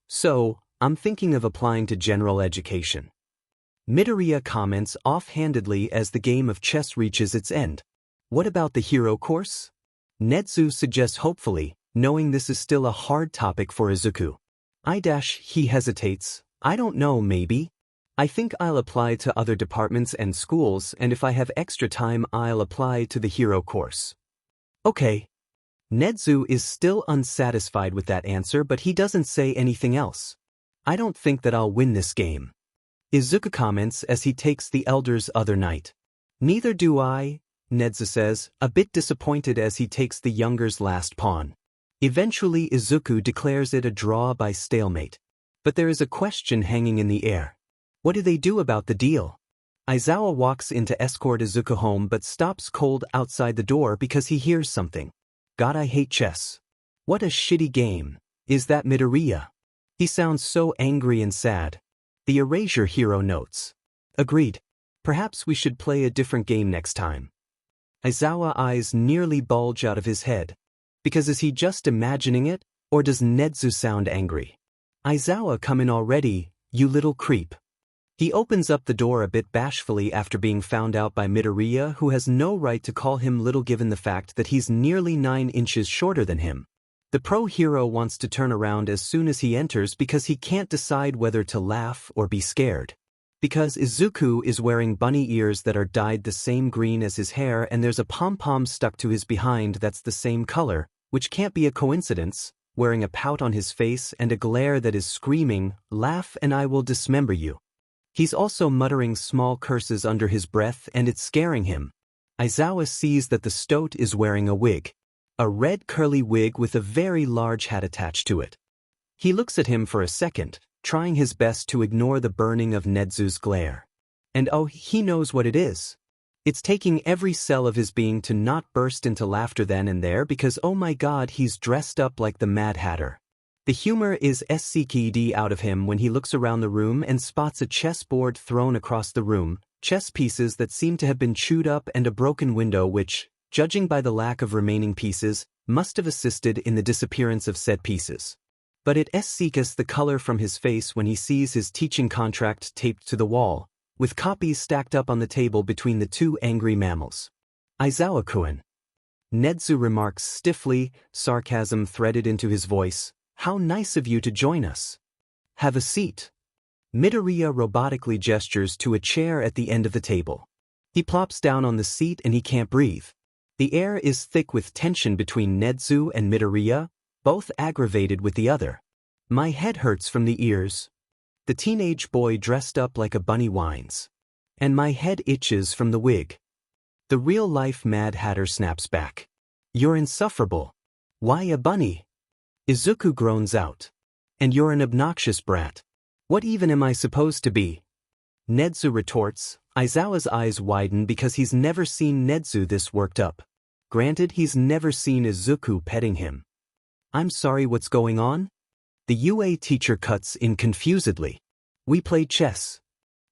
So, I'm thinking of applying to general education. Midoriya comments offhandedly as the game of chess reaches its end. What about the hero course? Nedzu suggests hopefully, knowing this is still a hard topic for Izuku. He hesitates. I don't know, maybe. I think I'll apply to other departments and schools, and if I have extra time I'll apply to the hero course. Okay. Nedzu is still unsatisfied with that answer, but he doesn't say anything else. I don't think that I'll win this game. Izuku comments as he takes the elder's other knight. Neither do I, Nedzu says, a bit disappointed as he takes the younger's last pawn. Eventually Izuku declares it a draw by stalemate. But there is a question hanging in the air. What do they do about the deal? Aizawa walks in to escort Izuku home but stops cold outside the door because he hears something. God, I hate chess. What a shitty game. Is that Midoriya? He sounds so angry and sad. The Erasure hero notes. Agreed. Perhaps we should play a different game next time. Aizawa's eyes nearly bulge out of his head. Because is he just imagining it, or does Nedzu sound angry? Aizawa, come in already, you little creep. He opens up the door a bit bashfully after being found out by Midoriya, who has no right to call him little given the fact that he's nearly 9 inches shorter than him. The pro-hero wants to turn around as soon as he enters because he can't decide whether to laugh or be scared. Because Izuku is wearing bunny ears that are dyed the same green as his hair, and there's a pom-pom stuck to his behind that's the same color, which can't be a coincidence, wearing a pout on his face and a glare that is screaming, "Laugh and I will dismember you." He's also muttering small curses under his breath, and it's scaring him. Aizawa sees that the stoat is wearing a wig. A red curly wig with a very large hat attached to it. He looks at him for a second, trying his best to ignore the burning of Nedzu's glare. And oh, he knows what it is. It's taking every cell of his being to not burst into laughter then and there because oh my god, he's dressed up like the Mad Hatter. The humor is SCKD out of him when he looks around the room and spots a chessboard thrown across the room, chess pieces that seem to have been chewed up, and a broken window which, judging by the lack of remaining pieces, must have assisted in the disappearance of said pieces. But it seeks the color from his face when he sees his teaching contract taped to the wall, with copies stacked up on the table between the two angry mammals. Aizawa-kun. Nedzu remarks stiffly, sarcasm threaded into his voice. How nice of you to join us. Have a seat. Midoriya robotically gestures to a chair at the end of the table. He plops down on the seat and he can't breathe. The air is thick with tension between Nedzu and Midoriya, both aggravated with the other. My head hurts from the ears. The teenage boy dressed up like a bunny whines. And my head itches from the wig. The real-life Mad Hatter snaps back. You're insufferable. Why a bunny? Izuku groans out. And you're an obnoxious brat. What even am I supposed to be? Nedzu retorts. Aizawa's eyes widen because he's never seen Nedzu this worked up. Granted, he's never seen Izuku petting him. I'm sorry, what's going on? The UA teacher cuts in confusedly. We play chess.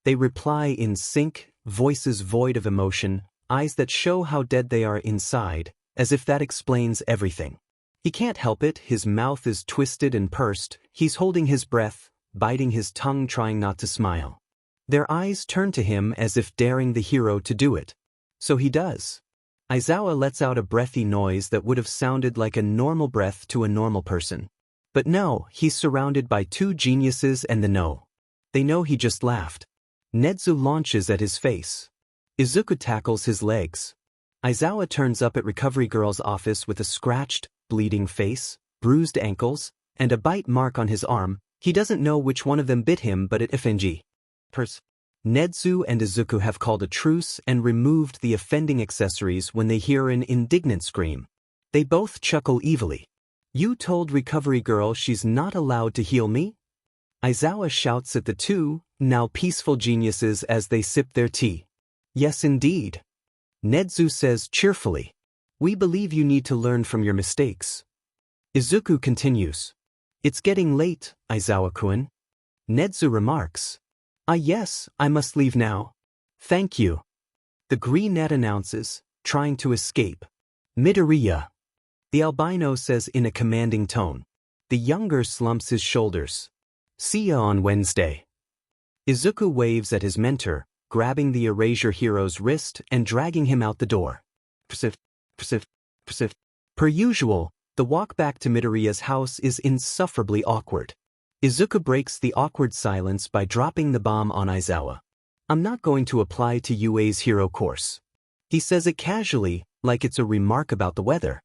They reply in sync, voices void of emotion, eyes that show how dead they are inside, as if that explains everything. He can't help it, his mouth is twisted and pursed, he's holding his breath, biting his tongue, trying not to smile. Their eyes turn to him as if daring the hero to do it. So he does. Aizawa lets out a breathy noise that would have sounded like a normal breath to a normal person. But no, he's surrounded by two geniuses and they know he just laughed. Nedzu launches at his face. Izuku tackles his legs. Aizawa turns up at Recovery Girl's office with a scratched, bleeding face, bruised ankles, and a bite mark on his arm. He doesn't know which one of them bit him, but it FNG. Nedzu and Izuku have called a truce and removed the offending accessories when they hear an indignant scream. They both chuckle evilly. You told Recovery Girl she's not allowed to heal me? Aizawa shouts at the two, now peaceful geniuses as they sip their tea. Yes indeed. Nedzu says cheerfully. We believe you need to learn from your mistakes. Izuku continues. It's getting late, Aizawa-kun. Nedzu remarks. Yes, I must leave now. Thank you. The green net announces, trying to escape. Midoriya. The albino says in a commanding tone. The younger slumps his shoulders. See ya on Wednesday. Izuku waves at his mentor, grabbing the Erasure hero's wrist and dragging him out the door. Per usual, the walk back to Midoriya's house is insufferably awkward. Izuku breaks the awkward silence by dropping the bomb on Aizawa. I'm not going to apply to UA's hero course. He says it casually, like it's a remark about the weather.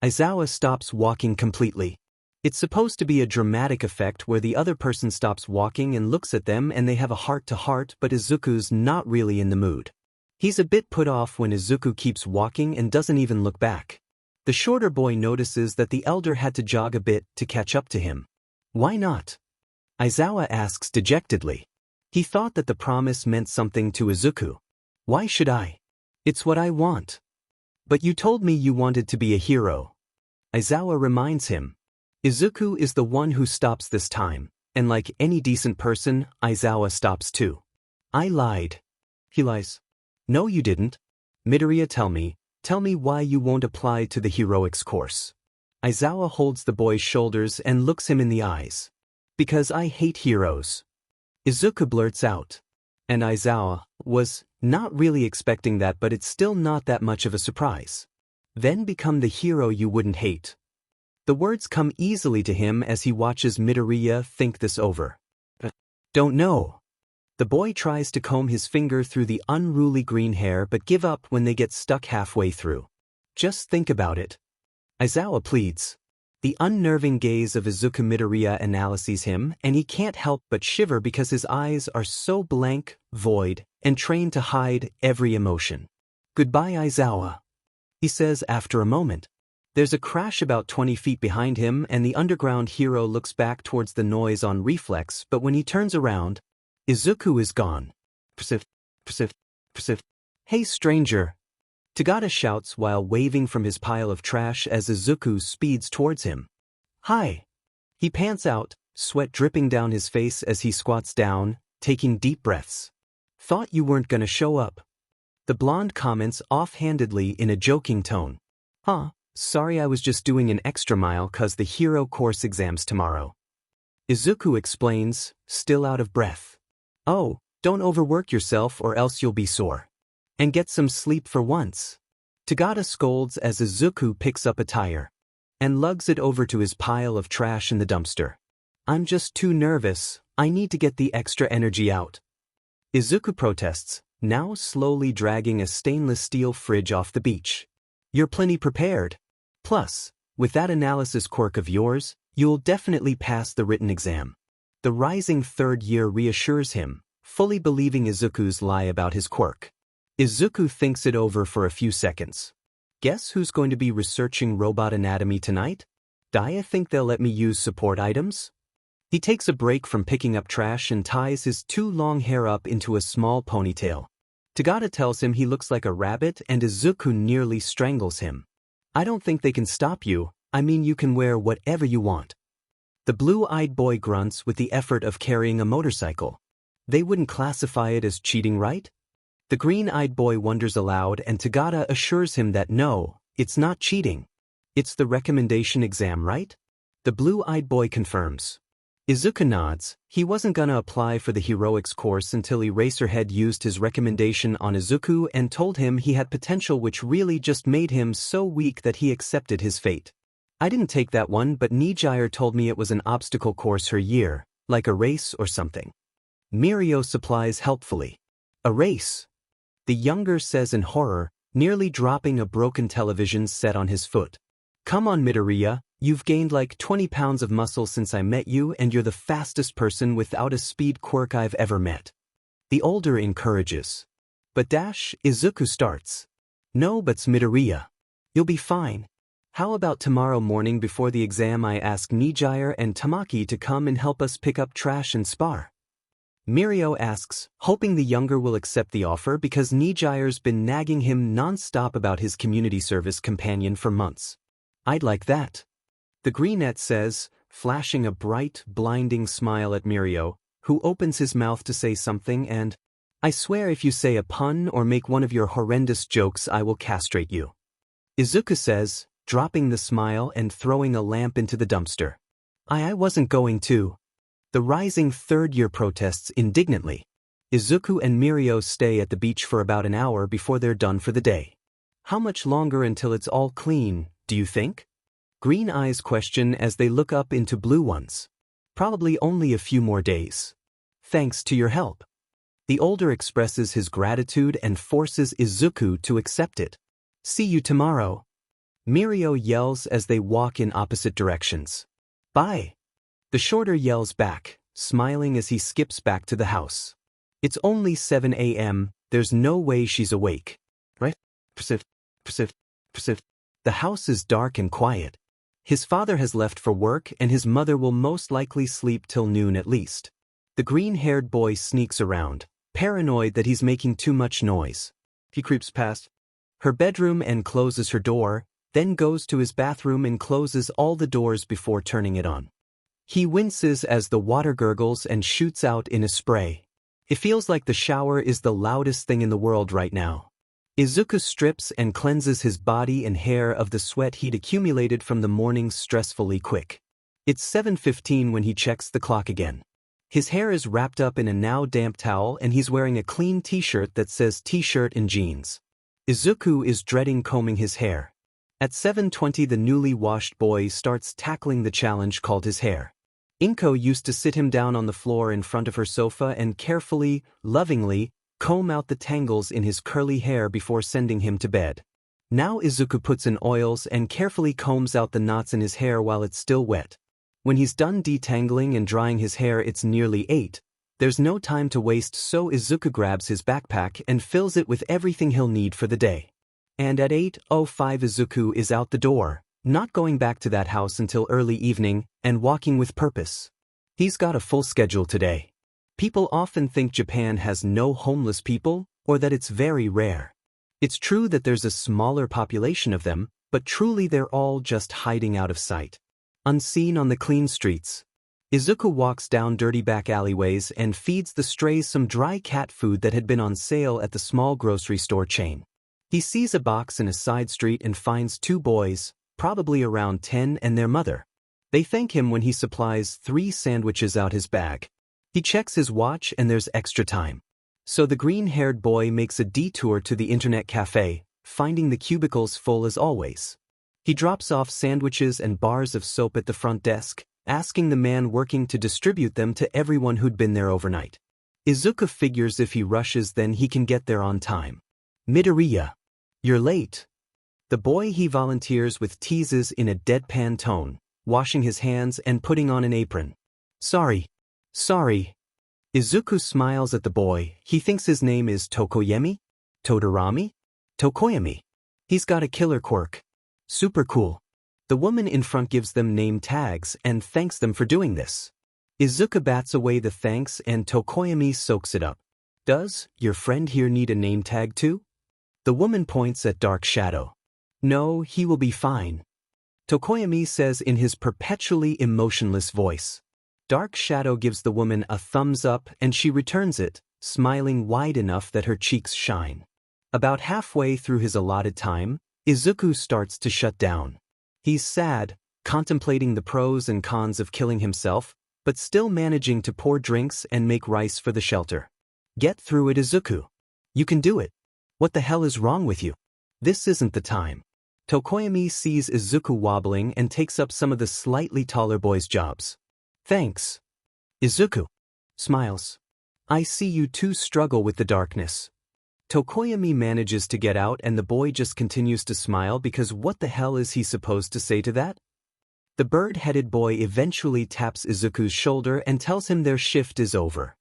Aizawa stops walking completely. It's supposed to be a dramatic effect where the other person stops walking and looks at them and they have a heart-to-heart, but Izuku's not really in the mood. He's a bit put off when Izuku keeps walking and doesn't even look back. The shorter boy notices that the elder had to jog a bit to catch up to him. Why not? Aizawa asks dejectedly. He thought that the promise meant something to Izuku. Why should I? It's what I want. But you told me you wanted to be a hero. Aizawa reminds him. Izuku is the one who stops this time, and like any decent person, Aizawa stops too. I lied. He lies. No, you didn't. Midoriya, tell me why you won't apply to the heroics course. Aizawa holds the boy's shoulders and looks him in the eyes. Because I hate heroes. Izuku blurts out. And Aizawa was not really expecting that, but it's still not that much of a surprise. Then become the hero you wouldn't hate. The words come easily to him as he watches Midoriya think this over. Don't know. The boy tries to comb his finger through the unruly green hair but give up when they get stuck halfway through. Just think about it. Aizawa pleads. The unnerving gaze of Izuku Midoriya analyzes him, and he can't help but shiver because his eyes are so blank, void, and trained to hide every emotion. Goodbye, Aizawa. He says after a moment. There's a crash about 20 feet behind him and the underground hero looks back towards the noise on reflex, but when he turns around, Izuku is gone. Hey stranger. Tagata shouts while waving from his pile of trash as Izuku speeds towards him. Hi. He pants out, sweat dripping down his face as he squats down, taking deep breaths. Thought you weren't gonna show up. The blonde comments offhandedly in a joking tone. Huh. Sorry, I was just doing an extra mile 'cause the hero course exam's tomorrow. Izuku explains, still out of breath. Oh, don't overwork yourself or else you'll be sore. And get some sleep for once. Tagata scolds as Izuku picks up a tire and lugs it over to his pile of trash in the dumpster. I'm just too nervous, I need to get the extra energy out. Izuku protests, now slowly dragging a stainless steel fridge off the beach. You're plenty prepared. Plus, with that analysis quirk of yours, you'll definitely pass the written exam. The rising third year reassures him, fully believing Izuku's lie about his quirk. Izuku thinks it over for a few seconds. Guess who's going to be researching robot anatomy tonight? I think they'll let me use support items? He takes a break from picking up trash and ties his too long hair up into a small ponytail. Tagata tells him he looks like a rabbit and Izuku nearly strangles him. I don't think they can stop you, I mean you can wear whatever you want. The blue-eyed boy grunts with the effort of carrying a motorcycle. They wouldn't classify it as cheating, right? The green-eyed boy wonders aloud and Tagata assures him that no, it's not cheating. It's the recommendation exam, right? The blue-eyed boy confirms. Izuku nods. He wasn't gonna apply for the heroics course until Eraserhead used his recommendation on Izuku and told him he had potential, which really just made him so weak that he accepted his fate. I didn't take that one, but Nijire told me it was an obstacle course her year, like a race or something. Mirio supplies helpfully. A race? The younger says in horror, nearly dropping a broken television set on his foot. Come on, Midoriya. You've gained like 20 pounds of muscle since I met you and you're the fastest person without a speed quirk I've ever met. The older encourages. But Izuku starts. No, but's Midoriya. You'll be fine. How about tomorrow morning before the exam I ask Nijire and Tamaki to come and help us pick up trash and spar? Mirio asks, hoping the younger will accept the offer because Nijire's been nagging him non-stop about his community service companion for months. I'd like that. The greenette says, flashing a bright, blinding smile at Mirio, who opens his mouth to say something and, I swear if you say a pun or make one of your horrendous jokes I will castrate you. Izuku says, dropping the smile and throwing a lamp into the dumpster. I wasn't going to. The rising third-year protests indignantly. Izuku and Mirio stay at the beach for about an hour before they're done for the day. How much longer until it's all clean, do you think? Green eyes question as they look up into blue ones. Probably only a few more days. Thanks to your help. The older expresses his gratitude and forces Izuku to accept it. See you tomorrow. Mirio yells as they walk in opposite directions. Bye. The shorter yells back, smiling as he skips back to the house. It's only 7 a.m., there's no way she's awake. Right? The house is dark and quiet. His father has left for work and his mother will most likely sleep till noon at least. The green-haired boy sneaks around, paranoid that he's making too much noise. He creeps past her bedroom and closes her door, then goes to his bathroom and closes all the doors before turning it on. He winces as the water gurgles and shoots out in a spray. It feels like the shower is the loudest thing in the world right now. Izuku strips and cleanses his body and hair of the sweat he'd accumulated from the morning's stressfully quick. It's 7:15 when he checks the clock again. His hair is wrapped up in a now damp towel and he's wearing a clean t-shirt that says t-shirt and jeans. Izuku is dreading combing his hair. At 7:20 the newly washed boy starts tackling the challenge called his hair. Inko used to sit him down on the floor in front of her sofa and carefully, lovingly, comb out the tangles in his curly hair before sending him to bed. Now Izuku puts in oils and carefully combs out the knots in his hair while it's still wet. When he's done detangling and drying his hair it's nearly 8. There's no time to waste so Izuku grabs his backpack and fills it with everything he'll need for the day. And at 8:05 Izuku is out the door, not going back to that house until early evening, and walking with purpose. He's got a full schedule today. People often think Japan has no homeless people, or that it's very rare. It's true that there's a smaller population of them, but truly they're all just hiding out of sight. Unseen on the clean streets. Izuku walks down dirty back alleyways and feeds the strays some dry cat food that had been on sale at the small grocery store chain. He sees a box in a side street and finds 2 boys, probably around 10, and their mother. They thank him when he supplies 3 sandwiches out his bag. He checks his watch and there's extra time. So the green-haired boy makes a detour to the internet cafe, finding the cubicles full as always. He drops off sandwiches and bars of soap at the front desk, asking the man working to distribute them to everyone who'd been there overnight. Izuku figures if he rushes then he can get there on time. Midoriya. You're late. The boy he volunteers with teases in a deadpan tone, washing his hands and putting on an apron. Sorry. Izuku smiles at the boy. He thinks his name is Tokoyami? Todorami? Tokoyami. He's got a killer quirk. Super cool. The woman in front gives them name tags and thanks them for doing this. Izuku bats away the thanks and Tokoyami soaks it up. Does your friend here need a name tag too? The woman points at Dark Shadow. No, he will be fine. Tokoyami says in his perpetually emotionless voice. Dark Shadow gives the woman a thumbs up and she returns it, smiling wide enough that her cheeks shine. About halfway through his allotted time, Izuku starts to shut down. He's sad, contemplating the pros and cons of killing himself, but still managing to pour drinks and make rice for the shelter. Get through it, Izuku. You can do it. What the hell is wrong with you? This isn't the time. Tokoyami sees Izuku wobbling and takes up some of the slightly taller boy's jobs. Thanks. Izuku smiles. I see you two struggle with the darkness. Tokoyami manages to get out and the boy just continues to smile because what the hell is he supposed to say to that? The bird-headed boy eventually taps Izuku's shoulder and tells him their shift is over.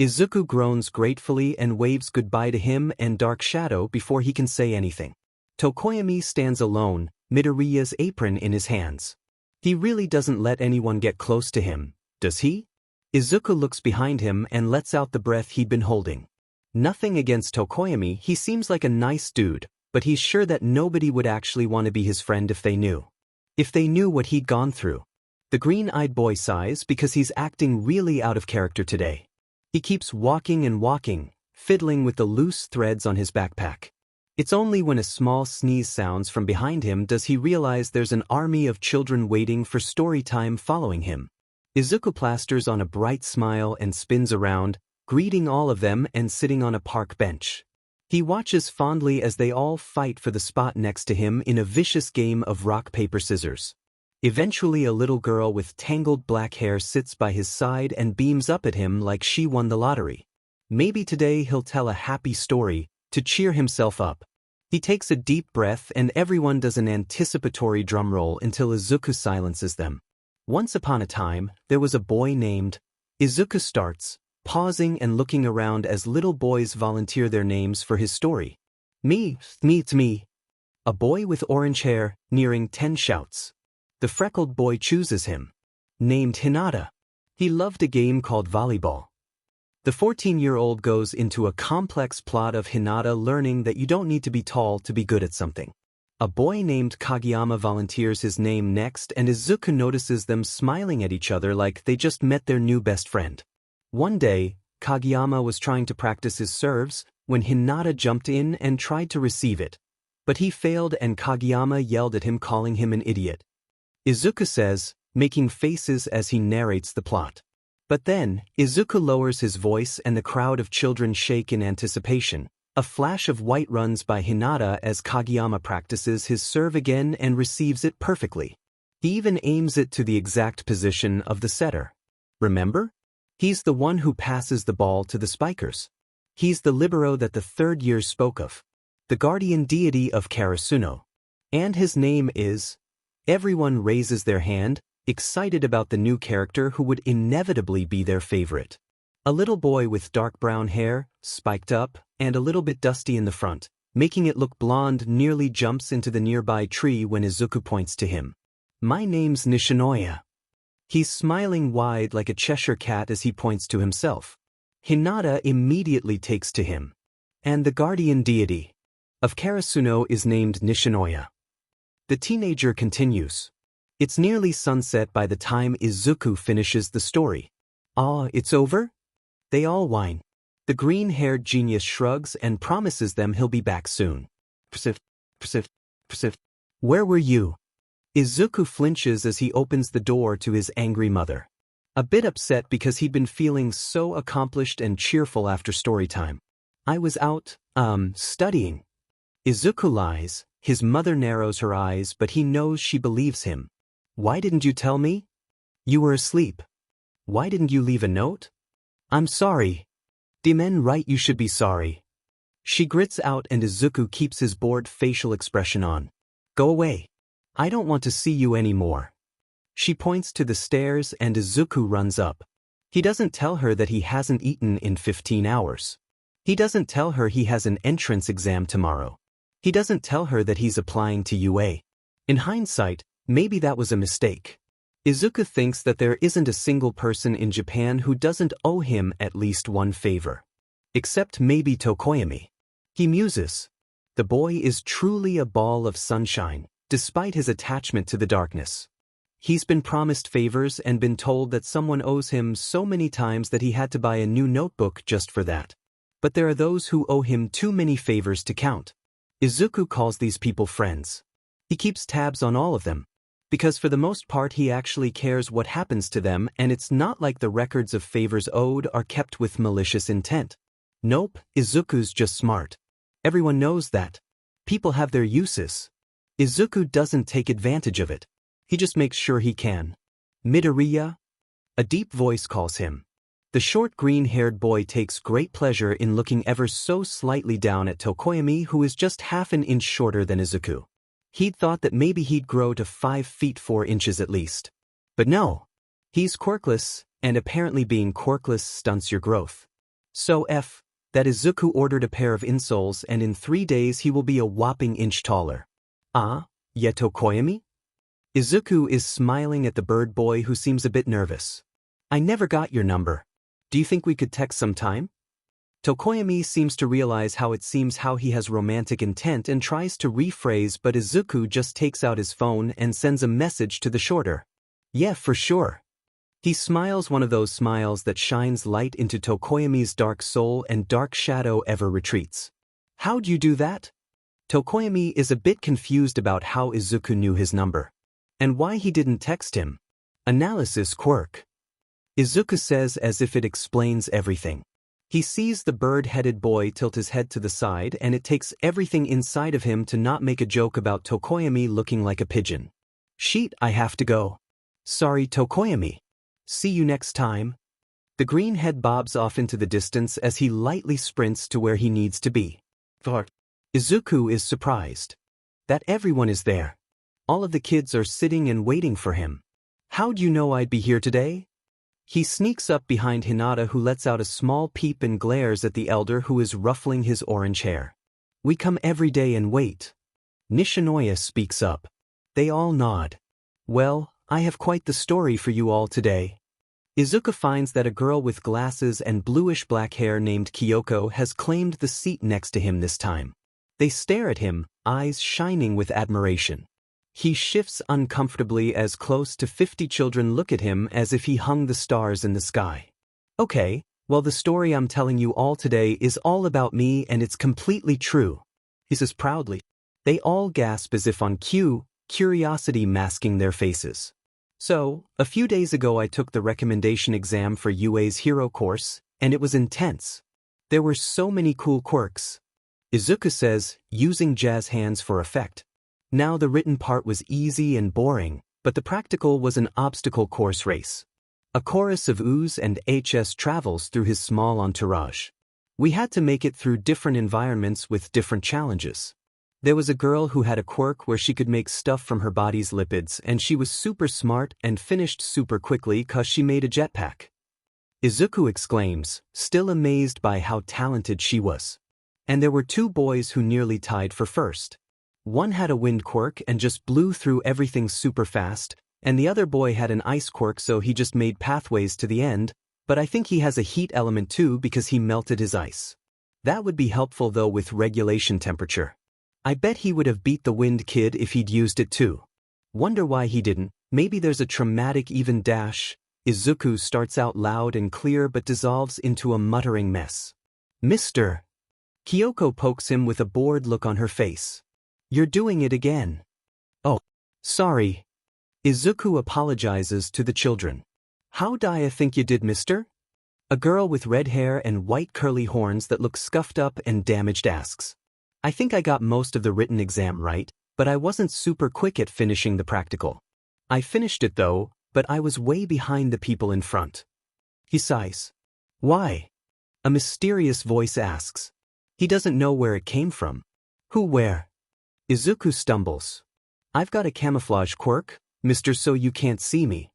Izuku groans gratefully and waves goodbye to him and Dark Shadow before he can say anything. Tokoyami stands alone, Midoriya's apron in his hands. He really doesn't let anyone get close to him, does he? Izuku looks behind him and lets out the breath he'd been holding. Nothing against Tokoyami, he seems like a nice dude, but he's sure that nobody would actually want to be his friend if they knew. If they knew what he'd gone through. The green-eyed boy sighs because he's acting really out of character today. He keeps walking and walking, fiddling with the loose threads on his backpack. It's only when a small sneeze sounds from behind him does he realize there's an army of children waiting for story time following him. Izuku plasters on a bright smile and spins around, greeting all of them and sitting on a park bench. He watches fondly as they all fight for the spot next to him in a vicious game of rock, paper, scissors. Eventually a little girl with tangled black hair sits by his side and beams up at him like she won the lottery. Maybe today he'll tell a happy story to cheer himself up. He takes a deep breath and everyone does an anticipatory drum roll until Izuku silences them. Once upon a time, there was a boy named. Izuku starts, pausing and looking around as little boys volunteer their names for his story. It's me. A boy with orange hair, nearing 10 shouts. The freckled boy chooses him. Named Hinata. He loved a game called volleyball. The 14-year-old goes into a complex plot of Hinata learning that you don't need to be tall to be good at something. A boy named Kageyama volunteers his name next and Izuku notices them smiling at each other like they just met their new best friend. One day, Kageyama was trying to practice his serves when Hinata jumped in and tried to receive it. But he failed and Kageyama yelled at him calling him an idiot. Izuku says, making faces as he narrates the plot. But then, Izuku lowers his voice and the crowd of children shake in anticipation. A flash of white runs by Hinata as Kageyama practices his serve again and receives it perfectly. He even aims it to the exact position of the setter. Remember? He's the one who passes the ball to the spikers. He's the libero that the third year spoke of. The guardian deity of Karasuno. And his name is... Everyone raises their hand, excited about the new character who would inevitably be their favorite. A little boy with dark brown hair, spiked up, and a little bit dusty in the front, making it look blonde, nearly jumps into the nearby tree when Izuku points to him. My name's Nishinoya. He's smiling wide like a Cheshire cat as he points to himself. Hinata immediately takes to him. And the guardian deity of Karasuno is named Nishinoya. The teenager continues. It's nearly sunset by the time Izuku finishes the story. It's over? They all whine. The green-haired genius shrugs and promises them he'll be back soon. Where were you? Izuku flinches as he opens the door to his angry mother. A bit upset because he'd been feeling so accomplished and cheerful after story time. I was out, studying. Izuku lies. His mother narrows her eyes but he knows she believes him. Why didn't you tell me? You were asleep. Why didn't you leave a note? I'm sorry. Dimen right you should be sorry. She grits out and Izuku keeps his bored facial expression on. Go away. I don't want to see you anymore. She points to the stairs and Izuku runs up. He doesn't tell her that he hasn't eaten in 15 hours. He doesn't tell her he has an entrance exam tomorrow. He doesn't tell her that he's applying to UA. In hindsight, maybe that was a mistake. Izuku thinks that there isn't a single person in Japan who doesn't owe him at least one favor. Except maybe Tokoyami. He muses. The boy is truly a ball of sunshine, despite his attachment to the darkness. He's been promised favors and been told that someone owes him so many times that he had to buy a new notebook just for that. But there are those who owe him too many favors to count. Izuku calls these people friends. He keeps tabs on all of them. Because for the most part he actually cares what happens to them and it's not like the records of favors owed are kept with malicious intent. Nope, Izuku's just smart. Everyone knows that. People have their uses. Izuku doesn't take advantage of it. He just makes sure he can. Midoriya? A deep voice calls him. The short green-haired boy takes great pleasure in looking ever so slightly down at Tokoyami who is just half an inch shorter than Izuku. He'd thought that maybe he'd grow to 5 feet 4 inches at least. But no. He's quirkless, and apparently being quirkless stunts your growth. So that Izuku ordered a pair of insoles and in 3 days he will be a whopping inch taller. Yeah Tokoyami? Izuku is smiling at the bird boy who seems a bit nervous. I never got your number. Do you think we could text sometime? Tokoyami seems to realize how he has romantic intent and tries to rephrase, but Izuku just takes out his phone and sends a message to the shorter. Yeah, for sure. He smiles, one of those smiles that shines light into Tokoyami's dark soul and dark shadow ever retreats. How'd you do that? Tokoyami is a bit confused about how Izuku knew his number. And why he didn't text him. Analysis quirk. Izuku says as if it explains everything. He sees the bird-headed boy tilt his head to the side, and it takes everything inside of him to not make a joke about Tokoyami looking like a pigeon. Sheet, I have to go. Sorry, Tokoyami. See you next time. The green head bobs off into the distance as he lightly sprints to where he needs to be. Izuku is surprised that everyone is there. All of the kids are sitting and waiting for him. How'd you know I'd be here today? He sneaks up behind Hinata, who lets out a small peep and glares at the elder who is ruffling his orange hair. We come every day and wait. Nishinoya speaks up. They all nod. Well, I have quite the story for you all today. Izuku finds that a girl with glasses and bluish-black hair named Kyoko has claimed the seat next to him this time. They stare at him, eyes shining with admiration. He shifts uncomfortably as close to 50 children look at him as if he hung the stars in the sky. Okay, well, the story I'm telling you all today is all about me, and it's completely true, he says proudly. They all gasp as if on cue, curiosity masking their faces. So, a few days ago I took the recommendation exam for UA's hero course, and it was intense. There were so many cool quirks. Izuku says, using jazz hands for effect. Now the written part was easy and boring, but the practical was an obstacle course race. A chorus of oohs and hs travels through his small entourage. We had to make it through different environments with different challenges. There was a girl who had a quirk where she could make stuff from her body's lipids, and she was super smart and finished super quickly 'cause she made a jetpack. Izuku exclaims, still amazed by how talented she was. And there were two boys who nearly tied for first. One had a wind quirk and just blew through everything super fast, and the other boy had an ice quirk, so he just made pathways to the end, but I think he has a heat element too because he melted his ice. That would be helpful though with regulation temperature. I bet he would have beat the wind kid if he'd used it too. Wonder why he didn't. Maybe there's a traumatic even dash. Izuku starts out loud and clear but dissolves into a muttering mess. Mr. Kyoko pokes him with a bored look on her face. You're doing it again. Oh, sorry. Izuku apologizes to the children. How'd I think you did, mister? A girl with red hair and white curly horns that looks scuffed up and damaged asks. I think I got most of the written exam right, but I wasn't super quick at finishing the practical. I finished it though, but I was way behind the people in front. He sighs. Why? A mysterious voice asks. He doesn't know where it came from. Who, where? Izuku stumbles. I've got a camouflage quirk, mister, so you can't see me.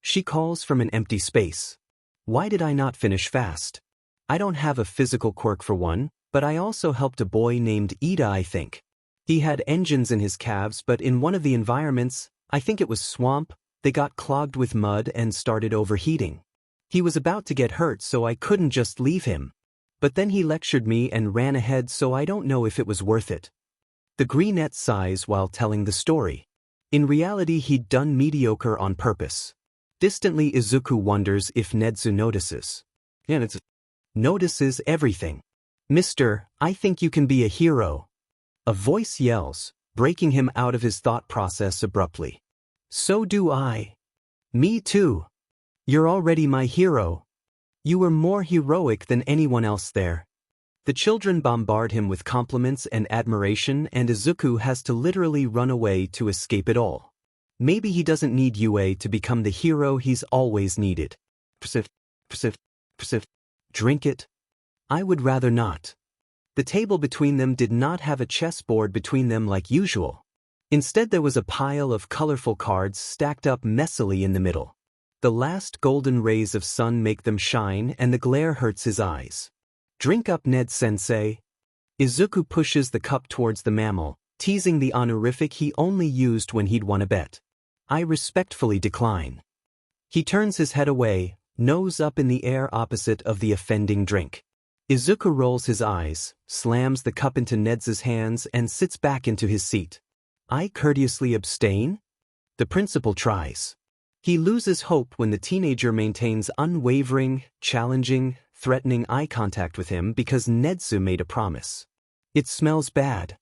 She calls from an empty space. Why did I not finish fast? I don't have a physical quirk for one, but I also helped a boy named Ida, I think. He had engines in his calves, but in one of the environments, I think it was swamp, they got clogged with mud and started overheating. He was about to get hurt, so I couldn't just leave him. But then he lectured me and ran ahead, so I don't know if it was worth it. The greenette sighs while telling the story. In reality, he'd done mediocre on purpose. Distantly, Izuku wonders if Nedzu notices. Notices everything. Mister, I think you can be a hero. A voice yells, breaking him out of his thought process abruptly. So do I. Me too. You're already my hero. You were more heroic than anyone else there. The children bombard him with compliments and admiration, and Izuku has to literally run away to escape it all. Maybe he doesn't need UA to become the hero he's always needed. Drink it? I would rather not. The table between them did not have a chessboard between them like usual. Instead, there was a pile of colorful cards stacked up messily in the middle. The last golden rays of sun make them shine, and the glare hurts his eyes. Drink up, Ned-sensei. Izuku pushes the cup towards the mammal, teasing the honorific he only used when he'd won a bet. I respectfully decline. He turns his head away, nose up in the air opposite of the offending drink. Izuku rolls his eyes, slams the cup into Nedzu's hands and sits back into his seat. I courteously abstain? The principal tries. He loses hope when the teenager maintains unwavering, challenging, threatening eye contact with him because Nedzu made a promise. It smells bad.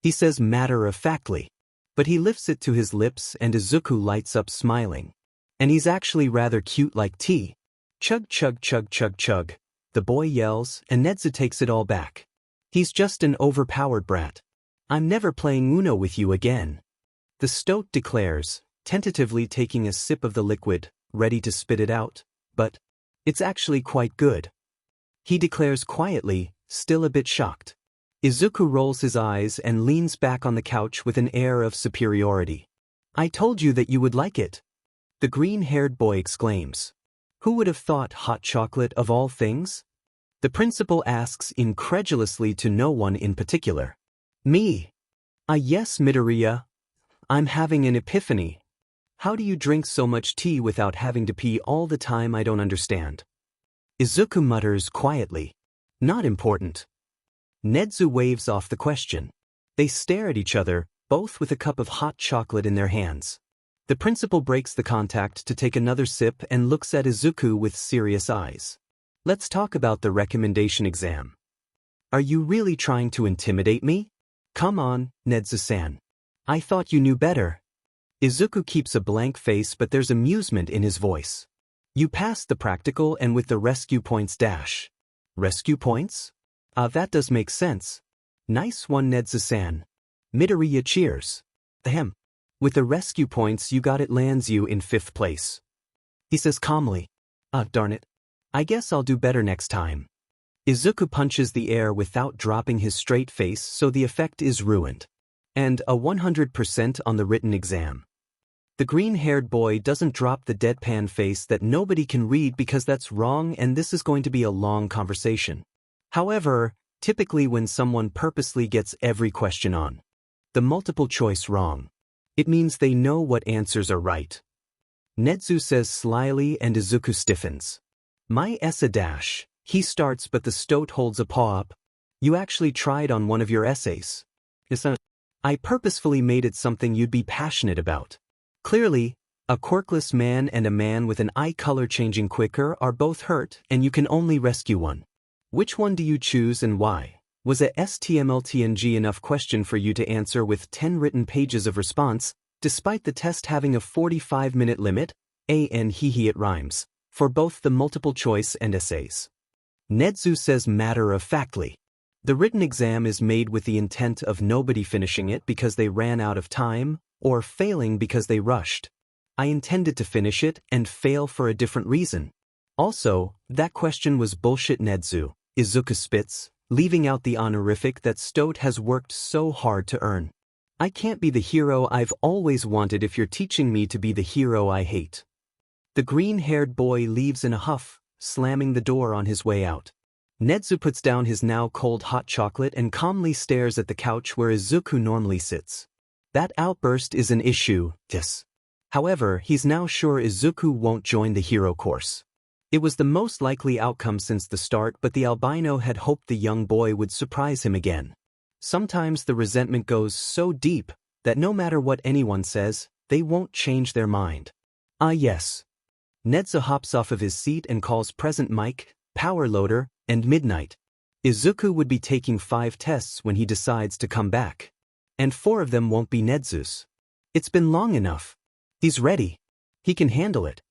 He says matter-of-factly. But he lifts it to his lips and Izuku lights up smiling. And he's actually rather cute like tea. Chug chug chug chug chug. The boy yells, and Nedzu takes it all back. He's just an overpowered brat. I'm never playing Uno with you again. The stoat declares, tentatively taking a sip of the liquid, ready to spit it out, but it's actually quite good. He declares quietly, still a bit shocked. Izuku rolls his eyes and leans back on the couch with an air of superiority. I told you that you would like it. The green-haired boy exclaims. Who would have thought hot chocolate of all things? The principal asks incredulously to no one in particular. Me. Yes, Midoriya. I'm having an epiphany. How do you drink so much tea without having to pee all the time? I don't understand. Izuku mutters quietly. Not important. Nedzu waves off the question. They stare at each other, both with a cup of hot chocolate in their hands. The principal breaks the contact to take another sip and looks at Izuku with serious eyes. Let's talk about the recommendation exam. Are you really trying to intimidate me? Come on, Nedzu-san. I thought you knew better. Izuku keeps a blank face but there's amusement in his voice. You passed the practical and with the rescue points dash. Rescue points? That does make sense. Nice one, Nedzu-san. Midoriya cheers. Ahem. With the rescue points you got it lands you in 5th place. He says calmly. Darn it. I guess I'll do better next time. Izuku punches the air without dropping his straight face so the effect is ruined. And a 100% on the written exam. The green-haired boy doesn't drop the deadpan face that nobody can read because that's wrong and this is going to be a long conversation. However, typically when someone purposely gets every question on the multiple choice wrong, it means they know what answers are right. Nedzu says slyly and Izuku stiffens. My essa dash. He starts but the stoat holds a paw up. You actually tried on one of your essays. I purposefully made it something you'd be passionate about. Clearly, a quirkless man and a man with an eye color changing quicker are both hurt and you can only rescue one. Which one do you choose and why? Was a STMLTNG enough question for you to answer with 10 written pages of response, despite the test having a 45-minute limit? It rhymes, for both the multiple choice and essays. Nedzu says matter-of-factly. The written exam is made with the intent of nobody finishing it because they ran out of time, or failing because they rushed. I intended to finish it and fail for a different reason. Also, that question was bullshit, Nedzu. Izuku spits, leaving out the honorific that Stoat has worked so hard to earn. I can't be the hero I've always wanted if you're teaching me to be the hero I hate. The green-haired boy leaves in a huff, slamming the door on his way out. Nedzu puts down his now cold hot chocolate and calmly stares at the couch where Izuku normally sits. That outburst is an issue, yes. However, he's now sure Izuku won't join the hero course. It was the most likely outcome since the start, but the albino had hoped the young boy would surprise him again. Sometimes the resentment goes so deep that no matter what anyone says, they won't change their mind. Yes. Nedzu hops off of his seat and calls present Mike, Power Loader, and Midnight. Izuku would be taking 5 tests when he decides to come back. And 4 of them won't be Nedzu's. It's been long enough. He's ready. He can handle it.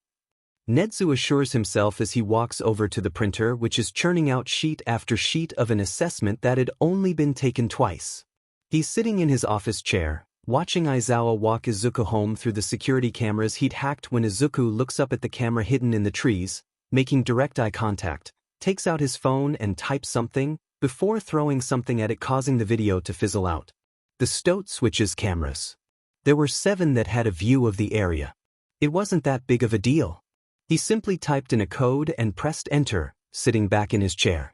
Nedzu assures himself as he walks over to the printer, which is churning out sheet after sheet of an assessment that had only been taken twice. He's sitting in his office chair, watching Aizawa walk Izuku home through the security cameras he'd hacked when Izuku looks up at the camera hidden in the trees, making direct eye contact, takes out his phone and types something, before throwing something at it causing the video to fizzle out. The Stoat switches cameras. There were 7 that had a view of the area. It wasn't that big of a deal. He simply typed in a code and pressed enter, sitting back in his chair.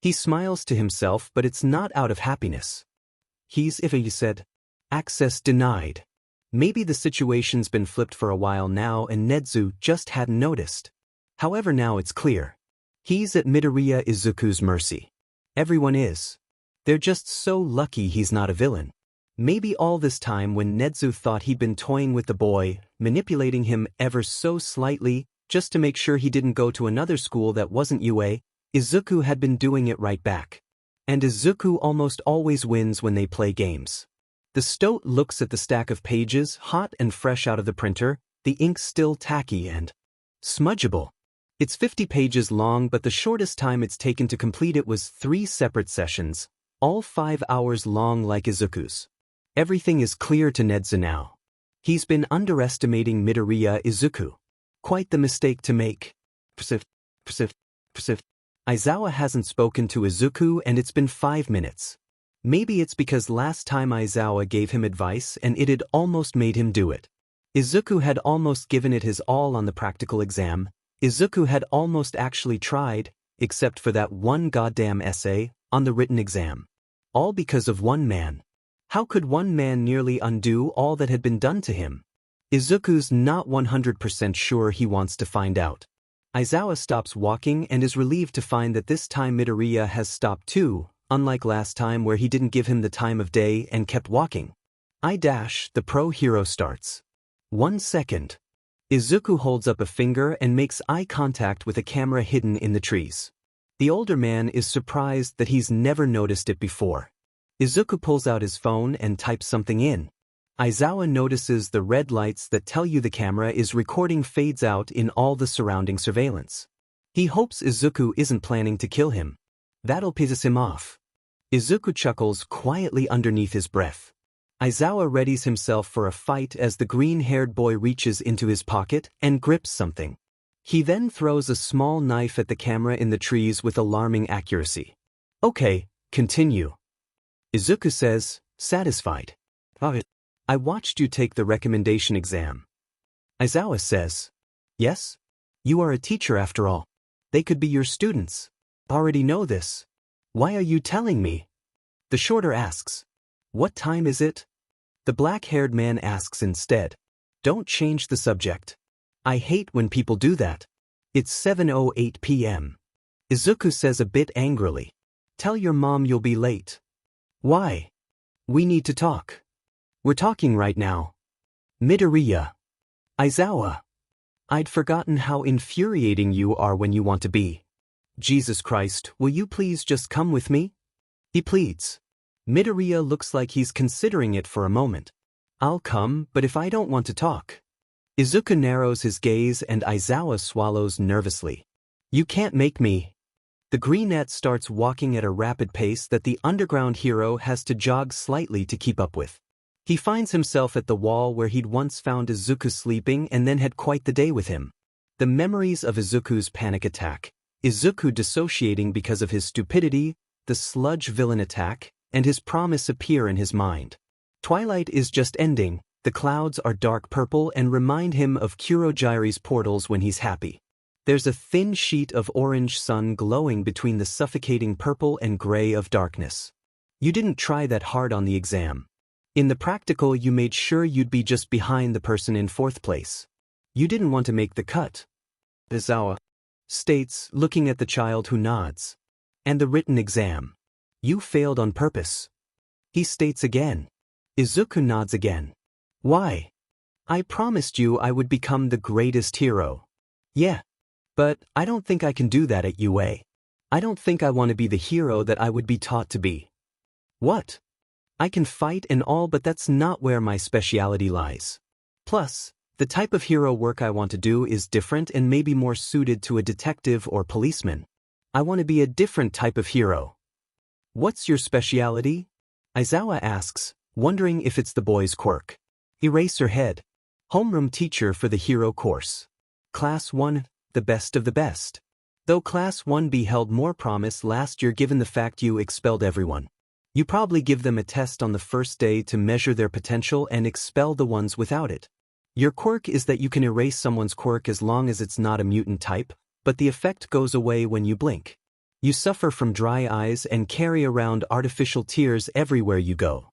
He smiles to himself, but it's not out of happiness. He said, access denied. Maybe the situation's been flipped for a while now and Nedzu just hadn't noticed. However, now it's clear. He's at Midoriya Izuku's mercy. Everyone is. They're just so lucky he's not a villain. Maybe all this time when Nedzu thought he'd been toying with the boy, manipulating him ever so slightly, just to make sure he didn't go to another school that wasn't UA, Izuku had been doing it right back. And Izuku almost always wins when they play games. The stoat looks at the stack of pages, hot and fresh out of the printer, the ink still tacky and smudgeable. It's 50 pages long, but the shortest time it's taken to complete it was 3 separate sessions, all 5 hours long like Izuku's. Everything is clear to Nedzu now. He's been underestimating Midoriya Izuku. Quite the mistake to make. Aizawa hasn't spoken to Izuku and it's been 5 minutes. Maybe it's because last time Aizawa gave him advice and it had almost made him do it. Izuku had almost given it his all on the practical exam. Izuku had almost actually tried, except for that one goddamn essay, on the written exam. All because of one man. How could one man nearly undo all that had been done to him? Izuku's not 100% sure he wants to find out. Aizawa stops walking and is relieved to find that this time Midoriya has stopped too, unlike last time where he didn't give him the time of day and kept walking. The pro hero starts. 1 second. Izuku holds up a finger and makes eye contact with a camera hidden in the trees. The older man is surprised that he's never noticed it before. Izuku pulls out his phone and types something in. Aizawa notices the red lights that tell you the camera is recording fades out in all the surrounding surveillance. He hopes Izuku isn't planning to kill him. That'll piss him off. Izuku chuckles quietly underneath his breath. Aizawa readies himself for a fight as the green-haired boy reaches into his pocket and grips something. He then throws a small knife at the camera in the trees with alarming accuracy. Okay, continue. Izuku says, satisfied. I watched you take the recommendation exam. Aizawa says, yes? You are a teacher after all. They could be your students. Already know this. Why are you telling me? The shorter asks, what time is it? The black-haired man asks instead. Don't change the subject. I hate when people do that. It's 7:08 p.m. Izuku says a bit angrily. Tell your mom you'll be late. Why? We need to talk. We're talking right now. Midoriya. Aizawa. I'd forgotten how infuriating you are when you want to be. Jesus Christ, will you please just come with me? He pleads. Midoriya looks like he's considering it for a moment. I'll come, but if I don't want to talk. Izuku narrows his gaze and Aizawa swallows nervously. You can't make me. The greenette starts walking at a rapid pace that the underground hero has to jog slightly to keep up with. He finds himself at the wall where he'd once found Izuku sleeping and then had quite the day with him. The memories of Izuku's panic attack, Izuku dissociating because of his stupidity, the sludge villain attack, and his promise appear in his mind. Twilight is just ending, the clouds are dark purple and remind him of Kurojire's portals when he's happy. There's a thin sheet of orange sun glowing between the suffocating purple and gray of darkness. You didn't try that hard on the exam. In the practical you made sure you'd be just behind the person in 4th place. You didn't want to make the cut. Aizawa states, looking at the child who nods. And the written exam. You failed on purpose. He states again. Izuku nods again. Why? I promised you I would become the greatest hero. Yeah. But I don't think I can do that at UA. I don't think I want to be the hero that I would be taught to be. What? I can fight and all, but that's not where my speciality lies. Plus, the type of hero work I want to do is different and maybe more suited to a detective or policeman. I want to be a different type of hero. What's your speciality? Aizawa asks, wondering if it's the boy's quirk. Eraserhead. Homeroom teacher for the hero course. Class 1, the best of the best. Though Class 1B held more promise last year given the fact you expelled everyone. You probably give them a test on the first day to measure their potential and expel the ones without it. Your quirk is that you can erase someone's quirk as long as it's not a mutant type, but the effect goes away when you blink. You suffer from dry eyes and carry around artificial tears everywhere you go.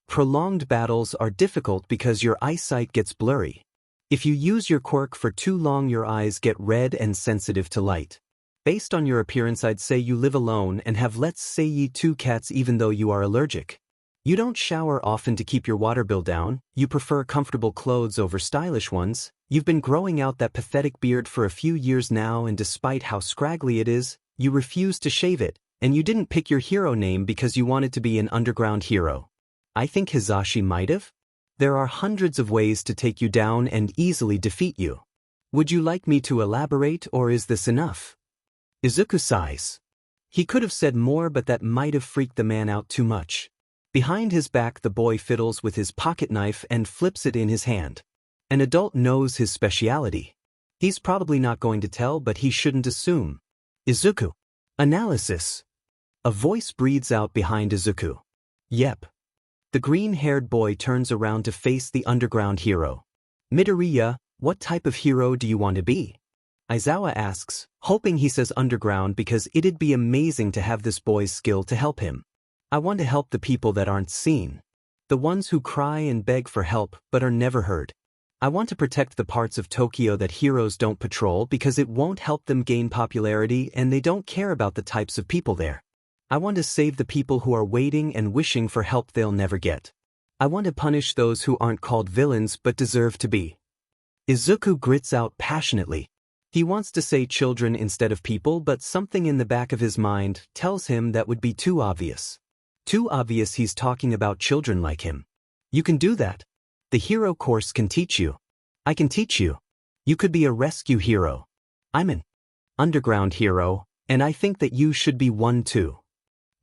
Prolonged battles are difficult because your eyesight gets blurry. If you use your quirk for too long, your eyes get red and sensitive to light. Based on your appearance, I'd say you live alone and have, let's say, ye 2 cats even though you are allergic. You don't shower often to keep your water bill down, you prefer comfortable clothes over stylish ones, you've been growing out that pathetic beard for a few years now, and despite how scraggly it is, you refuse to shave it, and you didn't pick your hero name because you wanted to be an underground hero. I think Hisashi might have? There are hundreds of ways to take you down and easily defeat you. Would you like me to elaborate, or is this enough? Izuku sighs. He could have said more, but that might have freaked the man out too much. Behind his back, the boy fiddles with his pocket knife and flips it in his hand. An adult knows his speciality. He's probably not going to tell, but he shouldn't assume. Izuku. Analysis. A voice breathes out behind Izuku. Yep. The green-haired boy turns around to face the underground hero. Midoriya, what type of hero do you want to be? Aizawa asks, hoping he says underground because it'd be amazing to have this boy's skill to help him. I want to help the people that aren't seen. The ones who cry and beg for help but are never heard. I want to protect the parts of Tokyo that heroes don't patrol because it won't help them gain popularity and they don't care about the types of people there. I want to save the people who are waiting and wishing for help they'll never get. I want to punish those who aren't called villains but deserve to be. Izuku grits out passionately. He wants to say children instead of people, but something in the back of his mind tells him that would be too obvious. Too obvious he's talking about children like him. You can do that. The hero course can teach you. I can teach you. You could be a rescue hero. I'm an underground hero, and I think that you should be one too.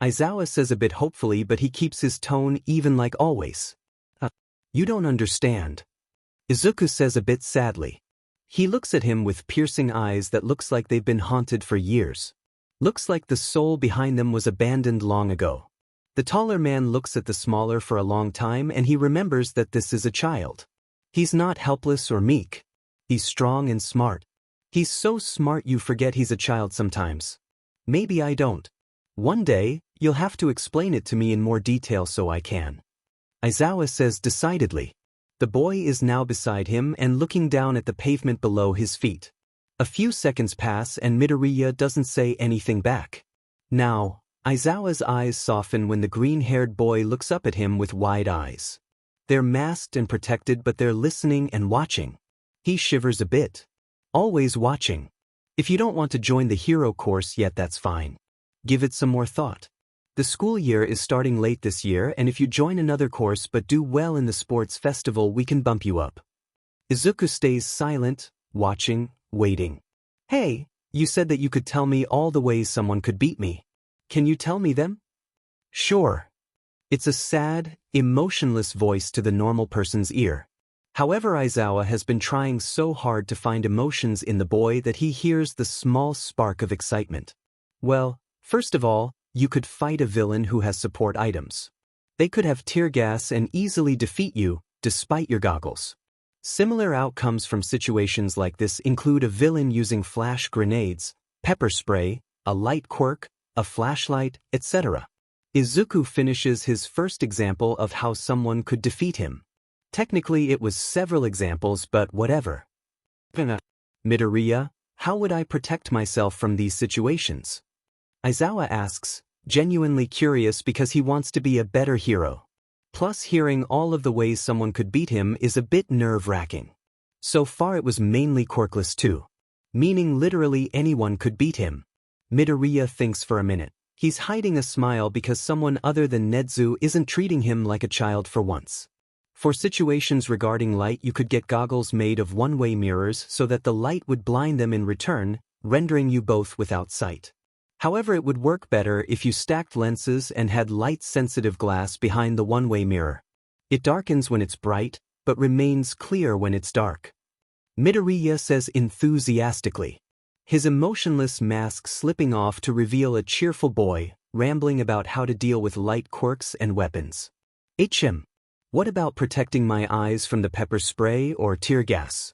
Aizawa says a bit hopefully, but he keeps his tone even like always. You don't understand. Izuku says a bit sadly. He looks at him with piercing eyes that looks like they've been haunted for years. Looks like the soul behind them was abandoned long ago. The taller man looks at the smaller for a long time and he remembers that this is a child. He's not helpless or meek. He's strong and smart. He's so smart you forget he's a child sometimes. Maybe I don't. One day, you'll have to explain it to me in more detail so I can. Aizawa says decidedly. The boy is now beside him and looking down at the pavement below his feet. A few seconds pass and Midoriya doesn't say anything back. Now, Aizawa's eyes soften when the green-haired boy looks up at him with wide eyes. They're masked and protected, but they're listening and watching. He shivers a bit. Always watching. If you don't want to join the hero course yet, that's fine. Give it some more thought. The school year is starting late this year, and if you join another course but do well in the sports festival, we can bump you up. Izuku stays silent, watching, waiting. Hey, you said that you could tell me all the ways someone could beat me. Can you tell me them? Sure. It's a sad, emotionless voice to the normal person's ear. However, Aizawa has been trying so hard to find emotions in the boy that he hears the small spark of excitement. Well, first of all, you could fight a villain who has support items. They could have tear gas and easily defeat you, despite your goggles. Similar outcomes from situations like this include a villain using flash grenades, pepper spray, a light quirk, a flashlight, etc. Izuku finishes his first example of how someone could defeat him. Technically it was several examples, but whatever. Midoriya, how would I protect myself from these situations? Aizawa asks, genuinely curious because he wants to be a better hero. Plus, hearing all of the ways someone could beat him is a bit nerve-wracking. So far it was mainly quirkless too. Meaning literally anyone could beat him. Midoriya thinks for a minute. He's hiding a smile because someone other than Nedzu isn't treating him like a child for once. For situations regarding light, you could get goggles made of one-way mirrors so that the light would blind them in return, rendering you both without sight. However, it would work better if you stacked lenses and had light-sensitive glass behind the one-way mirror. It darkens when it's bright, but remains clear when it's dark. Midoriya says enthusiastically. His emotionless mask slipping off to reveal a cheerful boy, rambling about how to deal with light quirks and weapons. What about protecting my eyes from the pepper spray or tear gas?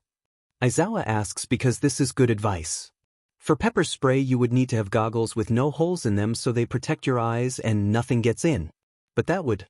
Aizawa asks because this is good advice. For pepper spray you would need to have goggles with no holes in them so they protect your eyes and nothing gets in. But that would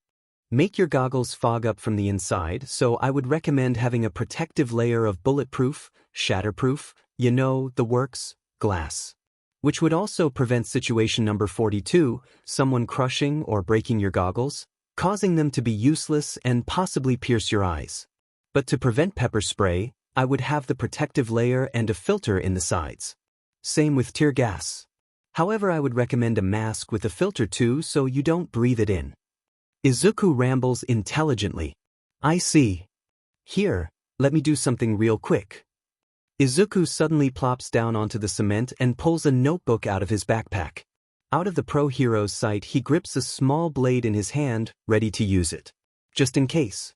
Make your goggles fog up from the inside, so I would recommend having a protective layer of bulletproof, shatterproof, the works, glass. Which would also prevent situation number 42, someone crushing or breaking your goggles, causing them to be useless and possibly pierce your eyes. But to prevent pepper spray, I would have the protective layer and a filter in the sides. Same with tear gas. However, I would recommend a mask with a filter too so you don't breathe it in. Izuku rambles intelligently. I see. Here, let me do something real quick. Izuku suddenly plops down onto the cement and pulls a notebook out of his backpack. Out of the pro hero's sight, he grips a small blade in his hand, ready to use it. Just in case.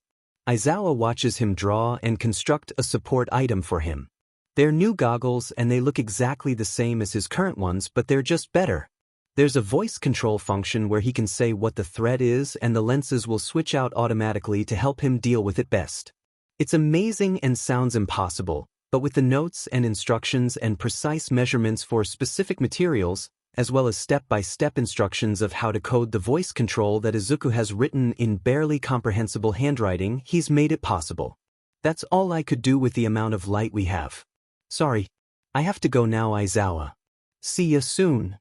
Aizawa watches him draw and construct a support item for him. They're new goggles and they look exactly the same as his current ones, but they're just better. There's a voice control function where he can say what the threat is and the lenses will switch out automatically to help him deal with it best. It's amazing and sounds impossible, but with the notes and instructions and precise measurements for specific materials, as well as step-by-step instructions of how to code the voice control that Izuku has written in barely comprehensible handwriting, he's made it possible. That's all I could do with the amount of light we have. Sorry. I have to go now, Aizawa. See ya soon.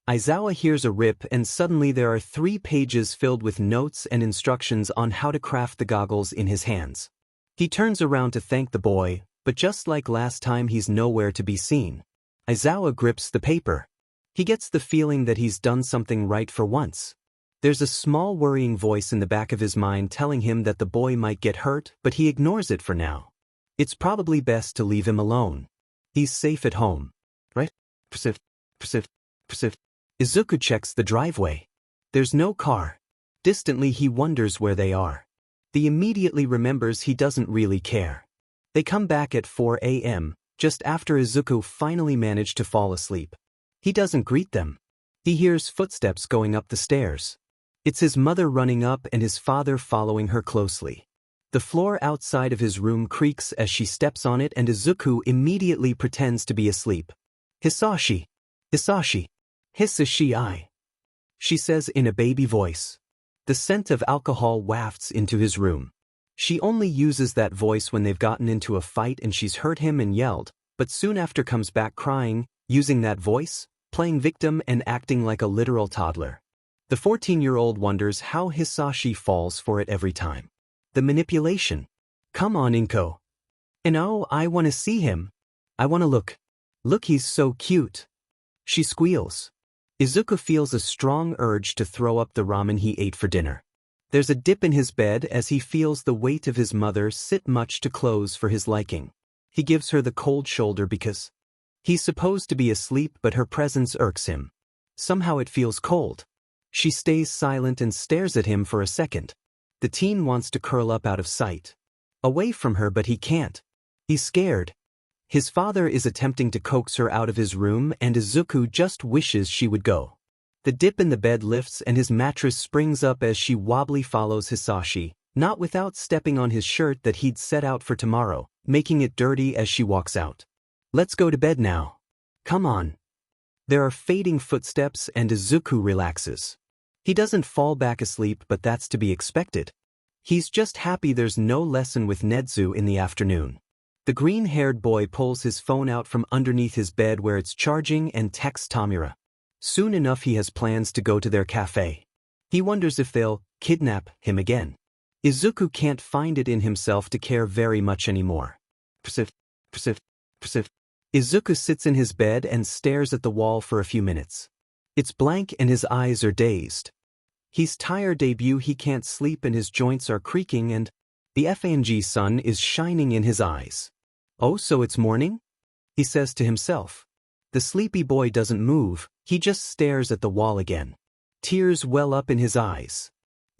Aizawa hears a rip and suddenly there are 3 pages filled with notes and instructions on how to craft the goggles in his hands. He turns around to thank the boy, but just like last time he's nowhere to be seen. Aizawa grips the paper. He gets the feeling that he's done something right for once. There's a small worrying voice in the back of his mind telling him that the boy might get hurt, but he ignores it for now. It's probably best to leave him alone. He's safe at home. Right? Persift. Izuku checks the driveway. There's no car. Distantly he wonders where they are. He immediately remembers he doesn't really care. They come back at 4 a.m., just after Izuku finally managed to fall asleep. He doesn't greet them. He hears footsteps going up the stairs. It's his mother running up and his father following her closely. The floor outside of his room creaks as she steps on it and Izuku immediately pretends to be asleep. Hisashi. Hisashi. She says in a baby voice. The scent of alcohol wafts into his room. She only uses that voice when they've gotten into a fight and she's hurt him and yelled, but soon after comes back crying, using that voice, playing victim and acting like a literal toddler. The 14-year-old wonders how Hisashi falls for it every time. The manipulation. Come on, Inko. And oh, I want to see him. I want to look. Look, he's so cute. She squeals. Izuku feels a strong urge to throw up the ramen he ate for dinner. There's a dip in his bed as he feels the weight of his mother sit much too close for his liking. He gives her the cold shoulder because he's supposed to be asleep, but her presence irks him. Somehow it feels cold. She stays silent and stares at him for a second. The teen wants to curl up out of sight. Away from her, but he can't. He's scared. His father is attempting to coax her out of his room and Izuku just wishes she would go. The dip in the bed lifts and his mattress springs up as she wobbly follows Hisashi, not without stepping on his shirt that he'd set out for tomorrow, making it dirty as she walks out. Let's go to bed now. Come on. There are fading footsteps and Izuku relaxes. He doesn't fall back asleep, but that's to be expected. He's just happy there's no lesson with Nedzu in the afternoon. The green-haired boy pulls his phone out from underneath his bed where it's charging and texts Tamura. Soon enough he has plans to go to their cafe. He wonders if they'll kidnap him again. Izuku can't find it in himself to care very much anymore. Izuku sits in his bed and stares at the wall for a few minutes. It's blank and his eyes are dazed. He's tired debut, he can't sleep and his joints are creaking and the FNG sun is shining in his eyes. Oh, so it's morning? He says to himself. The sleepy boy doesn't move, he just stares at the wall again. Tears well up in his eyes.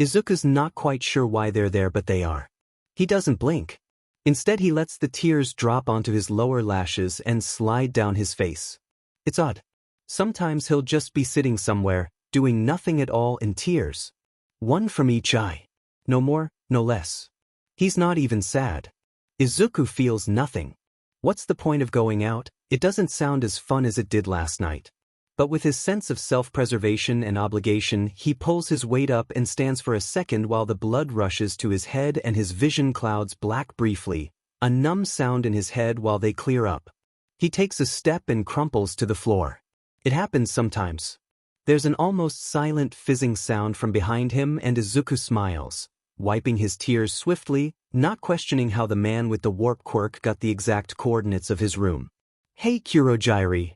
Izuku's not quite sure why they're there, but they are. He doesn't blink. Instead he lets the tears drop onto his lower lashes and slide down his face. It's odd. Sometimes he'll just be sitting somewhere, doing nothing at all in tears. One from each eye. No more, no less. He's not even sad. Izuku feels nothing. What's the point of going out? It doesn't sound as fun as it did last night. But with his sense of self-preservation and obligation, he pulls his weight up and stands for a second while the blood rushes to his head and his vision clouds black briefly, a numb sound in his head while they clear up. He takes a step and crumples to the floor. It happens sometimes. There's an almost silent fizzing sound from behind him and Izuku smiles, wiping his tears swiftly, not questioning how the man with the warp quirk got the exact coordinates of his room. Hey Kurogyri.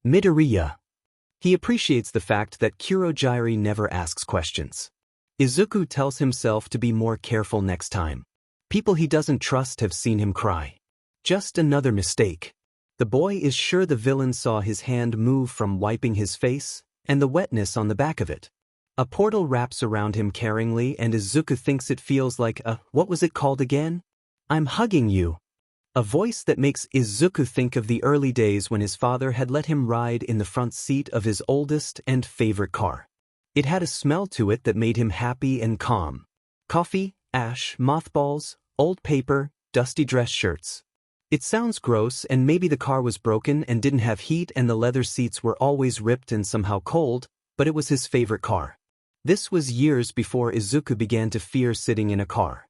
Midoriya. He appreciates the fact that Kurogyri never asks questions. Izuku tells himself to be more careful next time. People he doesn't trust have seen him cry. Just another mistake. The boy is sure the villain saw his hand move from wiping his face, and the wetness on the back of it. A portal wraps around him caringly and Izuku thinks it feels like what was it called again? I'm hugging you. A voice that makes Izuku think of the early days when his father had let him ride in the front seat of his oldest and favorite car. It had a smell to it that made him happy and calm. Coffee, ash, mothballs, old paper, dusty dress shirts. It sounds gross and maybe the car was broken and didn't have heat and the leather seats were always ripped and somehow cold, but it was his favorite car. This was years before Izuku began to fear sitting in a car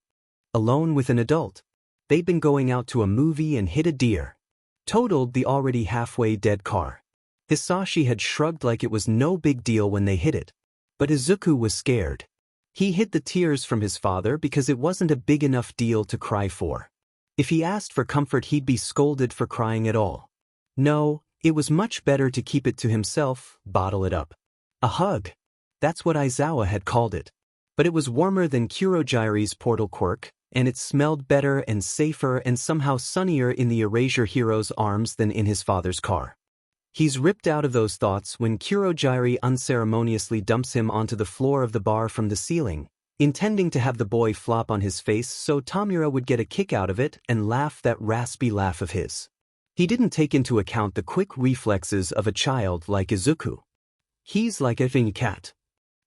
alone with an adult. They'd been going out to a movie and hit a deer. Totaled the already halfway dead car. Hisashi had shrugged like it was no big deal when they hit it. But Izuku was scared. He hid the tears from his father because it wasn't a big enough deal to cry for. If he asked for comfort he'd be scolded for crying at all. No, it was much better to keep it to himself, bottle it up. A hug. That's what Aizawa had called it. But it was warmer than Kurogyri's portal quirk, and it smelled better and safer and somehow sunnier in the Erasure Hero's arms than in his father's car. He's ripped out of those thoughts when Kurogyri unceremoniously dumps him onto the floor of the bar from the ceiling, intending to have the boy flop on his face so Tamura would get a kick out of it and laugh that raspy laugh of his. He didn't take into account the quick reflexes of a child like Izuku. He's like a thing cat.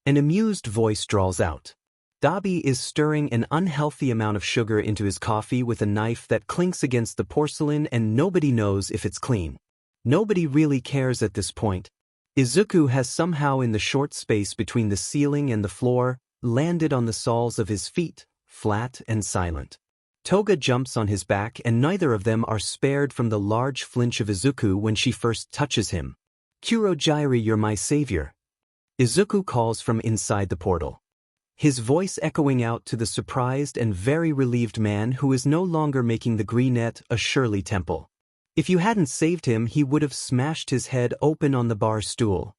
An amused voice drawls out. Dabi is stirring an unhealthy amount of sugar into his coffee with a knife that clinks against the porcelain and nobody knows if it's clean. Nobody really cares at this point. Izuku has somehow in the short space between the ceiling and the floor, landed on the soles of his feet, flat and silent. Toga jumps on his back and neither of them are spared from the large flinch of Izuku when she first touches him. Kurogyri, you're my savior. Izuku calls from inside the portal. His voice echoing out to the surprised and very relieved man who is no longer making the greenette a Shirley Temple. If you hadn't saved him he would have smashed his head open on the bar stool.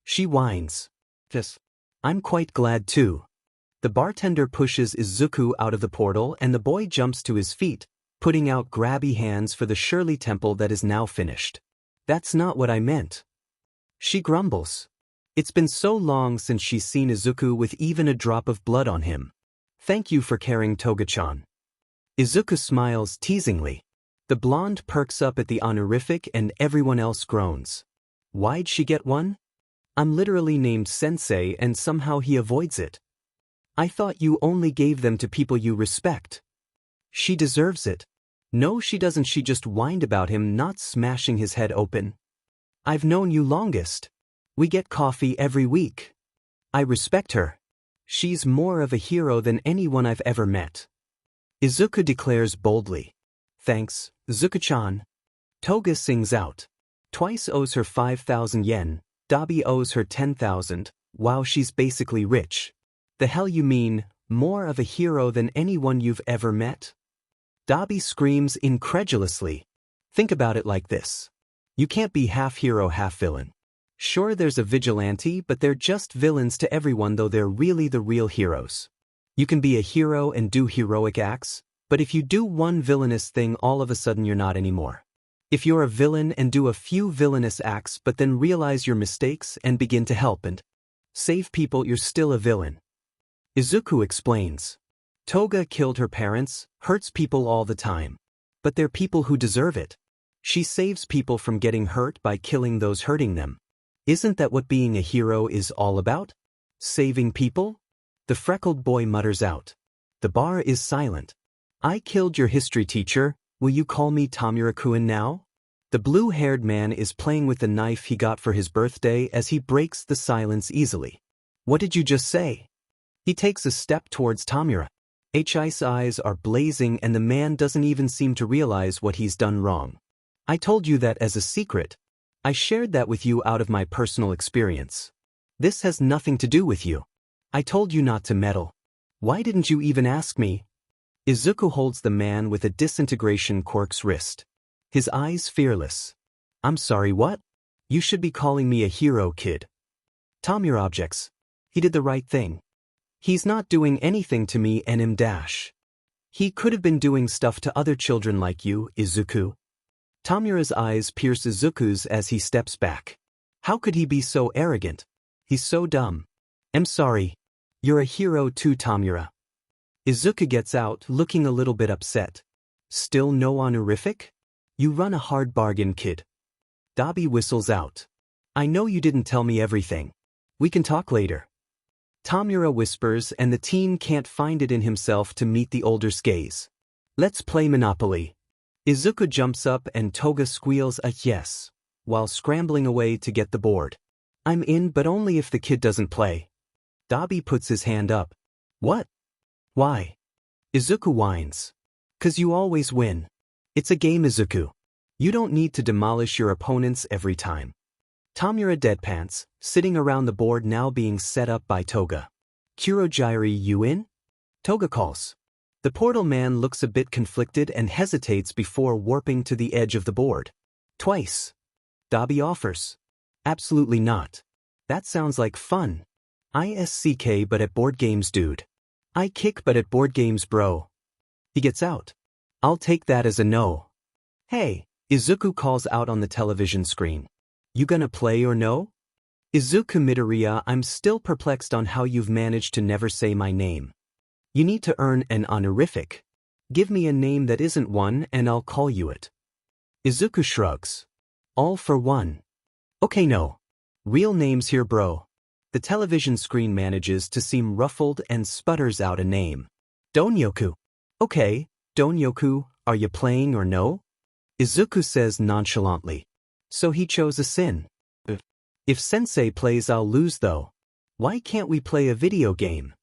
She whines. Yes. I'm quite glad too. The bartender pushes Izuku out of the portal and the boy jumps to his feet, putting out grabby hands for the Shirley Temple that is now finished. That's not what I meant. She grumbles. It's been so long since she's seen Izuku with even a drop of blood on him. Thank you for caring, Toga-chan. Izuku smiles teasingly. The blonde perks up at the honorific and everyone else groans. Why'd she get one? I'm literally named Sensei and somehow he avoids it. I thought you only gave them to people you respect. She deserves it. No, she doesn't. She just whined about him not smashing his head open. I've known you longest. We get coffee every week. I respect her. She's more of a hero than anyone I've ever met. Izuku declares boldly. Thanks, Izuku-chan. Toga sings out. Twice owes her 5,000 yen, Dabi owes her 10,000, wow, she's basically rich. The hell you mean, more of a hero than anyone you've ever met? Dabi screams incredulously. Think about it like this. You can't be half hero, half villain. Sure, there's a vigilante, but they're just villains to everyone, though they're really the real heroes. You can be a hero and do heroic acts, but if you do one villainous thing all of a sudden you're not anymore. If you're a villain and do a few villainous acts but then realize your mistakes and begin to help and save people, you're still a villain. Izuku explains. Toga killed her parents, hurts people all the time. But they're people who deserve it. She saves people from getting hurt by killing those hurting them. Isn't that what being a hero is all about? Saving people? The freckled boy mutters out. The bar is silent. I killed your history teacher, will you call me Tamura-kun now? The blue-haired man is playing with the knife he got for his birthday as he breaks the silence easily. What did you just say? He takes a step towards Tamura. His eyes are blazing and the man doesn't even seem to realize what he's done wrong. I told you that as a secret. I shared that with you out of my personal experience. This has nothing to do with you. I told you not to meddle. Why didn't you even ask me? Izuku holds the man with a disintegration quirk's wrist. His eyes fearless. I'm sorry, what? You should be calling me a hero, kid. Tamura objects. He did the right thing. He's not doing anything to me and him dash. He could have been doing stuff to other children like you, Izuku. Tamura's eyes pierce Izuku's as he steps back. How could he be so arrogant? He's so dumb. I'm sorry. You're a hero too, Tamura. Izuku gets out, looking a little bit upset. Still no honorific? You run a hard bargain, kid. Dabi whistles out. I know you didn't tell me everything. We can talk later. Tamura whispers and the teen can't find it in himself to meet the older's gaze. Let's play Monopoly. Izuku jumps up and Toga squeals a yes, while scrambling away to get the board. I'm in, but only if the kid doesn't play. Dabi puts his hand up. What? Why? Izuku whines. 'Cause you always win. It's a game, Izuku. You don't need to demolish your opponents every time. Tamura deadpans, sitting around the board now being set up by Toga. Kurogyri, you in? Toga calls. The portal man looks a bit conflicted and hesitates before warping to the edge of the board. Twice. Dabi offers. Absolutely not. That sounds like fun. ISCK but at board games, dude. I kick but at board games, bro. He gets out. I'll take that as a no. Hey, Izuku calls out on the television screen. You gonna play or no? Izuku Midoriya, I'm still perplexed on how you've managed to never say my name. You need to earn an honorific. Give me a name that isn't one and I'll call you it. Izuku shrugs. All for one. Okay, no. Real names here, bro. The television screen manages to seem ruffled and sputters out a name. Donyoku. Okay, Donyoku, are you playing or no? Izuku says nonchalantly. So he chose a sin. If Sensei plays, I'll lose though. Why can't we play a video game?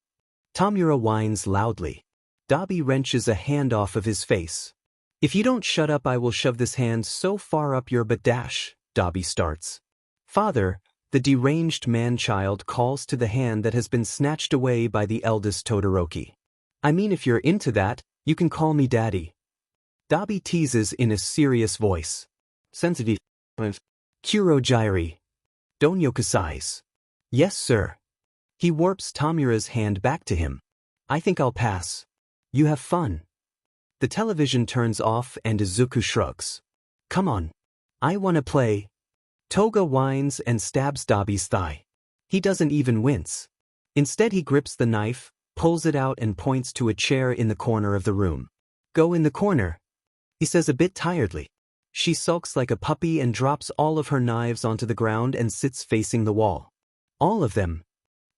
Tamura whines loudly. Dabi wrenches a hand off of his face. If you don't shut up, I will shove this hand so far up your butt dash, Dabi starts. Father, the deranged man-child calls to the hand that has been snatched away by the eldest Todoroki. I mean, if you're into that, you can call me daddy. Dabi teases in a serious voice. Sensitive. Kurogyri. Donyoku sighs. Yes, sir. He warps Tamura's hand back to him. I think I'll pass. You have fun. The television turns off and Izuku shrugs. Come on. I wanna play. Toga whines and stabs Dabi's thigh. He doesn't even wince. Instead he grips the knife, pulls it out and points to a chair in the corner of the room. Go in the corner, he says a bit tiredly. She sulks like a puppy and drops all of her knives onto the ground and sits facing the wall. All of them.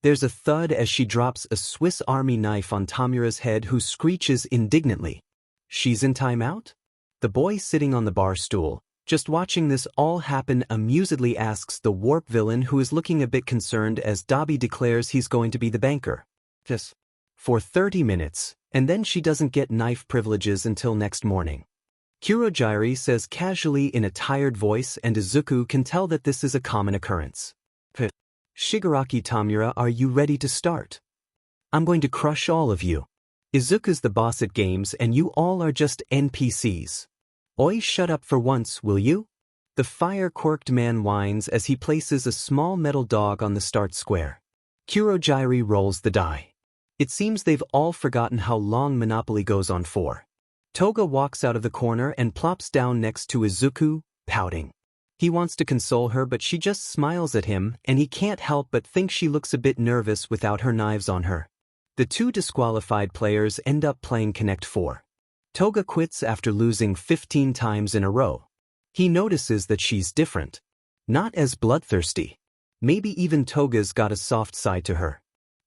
There's a thud as she drops a Swiss Army knife on Tamura's head, who screeches indignantly. She's in timeout? The boy sitting on the bar stool, just watching this all happen, amusedly asks the warp villain, who is looking a bit concerned as Dabi declares he's going to be the banker. Just for 30 minutes, and then she doesn't get knife privileges until next morning. Kurogyri says casually in a tired voice, and Izuku can tell that this is a common occurrence. Shigaraki, Tamura, are you ready to start? I'm going to crush all of you. Izuku's the boss at games and you all are just NPCs. Oi, shut up for once, will you? The fire-quirked man whines as he places a small metal dog on the start square. Kurogyri rolls the die. It seems they've all forgotten how long Monopoly goes on for. Toga walks out of the corner and plops down next to Izuku, pouting. He wants to console her, but she just smiles at him, and he can't help but think she looks a bit nervous without her knives on her. The two disqualified players end up playing Connect 4. Toga quits after losing 15 times in a row. He notices that she's different. Not as bloodthirsty. Maybe even Toga's got a soft side to her.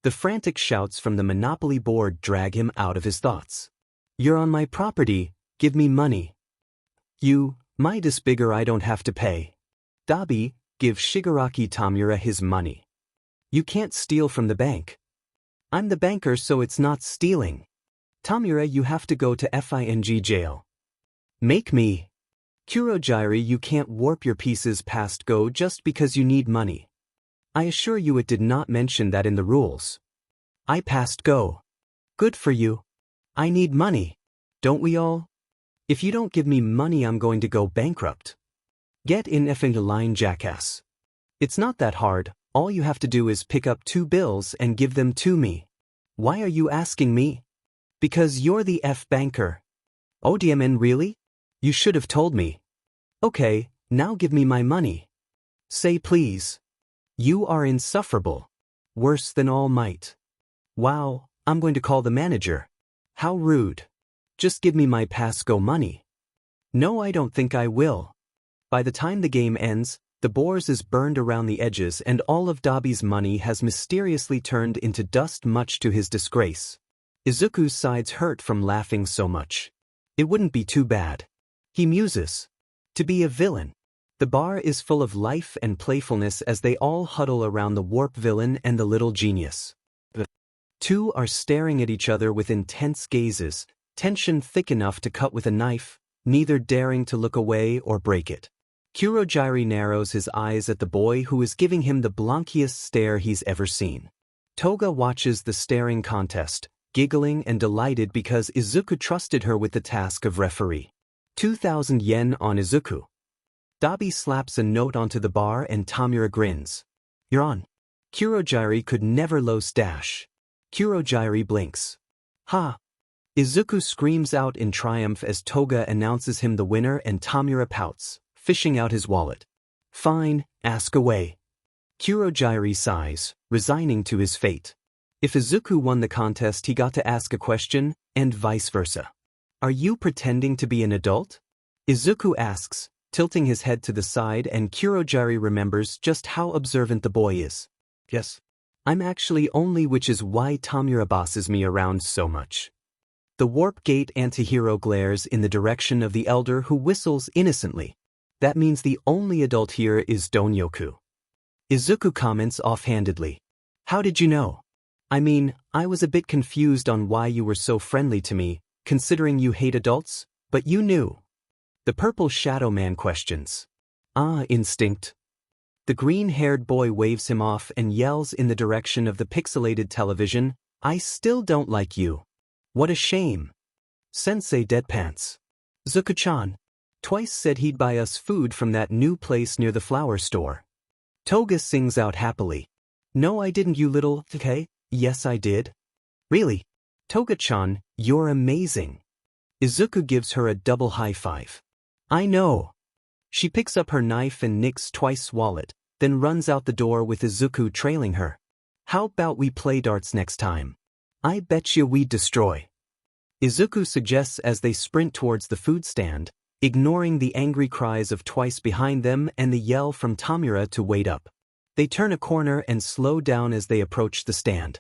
The frantic shouts from the Monopoly board drag him out of his thoughts. You're on my property, give me money. You, My this bigger I don't have to pay. Dabi, give Shigaraki Tamura his money. You can't steal from the bank. I'm the banker, so it's not stealing. Tamura, you have to go to FING jail. Make me. Kurojiri, you can't warp your pieces past go just because you need money. I assure you it did not mention that in the rules. I passed go. Good for you. I need money. Don't we all? If you don't give me money, I'm going to go bankrupt. Get in effing line, jackass. It's not that hard, all you have to do is pick up 2 bills and give them to me. Why are you asking me? Because you're the F banker. ODMN, really? You should have told me. Okay, now give me my money. Say please. You are insufferable. Worse than All Might. Wow, I'm going to call the manager. How rude. Just give me my pass-go money. No, I don't think I will. By the time the game ends, the boars is burned around the edges and all of Dabi's money has mysteriously turned into dust, much to his disgrace. Izuku's sides hurt from laughing so much. It wouldn't be too bad. He muses. To be a villain. The bar is full of life and playfulness as they all huddle around the warp villain and the little genius. The two are staring at each other with intense gazes, tension thick enough to cut with a knife, neither daring to look away or break it. Kurojiri narrows his eyes at the boy who is giving him the blankiest stare he's ever seen. Toga watches the staring contest, giggling and delighted because Izuku trusted her with the task of referee. 2,000 yen on Izuku. Dabi slaps a note onto the bar and Tamura grins. You're on. Kurojiri could never lose dash. Kurojiri blinks. Ha! Izuku screams out in triumph as Toga announces him the winner and Tamura pouts, fishing out his wallet. Fine, ask away. Kurojiri sighs, resigning to his fate. If Izuku won the contest, he got to ask a question, and vice versa. Are you pretending to be an adult? Izuku asks, tilting his head to the side, and Kurojiri remembers just how observant the boy is. Yes. I'm actually only, which is why Tamura bosses me around so much. The warp gate antihero glares in the direction of the elder who whistles innocently. That means the only adult here is Donyoku. Izuku comments offhandedly. How did you know? I mean, I was a bit confused on why you were so friendly to me, considering you hate adults, but you knew. The purple shadow man questions. Ah, instinct. The green-haired boy waves him off and yells in the direction of the pixelated television, I still don't like you. What a shame. Sensei deadpants. Zuko-chan. Twice said he'd buy us food from that new place near the flower store. Toga sings out happily. No, I didn't, you little, okay? Yes, I did. Really? Toga-chan, you're amazing. Izuku gives her a double high five. I know. She picks up her knife and nicks Twice's wallet, then runs out the door with Izuku trailing her. How about we play darts next time? I betcha we'd destroy. Izuku suggests as they sprint towards the food stand, ignoring the angry cries of Twice behind them and the yell from Tamura to wait up. They turn a corner and slow down as they approach the stand.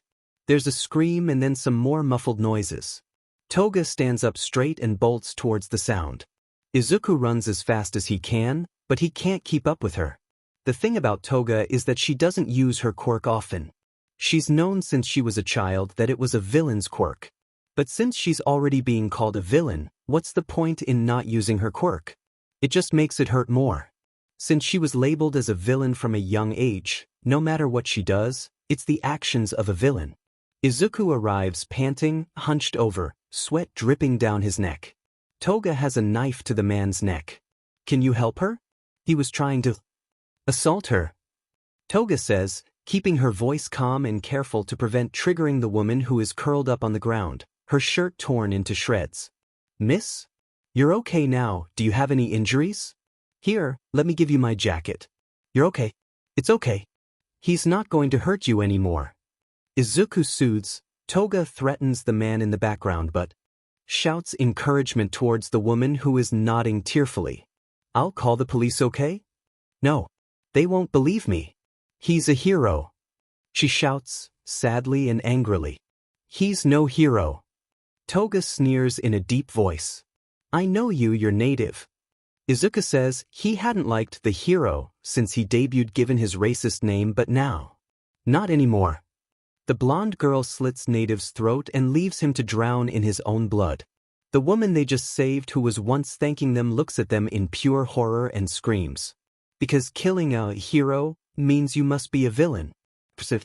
There's a scream and then some more muffled noises. Toga stands up straight and bolts towards the sound. Izuku runs as fast as he can, but he can't keep up with her. The thing about Toga is that she doesn't use her quirk often. She's known since she was a child that it was a villain's quirk. But since she's already being called a villain, what's the point in not using her quirk? It just makes it hurt more. Since she was labeled as a villain from a young age, no matter what she does, it's the actions of a villain. Izuku arrives panting, hunched over, sweat dripping down his neck. Toga has a knife to the man's neck. Can you help her? He was trying to assault her. Toga says, keeping her voice calm and careful to prevent triggering the woman who is curled up on the ground, her shirt torn into shreds. Miss? You're okay now, do you have any injuries? Here, let me give you my jacket. You're okay. It's okay. He's not going to hurt you anymore. Izuku soothes. Toga threatens the man in the background but shouts encouragement towards the woman who is nodding tearfully. I'll call the police, okay? No. They won't believe me. He's a hero. She shouts, sadly and angrily. He's no hero. Toga sneers in a deep voice. I know you, you're native. Izuku says he hadn't liked the hero since he debuted given his racist name, but now. Not anymore. The blonde girl slits Native's throat and leaves him to drown in his own blood. The woman they just saved, who was once thanking them, looks at them in pure horror and screams. Because killing a hero means you must be a villain. Persif.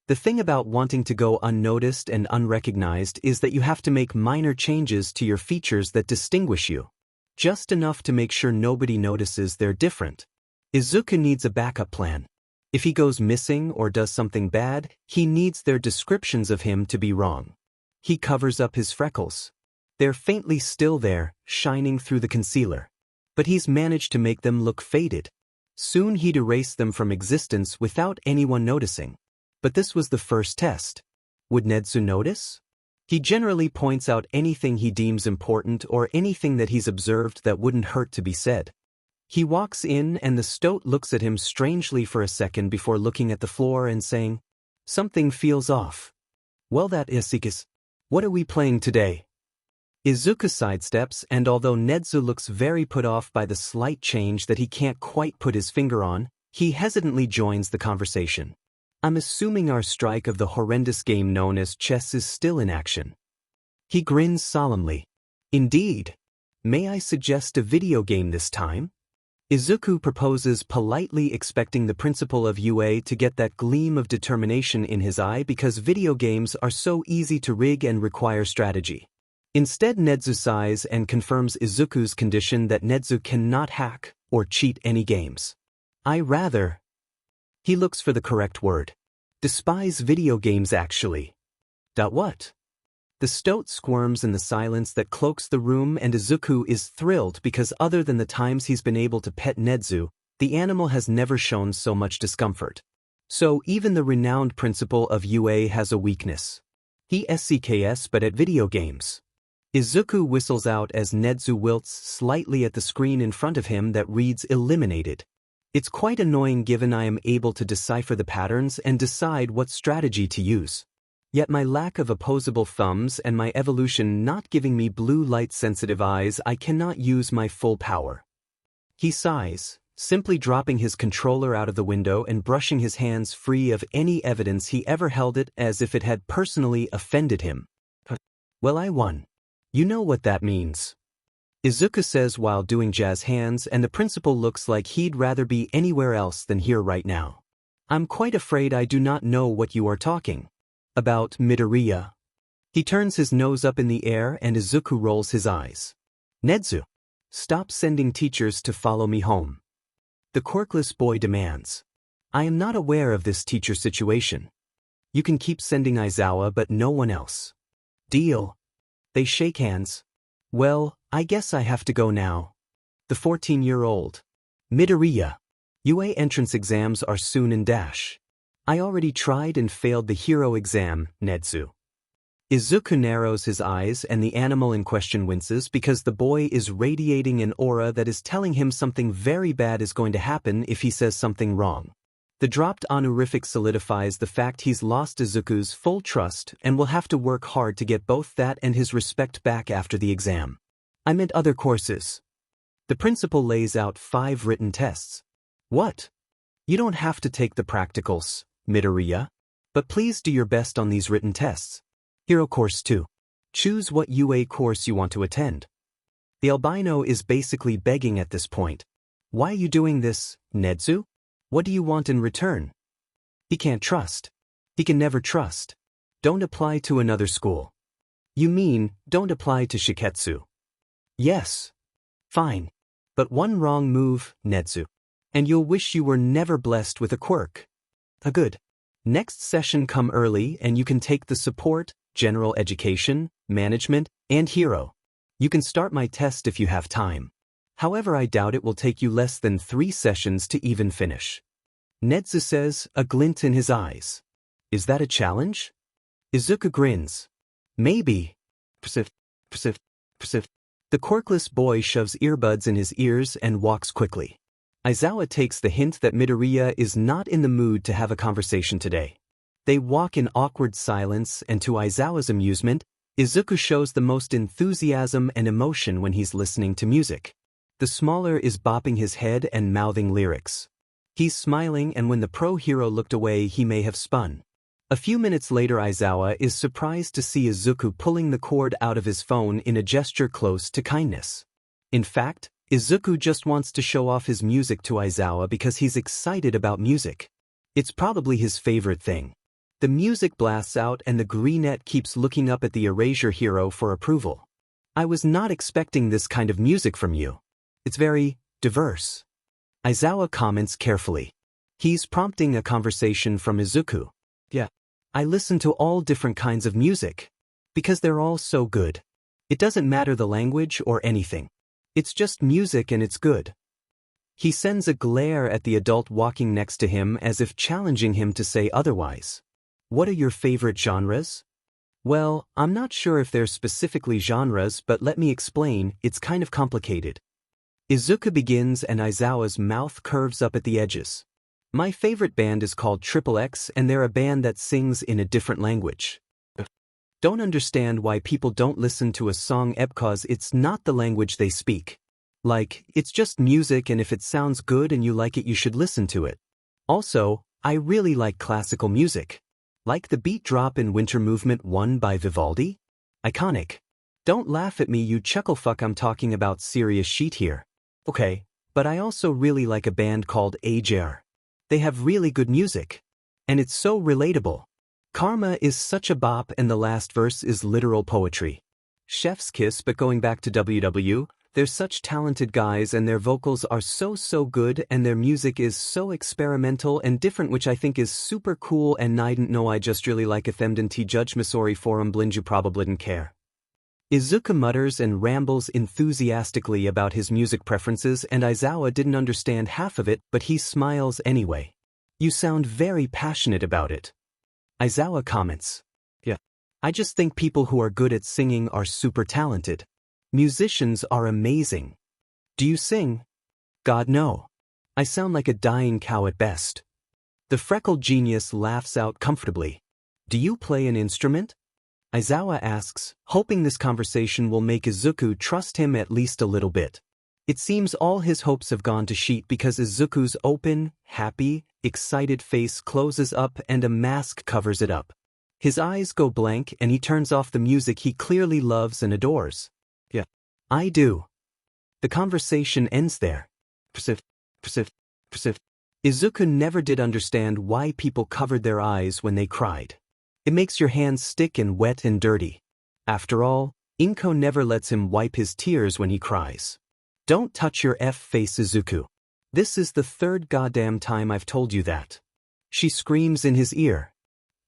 The thing about wanting to go unnoticed and unrecognized is that you have to make minor changes to your features that distinguish you. Just enough to make sure nobody notices they're different. Izuku needs a backup plan. If he goes missing or does something bad, he needs their descriptions of him to be wrong. He covers up his freckles. They're faintly still there, shining through the concealer. But he's managed to make them look faded. Soon he'd erase them from existence without anyone noticing. But this was the first test. Would Nedzu notice? He generally points out anything he deems important or anything that he's observed that wouldn't hurt to be said. He walks in and the stoat looks at him strangely for a second before looking at the floor and saying, "Something feels off." "Well, that is. What are we playing today?" Izuku sidesteps, and although Nedzu looks very put off by the slight change that he can't quite put his finger on, he hesitantly joins the conversation. "I'm assuming our strike of the horrendous game known as chess is still in action." He grins solemnly. "Indeed. May I suggest a video game this time?" Izuku proposes politely, expecting the principal of UA to get that gleam of determination in his eye because video games are so easy to rig and require strategy. Instead, Nedzu sighs and confirms Izuku's condition that Nedzu cannot hack or cheat any games. "I rather..." He looks for the correct word. "Despise video games, actually." What? The stoat squirms in the silence that cloaks the room, and Izuku is thrilled because other than the times he's been able to pet Nedzu, the animal has never shown so much discomfort. So even the renowned principal of UA has a weakness. He SCKS but at video games. Izuku whistles out as Nedzu wilts slightly at the screen in front of him that reads "eliminated." It's quite annoying given I am able to decipher the patterns and decide what strategy to use. Yet my lack of opposable thumbs and my evolution not giving me blue light-sensitive eyes, I cannot use my full power. He sighs, simply dropping his controller out of the window and brushing his hands free of any evidence he ever held it, as if it had personally offended him. "Well, I won. You know what that means," Izuku says while doing jazz hands, and the principal looks like he'd rather be anywhere else than here right now. "I'm quite afraid I do not know what you are talking about, Midoriya." He turns his nose up in the air and Izuku rolls his eyes. "Nedzu, stop sending teachers to follow me home," the quirkless boy demands. "I am not aware of this teacher situation. You can keep sending Aizawa but no one else." "Deal." They shake hands. "Well, I guess I have to go now." The 14-year-old. "Midoriya, UA entrance exams are soon in dash. I already tried and failed the hero exam, Nedzu." Izuku narrows his eyes and the animal in question winces because the boy is radiating an aura that is telling him something very bad is going to happen if he says something wrong. The dropped honorific solidifies the fact he's lost Izuku's full trust and will have to work hard to get both that and his respect back after the exam. "I meant other courses." The principal lays out 5 written tests. "What? You don't have to take the practicals, Midoriya, but please do your best on these written tests. Hero Course 2. Choose what UA course you want to attend." The albino is basically begging at this point. "Why are you doing this, Nedzu? What do you want in return?" He can't trust. He can never trust. "Don't apply to another school." "You mean, don't apply to Shiketsu?" "Yes." "Fine. But one wrong move, Nedzu, and you'll wish you were never blessed with a quirk." Good. Next session come early and you can take the support, general education, management, and hero. You can start my test if you have time. However, I doubt it will take you less than 3 sessions to even finish. Nedzu says, a glint in his eyes. "Is that a challenge?" Izuku grins. "Maybe." Persif. The quirkless boy shoves earbuds in his ears and walks quickly. Aizawa takes the hint that Midoriya is not in the mood to have a conversation today. They walk in awkward silence, and to Aizawa's amusement, Izuku shows the most enthusiasm and emotion when he's listening to music. The smaller is bopping his head and mouthing lyrics. He's smiling, and when the pro hero looked away he may have spun. A few minutes later Aizawa is surprised to see Izuku pulling the cord out of his phone in a gesture close to kindness. In fact, Izuku just wants to show off his music to Aizawa because he's excited about music. It's probably his favorite thing. The music blasts out and the greenette keeps looking up at the erasure hero for approval. I was not expecting this kind of music from you. It's very diverse. Aizawa comments carefully. He's prompting a conversation from Izuku. Yeah. I listen to all different kinds of music. Because they're all so good. It doesn't matter the language or anything. It's just music and it's good. He sends a glare at the adult walking next to him as if challenging him to say otherwise. What are your favorite genres? Well, I'm not sure if they're specifically genres, but let me explain, it's kind of complicated. Izuku begins and Aizawa's mouth curves up at the edges. My favorite band is called XXX and they're a band that sings in a different language. Don't understand why people don't listen to a song because it's not the language they speak. Like, it's just music and if it sounds good and you like it you should listen to it. Also, I really like classical music. Like the beat drop in Winter Movement 1 by Vivaldi? Iconic. Don't laugh at me you chucklefuck, I'm talking about serious shit here. Okay, but I also really like a band called Aizawa. They have really good music. And it's so relatable. Karma is such a bop and the last verse is literal poetry. Chef's kiss, but going back to WW, they're such talented guys and their vocals are so good and their music is so experimental and different, which I think is super cool, and I didn't know I just really like if them didn't judge Missouri forum blind you probably didn't care. Izuku mutters and rambles enthusiastically about his music preferences and Aizawa didn't understand half of it, but he smiles anyway. You sound very passionate about it. Aizawa comments. Yeah. I just think people who are good at singing are super talented. Musicians are amazing. Do you sing? God no. I sound like a dying cow at best. The freckled genius laughs out comfortably. Do you play an instrument? Aizawa asks, hoping this conversation will make Izuku trust him at least a little bit. It seems all his hopes have gone to shit because Izuku's open, happy, excited face closes up and a mask covers it up. His eyes go blank and he turns off the music he clearly loves and adores. Yeah. I do. The conversation ends there. Izuku never did understand why people covered their eyes when they cried. It makes your hands stick and wet and dirty. After all, Inko never lets him wipe his tears when he cries. Don't touch your face, Izuku. This is the third goddamn time I've told you that. She screams in his ear.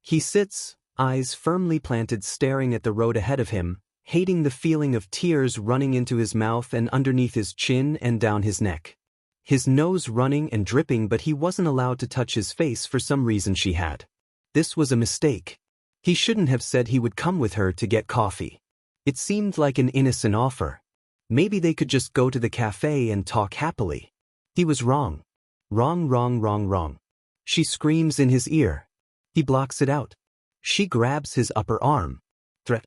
He sits, eyes firmly planted, staring at the road ahead of him, hating the feeling of tears running into his mouth and underneath his chin and down his neck. His nose running and dripping, but he wasn't allowed to touch his face for some reason she had. This was a mistake. He shouldn't have said he would come with her to get coffee. It seemed like an innocent offer. Maybe they could just go to the cafe and talk happily. He was wrong. Wrong. She screams in his ear. He blocks it out. She grabs his upper arm. Threat.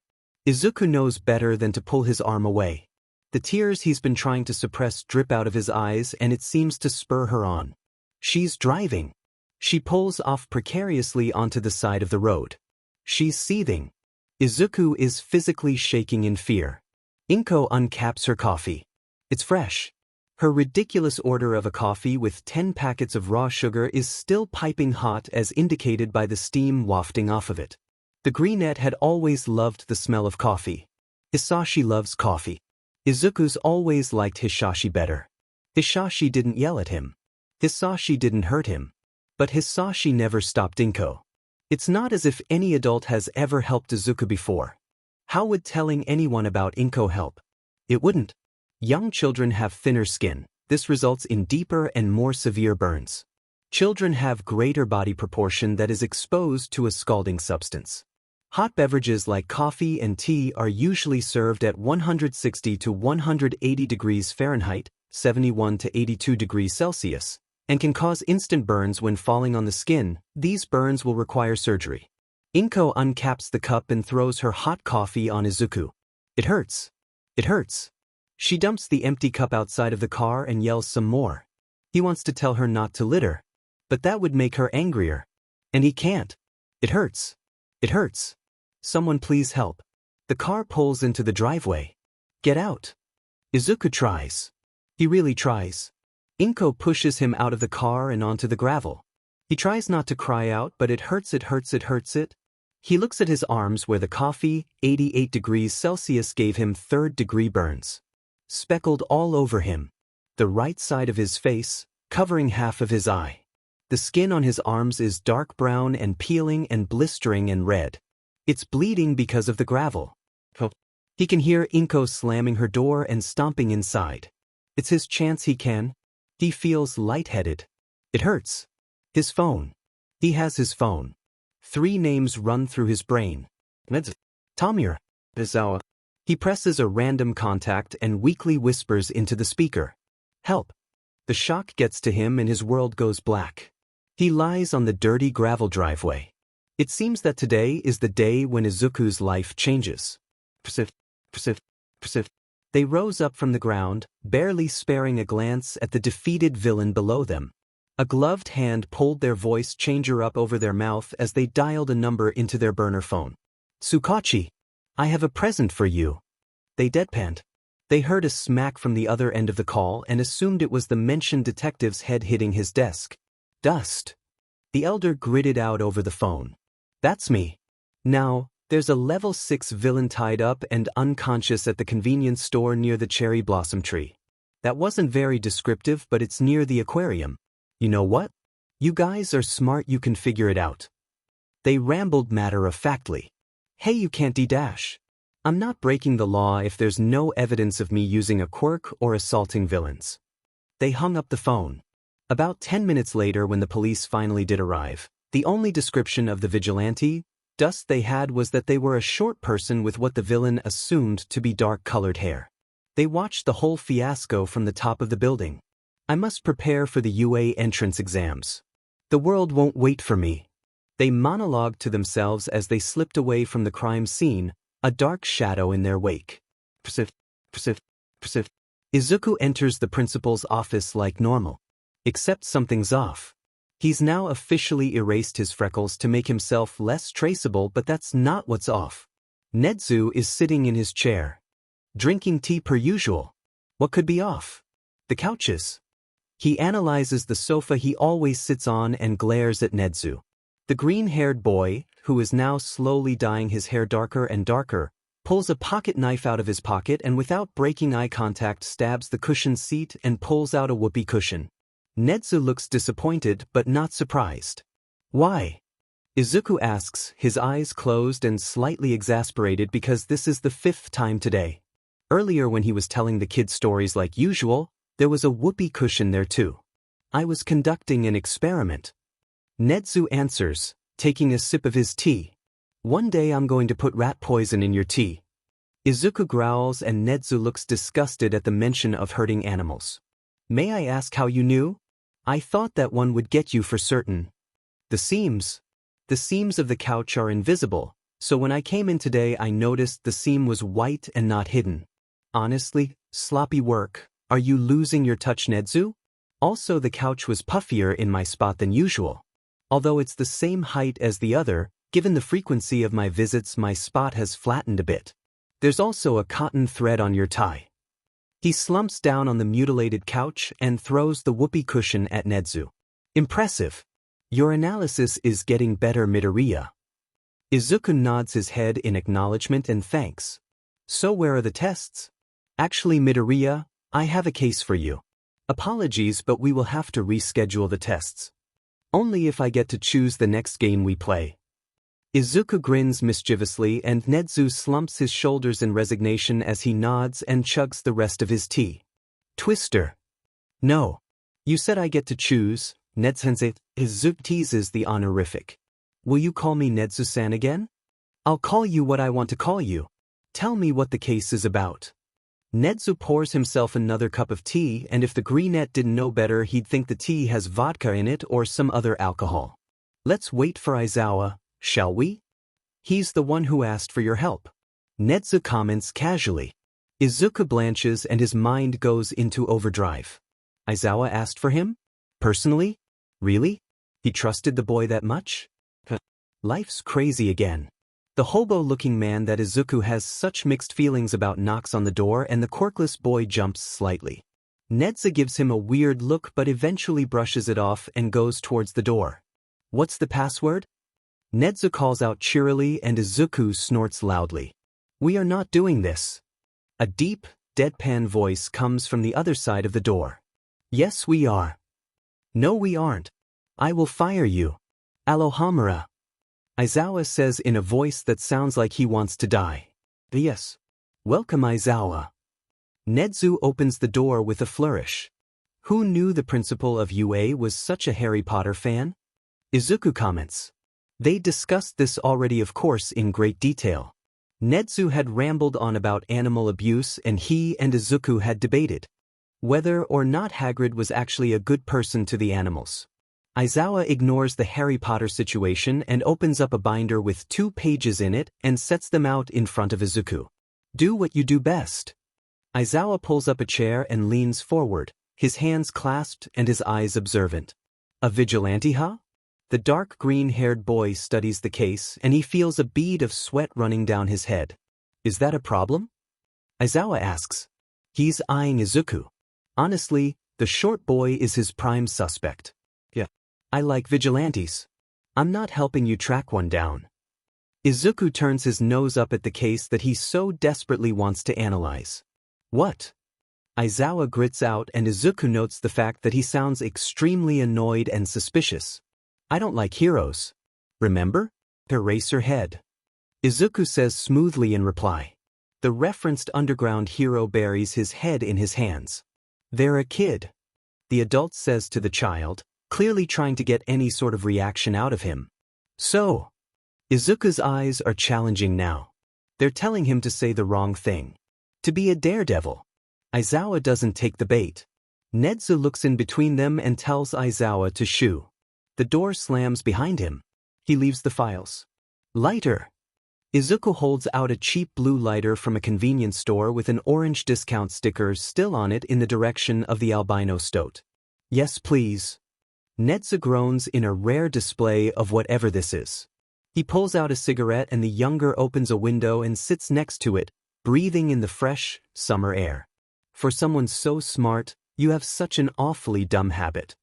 Izuku knows better than to pull his arm away. The tears he's been trying to suppress drip out of his eyes and it seems to spur her on. She's driving. She pulls off precariously onto the side of the road. She's seething. Izuku is physically shaking in fear. Inko uncaps her coffee. It's fresh. Her ridiculous order of a coffee with 10 packets of raw sugar is still piping hot as indicated by the steam wafting off of it. The greenette had always loved the smell of coffee. Hisashi loves coffee. Izuku's always liked Hisashi better. Hisashi didn't yell at him. Hisashi didn't hurt him. But Hisashi never stopped Inko. It's not as if any adult has ever helped Izuku before. How would telling anyone about Inko help? It wouldn't. Young children have thinner skin. This results in deeper and more severe burns. Children have greater body proportion that is exposed to a scalding substance. Hot beverages like coffee and tea are usually served at 160 to 180 degrees Fahrenheit, 71 to 82 degrees Celsius, and can cause instant burns when falling on the skin. These burns will require surgery. Inko uncaps the cup and throws her hot coffee on Izuku. It hurts. It hurts. She dumps the empty cup outside of the car and yells some more. He wants to tell her not to litter, but that would make her angrier. And he can't. It hurts. It hurts. Someone please help. The car pulls into the driveway. Get out. Izuku tries. He really tries. Inko pushes him out of the car and onto the gravel. He tries not to cry out, but it hurts, it hurts, it hurts it. He looks at his arms where the coffee, 88 degrees Celsius, gave him third-degree burns. Speckled all over him. The right side of his face, covering half of his eye. The skin on his arms is dark brown and peeling and blistering and red. It's bleeding because of the gravel. He can hear Inko slamming her door and stomping inside. It's his chance he can. He feels lightheaded. It hurts. His phone. He has his phone. 3 names run through his brain. Nedzu. Tamir. Aizawa. He presses a random contact and weakly whispers into the speaker. Help. The shock gets to him and his world goes black. He lies on the dirty gravel driveway. It seems that today is the day when Izuku's life changes. They rose up from the ground, barely sparing a glance at the defeated villain below them. A gloved hand pulled their voice changer up over their mouth as they dialed a number into their burner phone. Tsukachi, I have a present for you. They deadpanned. They heard a smack from the other end of the call and assumed it was the mentioned detective's head hitting his desk. Dust. The elder gritted out over the phone. That's me. Now, there's a level 6 villain tied up and unconscious at the convenience store near the cherry blossom tree. That wasn't very descriptive, but it's near the aquarium. You know what? You guys are smart, you can figure it out. They rambled matter-of-factly. Hey, you can't D-dash. I'm not breaking the law if there's no evidence of me using a quirk or assaulting villains. They hung up the phone. About 10 minutes later, when the police finally did arrive, the only description of the vigilante dust they had was that they were a short person with what the villain assumed to be dark-colored hair. They watched the whole fiasco from the top of the building. I must prepare for the UA entrance exams. The world won't wait for me. They monologued to themselves as they slipped away from the crime scene, a dark shadow in their wake. Izuku enters the principal's office like normal. Except something's off. He's now officially erased his freckles to make himself less traceable, but that's not what's off. Nedzu is sitting in his chair, drinking tea per usual. What could be off? The couches. He analyzes the sofa he always sits on and glares at Nedzu. The green-haired boy, who is now slowly dyeing his hair darker and darker, pulls a pocket knife out of his pocket and without breaking eye contact stabs the cushioned seat and pulls out a whoopee cushion. Nedzu looks disappointed but not surprised. Why? Izuku asks, his eyes closed and slightly exasperated because this is the 5th time today. Earlier when he was telling the kids stories like usual, there was a whoopee cushion there too. I was conducting an experiment. Nedzu answers, taking a sip of his tea. One day I'm going to put rat poison in your tea. Izuku growls and Nedzu looks disgusted at the mention of hurting animals. May I ask how you knew? I thought that one would get you for certain. The seams of the couch are invisible, so when I came in today I noticed the seam was white and not hidden. Honestly, sloppy work. Are you losing your touch, Nedzu? Also, the couch was puffier in my spot than usual. Although it's the same height as the other, given the frequency of my visits my spot has flattened a bit. There's also a cotton thread on your tie. He slumps down on the mutilated couch and throws the whoopee cushion at Nedzu. Impressive. Your analysis is getting better, Midoriya. Izuku nods his head in acknowledgement and thanks. So where are the tests? Actually, Midoriya, I have a case for you. Apologies, but we will have to reschedule the tests. Only if I get to choose the next game we play. Izuku grins mischievously and Nedzu slumps his shoulders in resignation as he nods and chugs the rest of his tea. Twister. No. You said I get to choose, Nedzu-sensei. Izuku teases the honorific. Will you call me Nedzu-san again? I'll call you what I want to call you. Tell me what the case is about. Nedzu pours himself another cup of tea, and if the greenette didn't know better he'd think the tea has vodka in it or some other alcohol. Let's wait for Aizawa. Shall we? He's the one who asked for your help. Nedzu comments casually. Izuku blanches and his mind goes into overdrive. Aizawa asked for him? Personally? Really? He trusted the boy that much? Life's crazy again. The hobo-looking man that Izuku has such mixed feelings about knocks on the door and the quirkless boy jumps slightly. Nedzu gives him a weird look but eventually brushes it off and goes towards the door. What's the password? Nedzu calls out cheerily and Izuku snorts loudly. We are not doing this. A deep, deadpan voice comes from the other side of the door. Yes, we are. No, we aren't. I will fire you. Alohomora. Aizawa says in a voice that sounds like he wants to die. Yes. Welcome, Aizawa. Nedzu opens the door with a flourish. Who knew the principal of UA was such a Harry Potter fan? Izuku comments. They discussed this already, of course, in great detail. Nedzu had rambled on about animal abuse and he and Izuku had debated whether or not Hagrid was actually a good person to the animals. Aizawa ignores the Harry Potter situation and opens up a binder with 2 pages in it and sets them out in front of Izuku. Do what you do best. Aizawa pulls up a chair and leans forward, his hands clasped and his eyes observant. A vigilante, huh? The dark green-haired boy studies the case and he feels a bead of sweat running down his head. Is that a problem? Aizawa asks. He's eyeing Izuku. Honestly, the short boy is his prime suspect. Yeah. I like vigilantes. I'm not helping you track one down. Izuku turns his nose up at the case that he so desperately wants to analyze. What? Aizawa grits out and Izuku notes the fact that he sounds extremely annoyed and suspicious. I don't like heroes. Remember? Erase her head. Izuku says smoothly in reply. The referenced underground hero buries his head in his hands. They're a kid. The adult says to the child, clearly trying to get any sort of reaction out of him. So, Izuku's eyes are challenging now. They're telling him to say the wrong thing. To be a daredevil. Aizawa doesn't take the bait. Nedzu looks in between them and tells Aizawa to shoo. The door slams behind him. He leaves the files. Lighter. Izuku holds out a cheap blue lighter from a convenience store with an orange discount sticker still on it in the direction of the albino stoat. Yes, please. Nedzu groans in a rare display of whatever this is. He pulls out a cigarette and the younger opens a window and sits next to it, breathing in the fresh, summer air. For someone so smart, you have such an awfully dumb habit.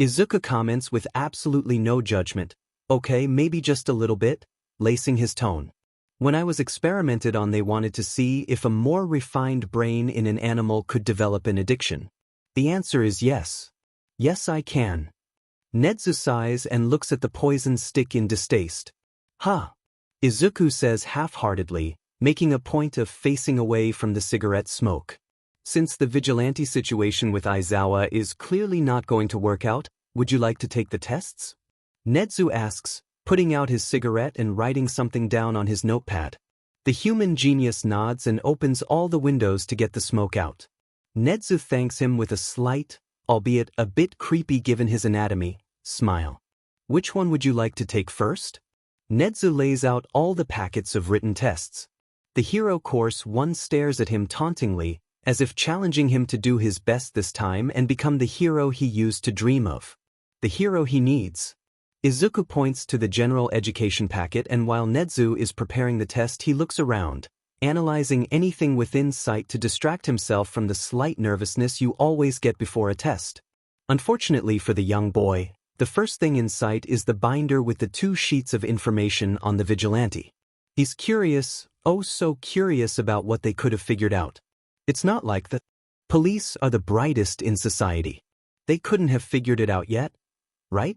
Izuku comments with absolutely no judgment. Okay, maybe just a little bit, lacing his tone. When I was experimented on, they wanted to see if a more refined brain in an animal could develop an addiction. The answer is yes. Yes, I can. Nedzu sighs and looks at the poison stick in distaste. Ha! Izuku says half-heartedly, making a point of facing away from the cigarette smoke. Since the vigilante situation with Aizawa is clearly not going to work out, would you like to take the tests? Nedzu asks, putting out his cigarette and writing something down on his notepad. The human genius nods and opens all the windows to get the smoke out. Nedzu thanks him with a slight, albeit a bit creepy given his anatomy, smile. Which one would you like to take first? Nedzu lays out all the packets of written tests. The hero course one stares at him tauntingly, as if challenging him to do his best this time and become the hero he used to dream of. The hero he needs. Izuku points to the general education packet, and while Nedzu is preparing the test he looks around, analyzing anything within sight to distract himself from the slight nervousness you always get before a test. Unfortunately for the young boy, the first thing in sight is the binder with the 2 sheets of information on the vigilante. He's curious, oh so curious about what they could have figured out. It's not like the police are the brightest in society. They couldn't have figured it out yet, right?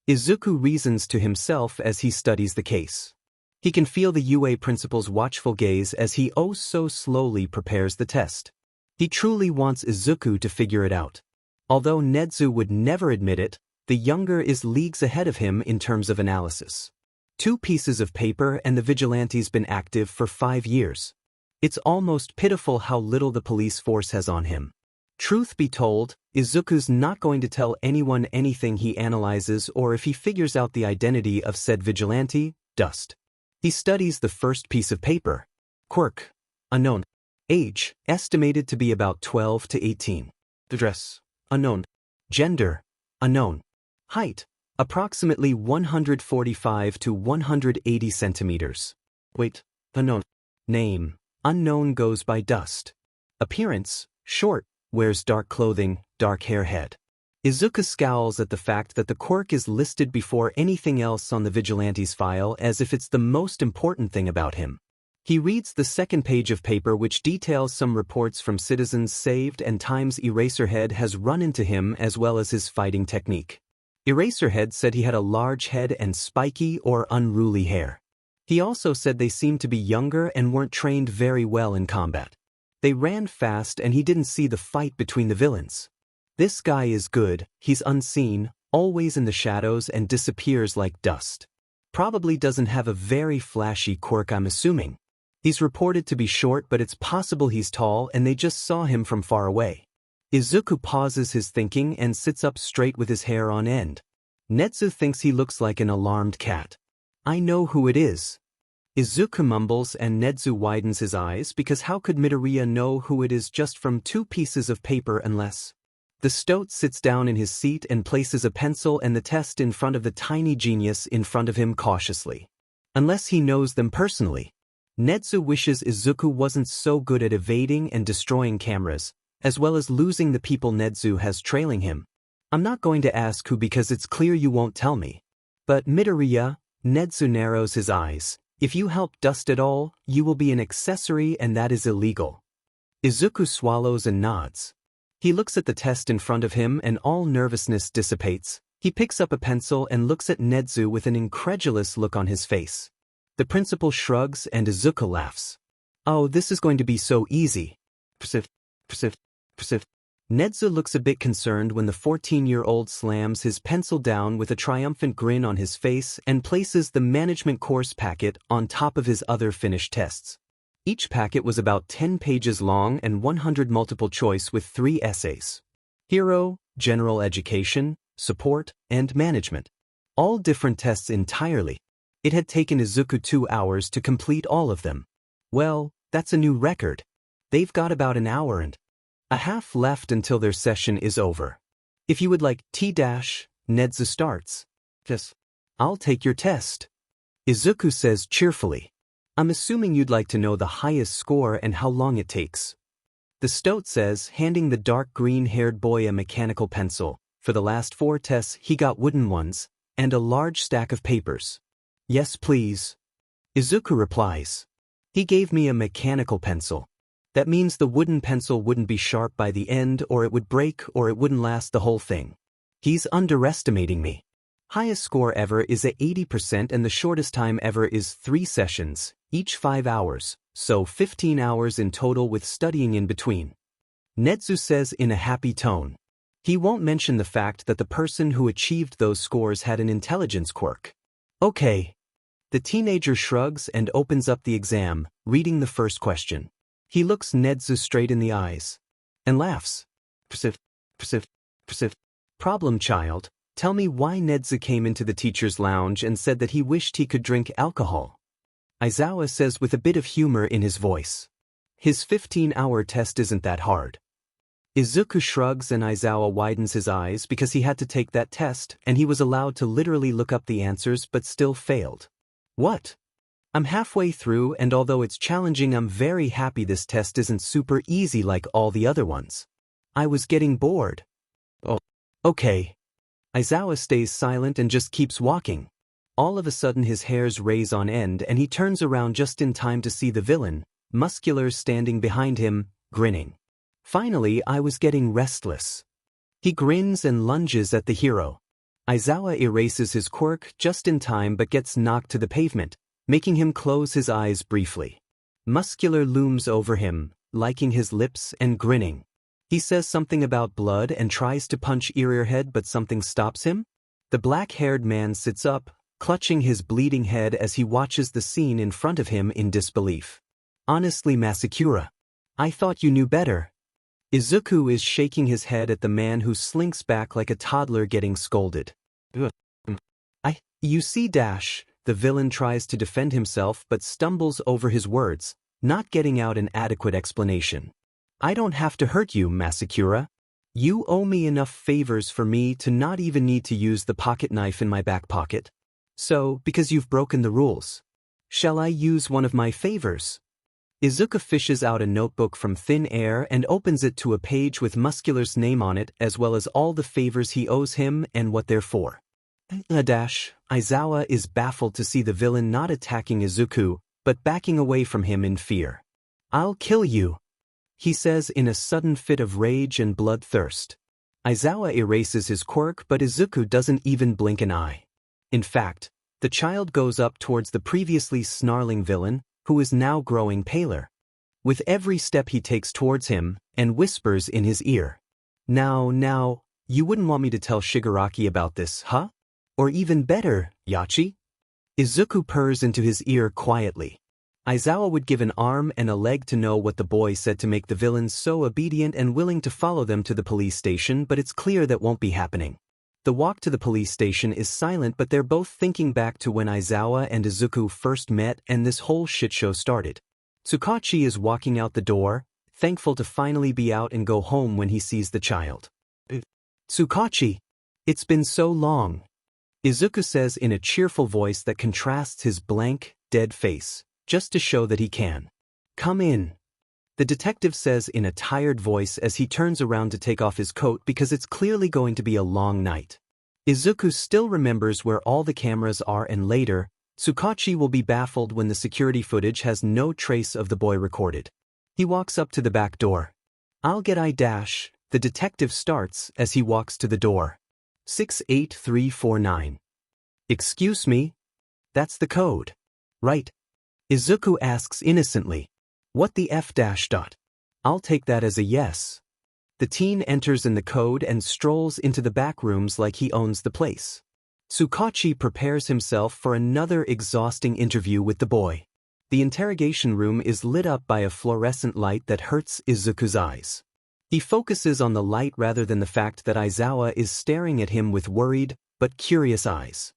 Izuku reasons to himself as he studies the case. He can feel the UA principal's watchful gaze as he oh so slowly prepares the test. He truly wants Izuku to figure it out. Although Nedzu would never admit it, the younger is leagues ahead of him in terms of analysis. 2 pieces of paper and the vigilante's been active for 5 years. It's almost pitiful how little the police force has on him. Truth be told, Izuku's not going to tell anyone anything he analyzes or if he figures out the identity of said vigilante, dust. He studies the first piece of paper. Quirk, unknown. Age, estimated to be about 12 to 18. Dress, unknown. Gender, unknown. Height, approximately 145 to 180 centimeters. Weight, unknown. Name, unknown, goes by Dust. Appearance, short, wears dark clothing, dark hair, head. Izuku scowls at the fact that the quirk is listed before anything else on the vigilante's file as if it's the most important thing about him. He reads the second page of paper, which details some reports from citizens saved and times Eraserhead has run into him, as well as his fighting technique. Eraserhead said he had a large head and spiky or unruly hair. He also said they seemed to be younger and weren't trained very well in combat. They ran fast and he didn't see the fight between the villains. This guy is good, he's unseen, always in the shadows, and disappears like dust. Probably doesn't have a very flashy quirk, I'm assuming. He's reported to be short, but it's possible he's tall and they just saw him from far away. Izuku pauses his thinking and sits up straight with his hair on end. Nedzu thinks he looks like an alarmed cat. I know who it is. Izuku mumbles and Nedzu widens his eyes, because how could Midoriya know who it is just from 2 pieces of paper unless... The stoat sits down in his seat and places a pencil and the test in front of the tiny genius in front of him cautiously. Unless he knows them personally. Nedzu wishes Izuku wasn't so good at evading and destroying cameras, as well as losing the people Nedzu has trailing him. I'm not going to ask who because it's clear you won't tell me. But Midoriya, Nedzu narrows his eyes. If you help Dust at all, you will be an accessory and that is illegal. Izuku swallows and nods. He looks at the test in front of him and all nervousness dissipates. He picks up a pencil and looks at Nedzu with an incredulous look on his face. The principal shrugs and Izuku laughs. Oh, this is going to be so easy. Persif. Nedzu looks a bit concerned when the 14-year-old slams his pencil down with a triumphant grin on his face and places the management course packet on top of his other finished tests. Each packet was about 10 pages long and 100 multiple choice with 3 essays. Hero, General Education, Support, and Management. All different tests entirely. It had taken Izuku 2 hours to complete all of them. Well, that's a new record. They've got about an hour and a half left until their session is over. If you would like Nedzu starts. Yes. I'll take your test. Izuku says cheerfully. I'm assuming you'd like to know the highest score and how long it takes. The stoat says, handing the dark green-haired boy a mechanical pencil. For the last 4 tests he got wooden ones, and a large stack of papers. Yes, please. Izuku replies. He gave me a mechanical pencil. That means the wooden pencil wouldn't be sharp by the end, or it would break, or it wouldn't last the whole thing. He's underestimating me. Highest score ever is at 80% and the shortest time ever is 3 sessions, each 5 hours, so 15 hours in total with studying in between. Nedzu says in a happy tone. He won't mention the fact that the person who achieved those scores had an intelligence quirk. Okay. The teenager shrugs and opens up the exam, reading the first question. He looks Nedzu straight in the eyes. And laughs. Persif. Problem child, tell me why Nedzu came into the teacher's lounge and said that he wished he could drink alcohol. Aizawa says with a bit of humor in his voice. His 15-hour test isn't that hard. Izuku shrugs and Aizawa widens his eyes because he had to take that test and he was allowed to literally look up the answers but still failed. What? I'm halfway through and although it's challenging, I'm very happy this test isn't super easy like all the other ones. I was getting bored. Oh, okay. Aizawa stays silent and just keeps walking. All of a sudden his hairs raise on end and he turns around just in time to see the villain, Muscular, standing behind him, grinning. Finally, I was getting restless. He grins and lunges at the hero. Aizawa erases his quirk just in time but gets knocked to the pavement, making him close his eyes briefly. Muscular looms over him, licking his lips and grinning. He says something about blood and tries to punch Eraserhead but something stops him. The black-haired man sits up, clutching his bleeding head as he watches the scene in front of him in disbelief. Honestly, Masakura, I thought you knew better. Izuku is shaking his head at the man who slinks back like a toddler getting scolded. You see, the the villain tries to defend himself but stumbles over his words, not getting out an adequate explanation. I don't have to hurt you, Masakura. You owe me enough favors for me to not even need to use the pocket knife in my back pocket. So, because you've broken the rules, shall I use one of my favors? Izuku fishes out a notebook from thin air and opens it to a page with Muscular's name on it as well as all the favors he owes him and what they're for. Aizawa is baffled to see the villain not attacking Izuku, but backing away from him in fear. I'll kill you, he says in a sudden fit of rage and bloodthirst. Aizawa erases his quirk but Izuku doesn't even blink an eye. In fact, the child goes up towards the previously snarling villain, who is now growing paler. With every step he takes towards him, and whispers in his ear. Now, you wouldn't want me to tell Shigaraki about this, huh? Or even better, Yachi? Izuku purrs into his ear quietly. Aizawa would give an arm and a leg to know what the boy said to make the villain so obedient and willing to follow them to the police station, but it's clear that won't be happening. The walk to the police station is silent, but they're both thinking back to when Aizawa and Izuku first met and this whole shitshow started. Tsukachi is walking out the door, thankful to finally be out and go home when he sees the child. Tsukachi, it's been so long, Izuku says in a cheerful voice that contrasts his blank, dead face, just to show that he can. Come in, the detective says in a tired voice as he turns around to take off his coat because it's clearly going to be a long night. Izuku still remembers where all the cameras are and later, Tsukachi will be baffled when the security footage has no trace of the boy recorded. He walks up to the back door. I'll get the detective starts as he walks to the door. 68349. Excuse me? That's the code, right? Izuku asks innocently. What the F-? I'll take that as a yes. The teen enters in the code and strolls into the back rooms like he owns the place. Tsukachi prepares himself for another exhausting interview with the boy. The interrogation room is lit up by a fluorescent light that hurts Izuku's eyes. He focuses on the light rather than the fact that Aizawa is staring at him with worried, but curious eyes.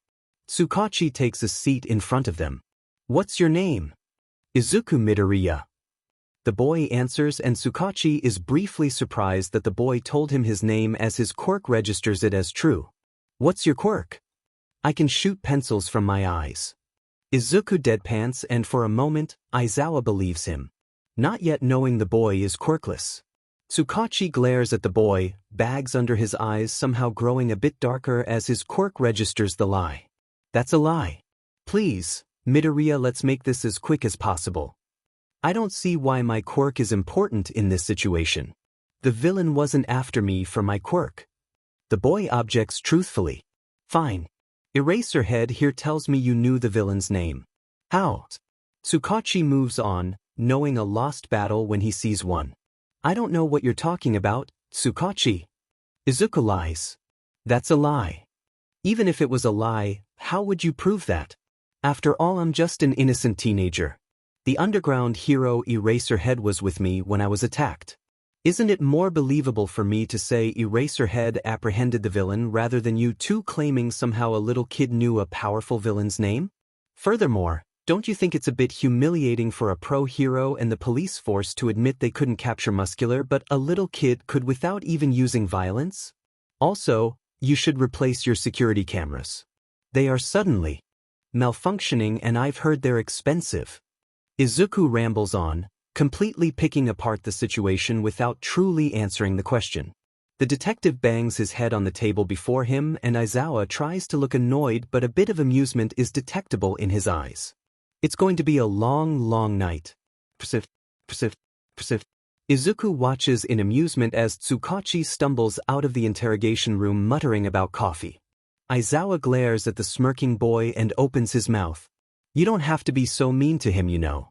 Tsukachi takes a seat in front of them. What's your name? Izuku Midoriya. The boy answers and Tsukachi is briefly surprised that the boy told him his name as his quirk registers it as true. What's your quirk? I can shoot pencils from my eyes. Izuku deadpans and for a moment, Aizawa believes him. Not yet knowing the boy is quirkless. Tsukachi glares at the boy, bags under his eyes somehow growing a bit darker as his quirk registers the lie. That's a lie. Please, Midoriya, let's make this as quick as possible. I don't see why my quirk is important in this situation. The villain wasn't after me for my quirk. The boy objects truthfully. Fine. Eraserhead here tells me you knew the villain's name. How? Tsukachi moves on, knowing a lost battle when he sees one. I don't know what you're talking about, Tsukachi. Izuku lies. That's a lie. Even if it was a lie, how would you prove that? After all, I'm just an innocent teenager. The underground hero Eraserhead was with me when I was attacked. Isn't it more believable for me to say Eraserhead apprehended the villain rather than you two claiming somehow a little kid knew a powerful villain's name? Furthermore, don't you think it's a bit humiliating for a pro-hero and the police force to admit they couldn't capture Muscular but a little kid could without even using violence? Also, you should replace your security cameras. They are suddenly malfunctioning and I've heard they're expensive. Izuku rambles on, completely picking apart the situation without truly answering the question. The detective bangs his head on the table before him and Aizawa tries to look annoyed but a bit of amusement is detectable in his eyes. It's going to be a long night. Izuku watches in amusement as Tsukachi stumbles out of the interrogation room muttering about coffee. Aizawa glares at the smirking boy and opens his mouth. You don't have to be so mean to him, you know.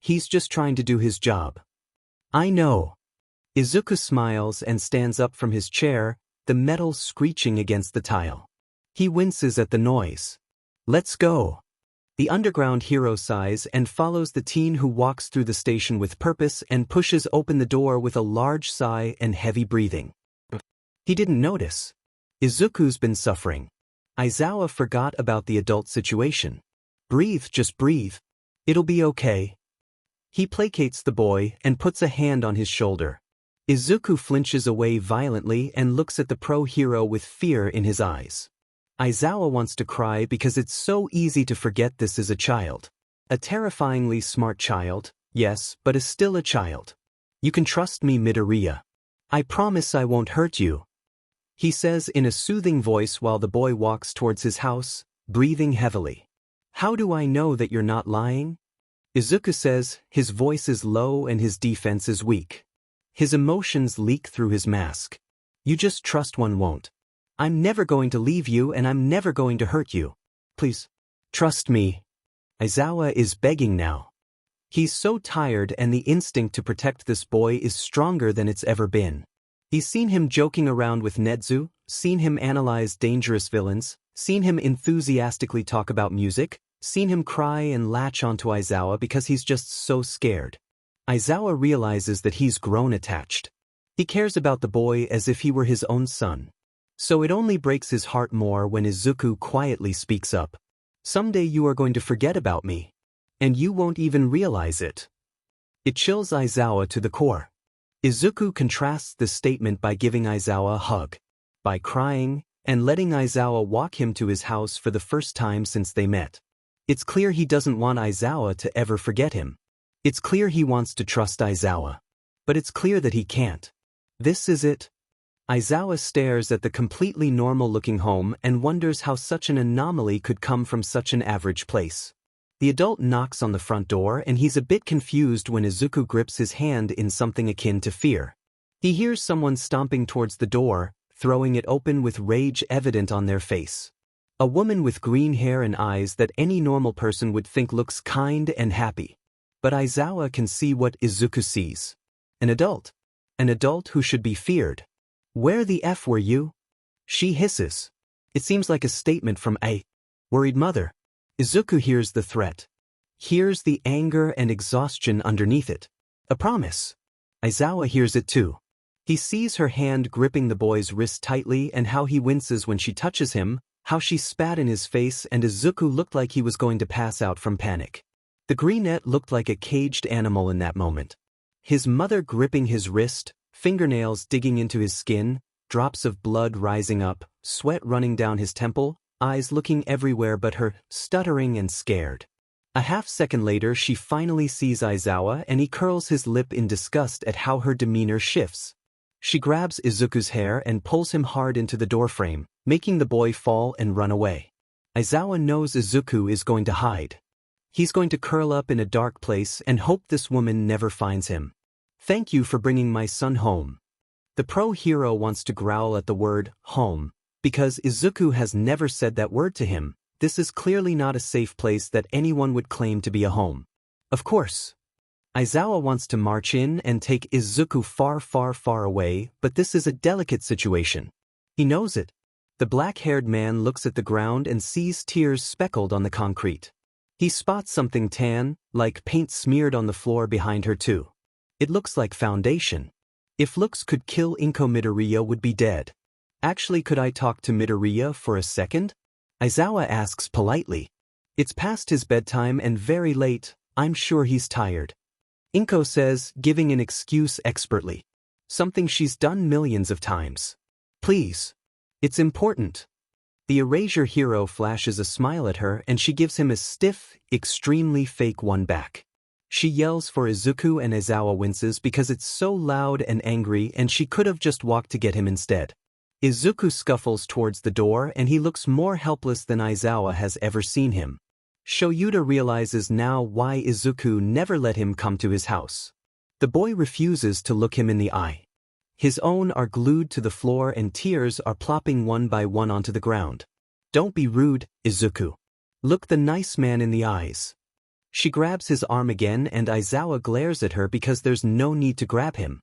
He's just trying to do his job. I know. Izuku smiles and stands up from his chair, the metal screeching against the tile. He winces at the noise. Let's go. The underground hero sighs and follows the teen who walks through the station with purpose and pushes open the door with a large sigh and heavy breathing. He didn't notice. Izuku's been suffering. Aizawa forgot about the adult situation. Breathe, just breathe. It'll be okay. He placates the boy and puts a hand on his shoulder. Izuku flinches away violently and looks at the pro-hero with fear in his eyes. Aizawa wants to cry because it's so easy to forget this is a child. A terrifyingly smart child, yes, but is still a child. You can trust me, Midoriya. I promise I won't hurt you. He says in a soothing voice while the boy walks towards his house, breathing heavily. How do I know that you're not lying? Izuku says, his voice is low and his defense is weak. His emotions leak through his mask. You just trust one won't. I'm never going to leave you and I'm never going to hurt you. Please. Trust me. Aizawa is begging now. He's so tired and the instinct to protect this boy is stronger than it's ever been. He's seen him joking around with Nedzu, seen him analyze dangerous villains, seen him enthusiastically talk about music, seen him cry and latch onto Aizawa because he's just so scared. Aizawa realizes that he's grown attached. He cares about the boy as if he were his own son. So it only breaks his heart more when Izuku quietly speaks up. Someday you are going to forget about me. And you won't even realize it. It chills Aizawa to the core. Izuku contrasts this statement by giving Aizawa a hug, by crying, and letting Aizawa walk him to his house for the first time since they met. It's clear he doesn't want Aizawa to ever forget him. It's clear he wants to trust Aizawa. But it's clear that he can't. This is it. Aizawa stares at the completely normal-looking home and wonders how such an anomaly could come from such an average place. The adult knocks on the front door and he's a bit confused when Izuku grips his hand in something akin to fear. He hears someone stomping towards the door, throwing it open with rage evident on their face. A woman with green hair and eyes that any normal person would think looks kind and happy. But Aizawa can see what Izuku sees. An adult. An adult who should be feared. Where the F were you? She hisses. It seems like a statement from a worried mother. Izuku hears the threat. Hears the anger and exhaustion underneath it. A promise. Aizawa hears it too. He sees her hand gripping the boy's wrist tightly and how he winces when she touches him, how she spat in his face, and Izuku looked like he was going to pass out from panic. The greenette looked like a caged animal in that moment. His mother gripping his wrist, fingernails digging into his skin, drops of blood rising up, sweat running down his temple, eyes looking everywhere but her, stuttering and scared. A half-second later she finally sees Aizawa and he curls his lip in disgust at how her demeanor shifts. She grabs Izuku's hair and pulls him hard into the doorframe, making the boy fall and run away. Aizawa knows Izuku is going to hide. He's going to curl up in a dark place and hope this woman never finds him. Thank you for bringing my son home. The pro-hero wants to growl at the word, home, because Izuku has never said that word to him. This is clearly not a safe place that anyone would claim to be a home. Of course. Aizawa wants to march in and take Izuku far, far, far away, but this is a delicate situation. He knows it. The black-haired man looks at the ground and sees tears speckled on the concrete. He spots something tan, like paint smeared on the floor behind her too. It looks like foundation. If looks could kill Inko, Midoriya would be dead. Actually, could I talk to Midoriya for a second? Aizawa asks politely. It's past his bedtime and very late, I'm sure he's tired. Inko says, giving an excuse expertly. Something she's done millions of times. Please. It's important. The erasure hero flashes a smile at her and she gives him a stiff, extremely fake one back. She yells for Izuku and Aizawa winces because it's so loud and angry and she could have just walked to get him instead. Izuku scuffles towards the door and he looks more helpless than Aizawa has ever seen him. Shoyuta realizes now why Izuku never let him come to his house. The boy refuses to look him in the eye. His own are glued to the floor and tears are plopping one by one onto the ground. Don't be rude, Izuku. Look the nice man in the eyes. She grabs his arm again and Aizawa glares at her because there's no need to grab him.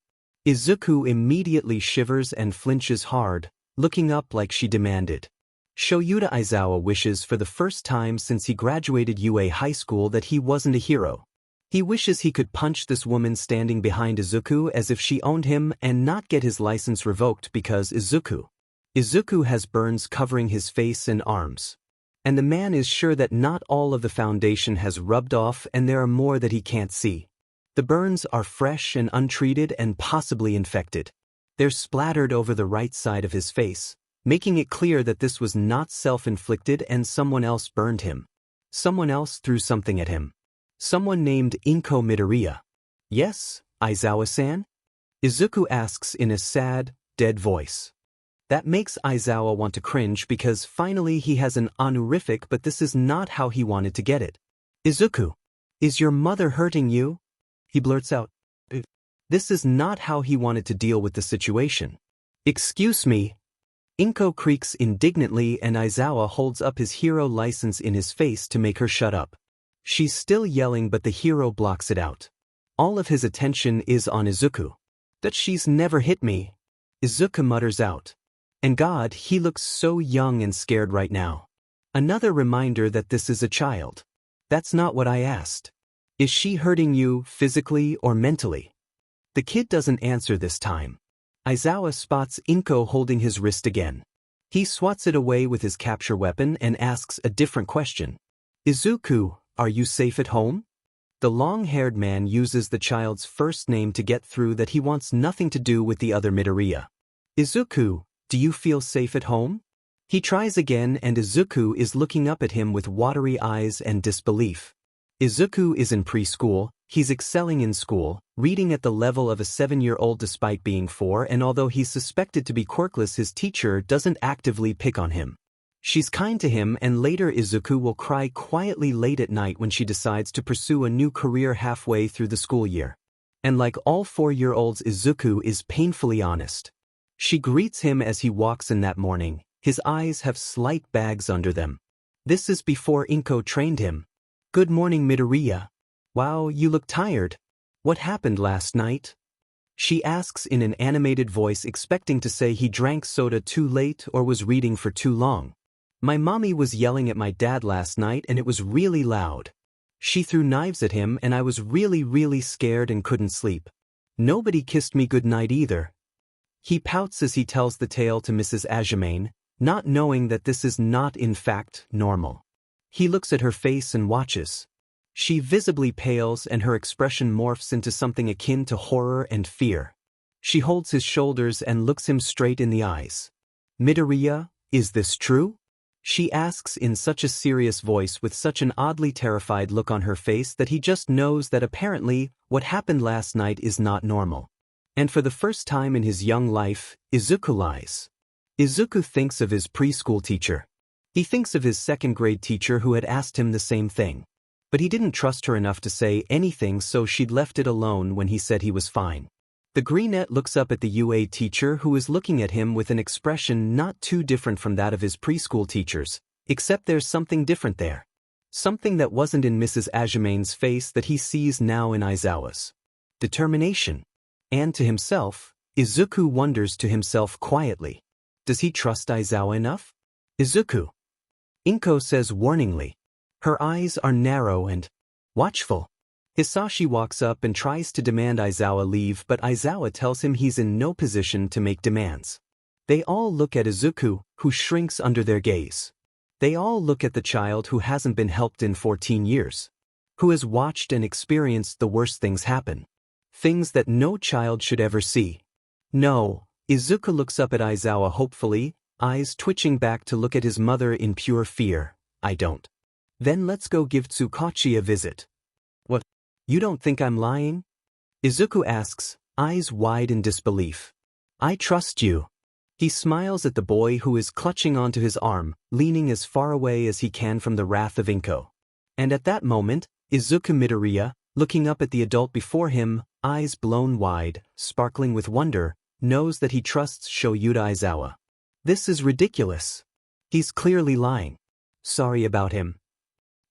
Izuku immediately shivers and flinches hard, looking up like she demanded. Shoyuta Aizawa wishes for the first time since he graduated UA high school that he wasn't a hero. He wishes he could punch this woman standing behind Izuku as if she owned him and not get his license revoked because Izuku has burns covering his face and arms. And the man is sure that not all of the foundation has rubbed off and there are more that he can't see. The burns are fresh and untreated and possibly infected. They're splattered over the right side of his face, making it clear that this was not self-inflicted and someone else burned him. Someone else threw something at him. Someone named Inko Midoriya. Yes, Aizawa-san? Izuku asks in a sad, dead voice. That makes Aizawa want to cringe because finally he has an honorific, but this is not how he wanted to get it. Izuku, is your mother hurting you? He blurts out. This is not how he wanted to deal with the situation. Excuse me. Inko creaks indignantly and Aizawa holds up his hero license in his face to make her shut up. She's still yelling but the hero blocks it out. All of his attention is on Izuku. That she's never hit me. Izuku mutters out. And God, he looks so young and scared right now. Another reminder that this is a child. That's not what I asked. Is she hurting you physically or mentally? The kid doesn't answer this time. Aizawa spots Inko holding his wrist again. He swats it away with his capture weapon and asks a different question. Izuku, are you safe at home? The long-haired man uses the child's first name to get through that he wants nothing to do with the other Midoriya. Izuku, do you feel safe at home? He tries again and Izuku is looking up at him with watery eyes and disbelief. Izuku is in preschool, he's excelling in school, reading at the level of a 7-year-old despite being 4, and although he's suspected to be quirkless, his teacher doesn't actively pick on him. She's kind to him and later Izuku will cry quietly late at night when she decides to pursue a new career halfway through the school year. And like all 4-year-olds, Izuku is painfully honest. She greets him as he walks in that morning. His eyes have slight bags under them. This is before Inko trained him. Good morning, Midoriya. Wow, you look tired. What happened last night? She asks in an animated voice, expecting to say he drank soda too late or was reading for too long. My mommy was yelling at my dad last night and it was really loud. She threw knives at him and I was really scared and couldn't sleep. Nobody kissed me goodnight either. He pouts as he tells the tale to Mrs. Azumane, not knowing that this is not in fact normal. He looks at her face and watches. She visibly pales and her expression morphs into something akin to horror and fear. She holds his shoulders and looks him straight in the eyes. Midoriya, is this true? She asks in such a serious voice with such an oddly terrified look on her face that he just knows that apparently what happened last night is not normal. And for the first time in his young life, Izuku lies. Izuku thinks of his preschool teacher. He thinks of his second-grade teacher who had asked him the same thing. But he didn't trust her enough to say anything, so she'd left it alone when he said he was fine. The greenette looks up at the UA teacher who is looking at him with an expression not too different from that of his preschool teachers, except there's something different there. Something that wasn't in Mrs. Azumane's face that he sees now in Aizawa's. Determination. And to himself, Izuku wonders to himself quietly. Does he trust Aizawa enough? Izuku. Inko says warningly. Her eyes are narrow and watchful. Hisashi walks up and tries to demand Aizawa leave, but Aizawa tells him he's in no position to make demands. They all look at Izuku, who shrinks under their gaze. They all look at the child who hasn't been helped in 14 years. Who has watched and experienced the worst things happen. Things that no child should ever see. No, Izuku looks up at Aizawa hopefully, eyes twitching back to look at his mother in pure fear. I don't. Then let's go give Tsukachi a visit. What? You don't think I'm lying? Izuku asks, eyes wide in disbelief. I trust you. He smiles at the boy who is clutching onto his arm, leaning as far away as he can from the wrath of Inko. And at that moment, Izuku Midoriya, looking up at the adult before him, eyes blown wide, sparkling with wonder, knows that he trusts Shoyuta Aizawa. This is ridiculous. He's clearly lying. Sorry about him.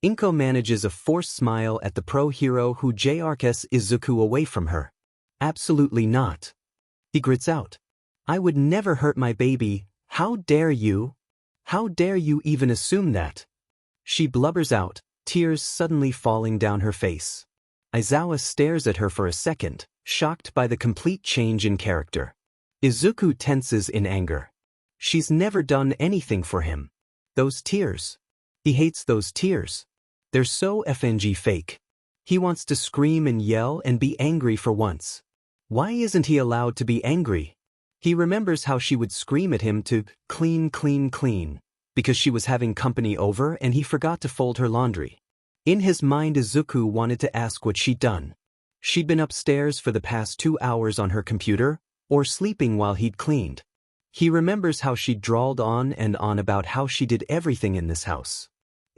Inko manages a forced smile at the pro-hero who jerks Izuku away from her. Absolutely not. He grits out. I would never hurt my baby. How dare you? How dare you even assume that? She blubbers out, tears suddenly falling down her face. Aizawa stares at her for a second, shocked by the complete change in character. Izuku tenses in anger. She's never done anything for him. Those tears. He hates those tears. They're so FNG fake. He wants to scream and yell and be angry for once. Why isn't he allowed to be angry? He remembers how she would scream at him to clean, clean, clean, because she was having company over and he forgot to fold her laundry. In his mind, Izuku wanted to ask what she'd done. She'd been upstairs for the past 2 hours on her computer, or sleeping while he'd cleaned. He remembers how she drawled on and on about how she did everything in this house.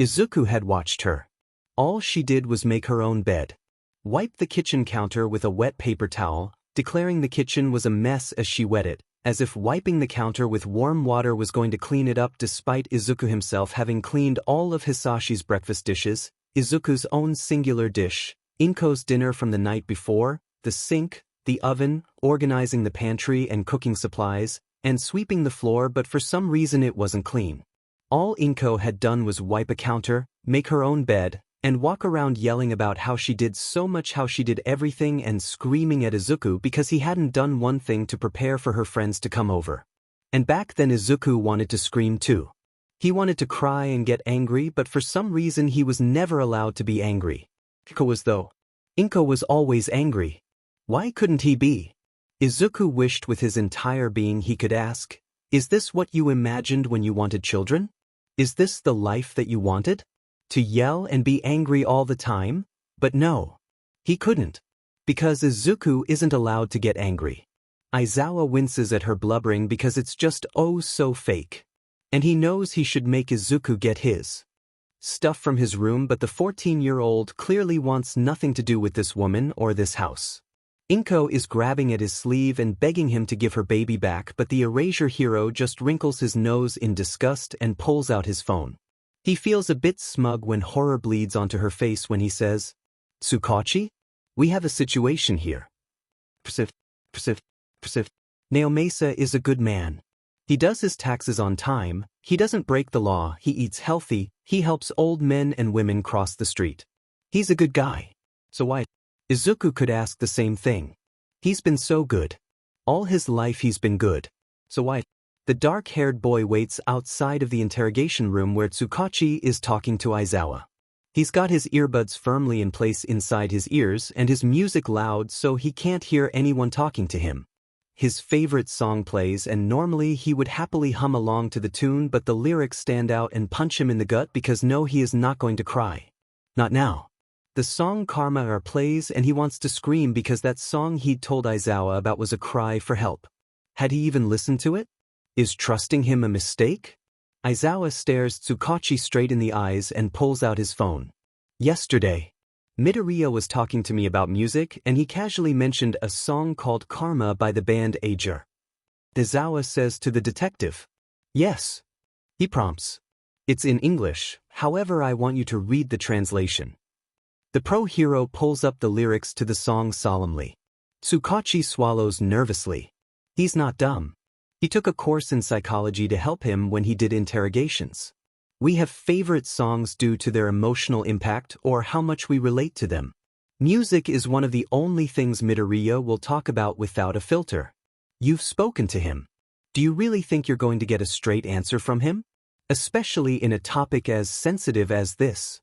Izuku had watched her. All she did was make her own bed, wipe the kitchen counter with a wet paper towel, declaring the kitchen was a mess as she wet it, as if wiping the counter with warm water was going to clean it up, despite Izuku himself having cleaned all of Hisashi's breakfast dishes, Izuku's own singular dish, Inko's dinner from the night before, the sink, the oven, organizing the pantry and cooking supplies, and sweeping the floor, but for some reason it wasn't clean. All Inko had done was wipe a counter, make her own bed, and walk around yelling about how she did so much, how she did everything, and screaming at Izuku because he hadn't done one thing to prepare for her friends to come over. And back then Izuku wanted to scream too. He wanted to cry and get angry, but for some reason he was never allowed to be angry. Inko was always angry. Why couldn't he be? Izuku wished with his entire being he could ask, "Is this what you imagined when you wanted children? Is this the life that you wanted? To yell and be angry all the time?" But no. He couldn't. Because Izuku isn't allowed to get angry. Aizawa winces at her blubbering because it's just oh so fake. And he knows he should make Izuku get his stuff from his room, but the 14-year-old clearly wants nothing to do with this woman or this house. Inko is grabbing at his sleeve and begging him to give her baby back, but the erasure hero just wrinkles his nose in disgust and pulls out his phone. He feels a bit smug when horror bleeds onto her face when he says, "Tsukachi? We have a situation here." Naomasa is a good man. He does his taxes on time, he doesn't break the law, he eats healthy, he helps old men and women cross the street. He's a good guy. So why? Izuku could ask the same thing. He's been so good. All his life he's been good. So why? The dark-haired boy waits outside of the interrogation room where Tsukachi is talking to Aizawa. He's got his earbuds firmly in place inside his ears and his music loud so he can't hear anyone talking to him. His favorite song plays and normally he would happily hum along to the tune, but the lyrics stand out and punch him in the gut because no, he is not going to cry. Not now. The song Karma plays and he wants to scream because that song he'd told Aizawa about was a cry for help. Had he even listened to it? Is trusting him a mistake? Aizawa stares Tsukachi straight in the eyes and pulls out his phone. Yesterday, Midoriya was talking to me about music and he casually mentioned a song called Karma by the band Aizawa. Aizawa says to the detective, "Yes." He prompts, "It's in English, however I want you to read the translation." The pro-hero pulls up the lyrics to the song solemnly. Tsukachi swallows nervously. He's not dumb. He took a course in psychology to help him when he did interrogations. We have favorite songs due to their emotional impact or how much we relate to them. Music is one of the only things Midoriya will talk about without a filter. You've spoken to him. Do you really think you're going to get a straight answer from him? Especially in a topic as sensitive as this.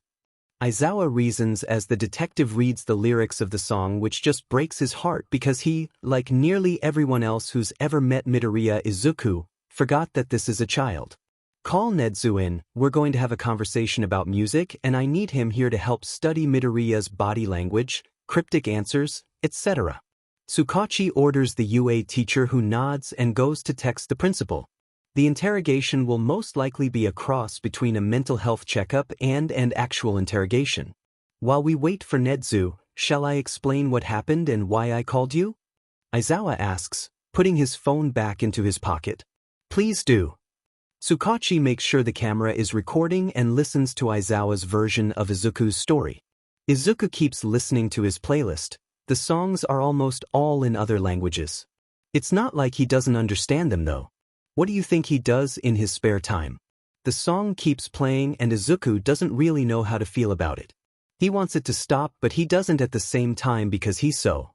Aizawa reasons as the detective reads the lyrics of the song, which just breaks his heart because he, like nearly everyone else who's ever met Midoriya Izuku, forgot that this is a child. "Call Nedzu in, we're going to have a conversation about music and I need him here to help study Midoriya's body language, cryptic answers, etc." Tsukachi orders the UA teacher who nods and goes to text the principal. The interrogation will most likely be a cross between a mental health checkup and an actual interrogation. While we wait for Nedzu, shall I explain what happened and why I called you? Aizawa asks, putting his phone back into his pocket. Please do. Tsukachi makes sure the camera is recording and listens to Aizawa's version of Izuku's story. Izuku keeps listening to his playlist. The songs are almost all in other languages. It's not like he doesn't understand them though. What do you think he does in his spare time? The song keeps playing and Izuku doesn't really know how to feel about it. He wants it to stop, but he doesn't at the same time because he so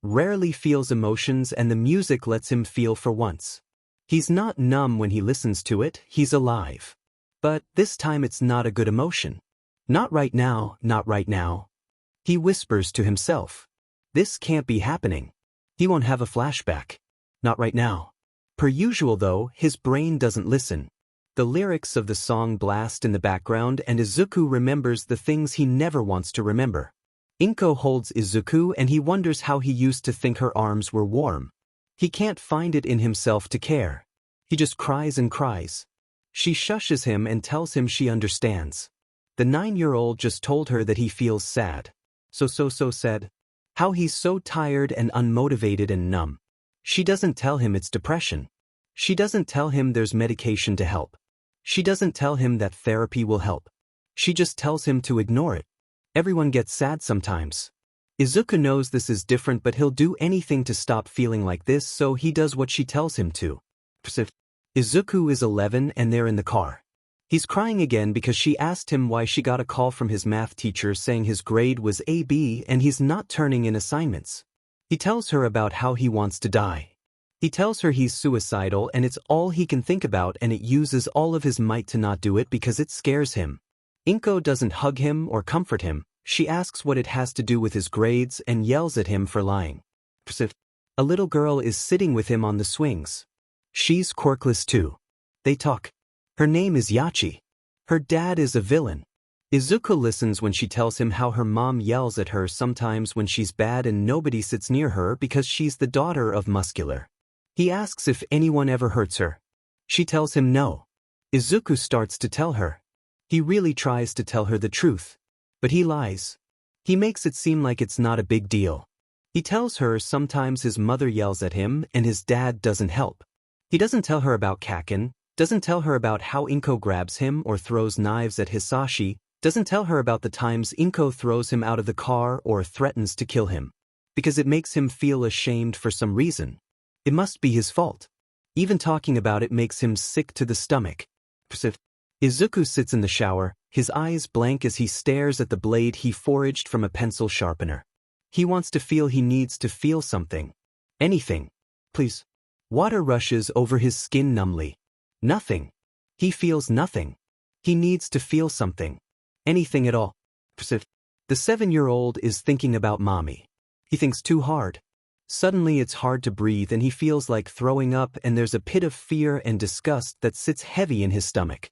rarely feels emotions and the music lets him feel for once. He's not numb when he listens to it, he's alive. But this time it's not a good emotion. Not right now, not right now. He whispers to himself. This can't be happening. He won't have a flashback. Not right now. Per usual though, his brain doesn't listen. The lyrics of the song blast in the background and Izuku remembers the things he never wants to remember. Inko holds Izuku and he wonders how he used to think her arms were warm. He can't find it in himself to care. He just cries and cries. She shushes him and tells him she understands. The 9-year-old just told her that he feels sad. So sad. How he's so tired and unmotivated and numb. She doesn't tell him it's depression. She doesn't tell him there's medication to help. She doesn't tell him that therapy will help. She just tells him to ignore it. Everyone gets sad sometimes. Izuku knows this is different but he'll do anything to stop feeling like this, so he does what she tells him to. Izuku is 11 and they're in the car. He's crying again because she asked him why she got a call from his math teacher saying his grade was AB and he's not turning in assignments. He tells her about how he wants to die. He tells her he's suicidal and it's all he can think about and it uses all of his might to not do it because it scares him. Inko doesn't hug him or comfort him. She asks what it has to do with his grades and yells at him for lying. A little girl is sitting with him on the swings. She's quirkless too. They talk. Her name is Yachi. Her dad is a villain. Izuku listens when she tells him how her mom yells at her sometimes when she's bad and nobody sits near her because she's the daughter of Muscular. He asks if anyone ever hurts her. She tells him no. Izuku starts to tell her. He really tries to tell her the truth. But he lies. He makes it seem like it's not a big deal. He tells her sometimes his mother yells at him and his dad doesn't help. He doesn't tell her about Kaken, doesn't tell her about how Inko grabs him or throws knives at Hisashi, doesn't tell her about the times Inko throws him out of the car or threatens to kill him. Because it makes him feel ashamed for some reason. It must be his fault. Even talking about it makes him sick to the stomach. Izuku sits in the shower, his eyes blank as he stares at the blade he foraged from a pencil sharpener. He wants to feel he needs to feel something. Anything. Please. Water rushes over his skin numbly. Nothing. He feels nothing. He needs to feel something. Anything at all. The 7-year-old is thinking about mommy. He thinks too hard. Suddenly it's hard to breathe and he feels like throwing up and there's a pit of fear and disgust that sits heavy in his stomach.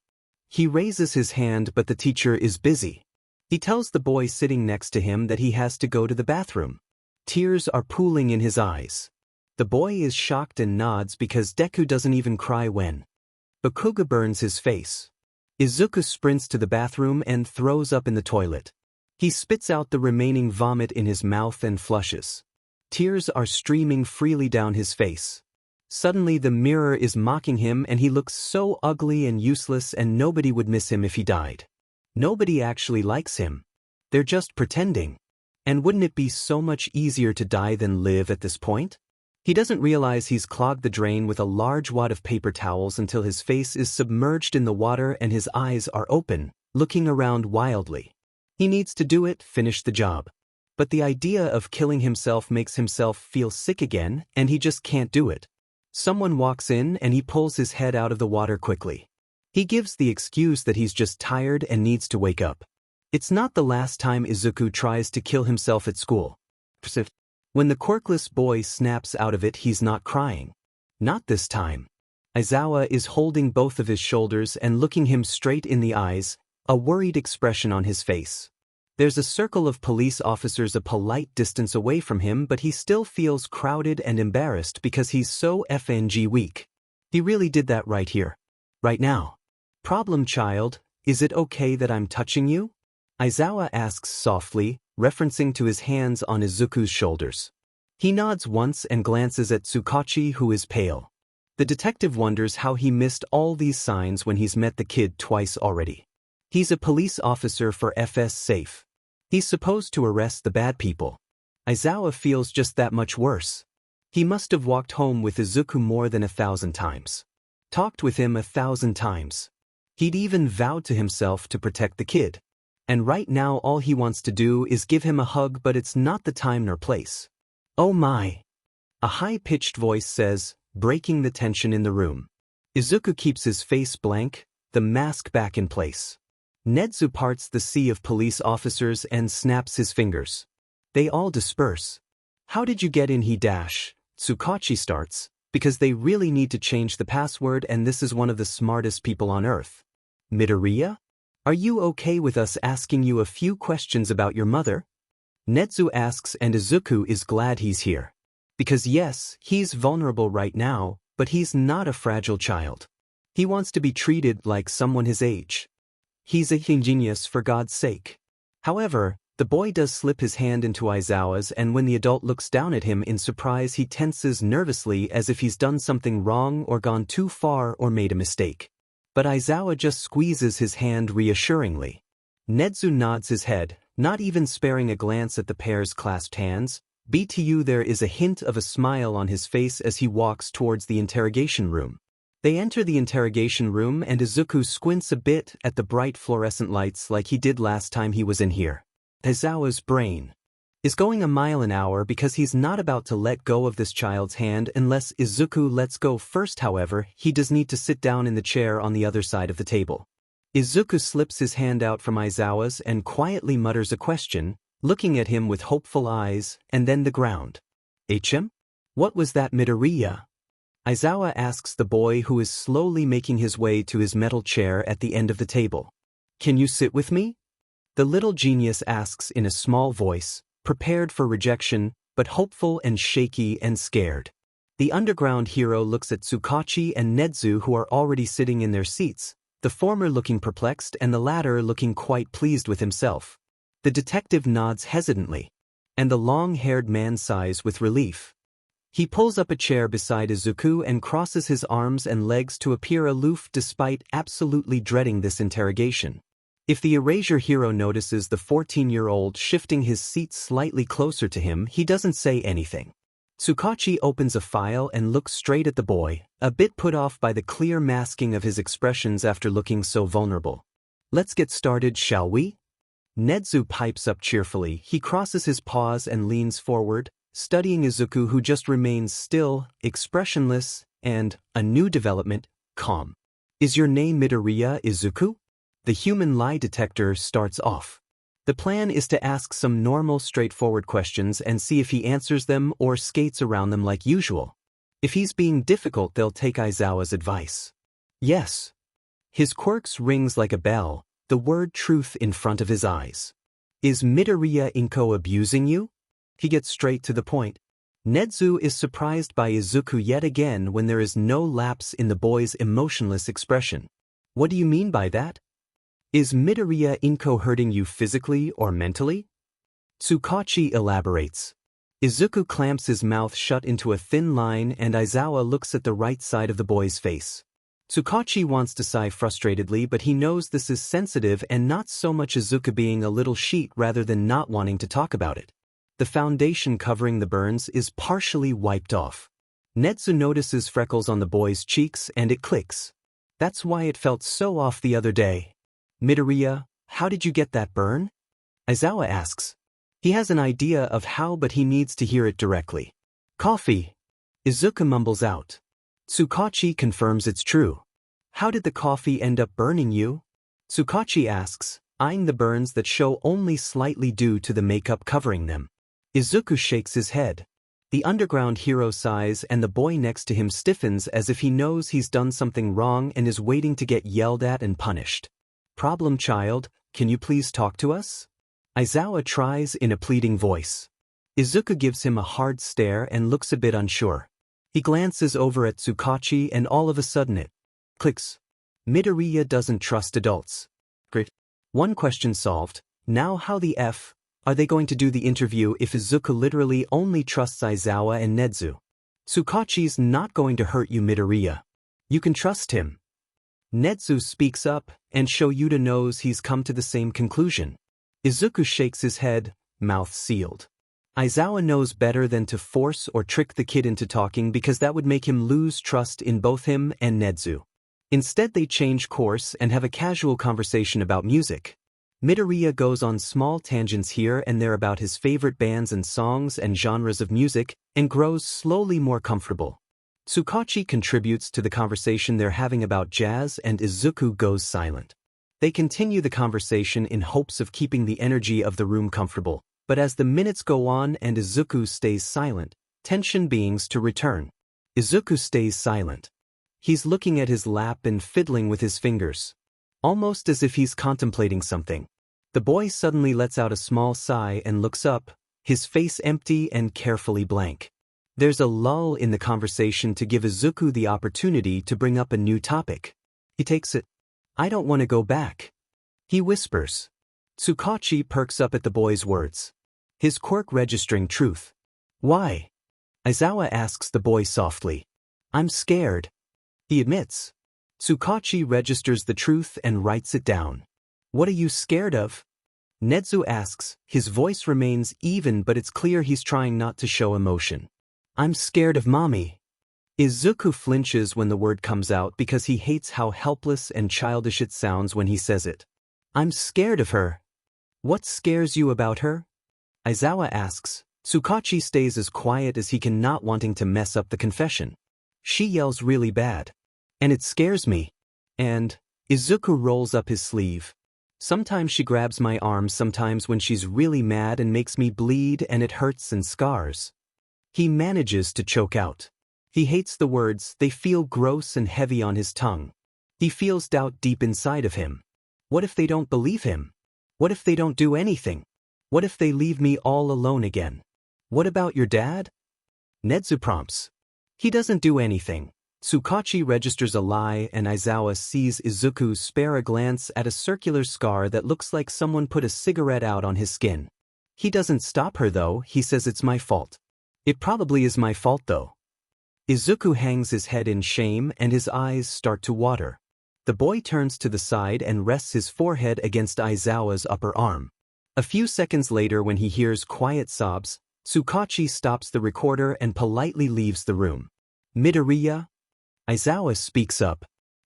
He raises his hand but the teacher is busy. He tells the boy sitting next to him that he has to go to the bathroom. Tears are pooling in his eyes. The boy is shocked and nods because Deku doesn't even cry when Bakuga burns his face. Izuku sprints to the bathroom and throws up in the toilet. He spits out the remaining vomit in his mouth and flushes. Tears are streaming freely down his face. Suddenly the mirror is mocking him and he looks so ugly and useless and nobody would miss him if he died. Nobody actually likes him. They're just pretending. And wouldn't it be so much easier to die than live at this point? He doesn't realize he's clogged the drain with a large wad of paper towels until his face is submerged in the water and his eyes are open, looking around wildly. He needs to do it, finish the job. But the idea of killing himself makes himself feel sick again, and he just can't do it. Someone walks in and he pulls his head out of the water quickly. He gives the excuse that he's just tired and needs to wake up. It's not the last time Izuku tries to kill himself at school. When the quirkless boy snaps out of it, he's not crying. Not this time. Aizawa is holding both of his shoulders and looking him straight in the eyes, a worried expression on his face. There's a circle of police officers a polite distance away from him, but he still feels crowded and embarrassed because he's so FNG weak. He really did that right here. Right now. Problem child, is it okay that I'm touching you? Aizawa asks softly, referencing to his hands on Izuku's shoulders. He nods once and glances at Tsukachi, who is pale. The detective wonders how he missed all these signs when he's met the kid twice already. He's a police officer for FS Safe. He's supposed to arrest the bad people. Aizawa feels just that much worse. He must have walked home with Izuku more than 1,000 times. Talked with him 1,000 times. He'd even vowed to himself to protect the kid. And right now all he wants to do is give him a hug, but it's not the time nor place. Oh my! A high-pitched voice says, breaking the tension in the room. Izuku keeps his face blank, the mask back in place. Nedzu parts the sea of police officers and snaps his fingers. They all disperse. How did you get in? Tsukachi starts, because they really need to change the password and this is one of the smartest people on earth. Midoriya? Are you okay with us asking you a few questions about your mother? Nedzu asks and Izuku is glad he's here. Because yes, he's vulnerable right now, but he's not a fragile child. He wants to be treated like someone his age. He's a genius for God's sake. However, the boy does slip his hand into Aizawa's and when the adult looks down at him in surprise he tenses nervously as if he's done something wrong or gone too far or made a mistake. But Aizawa just squeezes his hand reassuringly. Nedzu nods his head, not even sparing a glance at the pair's clasped hands. There is a hint of a smile on his face as he walks towards the interrogation room. They enter the interrogation room and Izuku squints a bit at the bright fluorescent lights like he did last time he was in here. Aizawa's brain is going a mile an hour because he's not about to let go of this child's hand unless Izuku lets go first. However, he does need to sit down in the chair on the other side of the table. Izuku slips his hand out from Aizawa's and quietly mutters a question, looking at him with hopeful eyes, and then the ground. "HM? What was that, Midoriya?" Aizawa asks the boy who is slowly making his way to his metal chair at the end of the table. "Can you sit with me?" The little genius asks in a small voice, prepared for rejection, but hopeful and shaky and scared. The underground hero looks at Tsukachi and Nedzu who are already sitting in their seats, the former looking perplexed and the latter looking quite pleased with himself. The detective nods hesitantly, and the long-haired man sighs with relief. He pulls up a chair beside Izuku and crosses his arms and legs to appear aloof despite absolutely dreading this interrogation. If the erasure hero notices the 14-year-old shifting his seat slightly closer to him, he doesn't say anything. Tsukachi opens a file and looks straight at the boy, a bit put off by the clear masking of his expressions after looking so vulnerable. "Let's get started, shall we?" Nedzu pipes up cheerfully. He crosses his paws and leans forward, studying Izuku who just remains still, expressionless, and, a new development, calm. "Is your name Midoriya, Izuku?" The human lie detector starts off. The plan is to ask some normal, straightforward questions and see if he answers them or skates around them like usual. If he's being difficult, they'll take Aizawa's advice. "Yes." His quirks rings like a bell, the word truth in front of his eyes. "Is Midoriya Inko abusing you?" He gets straight to the point. Nedzu is surprised by Izuku yet again when there is no lapse in the boy's emotionless expression. "What do you mean by that? Is Midoriya Inko hurting you physically or mentally?" Tsukachi elaborates. Izuku clamps his mouth shut into a thin line and Aizawa looks at the right side of the boy's face. Tsukachi wants to sigh frustratedly, but he knows this is sensitive and not so much Izuku being a little sheet rather than not wanting to talk about it. The foundation covering the burns is partially wiped off. Nedzu notices freckles on the boy's cheeks and it clicks. That's why it felt so off the other day. "Midoriya, how did you get that burn?" Aizawa asks. He has an idea of how, but he needs to hear it directly. "Coffee," Izuku mumbles out. Tsukachi confirms it's true. "How did the coffee end up burning you?" Tsukachi asks, eyeing the burns that show only slightly due to the makeup covering them. Izuku shakes his head. The underground hero sighs and the boy next to him stiffens as if he knows he's done something wrong and is waiting to get yelled at and punished. "Problem child, can you please talk to us?" Aizawa tries in a pleading voice. Izuku gives him a hard stare and looks a bit unsure. He glances over at Tsukachi and all of a sudden it clicks. Midoriya doesn't trust adults. Great. One question solved. Now how the F are they going to do the interview if Izuku literally only trusts Aizawa and Nedzu? "Tsukachi's not going to hurt you, Midoriya. You can trust him." Nedzu speaks up, and Shoyuta knows he's come to the same conclusion. Izuku shakes his head, mouth sealed. Aizawa knows better than to force or trick the kid into talking because that would make him lose trust in both him and Nedzu. Instead they change course and have a casual conversation about music. Midoriya goes on small tangents here and there about his favorite bands and songs and genres of music, and grows slowly more comfortable. Tsukachi contributes to the conversation they're having about jazz and Izuku goes silent. They continue the conversation in hopes of keeping the energy of the room comfortable, but as the minutes go on and Izuku stays silent, tension begins to return. Izuku stays silent. He's looking at his lap and fiddling with his fingers, almost as if he's contemplating something. The boy suddenly lets out a small sigh and looks up, his face empty and carefully blank. There's a lull in the conversation to give Izuku the opportunity to bring up a new topic. He takes it. I don't want to go back, he whispers. Tsukachi perks up at the boy's words, his quirk registering truth. Why? Aizawa asks the boy softly. I'm scared, he admits. Tsukachi registers the truth and writes it down. What are you scared of? Nedzu asks, his voice remains even but it's clear he's trying not to show emotion. I'm scared of mommy. Izuku flinches when the word comes out because he hates how helpless and childish it sounds when he says it. I'm scared of her. What scares you about her? Aizawa asks. Tsukachi stays as quiet as he can, not wanting to mess up the confession. She yells really bad. And it scares me. And Izuku rolls up his sleeve. Sometimes she grabs my arm, sometimes when she's really mad and makes me bleed and it hurts and scars. He manages to choke out. He hates the words, they feel gross and heavy on his tongue. He feels doubt deep inside of him. What if they don't believe him? What if they don't do anything? What if they leave me all alone again? What about your dad? Nedzu prompts. He doesn't do anything. Tsukachi registers a lie and Aizawa sees Izuku spare a glance at a circular scar that looks like someone put a cigarette out on his skin. He doesn't stop her though, he says it's my fault. It probably is my fault though. Izuku hangs his head in shame and his eyes start to water. The boy turns to the side and rests his forehead against Aizawa's upper arm. A few seconds later, when he hears quiet sobs, Tsukachi stops the recorder and politely leaves the room. Midoriya? Aizawa speaks up.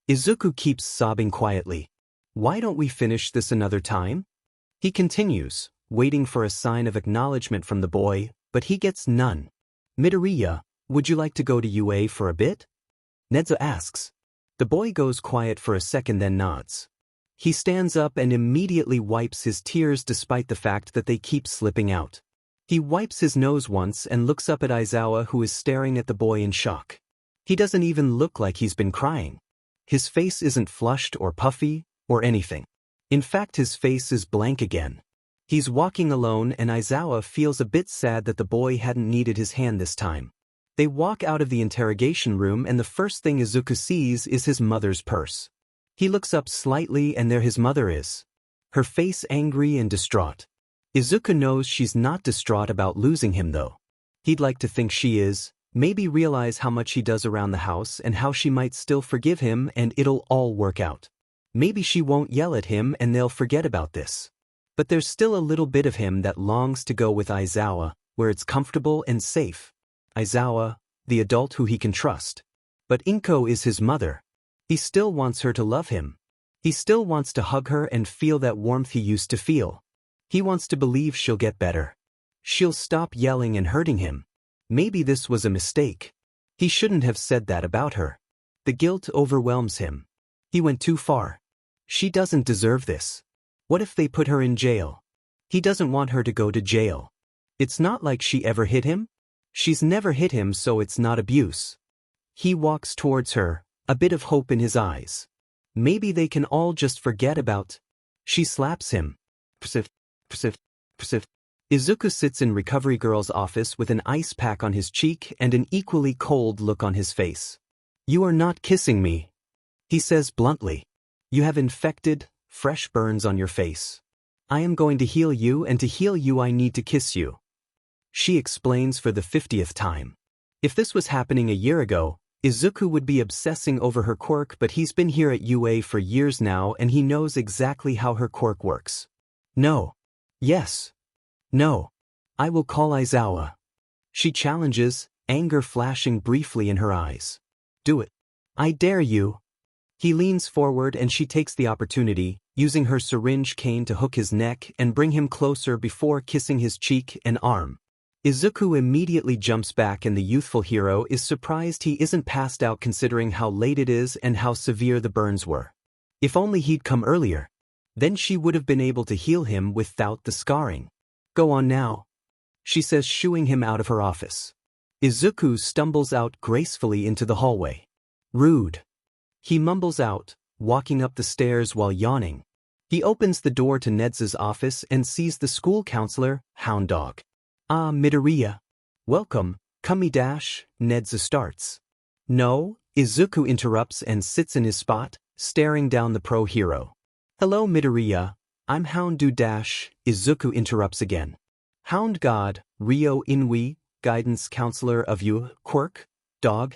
Izuku keeps sobbing quietly. Why don't we finish this another time? He continues, waiting for a sign of acknowledgement from the boy, but he gets none. Midoriya, would you like to go to UA for a bit? Nedzu asks. The boy goes quiet for a second then nods. He stands up and immediately wipes his tears despite the fact that they keep slipping out. He wipes his nose once and looks up at Aizawa, who is staring at the boy in shock. He doesn't even look like he's been crying. His face isn't flushed or puffy or anything. In fact, his face is blank again. He's walking alone and Aizawa feels a bit sad that the boy hadn't needed his hand this time. They walk out of the interrogation room and the first thing Izuku sees is his mother's purse. He looks up slightly and there his mother is. Her face angry and distraught. Izuku knows she's not distraught about losing him though. He'd like to think she is, maybe realize how much he does around the house and how she might still forgive him and it'll all work out. Maybe she won't yell at him and they'll forget about this. But there's still a little bit of him that longs to go with Aizawa, where it's comfortable and safe. Aizawa, the adult who he can trust. But Inko is his mother. He still wants her to love him. He still wants to hug her and feel that warmth he used to feel. He wants to believe she'll get better. She'll stop yelling and hurting him. Maybe this was a mistake. He shouldn't have said that about her. The guilt overwhelms him. He went too far. She doesn't deserve this. What if they put her in jail? He doesn't want her to go to jail. It's not like she ever hit him. She's never hit him, so it's not abuse. He walks towards her, a bit of hope in his eyes. Maybe they can all just forget about. She slaps him. Izuku sits in Recovery Girl's office with an ice pack on his cheek and an equally cold look on his face. You are not kissing me, he says bluntly. You have infected, fresh burns on your face. I am going to heal you, and to heal you I need to kiss you. She explains for the 50th time. If this was happening a year ago, Izuku would be obsessing over her quirk, but he's been here at UA for years now and he knows exactly how her quirk works. No. Yes. No. I will call Aizawa. She challenges, anger flashing briefly in her eyes. Do it. I dare you. He leans forward and she takes the opportunity, using her syringe cane to hook his neck and bring him closer before kissing his cheek and arm. Izuku immediately jumps back and the youthful hero is surprised he isn't passed out considering how late it is and how severe the burns were. If only he'd come earlier. Then she would have been able to heal him without the scarring. Go on now, she says, shooing him out of her office. Izuku stumbles out gracefully into the hallway. Rude, he mumbles out, walking up the stairs while yawning. He opens the door to Nedzu's office and sees the school counselor, Hound Dog. Ah, Midoriya. Welcome, Nedzu starts. No, Izuku interrupts and sits in his spot, staring down the pro hero. Hello Midoriya, I'm Hound Izuku interrupts again. Hound God, Ryo Inui, guidance counselor of you, quirk, dog.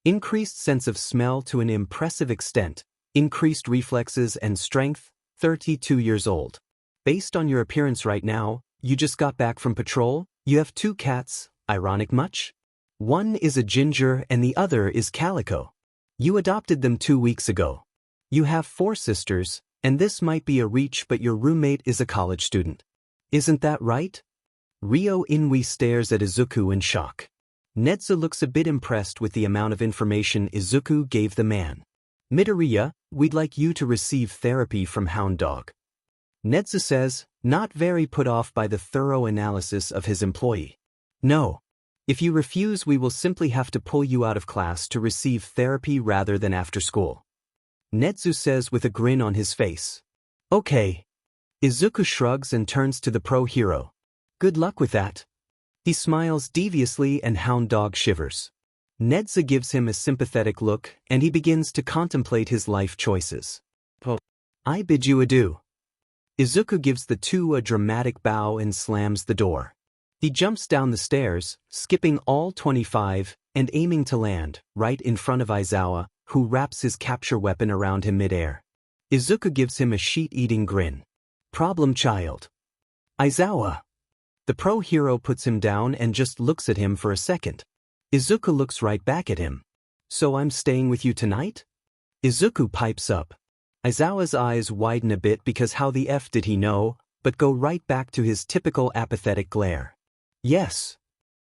Increased sense of smell to an impressive extent, increased reflexes and strength, 32 years old. Based on your appearance right now, you just got back from patrol, you have 2 cats, ironic much? One is a ginger and the other is Calico. You adopted them 2 weeks ago. You have 4 sisters, and this might be a reach but your roommate is a college student. Isn't that right? Ryo Inui stares at Izuku in shock. Nedzu looks a bit impressed with the amount of information Izuku gave the man. Midoriya, we'd like you to receive therapy from Hound Dog. Nedzu says, not very put off by the thorough analysis of his employee. No. If you refuse, we will simply have to pull you out of class to receive therapy rather than after school. Nedzu says with a grin on his face. Okay. Izuku shrugs and turns to the pro hero. Good luck with that. He smiles deviously and Hound Dog shivers. Nedzu gives him a sympathetic look and he begins to contemplate his life choices. I bid you adieu. Izuku gives the 2 a dramatic bow and slams the door. He jumps down the stairs, skipping all 25 and aiming to land right in front of Aizawa, who wraps his capture weapon around him midair. Izuku gives him a sheet-eating grin. Problem child. Aizawa. The pro hero puts him down and just looks at him for a second. Izuku looks right back at him. So I'm staying with you tonight? Izuku pipes up. Aizawa's eyes widen a bit because how the F did he know, but go right back to his typical apathetic glare. Yes.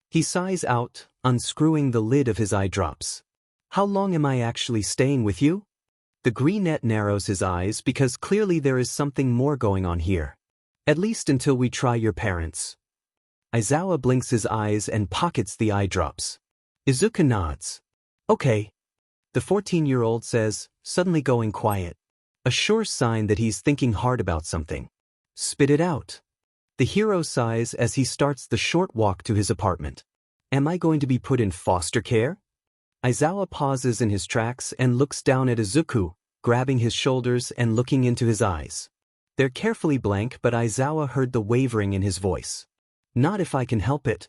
He sighs out, unscrewing the lid of his eye drops. How long am I actually staying with you? The greenette narrows his eyes because clearly there is something more going on here. At least until we try your parents. Aizawa blinks his eyes and pockets the eye drops. Izuku nods. Okay. The 14-year-old says, suddenly going quiet. A sure sign that he's thinking hard about something. Spit it out. The hero sighs as he starts the short walk to his apartment. Am I going to be put in foster care? Aizawa pauses in his tracks and looks down at Izuku, grabbing his shoulders and looking into his eyes. They're carefully blank, but Aizawa heard the wavering in his voice. Not if I can help it.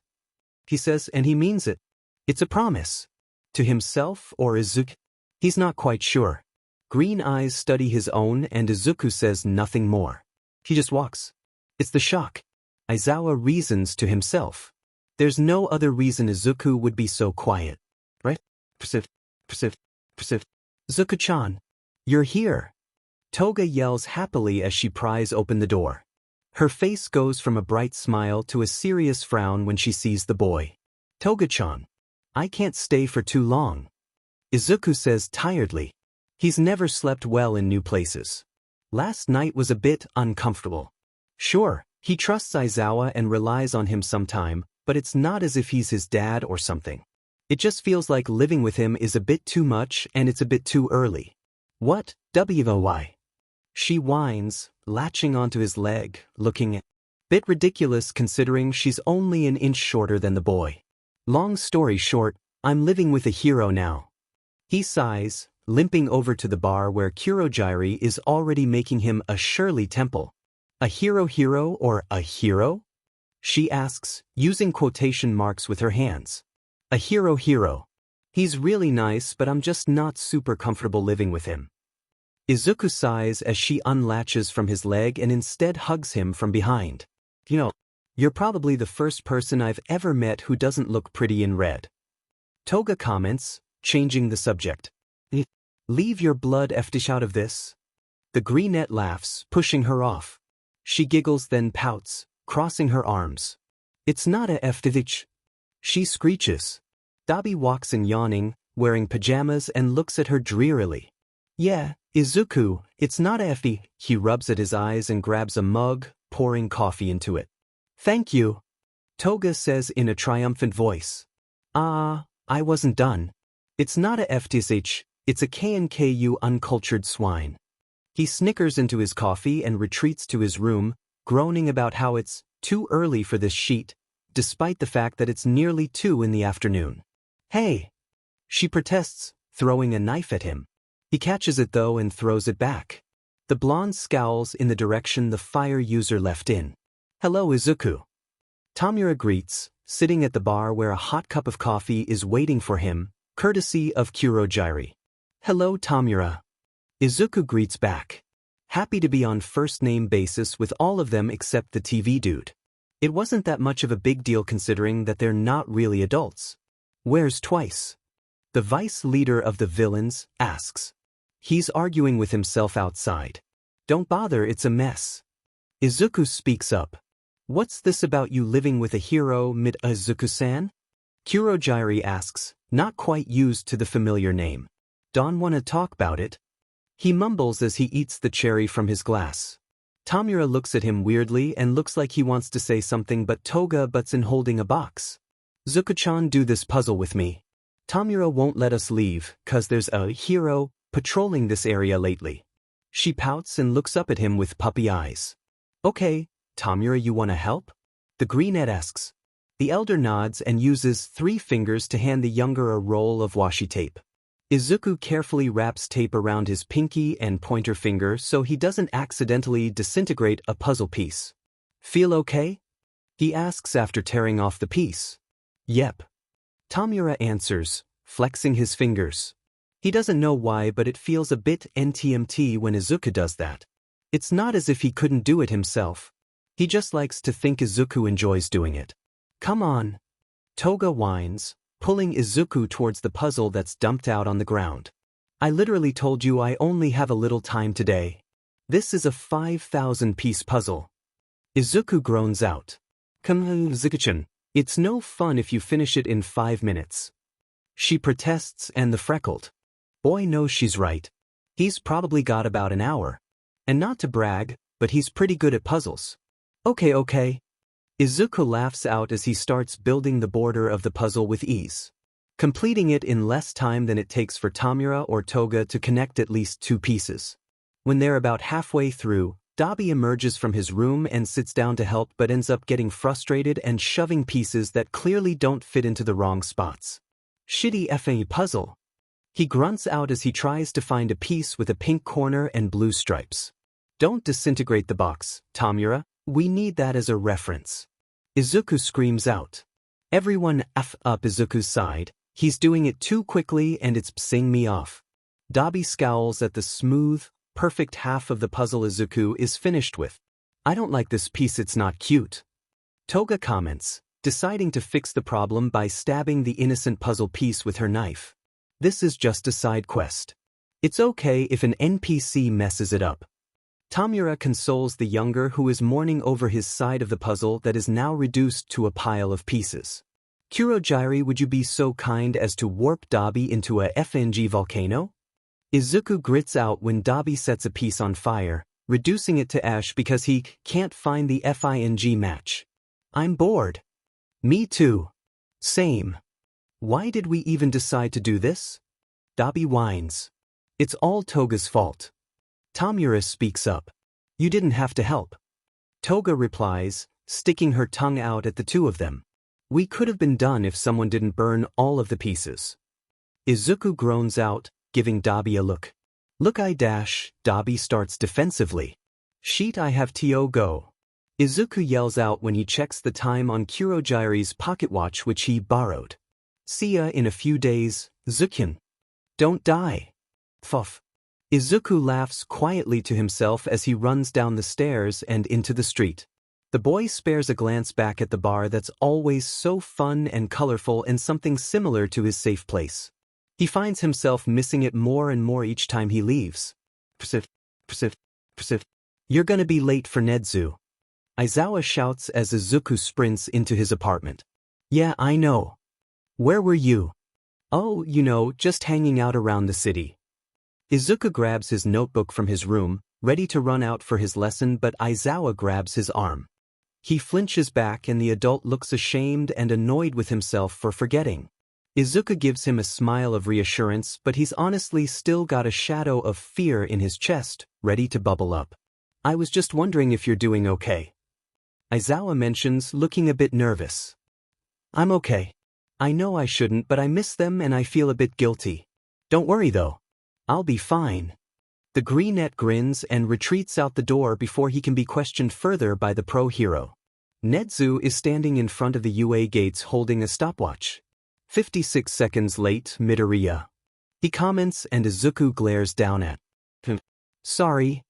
He says, and he means it. It's a promise. To himself or Izuku? He's not quite sure. Green eyes study his own and Izuku says nothing more. He just walks. It's the shock. Aizawa reasons to himself. There's no other reason Izuku would be so quiet. Right? Persif. Izuku-chan. You're here. Toga yells happily as she pries open the door. Her face goes from a bright smile to a serious frown when she sees the boy. Toga-chan. I can't stay for too long. Izuku says tiredly. He's never slept well in new places. Last night was a bit uncomfortable. Sure, he trusts Aizawa and relies on him sometime, but it's not as if he's his dad or something. It just feels like living with him is a bit too much and it's a bit too early. What, why? She whines, latching onto his leg, looking at. Bit ridiculous considering she's only an inch shorter than the boy. Long story short, I'm living with a hero now. He sighs, limping over to the bar where Kurogiri is already making him a Shirley Temple. A hero or a hero? She asks, using quotation marks with her hands. A hero. He's really nice, but I'm just not super comfortable living with him. Izuku sighs as she unlatches from his leg and instead hugs him from behind. You know, you're probably the first person I've ever met who doesn't look pretty in red. Toga comments, changing the subject. Leave your blood fetish out of this. The greenette laughs, pushing her off. She giggles then pouts, crossing her arms. It's not a FTH. She screeches. Dabi walks in yawning, wearing pajamas and looks at her drearily. Yeah, Izuku, it's not a FD. He rubs at his eyes and grabs a mug, pouring coffee into it. Thank you, Toga says in a triumphant voice. I wasn't done. It's not a FTSH, it's a KNKU uncultured swine. He snickers into his coffee and retreats to his room, groaning about how it's too early for this sheet, despite the fact that it's nearly 2 in the afternoon. Hey! She protests, throwing a knife at him. He catches it though and throws it back. The blonde scowls in the direction the fire user left in. Hello, Izuku. Tamura greets, sitting at the bar where a hot cup of coffee is waiting for him, courtesy of Kurogyari. Hello, Tamura. Izuku greets back. Happy to be on first-name basis with all of them except the TV dude. It wasn't that much of a big deal considering that they're not really adults. Where's Twice? The vice leader of the villains asks. He's arguing with himself outside. Don't bother, it's a mess. Izuku speaks up. What's this about you living with a hero, Izuku-san? Kurogyari asks, not quite used to the familiar name. Don't wanna talk about it? He mumbles as he eats the cherry from his glass. Tamura looks at him weirdly and looks like he wants to say something but Toga butts in holding a box. Zuko-chan, do this puzzle with me. Tamura won't let us leave, 'cause there's a hero patrolling this area lately. She pouts and looks up at him with puppy eyes. Okay, Tamura, you wanna help? The greenette asks. The elder nods and uses 3 fingers to hand the younger a roll of washi tape. Izuku carefully wraps tape around his pinky and pointer finger so he doesn't accidentally disintegrate a puzzle piece. Feel okay? He asks after tearing off the piece. Yep. Tamura answers, flexing his fingers. He doesn't know why, but it feels a bit NTMT when Izuku does that. It's not as if he couldn't do it himself. He just likes to think Izuku enjoys doing it. Come on. Toga whines, pulling Izuku towards the puzzle that's dumped out on the ground. I literally told you I only have a little time today. This is a 5,000-piece puzzle. Izuku groans out. Come on, Izuku-chan. It's no fun if you finish it in 5 minutes. She protests and the freckled boy knows she's right. He's probably got about an hour. And not to brag, but he's pretty good at puzzles. Okay. Izuku laughs out as he starts building the border of the puzzle with ease, completing it in less time than it takes for Tamura or Toga to connect at least 2 pieces. When they're about halfway through, Dabi emerges from his room and sits down to help but ends up getting frustrated and shoving pieces that clearly don't fit into the wrong spots. Shitty effing puzzle. He grunts out as he tries to find a piece with a pink corner and blue stripes. Don't disintegrate the box, Tamura. We need that as a reference. Izuku screams out. Everyone F up Izuku's side. He's doing it too quickly and it's pissing me off. Dabi scowls at the smooth, perfect half of the puzzle Izuku is finished with. I don't like this piece, it's not cute. Toga comments, deciding to fix the problem by stabbing the innocent puzzle piece with her knife. This is just a side quest. It's okay if an NPC messes it up. Tamura consoles the younger who is mourning over his side of the puzzle that is now reduced to a pile of pieces. Kurogyari, would you be so kind as to warp Dabi into a FNG volcano? Izuku grits out when Dabi sets a piece on fire, reducing it to ash because he can't find the FING match. I'm bored. Me too. Same. Why did we even decide to do this? Dabi whines. It's all Toga's fault. Tamura speaks up. You didn't have to help. Toga replies, sticking her tongue out at the 2 of them. We could have been done if someone didn't burn all of the pieces. Izuku groans out, giving Dabi a look. Look, Dabi starts defensively. Sheet, I have to go. Izuku yells out when he checks the time on Kurogyari's pocket watch which he borrowed. See ya in a few days, Zukyun. Don't die. Fuff. Izuku laughs quietly to himself as he runs down the stairs and into the street. The boy spares a glance back at the bar that's always so fun and colorful and something similar to his safe place. He finds himself missing it more and more each time he leaves. You're gonna be late for Nedzu. Aizawa shouts as Izuku sprints into his apartment. Yeah, I know. Where were you? Oh, just hanging out around the city. Izuku grabs his notebook from his room, ready to run out for his lesson, but Aizawa grabs his arm. He flinches back and the adult looks ashamed and annoyed with himself for forgetting. Izuku gives him a smile of reassurance, but he's honestly still got a shadow of fear in his chest, ready to bubble up. I was just wondering if you're doing okay. Aizawa mentions, looking a bit nervous. I'm okay. I know I shouldn't, but I miss them and I feel a bit guilty. Don't worry though. I'll be fine. The greenette grins and retreats out the door before he can be questioned further by the pro-hero. Nedzu is standing in front of the UA gates holding a stopwatch. 56 seconds late, Midoriya. He comments and Izuku glares down at him. Sorry.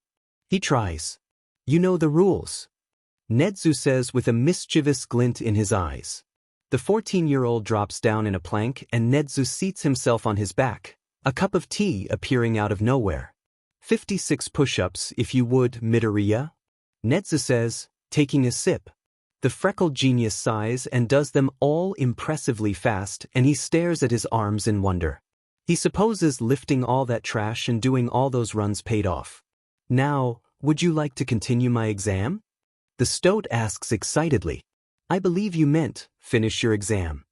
He tries. You know the rules. Nedzu says with a mischievous glint in his eyes. The 14-year-old drops down in a plank and Nedzu seats himself on his back, a cup of tea appearing out of nowhere. 56 push-ups, if you would, Midoriya. Nedzu says, taking a sip. The freckled genius sighs and does them all impressively fast, and he stares at his arms in wonder. He supposes lifting all that trash and doing all those runs paid off. Now, would you like to continue my exam? The stoat asks excitedly. I believe you meant, finish your exam.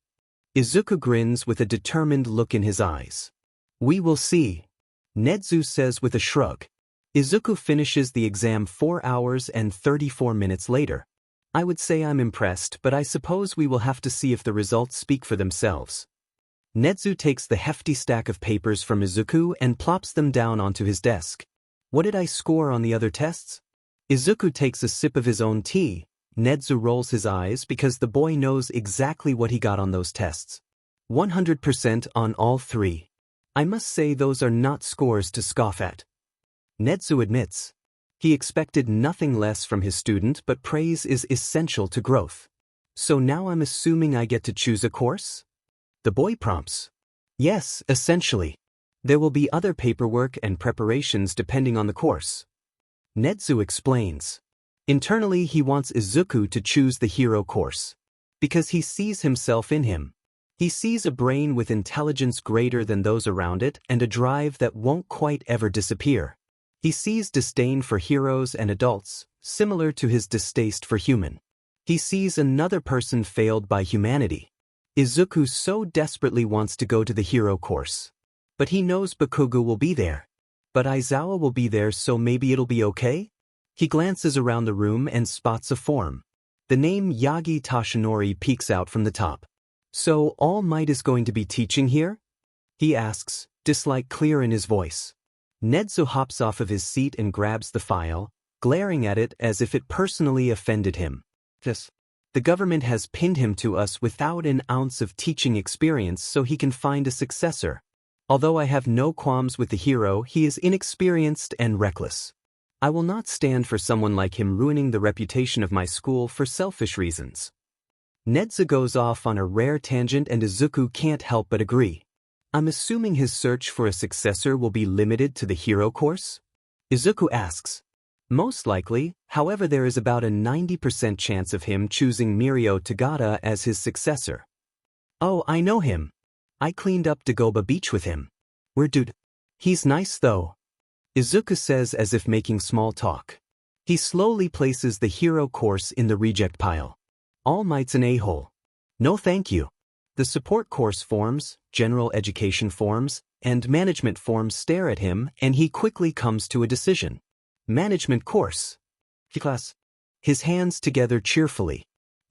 Izuku grins with a determined look in his eyes. We will see. Nedzu says with a shrug. Izuku finishes the exam 4 hours and 34 minutes later. I would say I'm impressed, but I suppose we will have to see if the results speak for themselves. Nedzu takes the hefty stack of papers from Izuku and plops them down onto his desk. What did I score on the other tests? Izuku takes a sip of his own tea. Nedzu rolls his eyes because the boy knows exactly what he got on those tests. 100% on all 3. I must say those are not scores to scoff at. Nedzu admits. He expected nothing less from his student, but praise is essential to growth. So now I'm assuming I get to choose a course? The boy prompts. Yes, essentially. There will be other paperwork and preparations depending on the course. Nedzu explains. Internally he wants Izuku to choose the hero course. Because he sees himself in him. He sees a brain with intelligence greater than those around it and a drive that won't quite ever disappear. He sees disdain for heroes and adults, similar to his distaste for human. He sees another person failed by humanity. Izuku so desperately wants to go to the hero course. But he knows Bakugo will be there. But Aizawa will be there, so maybe it'll be okay? He glances around the room and spots a form. The name Yagi Tashinori peeks out from the top. So All Might is going to be teaching here? He asks, dislike clear in his voice. Nedzu hops off of his seat and grabs the file, glaring at it as if it personally offended him. Yes. The government has pinned him to us without an ounce of teaching experience so he can find a successor. Although I have no qualms with the hero, he is inexperienced and reckless. I will not stand for someone like him ruining the reputation of my school for selfish reasons. Nedzu goes off on a rare tangent and Izuku can't help but agree. I'm assuming his search for a successor will be limited to the hero course? Izuku asks. Most likely, however, there is about a 90% chance of him choosing Mirio Tagata as his successor. Oh, I know him. I cleaned up Dagoba Beach with him. We're dude. He's nice though. Izuku says as if making small talk. He slowly places the hero course in the reject pile. All Might's an a-hole. No thank you. The support course forms, general education forms, and management forms stare at him and he quickly comes to a decision. Management course. Class. His hands together cheerfully.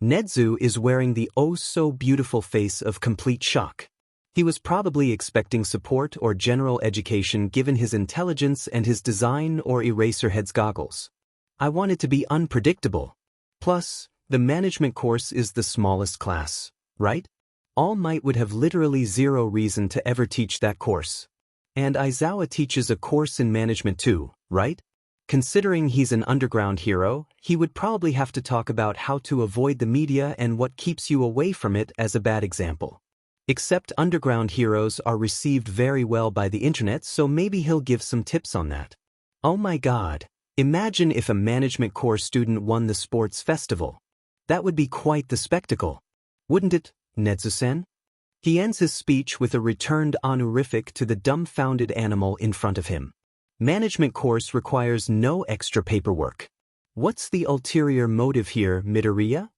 Nedzu is wearing the oh-so-beautiful face of complete shock. He was probably expecting support or general education given his intelligence and his design or Eraserhead's goggles. I want it to be unpredictable. Plus, the management course is the smallest class, right? All Might would have literally zero reason to ever teach that course. And Aizawa teaches a course in management too, right? Considering he's an underground hero, he would probably have to talk about how to avoid the media and what keeps you away from it as a bad example. Except underground heroes are received very well by the internet, so maybe he'll give some tips on that. Oh my god. Imagine if a management course student won the sports festival. That would be quite the spectacle. Wouldn't it, Nedzu-sen? He ends his speech with a returned honorific to the dumbfounded animal in front of him. Management course requires no extra paperwork. What's the ulterior motive here, Midoriya?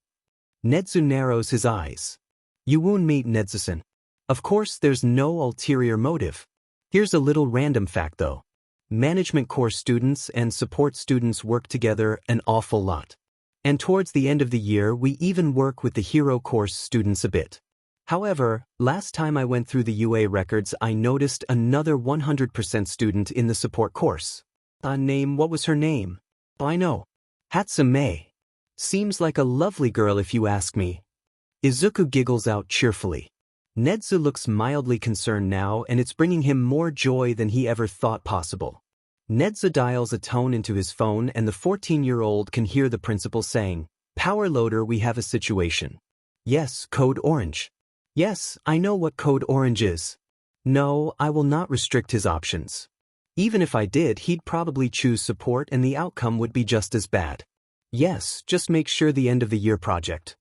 Nedzu narrows his eyes. You won't meet Nedzu-sen. Of course there's no ulterior motive. Here's a little random fact though. Management course students and support students work together an awful lot. And towards the end of the year we even work with the hero course students a bit. However, last time I went through the UA records I noticed another 100% student in the support course. What was her name? I know. Hatsume. Seems like a lovely girl if you ask me. Izuku giggles out cheerfully. Nedzu looks mildly concerned now and it's bringing him more joy than he ever thought possible. Nedzu dials a tone into his phone and the 14-year-old can hear the principal saying, "Power loader, we have a situation." Yes, code orange. Yes, I know what code orange is. No, I will not restrict his options. Even if I did, he'd probably choose support and the outcome would be just as bad. Yes, just make sure the end of the year project.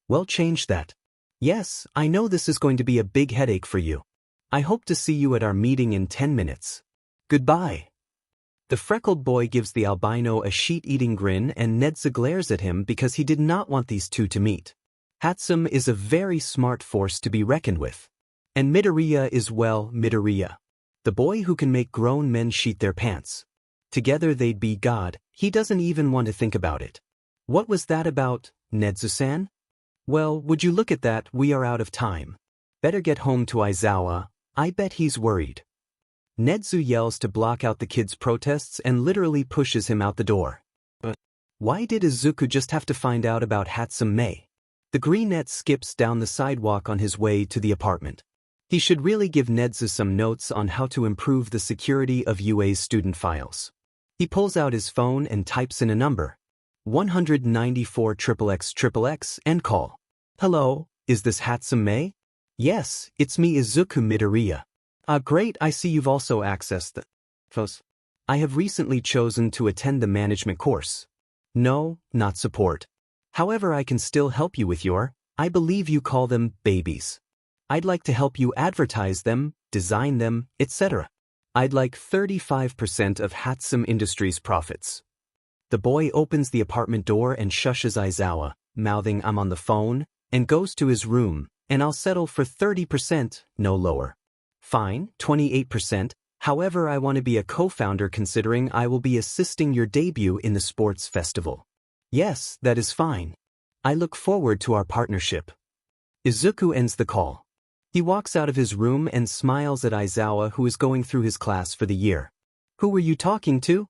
Well, change that. Yes, I know this is going to be a big headache for you. I hope to see you at our meeting in 10 minutes. Goodbye. The freckled boy gives the albino a sheet-eating grin and Nedzu glares at him because he did not want these two to meet. Hatsume is a very smart force to be reckoned with. And Midoriya is, well, Midoriya. The boy who can make grown men sheet their pants. Together they'd be God, he doesn't even want to think about it. What was that about, Nedzu-san? Well, would you look at that, we are out of time. Better get home to Aizawa, I bet he's worried. Nedzu yells to block out the kid's protests and literally pushes him out the door. But why did Izuku just have to find out about Hatsume? The greenette skips down the sidewalk on his way to the apartment. He should really give Nedzu some notes on how to improve the security of UA's student files. He pulls out his phone and types in a number. 194 XXX and call. Hello, is this Hatsume? Yes, it's me Izuku Midoriya. Great, I see you've also accessed the photos. I have recently chosen to attend the management course. No, not support. However, I can still help you with your, I believe you call them babies. I'd like to help you advertise them, design them, etc. I'd like 35% of Hatsume Industries' profits. The boy opens the apartment door and shushes Aizawa, mouthing I'm on the phone, and goes to his room, and I'll settle for 30%, no lower. Fine, 28%, however I want to be a co-founder considering I will be assisting your debut in the sports festival. Yes, that is fine. I look forward to our partnership. Izuku ends the call. He walks out of his room and smiles at Aizawa who is going through his class for the year. Who were you talking to?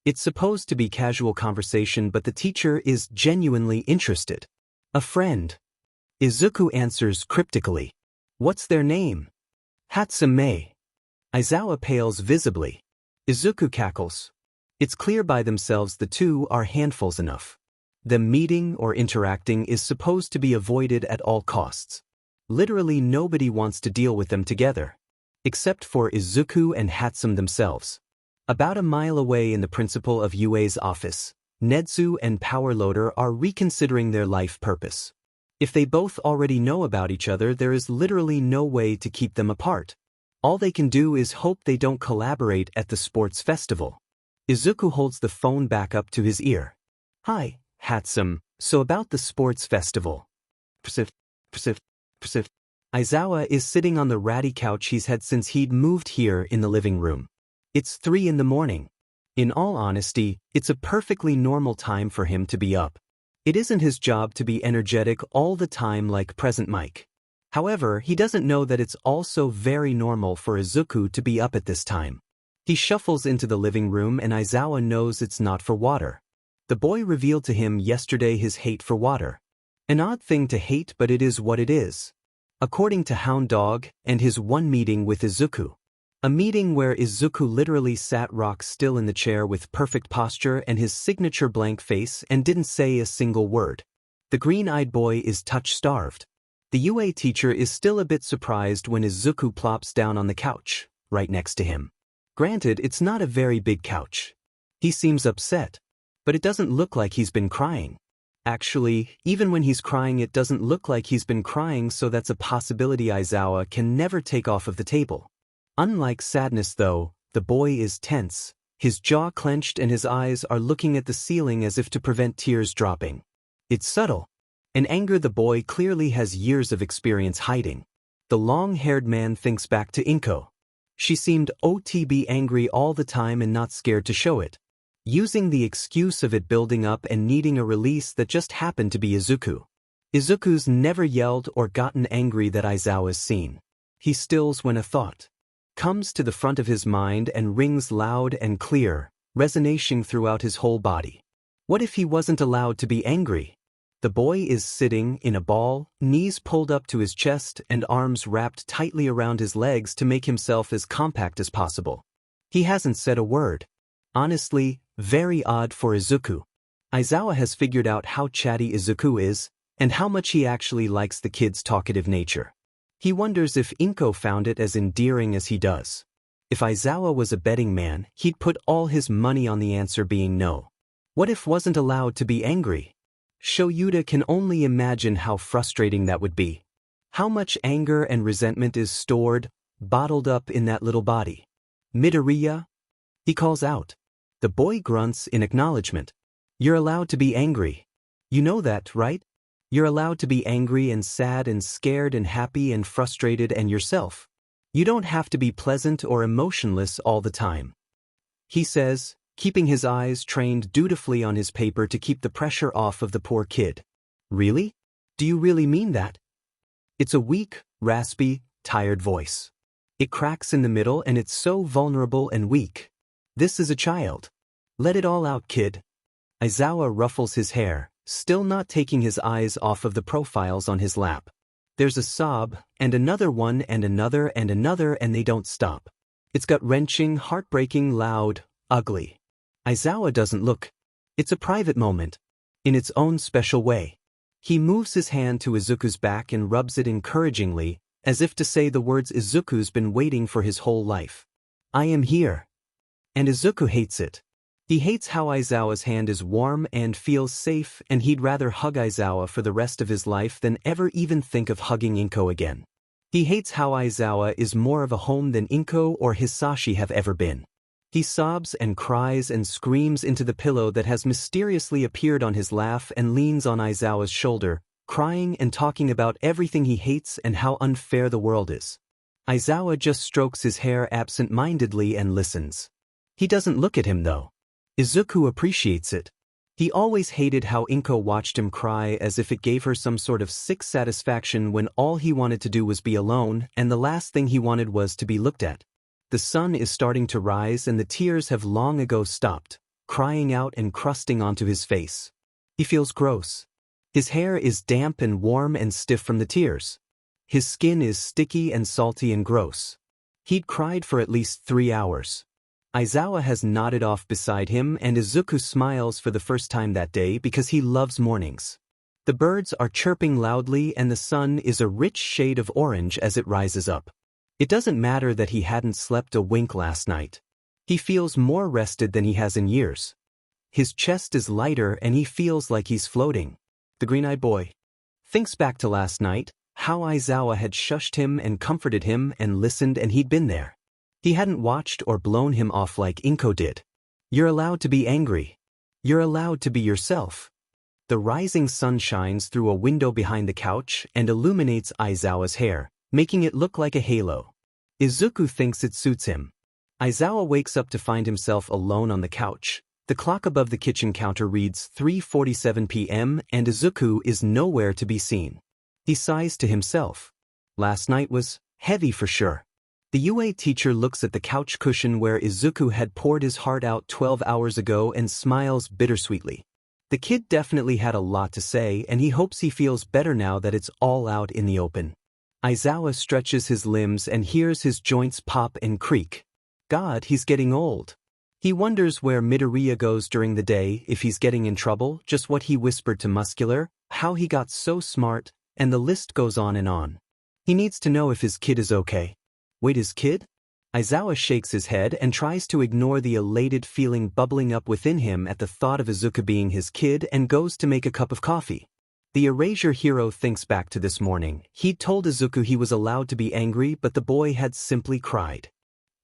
It's supposed to be casual conversation but the teacher is genuinely interested. A friend. Izuku answers cryptically. What's their name? Hatsume. Aizawa pales visibly. Izuku cackles. It's clear by themselves the two are handfuls enough. Them meeting or interacting is supposed to be avoided at all costs. Literally nobody wants to deal with them together. Except for Izuku and Hatsume themselves. About a mile away in the principal of UA's office, Nedzu and Powerloader are reconsidering their life purpose. If they both already know about each other, there is literally no way to keep them apart. All they can do is hope they don't collaborate at the sports festival. Izuku holds the phone back up to his ear. Hi, Hatsume, so about the sports festival. Aizawa is sitting on the ratty couch he's had since he'd moved here in the living room. It's 3 in the morning. In all honesty, it's a perfectly normal time for him to be up. It isn't his job to be energetic all the time like present Mike. However, he doesn't know that it's also very normal for Izuku to be up at this time. He shuffles into the living room and Aizawa knows it's not for water. The boy revealed to him yesterday his hate for water. An odd thing to hate, but it is what it is. According to Hound Dog and his one meeting with Izuku. A meeting where Izuku literally sat rock still in the chair with perfect posture and his signature blank face and didn't say a single word. The green-eyed boy is touch-starved. The UA teacher is still a bit surprised when Izuku plops down on the couch, right next to him. Granted, it's not a very big couch. He seems upset. But it doesn't look like he's been crying. Actually, even when he's crying it doesn't look like he's been crying, so that's a possibility Aizawa can never take off of the table. Unlike sadness though, the boy is tense, his jaw clenched and his eyes are looking at the ceiling as if to prevent tears dropping. It's subtle. An anger the boy clearly has years of experience hiding. The long-haired man thinks back to Inko. She seemed to be angry all the time and not scared to show it, using the excuse of it building up and needing a release that just happened to be Izuku. Izuku's never yelled or gotten angry that Aizawa's seen. He stills when a thought comes to the front of his mind and rings loud and clear, resonating throughout his whole body. What if he wasn't allowed to be angry? The boy is sitting in a ball, knees pulled up to his chest and arms wrapped tightly around his legs to make himself as compact as possible. He hasn't said a word. Honestly, very odd for Izuku. Aizawa has figured out how chatty Izuku is, and how much he actually likes the kid's talkative nature. He wonders if Inko found it as endearing as he does. If Aizawa was a betting man, he'd put all his money on the answer being no. What if wasn't allowed to be angry? Shoyuta can only imagine how frustrating that would be. How much anger and resentment is stored, bottled up in that little body. Midoriya? He calls out. The boy grunts in acknowledgement. You're allowed to be angry. You know that, right? You're allowed to be angry and sad and scared and happy and frustrated and yourself. You don't have to be pleasant or emotionless all the time. He says, keeping his eyes trained dutifully on his paper to keep the pressure off of the poor kid. Really? Do you really mean that? It's a weak, raspy, tired voice. It cracks in the middle and it's so vulnerable and weak. This is a child. Let it all out, kid. Aizawa ruffles his hair, still not taking his eyes off of the profiles on his lap. There's a sob, and another one and another and another, and they don't stop. It's gut-wrenching, heartbreaking, loud, ugly. Aizawa doesn't look. It's a private moment. In its own special way. He moves his hand to Izuku's back and rubs it encouragingly, as if to say the words Izuku's been waiting for his whole life. I am here. And Izuku hates it. He hates how Aizawa's hand is warm and feels safe, and he'd rather hug Aizawa for the rest of his life than ever even think of hugging Inko again. He hates how Aizawa is more of a home than Inko or Hisashi have ever been. He sobs and cries and screams into the pillow that has mysteriously appeared on his lap and leans on Aizawa's shoulder, crying and talking about everything he hates and how unfair the world is. Aizawa just strokes his hair absent-mindedly and listens. He doesn't look at him though. Izuku appreciates it. He always hated how Inko watched him cry as if it gave her some sort of sick satisfaction when all he wanted to do was be alone and the last thing he wanted was to be looked at. The sun is starting to rise and the tears have long ago stopped, crying out and crusting onto his face. He feels gross. His hair is damp and warm and stiff from the tears. His skin is sticky and salty and gross. He'd cried for at least 3 hours. Aizawa has nodded off beside him and Izuku smiles for the first time that day because he loves mornings. The birds are chirping loudly and the sun is a rich shade of orange as it rises up. It doesn't matter that he hadn't slept a wink last night. He feels more rested than he has in years. His chest is lighter and he feels like he's floating. The green-eyed boy thinks back to last night, how Aizawa had shushed him and comforted him and listened and he'd been there. He hadn't watched or blown him off like Inko did. You're allowed to be angry. You're allowed to be yourself. The rising sun shines through a window behind the couch and illuminates Aizawa's hair, making it look like a halo. Izuku thinks it suits him. Aizawa wakes up to find himself alone on the couch. The clock above the kitchen counter reads 3:47 p.m. and Izuku is nowhere to be seen. He sighs to himself. Last night was heavy for sure. The UA teacher looks at the couch cushion where Izuku had poured his heart out 12 hours ago and smiles bittersweetly. The kid definitely had a lot to say and he hopes he feels better now that it's all out in the open. Aizawa stretches his limbs and hears his joints pop and creak. God, he's getting old. He wonders where Midoriya goes during the day, if he's getting in trouble, just what he whispered to Muscular, how he got so smart, and the list goes on and on. He needs to know if his kid is okay. Wait, his kid? Aizawa shakes his head and tries to ignore the elated feeling bubbling up within him at the thought of Izuku being his kid and goes to make a cup of coffee. The erasure hero thinks back to this morning. He'd told Izuku he was allowed to be angry, but the boy had simply cried.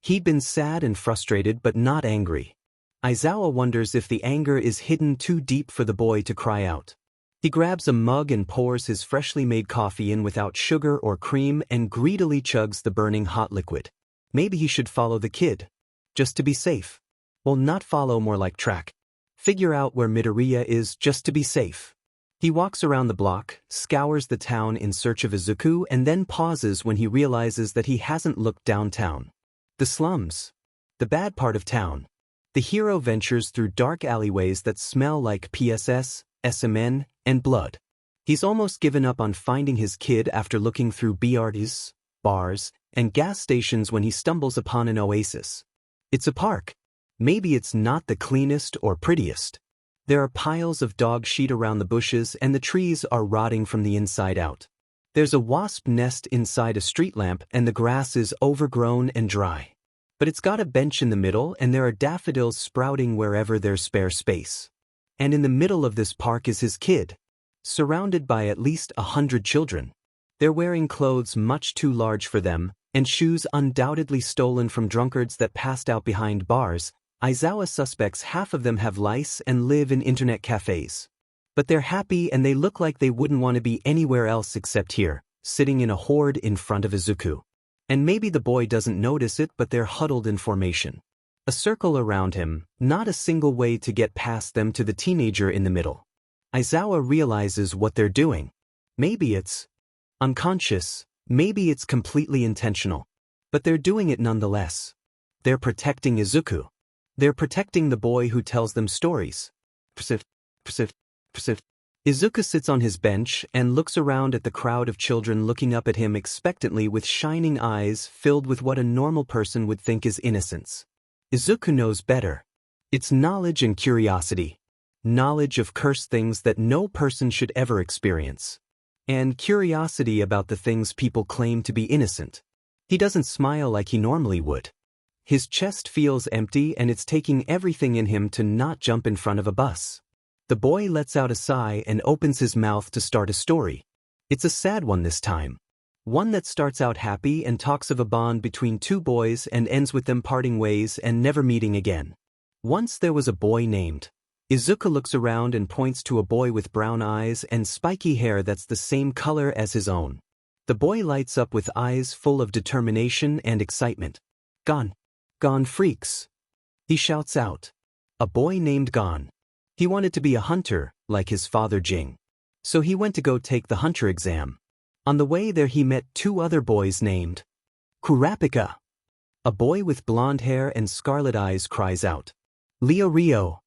He'd been sad and frustrated but not angry. Aizawa wonders if the anger is hidden too deep for the boy to cry out. He grabs a mug and pours his freshly made coffee in without sugar or cream and greedily chugs the burning hot liquid. Maybe he should follow the kid. Just to be safe. Well, not follow, more like track. Figure out where Midoriya is just to be safe. He walks around the block, scours the town in search of Izuku, and then pauses when he realizes that he hasn't looked downtown. The slums. The bad part of town. The hero ventures through dark alleyways that smell like PSS, SMN, and blood. He's almost given up on finding his kid after looking through BRTs, bars, and gas stations when he stumbles upon an oasis. It's a park. Maybe it's not the cleanest or prettiest. There are piles of dog shit around the bushes and the trees are rotting from the inside out. There's a wasp nest inside a street lamp and the grass is overgrown and dry. But it's got a bench in the middle and there are daffodils sprouting wherever there's spare space. And in the middle of this park is his kid, surrounded by at least 100 children. They're wearing clothes much too large for them, and shoes undoubtedly stolen from drunkards that passed out behind bars. Aizawa suspects half of them have lice and live in internet cafes. But they're happy and they look like they wouldn't want to be anywhere else except here, sitting in a horde in front of Izuku. And maybe the boy doesn't notice it, but they're huddled in formation. A circle around him, not a single way to get past them to the teenager in the middle. Aizawa realizes what they're doing. Maybe it's unconscious. Maybe it's completely intentional. But they're doing it nonetheless. They're protecting Izuku. They're protecting the boy who tells them stories. Izuku sits on his bench and looks around at the crowd of children looking up at him expectantly with shining eyes filled with what a normal person would think is innocence. Izuku knows better. It's knowledge and curiosity. Knowledge of cursed things that no person should ever experience. And curiosity about the things people claim to be innocent. He doesn't smile like he normally would. His chest feels empty and it's taking everything in him to not jump in front of a bus. The boy lets out a sigh and opens his mouth to start a story. It's a sad one this time. One that starts out happy and talks of a bond between two boys and ends with them parting ways and never meeting again. Once there was a boy named. Izuku looks around and points to a boy with brown eyes and spiky hair that's the same color as his own. The boy lights up with eyes full of determination and excitement. Gon. Gon freaks. He shouts out. A boy named Gon. He wanted to be a hunter, like his father Jing. So he went to go take the hunter exam. On the way there he met two other boys named Kurapika. A boy with blonde hair and scarlet eyes cries out. Rio.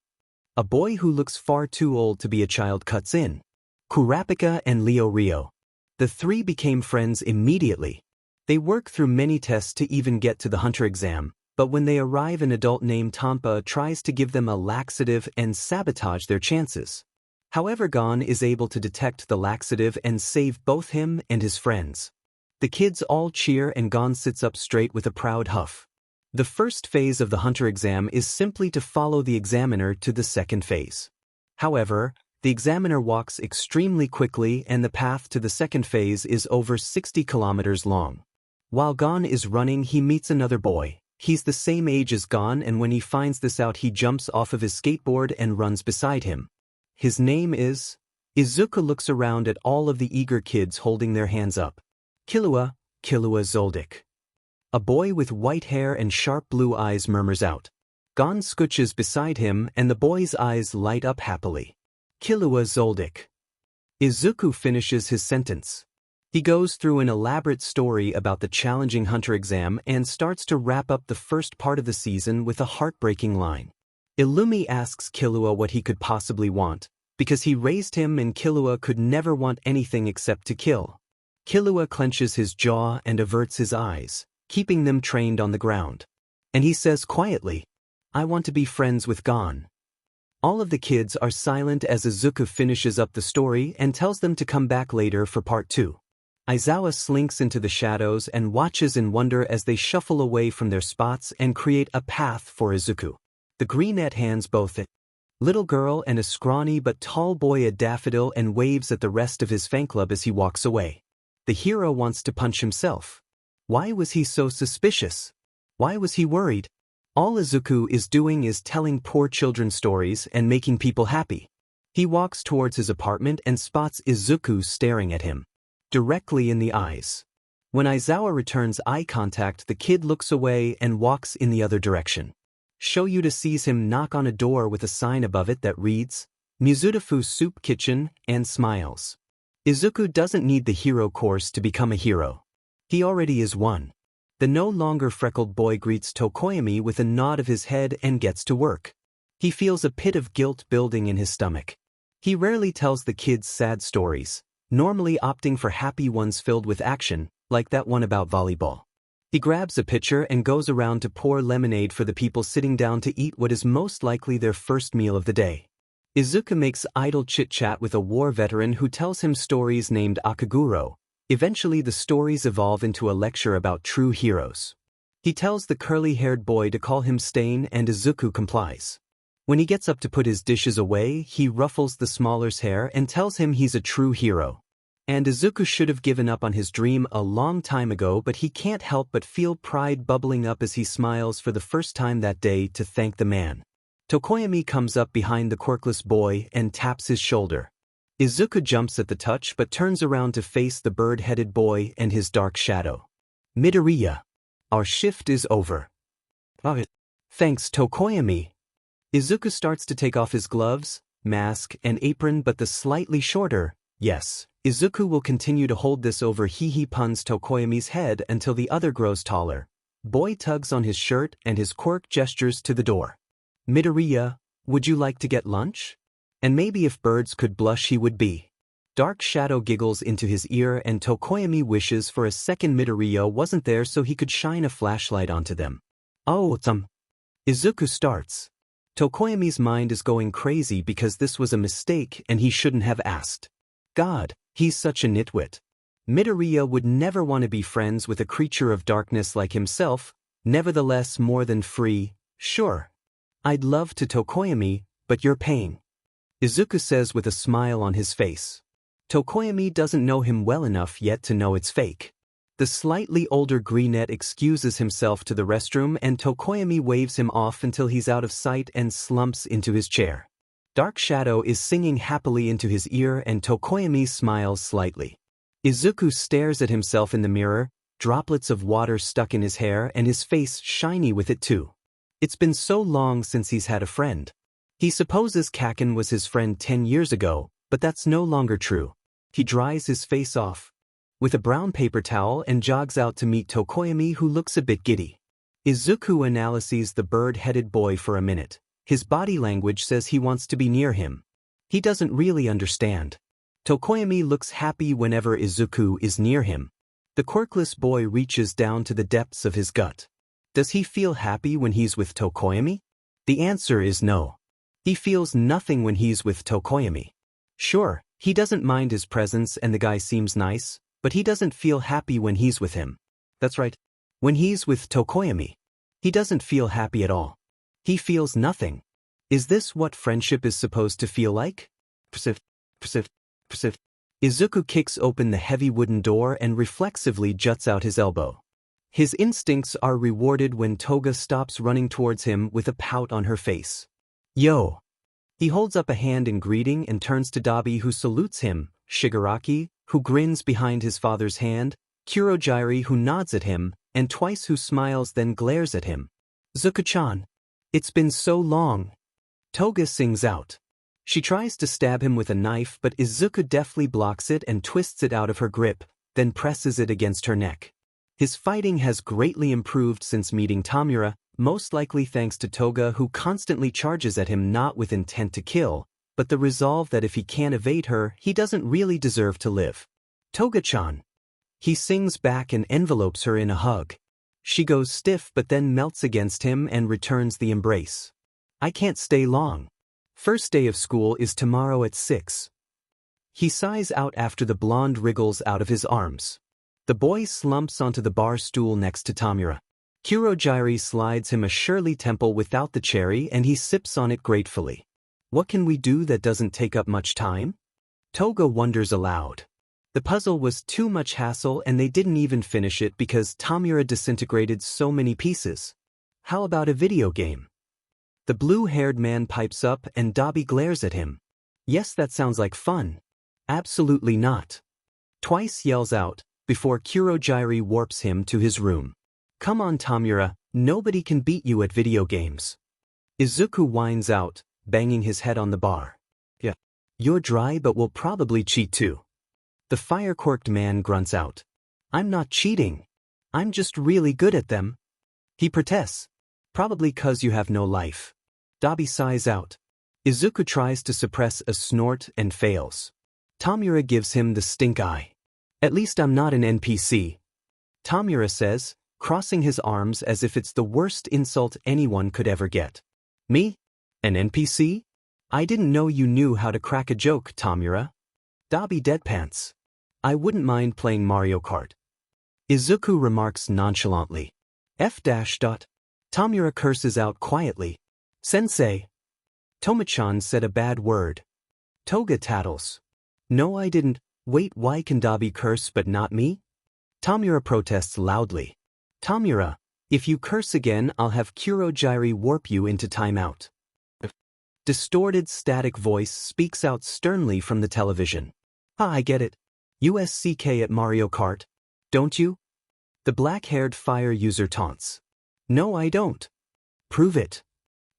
A boy who looks far too old to be a child cuts in. Kurapika and Rio. The three became friends immediately. They work through many tests to even get to the hunter exam, but when they arrive an adult named Tampa tries to give them a laxative and sabotage their chances. However, Gon is able to detect the laxative and save both him and his friends. The kids all cheer and Gon sits up straight with a proud huff. The first phase of the hunter exam is simply to follow the examiner to the second phase. However, the examiner walks extremely quickly and the path to the second phase is over 60 kilometers long. While Gon is running, he meets another boy. He's the same age as Gon, and when he finds this out he jumps off of his skateboard and runs beside him. His name is... Izuku looks around at all of the eager kids holding their hands up. Killua Zoldyck. A boy with white hair and sharp blue eyes murmurs out. Gon scooches beside him and the boy's eyes light up happily. Killua Zoldyck. Izuku finishes his sentence. He goes through an elaborate story about the challenging hunter exam and starts to wrap up the first part of the season with a heartbreaking line. Illumi asks Killua what he could possibly want, because he raised him and Killua could never want anything except to kill. Killua clenches his jaw and averts his eyes, keeping them trained on the ground. And he says quietly, I want to be friends with Gon. All of the kids are silent as Izuku finishes up the story and tells them to come back later for part 2. Aizawa slinks into the shadows and watches in wonder as they shuffle away from their spots and create a path for Izuku. The greenette hands both a little girl and a scrawny but tall boy a daffodil and waves at the rest of his fan club as he walks away. The hero wants to punch himself. Why was he so suspicious? Why was he worried? All Izuku is doing is telling poor children stories and making people happy. He walks towards his apartment and spots Izuku staring at him directly in the eyes. When Aizawa returns eye contact, the kid looks away and walks in the other direction. Shoyuta sees him knock on a door with a sign above it that reads, Mizudafu Soup Kitchen, and smiles. Izuku doesn't need the hero course to become a hero. He already is one. The no longer freckled boy greets Tokoyami with a nod of his head and gets to work. He feels a pit of guilt building in his stomach. He rarely tells the kids sad stories, normally opting for happy ones filled with action, like that one about volleyball. He grabs a pitcher and goes around to pour lemonade for the people sitting down to eat what is most likely their first meal of the day. Izuku makes idle chit-chat with a war veteran who tells him stories named Akaguro. Eventually the stories evolve into a lecture about true heroes. He tells the curly-haired boy to call him Stain and Izuku complies. When he gets up to put his dishes away, he ruffles the smaller's hair and tells him he's a true hero. And Izuku should have given up on his dream a long time ago, but he can't help but feel pride bubbling up as he smiles for the first time that day to thank the man. Tokoyami comes up behind the quirkless boy and taps his shoulder. Izuku jumps at the touch but turns around to face the bird-headed boy and his dark shadow. Midoriya. Our shift is over. Thanks, Tokoyami. Izuku starts to take off his gloves, mask, and apron, but the slightly shorter, yes, Izuku will continue to hold this over he puns Tokoyami's head until the other grows taller. Boy tugs on his shirt and his quirk gestures to the door. Midoriya, would you like to get lunch? And maybe if birds could blush he would be. Dark Shadow giggles into his ear and Tokoyami wishes for a second Midoriya wasn't there so he could shine a flashlight onto them. Oh, Izuku starts. Tokoyami's mind is going crazy because this was a mistake and he shouldn't have asked. God, he's such a nitwit. Midoriya would never want to be friends with a creature of darkness like himself, nevertheless more than free, sure. I'd love to Tokoyami, but you're paying. Izuku says with a smile on his face. Tokoyami doesn't know him well enough yet to know it's fake. The slightly older greenette excuses himself to the restroom and Tokoyami waves him off until he's out of sight and slumps into his chair. Dark Shadow is singing happily into his ear and Tokoyami smiles slightly. Izuku stares at himself in the mirror, droplets of water stuck in his hair and his face shiny with it too. It's been so long since he's had a friend. He supposes Kaken was his friend 10 years ago, but that's no longer true. He dries his face off with a brown paper towel and jogs out to meet Tokoyami, who looks a bit giddy. Izuku analyzes the bird-headed boy for a minute. His body language says he wants to be near him. He doesn't really understand. Tokoyami looks happy whenever Izuku is near him. The quirkless boy reaches down to the depths of his gut. Does he feel happy when he's with Tokoyami? The answer is no. He feels nothing when he's with Tokoyami. Sure, he doesn't mind his presence and the guy seems nice, but he doesn't feel happy when he's with him. That's right. When he's with Tokoyami, he doesn't feel happy at all. He feels nothing. Is this what friendship is supposed to feel like? Izuku kicks open the heavy wooden door and reflexively juts out his elbow. His instincts are rewarded when Toga stops running towards him with a pout on her face. Yo! He holds up a hand in greeting and turns to Dabi, who salutes him, Shigaraki, who grins behind his father's hand, Kurogiri, who nods at him, and Twice, who smiles then glares at him. Zuko-chan. It's been so long. Toga sings out. She tries to stab him with a knife, but Izuku deftly blocks it and twists it out of her grip, then presses it against her neck. His fighting has greatly improved since meeting Tamura, most likely thanks to Toga, who constantly charges at him not with intent to kill, but the resolve that if he can't evade her, he doesn't really deserve to live. Toga-chan. He sings back and envelopes her in a hug. She goes stiff but then melts against him and returns the embrace. I can't stay long. First day of school is tomorrow at 6. He sighs out after the blonde wriggles out of his arms. The boy slumps onto the bar stool next to Tamura. Kurogiri slides him a Shirley Temple without the cherry and he sips on it gratefully. What can we do that doesn't take up much time? Toga wonders aloud. The puzzle was too much hassle and they didn't even finish it because Tamura disintegrated so many pieces. How about a video game? The blue-haired man pipes up and Dabi glares at him. Yes, that sounds like fun. Absolutely not. Twice yells out, before Kurogiri warps him to his room. Come on Tamura, nobody can beat you at video games. Izuku whines out, banging his head on the bar. Yeah. You're dry but will probably cheat too. The fire-corked man grunts out. I'm not cheating. I'm just really good at them. He protests. Probably 'cause you have no life. Dabi sighs out. Izuku tries to suppress a snort and fails. Tamura gives him the stink eye. At least I'm not an NPC. Tamura says, crossing his arms as if it's the worst insult anyone could ever get. Me? An NPC? I didn't know you knew how to crack a joke, Tamura. Dabi deadpants. I wouldn't mind playing Mario Kart. Izuku remarks nonchalantly. F-. Tamura curses out quietly. Sensei. Tomachan said a bad word. Toga tattles. No, I didn't. Wait, why can Dabi curse but not me? Tamura protests loudly. Tamura, if you curse again, I'll have Kurogiri warp you into timeout. Distorted static voice speaks out sternly from the television. Ah, I get it. USCK at Mario Kart. Don't you? The black-haired fire user taunts. No, I don't. Prove it.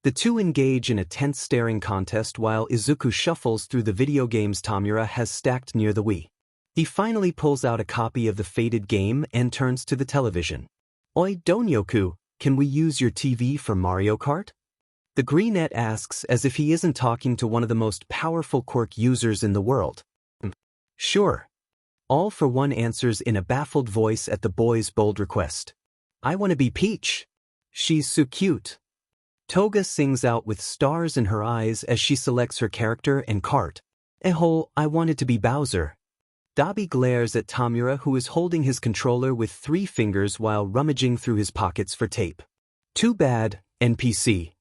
The two engage in a tense staring contest while Izuku shuffles through the video games Tamura has stacked near the Wii. He finally pulls out a copy of the faded game and turns to the television. Oi, Donyoku, can we use your TV for Mario Kart? The greenette asks as if he isn't talking to one of the most powerful quirk users in the world. Sure. All for one answers in a baffled voice at the boy's bold request. I want to be Peach. She's so cute. Toga sings out with stars in her eyes as she selects her character and cart. I wanted to be Bowser. Dabi glares at Tamura who is holding his controller with 3 fingers while rummaging through his pockets for tape. Too bad, NPC.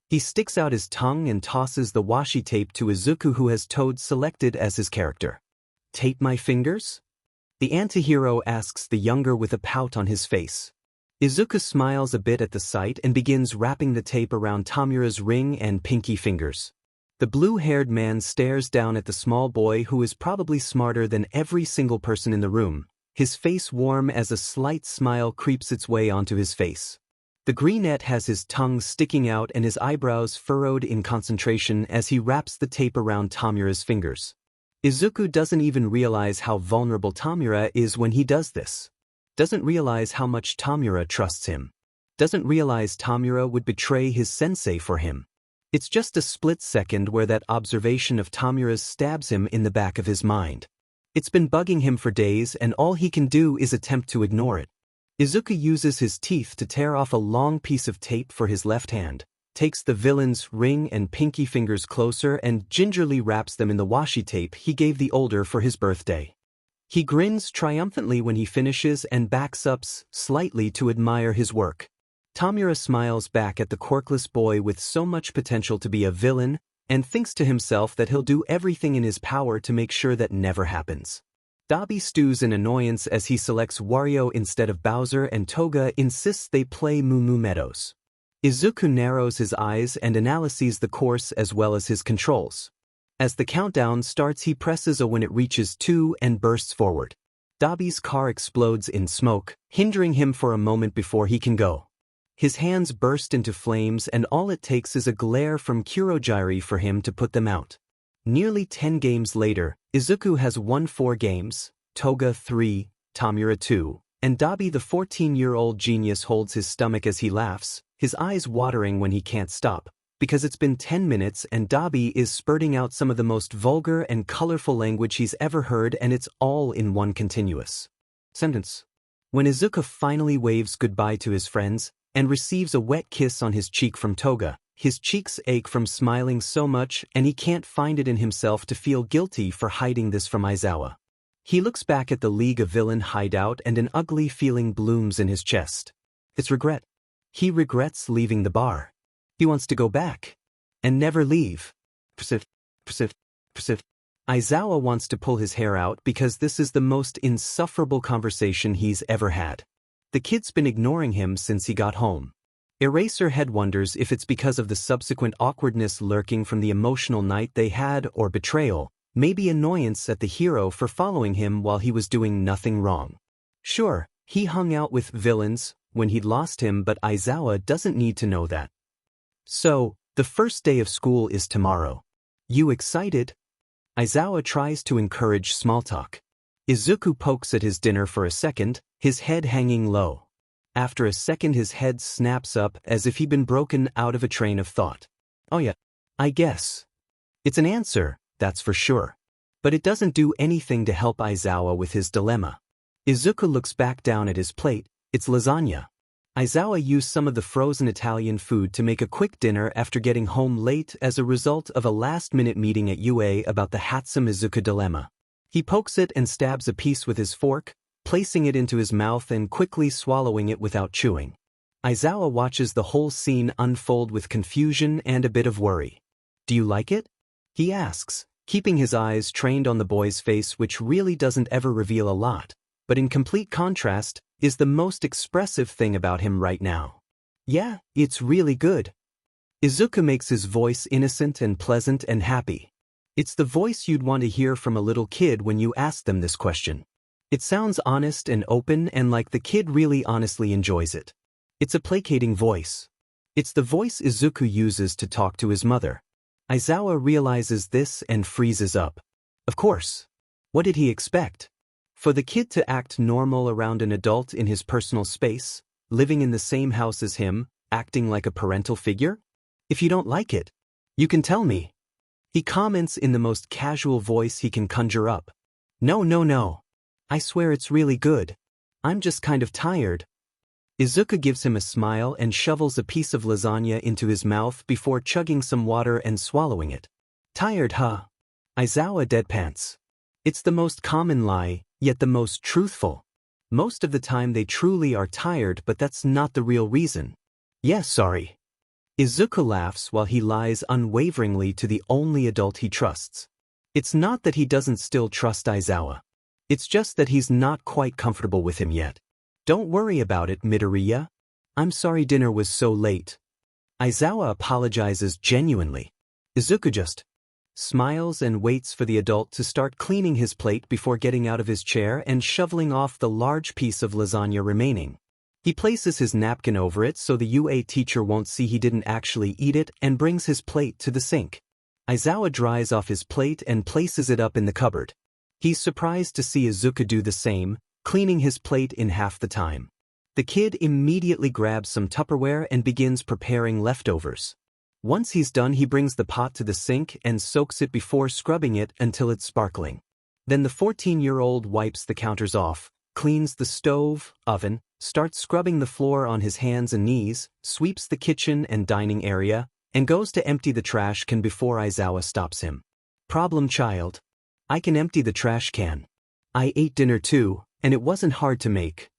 He sticks out his tongue and tosses the washi tape to Izuku who has Toad selected as his character. Tape my fingers? The antihero asks the younger with a pout on his face. Izuku smiles a bit at the sight and begins wrapping the tape around Tamura's ring and pinky fingers. The blue-haired man stares down at the small boy who is probably smarter than every single person in the room, his face warm as a slight smile creeps its way onto his face. The greenette has his tongue sticking out and his eyebrows furrowed in concentration as he wraps the tape around Tamura's fingers. Izuku doesn't even realize how vulnerable Tamura is when he does this. Doesn't realize how much Tamura trusts him. Doesn't realize Tamura would betray his sensei for him. It's just a split second where that observation of Tamura's stabs him in the back of his mind. It's been bugging him for days and all he can do is attempt to ignore it. Izuku uses his teeth to tear off a long piece of tape for his left hand, takes the villain's ring and pinky fingers closer and gingerly wraps them in the washi tape he gave the older for his birthday. He grins triumphantly when he finishes and backs up slightly to admire his work. Tamura smiles back at the quirkless boy with so much potential to be a villain and thinks to himself that he'll do everything in his power to make sure that never happens. Dabi stews in annoyance as he selects Wario instead of Bowser and Toga insists they play Moo Moo Meadows. Izuku narrows his eyes and analyzes the course as well as his controls. As the countdown starts he presses A when it reaches 2 and bursts forward. Dabi's car explodes in smoke, hindering him for a moment before he can go. His hands burst into flames and all it takes is a glare from Kurogiri for him to put them out. Nearly 10 games later, Izuku has won 4 games, Toga 3, Tamura 2, and Dabi the 14-year-old genius holds his stomach as he laughs, his eyes watering when he can't stop, because it's been 10 minutes and Dabi is spurting out some of the most vulgar and colorful language he's ever heard and it's all in one continuous sentence. When Izuku finally waves goodbye to his friends and receives a wet kiss on his cheek from Toga, His cheeks ache from smiling so much and he can't find it in himself to feel guilty for hiding this from Aizawa. He looks back at the League of Villain hideout and an ugly feeling blooms in his chest. It's regret. He regrets leaving the bar. He wants to go back. And never leave. Persif. Aizawa wants to pull his hair out because this is the most insufferable conversation he's ever had. The kid's been ignoring him since he got home. Eraserhead wonders if it's because of the subsequent awkwardness lurking from the emotional night they had or betrayal, maybe annoyance at the hero for following him while he was doing nothing wrong. Sure, he hung out with villains when he'd lost him, but Aizawa doesn't need to know that. So, the first day of school is tomorrow. You excited? Aizawa tries to encourage small talk. Izuku pokes at his dinner for a second, his head hanging low. After a second his head snaps up as if he'd been broken out of a train of thought. Oh yeah, I guess. It's an answer, that's for sure. But it doesn't do anything to help Aizawa with his dilemma. Izuku looks back down at his plate, it's lasagna. Aizawa used some of the frozen Italian food to make a quick dinner after getting home late as a result of a last-minute meeting at UA about the handsome Izuku dilemma. He pokes it and stabs a piece with his fork, placing it into his mouth and quickly swallowing it without chewing. Aizawa watches the whole scene unfold with confusion and a bit of worry. Do you like it? He asks, keeping his eyes trained on the boy's face, which really doesn't ever reveal a lot, but in complete contrast, is the most expressive thing about him right now. Yeah, it's really good. Izuku makes his voice innocent and pleasant and happy. It's the voice you'd want to hear from a little kid when you ask them this question. It sounds honest and open and like the kid really honestly enjoys it. It's a placating voice. It's the voice Izuku uses to talk to his mother. Aizawa realizes this and freezes up. Of course. What did he expect? For the kid to act normal around an adult in his personal space, living in the same house as him, acting like a parental figure? If you don't like it, you can tell me. He comments in the most casual voice he can conjure up. No. I swear it's really good. I'm just kind of tired. Izuku gives him a smile and shovels a piece of lasagna into his mouth before chugging some water and swallowing it. Tired, huh? Aizawa deadpants. It's the most common lie, yet the most truthful. Most of the time they truly are tired, but that's not the real reason. Yeah, sorry. Izuku laughs while he lies unwaveringly to the only adult he trusts. It's not that he doesn't still trust Aizawa. It's just that he's not quite comfortable with him yet. Don't worry about it, Midoriya. I'm sorry dinner was so late. Aizawa apologizes genuinely. Izuku just smiles and waits for the adult to start cleaning his plate before getting out of his chair and shoveling off the large piece of lasagna remaining. He places his napkin over it so the UA teacher won't see he didn't actually eat it and brings his plate to the sink. Aizawa dries off his plate and places it up in the cupboard. He's surprised to see Izuku do the same, cleaning his plate in half the time. The kid immediately grabs some Tupperware and begins preparing leftovers. Once he's done, he brings the pot to the sink and soaks it before scrubbing it until it's sparkling. Then the 14-year-old wipes the counters off, cleans the stove, oven, starts scrubbing the floor on his hands and knees, sweeps the kitchen and dining area, and goes to empty the trash can before Aizawa stops him. Problem child. I can empty the trash can. I ate dinner too, and it wasn't hard to make.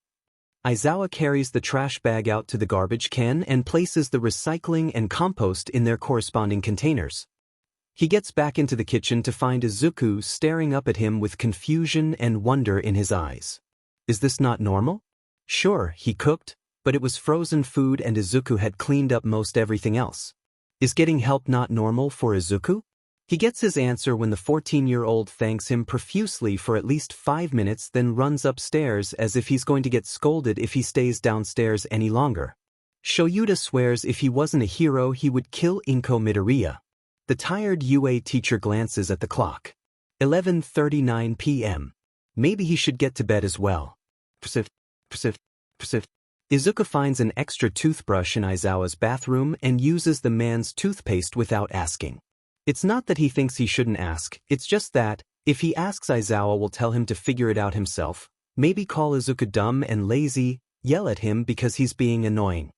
Aizawa carries the trash bag out to the garbage can and places the recycling and compost in their corresponding containers. He gets back into the kitchen to find Izuku staring up at him with confusion and wonder in his eyes. Is this not normal? Sure, he cooked, but it was frozen food and Izuku had cleaned up most everything else. Is getting help not normal for Izuku? He gets his answer when the 14-year-old thanks him profusely for at least 5 minutes, then runs upstairs as if he's going to get scolded if he stays downstairs any longer. Shoyuta swears if he wasn't a hero he would kill Inko Midoriya. The tired UA teacher glances at the clock. 11:39 p.m. Maybe he should get to bed as well. Izuku finds an extra toothbrush in Aizawa's bathroom and uses the man's toothpaste without asking. It's not that he thinks he shouldn't ask, it's just that, if he asks, Aizawa will tell him to figure it out himself, maybe call Izuku dumb and lazy, yell at him because he's being annoying.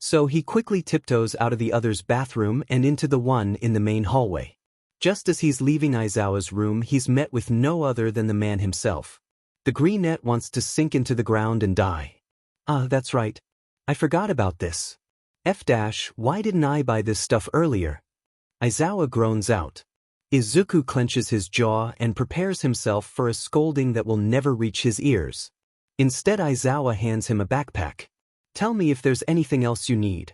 So he quickly tiptoes out of the other's bathroom and into the one in the main hallway. Just as he's leaving Aizawa's room, he's met with no other than the man himself. The green net wants to sink into the ground and die. Ah, that's right. I forgot about this. Why didn't I buy this stuff earlier? Aizawa groans out. Izuku clenches his jaw and prepares himself for a scolding that will never reach his ears. Instead, Aizawa hands him a backpack. Tell me if there's anything else you need.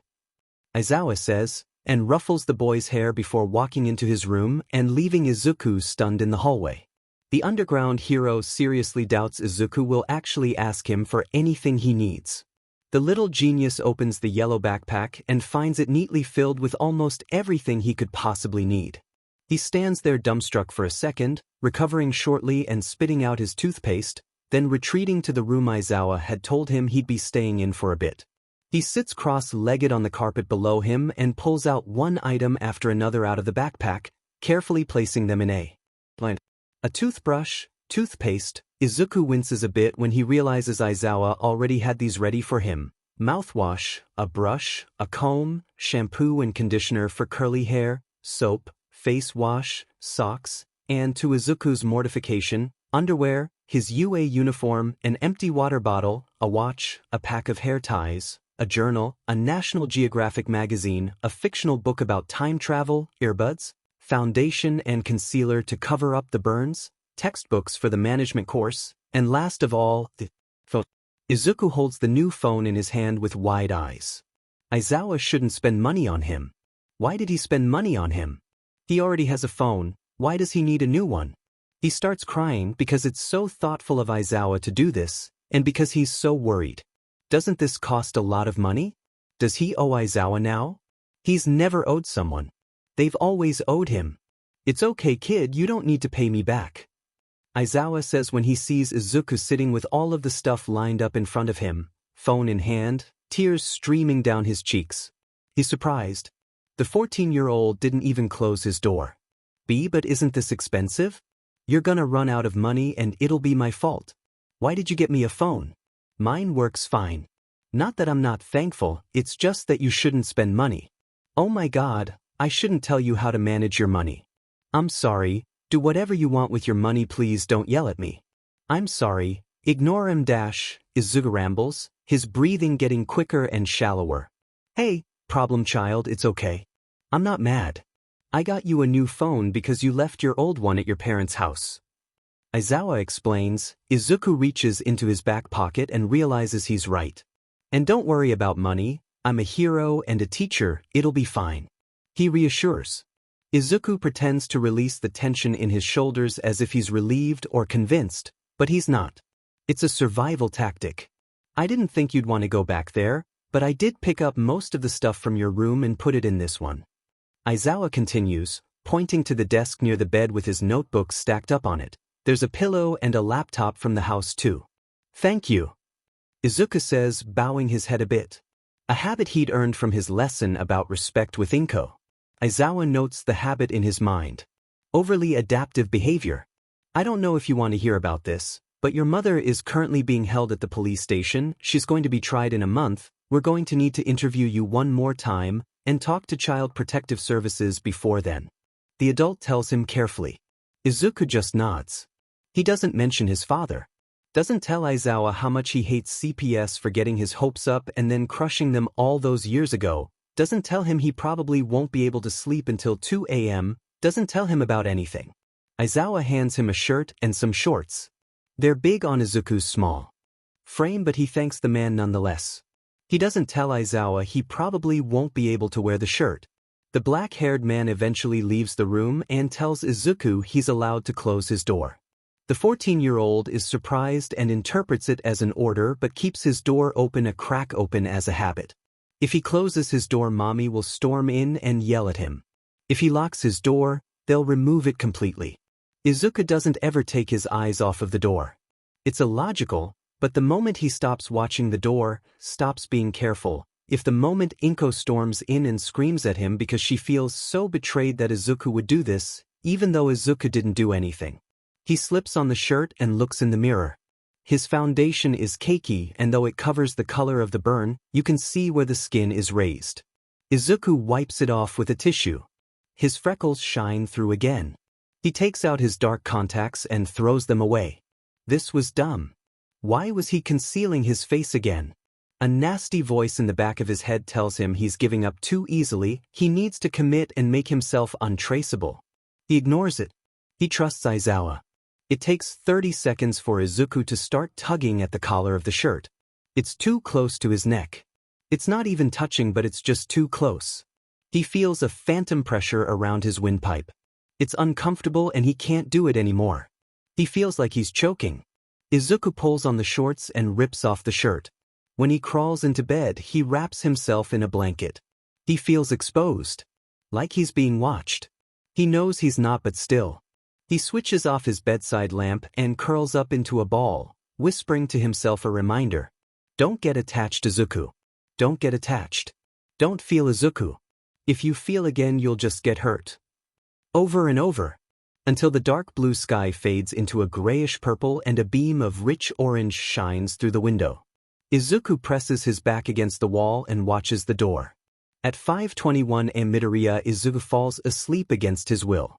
Aizawa says, and ruffles the boy's hair before walking into his room and leaving Izuku stunned in the hallway. The underground hero seriously doubts Izuku will actually ask him for anything he needs. The little genius opens the yellow backpack and finds it neatly filled with almost everything he could possibly need. He stands there dumbstruck for a second, recovering shortly and spitting out his toothpaste, then retreating to the room Aizawa had told him he'd be staying in for a bit. He sits cross-legged on the carpet below him and pulls out one item after another out of the backpack, carefully placing them in a toothbrush, toothpaste. Izuku winces a bit when he realizes Aizawa already had these ready for him. Mouthwash, a brush, a comb, shampoo and conditioner for curly hair, soap, face wash, socks, and to Izuku's mortification, underwear, his UA uniform, an empty water bottle, a watch, a pack of hair ties, a journal, a National Geographic magazine, a fictional book about time travel, earbuds, foundation and concealer to cover up the burns, textbooks for the management course, and last of all, the phone. Izuku holds the new phone in his hand with wide eyes. Aizawa shouldn't spend money on him. Why did he spend money on him? He already has a phone, why does he need a new one? He starts crying because it's so thoughtful of Aizawa to do this, and because he's so worried. Doesn't this cost a lot of money? Does he owe Aizawa now? He's never owed someone. They've always owed him. It's okay, kid, you don't need to pay me back. Aizawa says when he sees Izuku sitting with all of the stuff lined up in front of him, phone in hand, tears streaming down his cheeks. He's surprised. The 14-year-old didn't even close his door. But isn't this expensive? You're gonna run out of money and it'll be my fault. Why did you get me a phone? Mine works fine. Not that I'm not thankful, it's just that you shouldn't spend money. Oh my god, I shouldn't tell you how to manage your money. I'm sorry, do whatever you want with your money, please don't yell at me. I'm sorry, ignore him. Izuku rambles, his breathing getting quicker and shallower. Hey, problem child, it's okay. I'm not mad. I got you a new phone because you left your old one at your parents' house. Aizawa explains. Izuku reaches into his back pocket and realizes he's right. And don't worry about money, I'm a hero and a teacher, it'll be fine. He reassures. Izuku pretends to release the tension in his shoulders as if he's relieved or convinced, but he's not. It's a survival tactic. I didn't think you'd want to go back there, but I did pick up most of the stuff from your room and put it in this one. Aizawa continues, pointing to the desk near the bed with his notebooks stacked up on it. There's a pillow and a laptop from the house too. Thank you. Izuku says, bowing his head a bit. A habit he'd earned from his lesson about respect with Inko. Aizawa notes the habit in his mind. Overly adaptive behavior. I don't know if you want to hear about this, but your mother is currently being held at the police station, she's going to be tried in a month, we're going to need to interview you one more time, and talk to Child Protective Services before then. The adult tells him carefully. Izuku just nods. He doesn't mention his father. Doesn't tell Aizawa how much he hates CPS for getting his hopes up and then crushing them all those years ago. Doesn't tell him he probably won't be able to sleep until 2 a.m., doesn't tell him about anything. Aizawa hands him a shirt and some shorts. They're big on Izuku's small frame, but he thanks the man nonetheless. He doesn't tell Aizawa he probably won't be able to wear the shirt. The black-haired man eventually leaves the room and tells Izuku he's allowed to close his door. The 14-year-old is surprised and interprets it as an order but keeps his door open a crack open as a habit. If he closes his door, mommy will storm in and yell at him. If he locks his door, they'll remove it completely. Izuku doesn't ever take his eyes off of the door. It's illogical, but the moment he stops watching the door, stops being careful, if the moment Inko storms in and screams at him because she feels so betrayed that Izuku would do this, even though Izuku didn't do anything. He slips on the shirt and looks in the mirror. His foundation is cakey, and though it covers the color of the burn, you can see where the skin is raised. Izuku wipes it off with a tissue. His freckles shine through again. He takes out his dark contacts and throws them away. This was dumb. Why was he concealing his face again? A nasty voice in the back of his head tells him he's giving up too easily, he needs to commit and make himself untraceable. He ignores it. He trusts Aizawa. It takes 30 seconds for Izuku to start tugging at the collar of the shirt. It's too close to his neck. It's not even touching, but it's just too close. He feels a phantom pressure around his windpipe. It's uncomfortable and he can't do it anymore. He feels like he's choking. Izuku pulls on the shorts and rips off the shirt. When he crawls into bed, he wraps himself in a blanket. He feels exposed. Like he's being watched. He knows he's not, but still. He switches off his bedside lamp and curls up into a ball, whispering to himself a reminder. Don't get attached, Izuku. Don't get attached. Don't feel, Izuku. If you feel again, you'll just get hurt. Over and over. Until the dark blue sky fades into a grayish purple and a beam of rich orange shines through the window. Izuku presses his back against the wall and watches the door. At 5:21 am Midoriya, Izuku falls asleep against his will.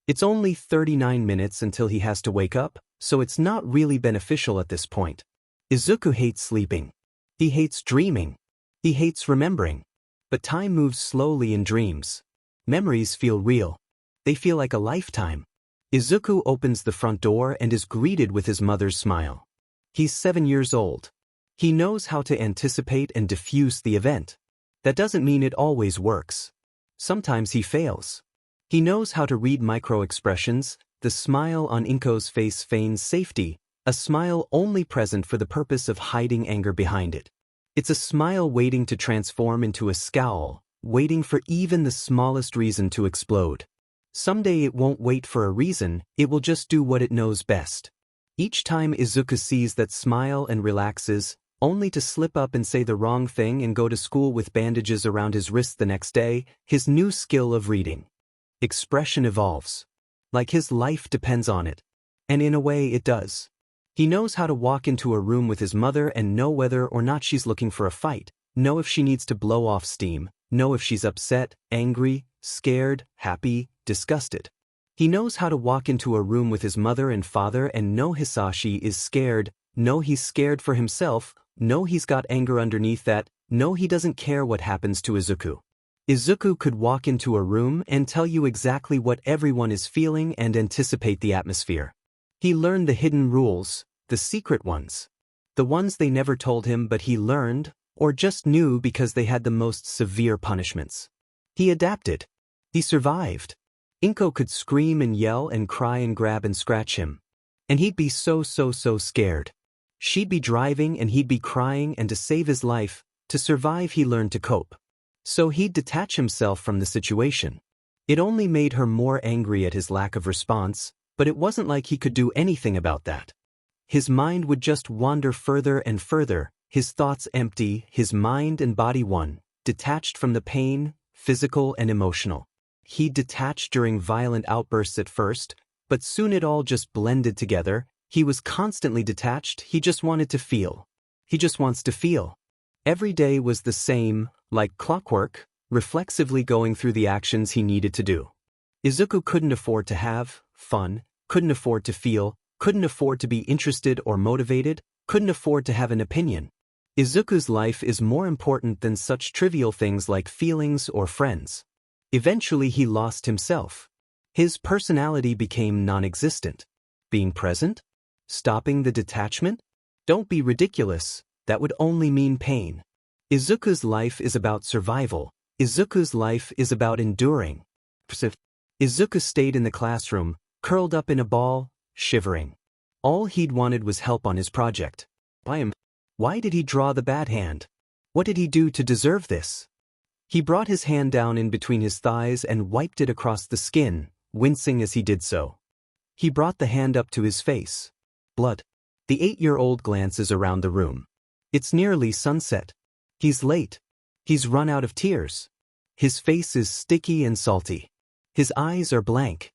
It's only 39 minutes until he has to wake up, so it's not really beneficial at this point. Izuku hates sleeping. He hates dreaming. He hates remembering. But time moves slowly in dreams. Memories feel real. They feel like a lifetime. Izuku opens the front door and is greeted with his mother's smile. He's 7 years old. He knows how to anticipate and diffuse the event. That doesn't mean it always works. Sometimes he fails. He knows how to read micro-expressions. The smile on Inko's face feigns safety, a smile only present for the purpose of hiding anger behind it. It's a smile waiting to transform into a scowl, waiting for even the smallest reason to explode. Someday it won't wait for a reason, it will just do what it knows best. Each time Izuku sees that smile and relaxes, only to slip up and say the wrong thing and go to school with bandages around his wrists the next day, his new skill of reading. Expression evolves. Like his life depends on it. And in a way it does. He knows how to walk into a room with his mother and know whether or not she's looking for a fight, know if she needs to blow off steam, know if she's upset, angry, scared, happy, disgusted. He knows how to walk into a room with his mother and father and know Hisashi is scared, know he's scared for himself, know he's got anger underneath that, know he doesn't care what happens to Izuku. Izuku could walk into a room and tell you exactly what everyone is feeling and anticipate the atmosphere. He learned the hidden rules, the secret ones. The ones they never told him but he learned, or just knew because they had the most severe punishments. He adapted. He survived. Inko could scream and yell and cry and grab and scratch him. And he'd be so scared. She'd be driving and he'd be crying, and to save his life, to survive, he learned to cope. So he'd detach himself from the situation. It only made her more angry at his lack of response, but it wasn't like he could do anything about that. His mind would just wander further and further, his thoughts empty, his mind and body one, detached from the pain, physical and emotional. He'd detach during violent outbursts at first, but soon it all just blended together. He was constantly detached, he just wanted to feel. He just wants to feel. Every day was the same, like clockwork, reflexively going through the actions he needed to do. Izuku couldn't afford to have fun, couldn't afford to feel, couldn't afford to be interested or motivated, couldn't afford to have an opinion. Izuku's life is more important than such trivial things like feelings or friends. Eventually he lost himself. His personality became non-existent. Being present? Stopping the detachment? Don't be ridiculous, that would only mean pain. Izuku's life is about survival. Izuku's life is about enduring. Izuku stayed in the classroom, curled up in a ball, shivering. All he'd wanted was help on his project. Why did he draw the bad hand? What did he do to deserve this? He brought his hand down in between his thighs and wiped it across the skin, wincing as he did so. He brought the hand up to his face. Blood. The 8-year-old glances around the room. It's nearly sunset. He's late. He's run out of tears. His face is sticky and salty. His eyes are blank.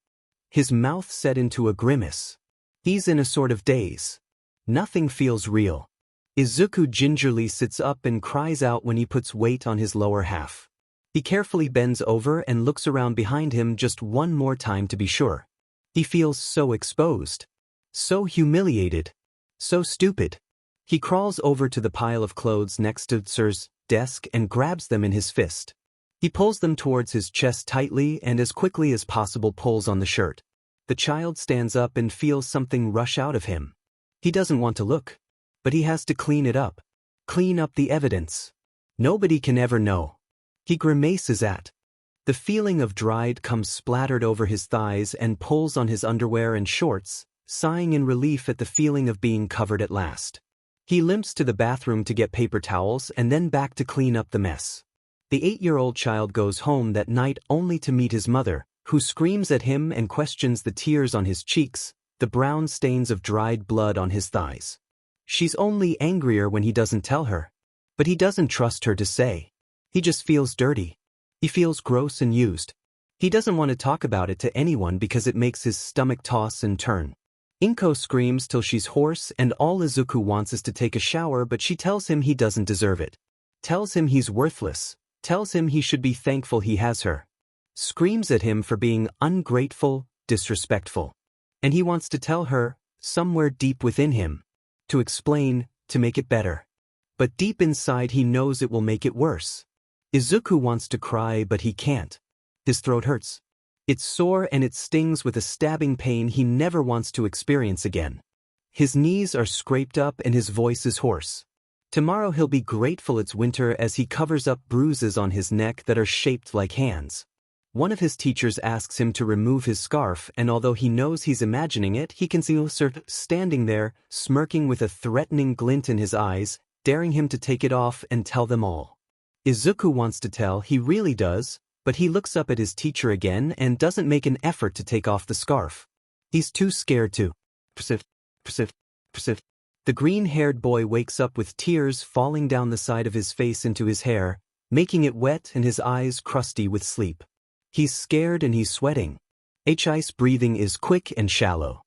His mouth set into a grimace. He's in a sort of daze. Nothing feels real. Izuku gingerly sits up and cries out when he puts weight on his lower half. He carefully bends over and looks around behind him just one more time to be sure. He feels so exposed. So humiliated. So stupid. He crawls over to the pile of clothes next to Sir's desk and grabs them in his fist. He pulls them towards his chest tightly and as quickly as possible pulls on the shirt. The child stands up and feels something rush out of him. He doesn't want to look. But he has to clean it up. Clean up the evidence. Nobody can ever know. He grimaces at. The feeling of dried comes splattered over his thighs and pulls on his underwear and shorts, sighing in relief at the feeling of being covered at last. He limps to the bathroom to get paper towels and then back to clean up the mess. The 8-year-old child goes home that night only to meet his mother, who screams at him and questions the tears on his cheeks, the brown stains of dried blood on his thighs. She's only angrier when he doesn't tell her. But he doesn't trust her to say. He just feels dirty. He feels gross and used. He doesn't want to talk about it to anyone because it makes his stomach toss and turn. Inko screams till she's hoarse and all Izuku wants is to take a shower, but she tells him he doesn't deserve it. Tells him he's worthless. Tells him he should be thankful he has her. Screams at him for being ungrateful, disrespectful. And he wants to tell her, somewhere deep within him. To explain, to make it better. But deep inside he knows it will make it worse. Izuku wants to cry but he can't. His throat hurts. It's sore and it stings with a stabbing pain he never wants to experience again. His knees are scraped up and his voice is hoarse. Tomorrow he'll be grateful it's winter as he covers up bruises on his neck that are shaped like hands. One of his teachers asks him to remove his scarf, and although he knows he's imagining it, he can see Sir standing there, smirking with a threatening glint in his eyes, daring him to take it off and tell them all. Izuku wants to tell, he really does, but he looks up at his teacher again and doesn't make an effort to take off the scarf. He's too scared to. The green-haired boy wakes up with tears falling down the side of his face into his hair, making it wet and his eyes crusty with sleep. He's scared and he's sweating. His breathing is quick and shallow.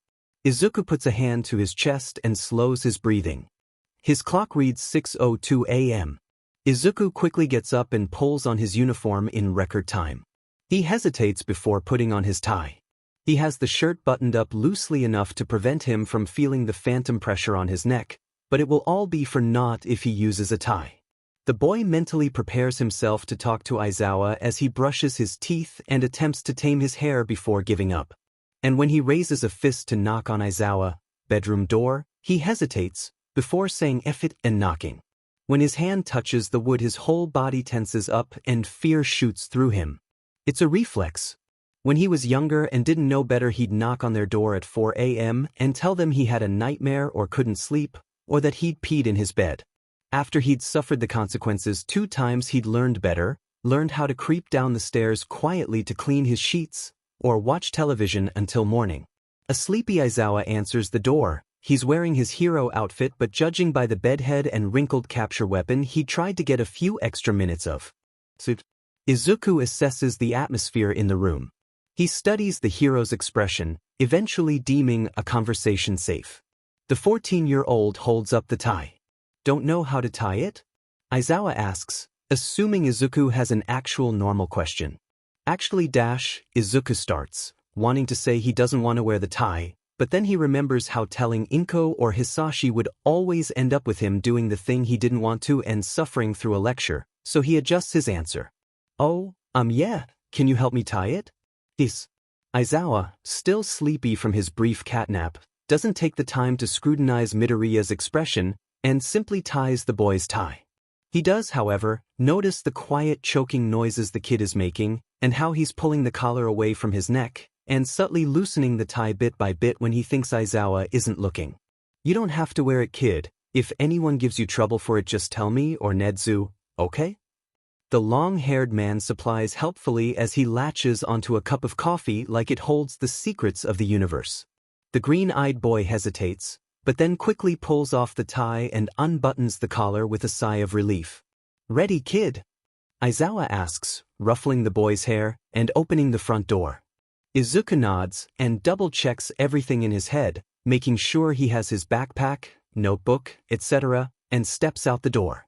Izuku puts a hand to his chest and slows his breathing. His clock reads 6:02 a.m. Izuku quickly gets up and pulls on his uniform in record time. He hesitates before putting on his tie. He has the shirt buttoned up loosely enough to prevent him from feeling the phantom pressure on his neck, but it will all be for naught if he uses a tie. The boy mentally prepares himself to talk to Aizawa as he brushes his teeth and attempts to tame his hair before giving up. And when he raises a fist to knock on Aizawa's bedroom door, he hesitates, before saying F it and knocking. When his hand touches the wood his whole body tenses up and fear shoots through him. It's a reflex. When he was younger and didn't know better he'd knock on their door at 4 a.m. and tell them he had a nightmare or couldn't sleep, or that he'd peed in his bed. After he'd suffered the consequences 2 times he'd learned better, learned how to creep down the stairs quietly to clean his sheets, or watch television until morning. A sleepy Aizawa answers the door. He's wearing his hero outfit, but judging by the bedhead and wrinkled capture weapon he tried to get a few extra minutes of. Izuku assesses the atmosphere in the room. He studies the hero's expression, eventually deeming a conversation safe. The 14-year-old holds up the tie. Don't know how to tie it? Aizawa asks, assuming Izuku has an actual normal question. Actually, Izuku starts, wanting to say he doesn't want to wear the tie, but then he remembers how telling Inko or Hisashi would always end up with him doing the thing he didn't want to and suffering through a lecture, so he adjusts his answer. Oh, yeah, can you help me tie it? Aizawa, still sleepy from his brief catnap, doesn't take the time to scrutinize Midoriya's expression and simply ties the boy's tie. He does, however, notice the quiet choking noises the kid is making and how he's pulling the collar away from his neck and subtly loosening the tie bit by bit when he thinks Aizawa isn't looking. You don't have to wear it, kid. If anyone gives you trouble for it, just tell me or Nedzu, okay? The long-haired man supplies helpfully as he latches onto a cup of coffee like it holds the secrets of the universe. The green-eyed boy hesitates, but then quickly pulls off the tie and unbuttons the collar with a sigh of relief. Ready, kid? Aizawa asks, ruffling the boy's hair and opening the front door. Izuku nods and double-checks everything in his head, making sure he has his backpack, notebook, etc., and steps out the door.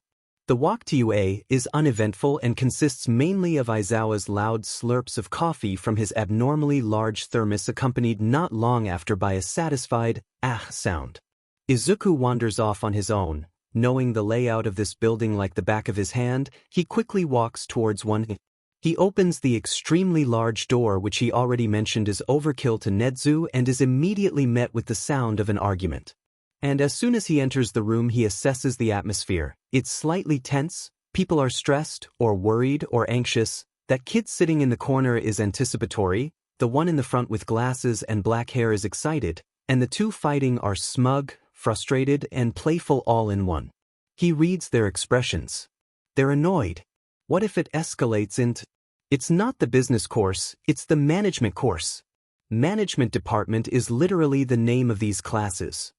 The walk to UA is uneventful and consists mainly of Aizawa's loud slurps of coffee from his abnormally large thermos, accompanied not long after by a satisfied "ah" sound. Izuku wanders off on his own. Knowing the layout of this building like the back of his hand, he quickly walks towards one. He opens the extremely large door which he already mentioned is overkill to Nedzu and is immediately met with the sound of an argument. And as soon as he enters the room, he assesses the atmosphere. It's slightly tense, people are stressed, or worried, or anxious. That kid sitting in the corner is anticipatory, the one in the front with glasses and black hair is excited, and the two fighting are smug, frustrated, and playful all in one. He reads their expressions. They're annoyed. What if it escalates into... It's not the business course, it's the management course. Management department is literally the name of these classes.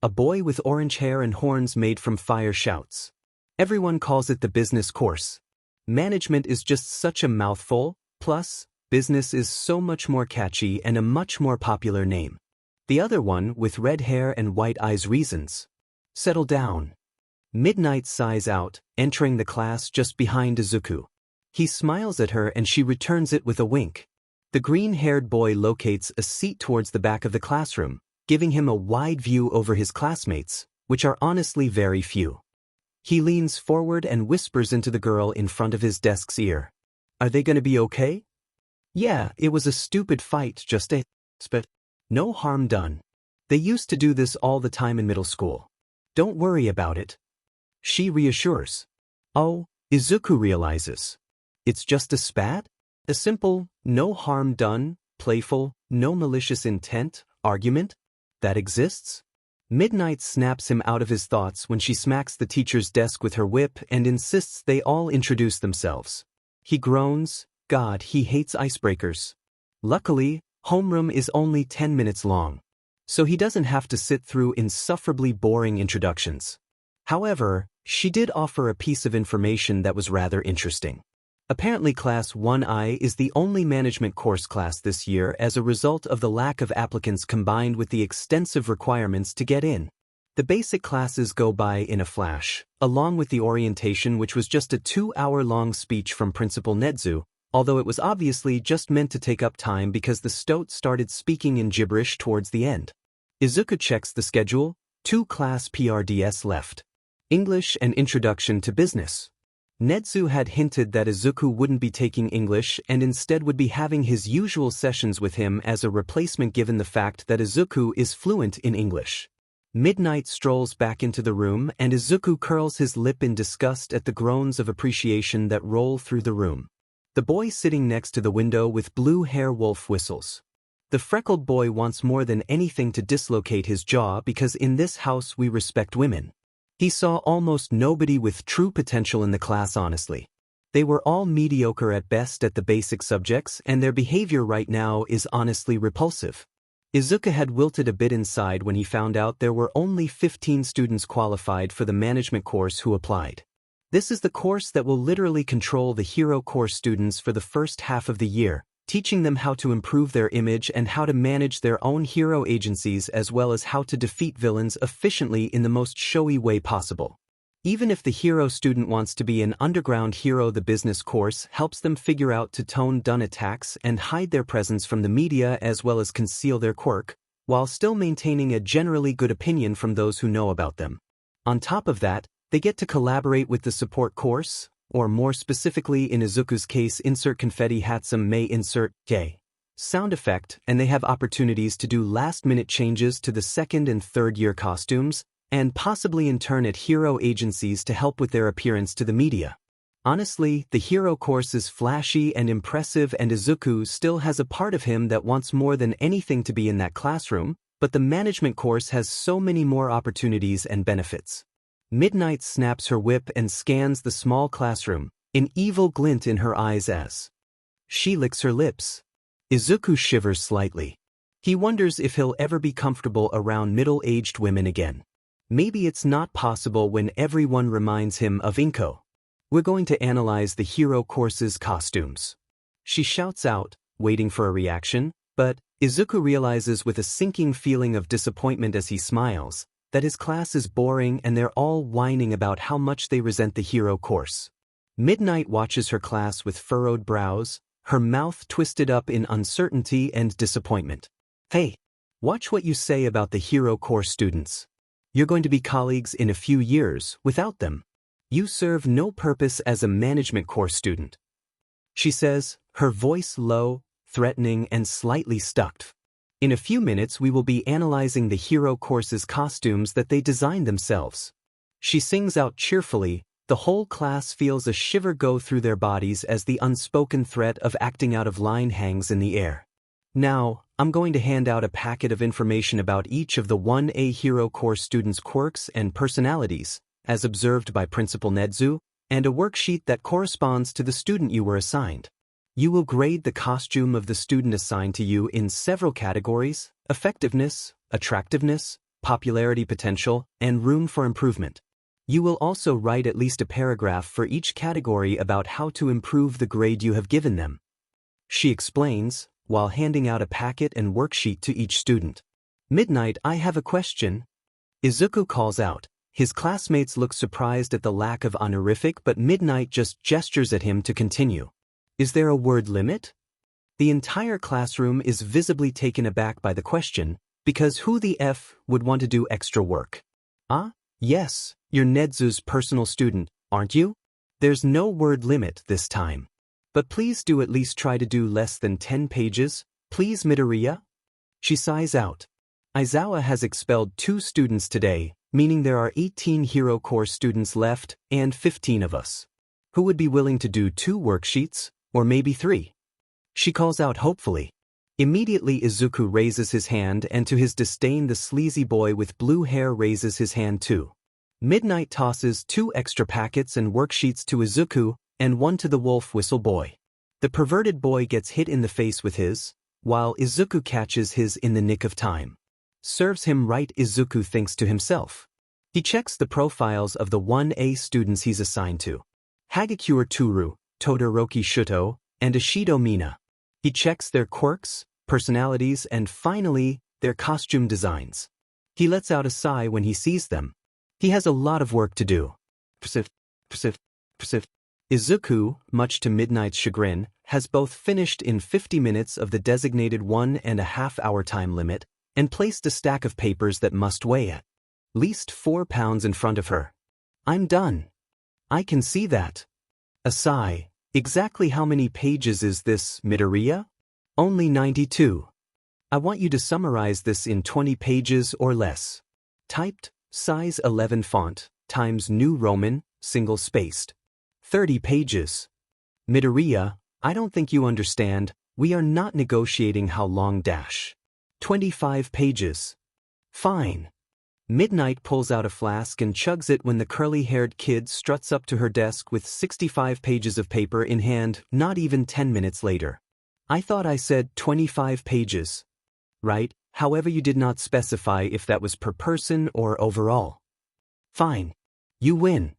A boy with orange hair and horns made from fire shouts. Everyone calls it the business course. Management is just such a mouthful, plus, business is so much more catchy and a much more popular name. The other one, with red hair and white eyes, reasons. Settle down. Midnight sighs out, entering the class just behind Izuku. He smiles at her and she returns it with a wink. The green-haired boy locates a seat towards the back of the classroom, giving him a wide view over his classmates, which are honestly very few. He leans forward and whispers into the girl in front of his desk's ear. Are they gonna be okay? Yeah, it was a stupid fight, just a... but no harm done. They used to do this all the time in middle school. Don't worry about it. She reassures. Oh, Izuku realizes. It's just a spat? A simple, no harm done, playful, no malicious intent, argument? That exists? Midnight snaps him out of his thoughts when she smacks the teacher's desk with her whip and insists they all introduce themselves. He groans, God, he hates icebreakers. Luckily, homeroom is only 10 minutes long, so he doesn't have to sit through insufferably boring introductions. However, she did offer a piece of information that was rather interesting. Apparently Class 1I is the only management course class this year as a result of the lack of applicants combined with the extensive requirements to get in. The basic classes go by in a flash, along with the orientation, which was just a 2-hour-long speech from Principal Nedzu, although it was obviously just meant to take up time because the stoat started speaking in gibberish towards the end. Izuku checks the schedule, 2 class PRDS left. English and Introduction to Business. Nedzu had hinted that Izuku wouldn't be taking English and instead would be having his usual sessions with him as a replacement given the fact that Izuku is fluent in English. Midnight strolls back into the room and Izuku curls his lip in disgust at the groans of appreciation that roll through the room. The boy sitting next to the window with blue hair wolf whistles. The freckled boy wants more than anything to dislocate his jaw because in this house we respect women. He saw almost nobody with true potential in the class honestly. They were all mediocre at best at the basic subjects and their behavior right now is honestly repulsive. Izuku had wilted a bit inside when he found out there were only 15 students qualified for the management course who applied. This is the course that will literally control the hero course students for the first half of the year, teaching them how to improve their image and how to manage their own hero agencies as well as how to defeat villains efficiently in the most showy way possible. Even if the hero student wants to be an underground hero, the business course helps them figure out to tone down attacks and hide their presence from the media as well as conceal their quirk, while still maintaining a generally good opinion from those who know about them. On top of that, they get to collaborate with the support course, or more specifically in Izuku's case, insert confetti hatsum may insert gay sound effect, and they have opportunities to do last-minute changes to the second and third year costumes, and possibly intern at hero agencies to help with their appearance to the media. Honestly, the hero course is flashy and impressive and Izuku still has a part of him that wants more than anything to be in that classroom, but the management course has so many more opportunities and benefits. Midnight snaps her whip and scans the small classroom, an evil glint in her eyes as she licks her lips. Izuku shivers slightly. He wonders if he'll ever be comfortable around middle-aged women again. Maybe it's not possible when everyone reminds him of Inko. We're going to analyze the hero course's costumes. She shouts out, waiting for a reaction, but Izuku realizes with a sinking feeling of disappointment as he smiles that his class is boring and they're all whining about how much they resent the hero course. Midnight watches her class with furrowed brows, her mouth twisted up in uncertainty and disappointment. Hey, watch what you say about the hero course students. You're going to be colleagues in a few years without them. You serve no purpose as a management course student. She says, her voice low, threatening and slightly stuck. In a few minutes we will be analyzing the hero course's costumes that they designed themselves. She sings out cheerfully. The whole class feels a shiver go through their bodies as the unspoken threat of acting out of line hangs in the air. Now, I'm going to hand out a packet of information about each of the 1A Hero Course students' quirks and personalities, as observed by Principal Nedzu, and a worksheet that corresponds to the student you were assigned. You will grade the costume of the student assigned to you in several categories: effectiveness, attractiveness, popularity potential, and room for improvement. You will also write at least a paragraph for each category about how to improve the grade you have given them. She explains, while handing out a packet and worksheet to each student. Midnight, I have a question. Izuku calls out. His classmates look surprised at the lack of honorific, but Midnight just gestures at him to continue. Is there a word limit? The entire classroom is visibly taken aback by the question, because who the F would want to do extra work? Yes, you're Nedzu's personal student, aren't you? There's no word limit this time. But please do at least try to do less than 10 pages, please Midoriya? She sighs out. Aizawa has expelled 2 students today, meaning there are 18 Hero Course students left and 15 of us. Who would be willing to do 2 worksheets, or maybe 3? She calls out hopefully. Immediately Izuku raises his hand, and to his disdain the sleazy boy with blue hair raises his hand too. Midnight tosses 2 extra packets and worksheets to Izuku, and 1 to the wolf whistle boy. The perverted boy gets hit in the face with his, while Izuku catches his in the nick of time. Serves him right, Izuku thinks to himself. He checks the profiles of the 1A students he's assigned to. Hagakure Toru, Todoroki Shuto, and Ashido Mina. He checks their quirks, personalities, and finally, their costume designs. He lets out a sigh when he sees them. He has a lot of work to do. Izuku, much to Midnight's chagrin, has both finished in 50 minutes of the designated 1.5-hour time limit, and placed a stack of papers that must weigh at least 4 pounds in front of her. I'm done. I can see that. A sigh. Exactly how many pages is this, Midoriya? Only 92. I want you to summarize this in 20 pages or less. Typed, size 11 font, Times New Roman, single-spaced. 30 pages. Midoriya, I don't think you understand, we are not negotiating how long dash. 25 pages. Fine. Midnight pulls out a flask and chugs it when the curly-haired kid struts up to her desk with 65 pages of paper in hand, not even 10 minutes later. I thought I said 25 pages. Right, however you did not specify if that was per person or overall. Fine. You win.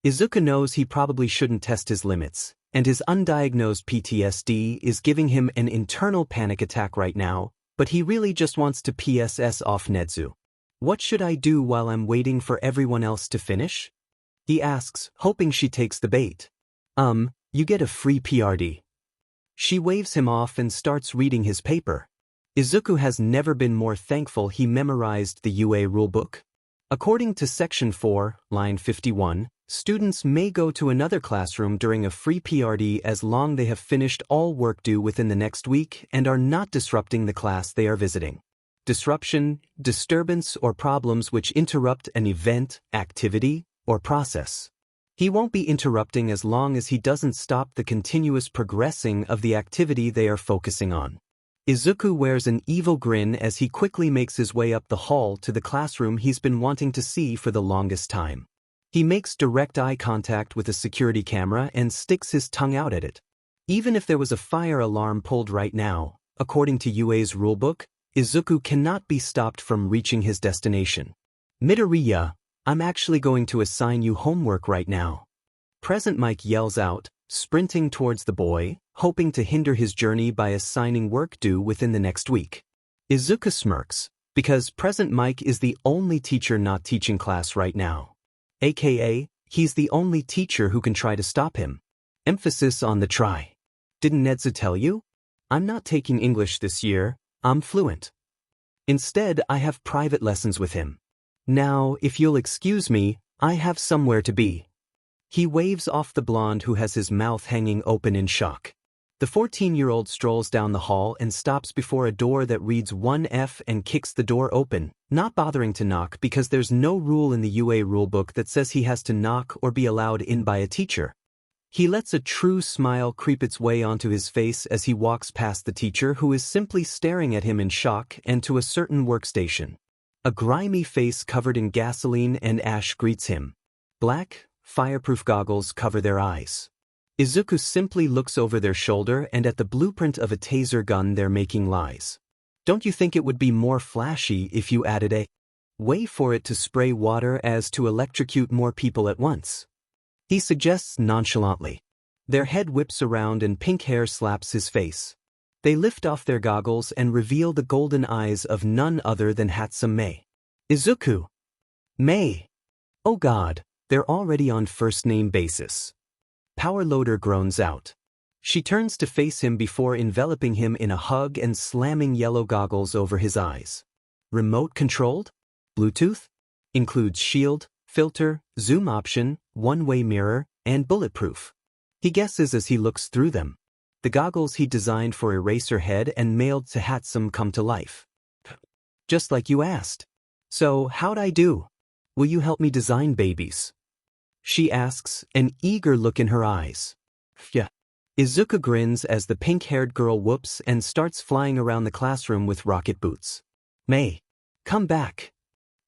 Izuku knows he probably shouldn't test his limits, and his undiagnosed PTSD is giving him an internal panic attack right now, but he really just wants to PSS off Nedzu. What should I do while I'm waiting for everyone else to finish? He asks, hoping she takes the bait. You get a free PRD. She waves him off and starts reading his paper. Izuku has never been more thankful he memorized the UA rulebook. According to Section 4, line 51, students may go to another classroom during a free PRD as long they have finished all work due within the next week and are not disrupting the class they are visiting. Disruption, disturbance, or problems which interrupt an event, activity, or process. He won't be interrupting as long as he doesn't stop the continuous progressing of the activity they are focusing on. Izuku wears an evil grin as he quickly makes his way up the hall to the classroom he's been wanting to see for the longest time. He makes direct eye contact with a security camera and sticks his tongue out at it. Even if there was a fire alarm pulled right now, according to UA's rulebook, Izuku cannot be stopped from reaching his destination. Midoriya, I'm actually going to assign you homework right now. Present Mike yells out, sprinting towards the boy, hoping to hinder his journey by assigning work due within the next week. Izuku smirks. Because present Mike is the only teacher not teaching class right now. AKA, he's the only teacher who can try to stop him. Emphasis on the try. Didn't Nedzu tell you? I'm not taking English this year, I'm fluent. Instead, I have private lessons with him. Now, if you'll excuse me, I have somewhere to be. He waves off the blonde who has his mouth hanging open in shock. The 14-year-old strolls down the hall and stops before a door that reads 1F and kicks the door open, not bothering to knock because there's no rule in the UA rulebook that says he has to knock or be allowed in by a teacher. He lets a true smile creep its way onto his face as he walks past the teacher who is simply staring at him in shock and to a certain workstation. A grimy face covered in gasoline and ash greets him. Black, fireproof goggles cover their eyes. Izuku simply looks over their shoulder and at the blueprint of a taser gun they're making lies. Don't you think it would be more flashy if you added a way for it to spray water as to electrocute more people at once? He suggests nonchalantly. Their head whips around and pink hair slaps his face. They lift off their goggles and reveal the golden eyes of none other than Hatsum Mei. Izuku. Mei. Oh God, they're already on first-name basis. Power Loader groans out. She turns to face him before enveloping him in a hug and slamming yellow goggles over his eyes. Remote-controlled? Bluetooth? Includes shield, filter, zoom option, one-way mirror, and bulletproof. He guesses as he looks through them. The goggles he designed for Eraserhead and mailed to Hatsum come to life. Just like you asked. So, how'd I do? Will you help me design babies? She asks, an eager look in her eyes. Yeah. Izuku grins as the pink-haired girl whoops and starts flying around the classroom with rocket boots. Mei, come back.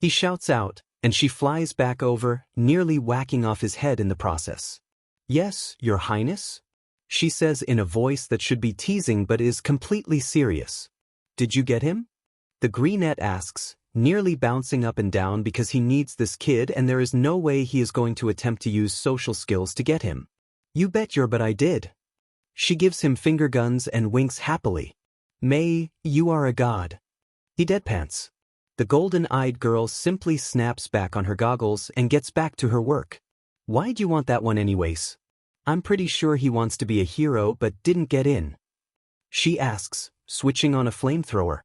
He shouts out, and she flies back over, nearly whacking off his head in the process. Yes, Your Highness? She says in a voice that should be teasing but is completely serious. Did you get him? The greenette asks, nearly bouncing up and down because he needs this kid and there is no way he is going to attempt to use social skills to get him. You bet but I did. She gives him finger guns and winks happily. Mei, you are a god. He deadpants. The golden-eyed girl simply snaps back on her goggles and gets back to her work. Why'd you want that one anyways? I'm pretty sure he wants to be a hero but didn't get in. She asks, switching on a flamethrower.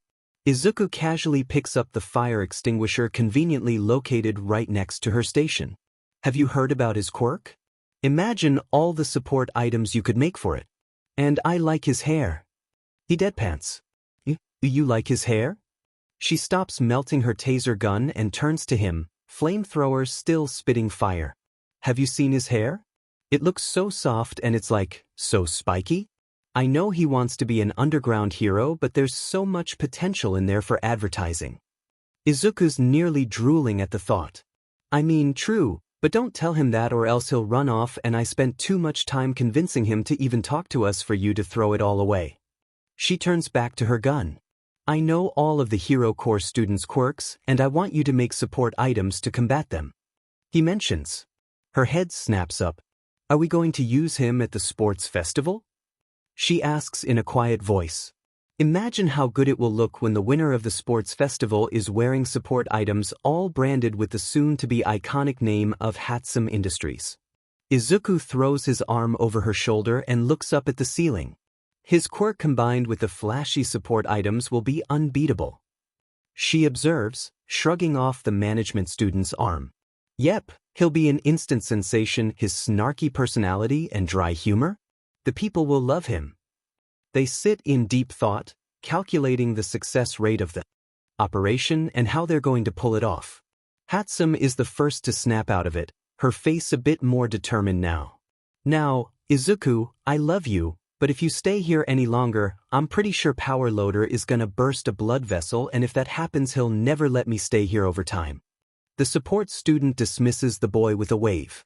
Izuku casually picks up the fire extinguisher conveniently located right next to her station. Have you heard about his quirk? Imagine all the support items you could make for it. And I like his hair. He deadpants. You like his hair? She stops melting her taser gun and turns to him, flamethrower still spitting fire. Have you seen his hair? It looks so soft and it's like, so spiky. I know he wants to be an underground hero but there's so much potential in there for advertising. Izuku's nearly drooling at the thought. I mean, true, but don't tell him that or else he'll run off and I spent too much time convincing him to even talk to us for you to throw it all away. She turns back to her gun. I know all of the Hero Corps students' quirks and I want you to make support items to combat them. He mentions. Her head snaps up. Are we going to use him at the sports festival? She asks in a quiet voice. Imagine how good it will look when the winner of the sports festival is wearing support items all branded with the soon-to-be iconic name of Hatsum Industries. Izuku throws his arm over her shoulder and looks up at the ceiling. His quirk combined with the flashy support items will be unbeatable. She observes, shrugging off the management student's arm. Yep, he'll be an instant sensation, his snarky personality and dry humor. The people will love him. They sit in deep thought, calculating the success rate of the operation and how they're going to pull it off. Hatsum is the first to snap out of it, her face a bit more determined now. Now, Izuku, I love you, but if you stay here any longer, I'm pretty sure Power Loader is gonna burst a blood vessel and if that happens he'll never let me stay here over time. The support student dismisses the boy with a wave.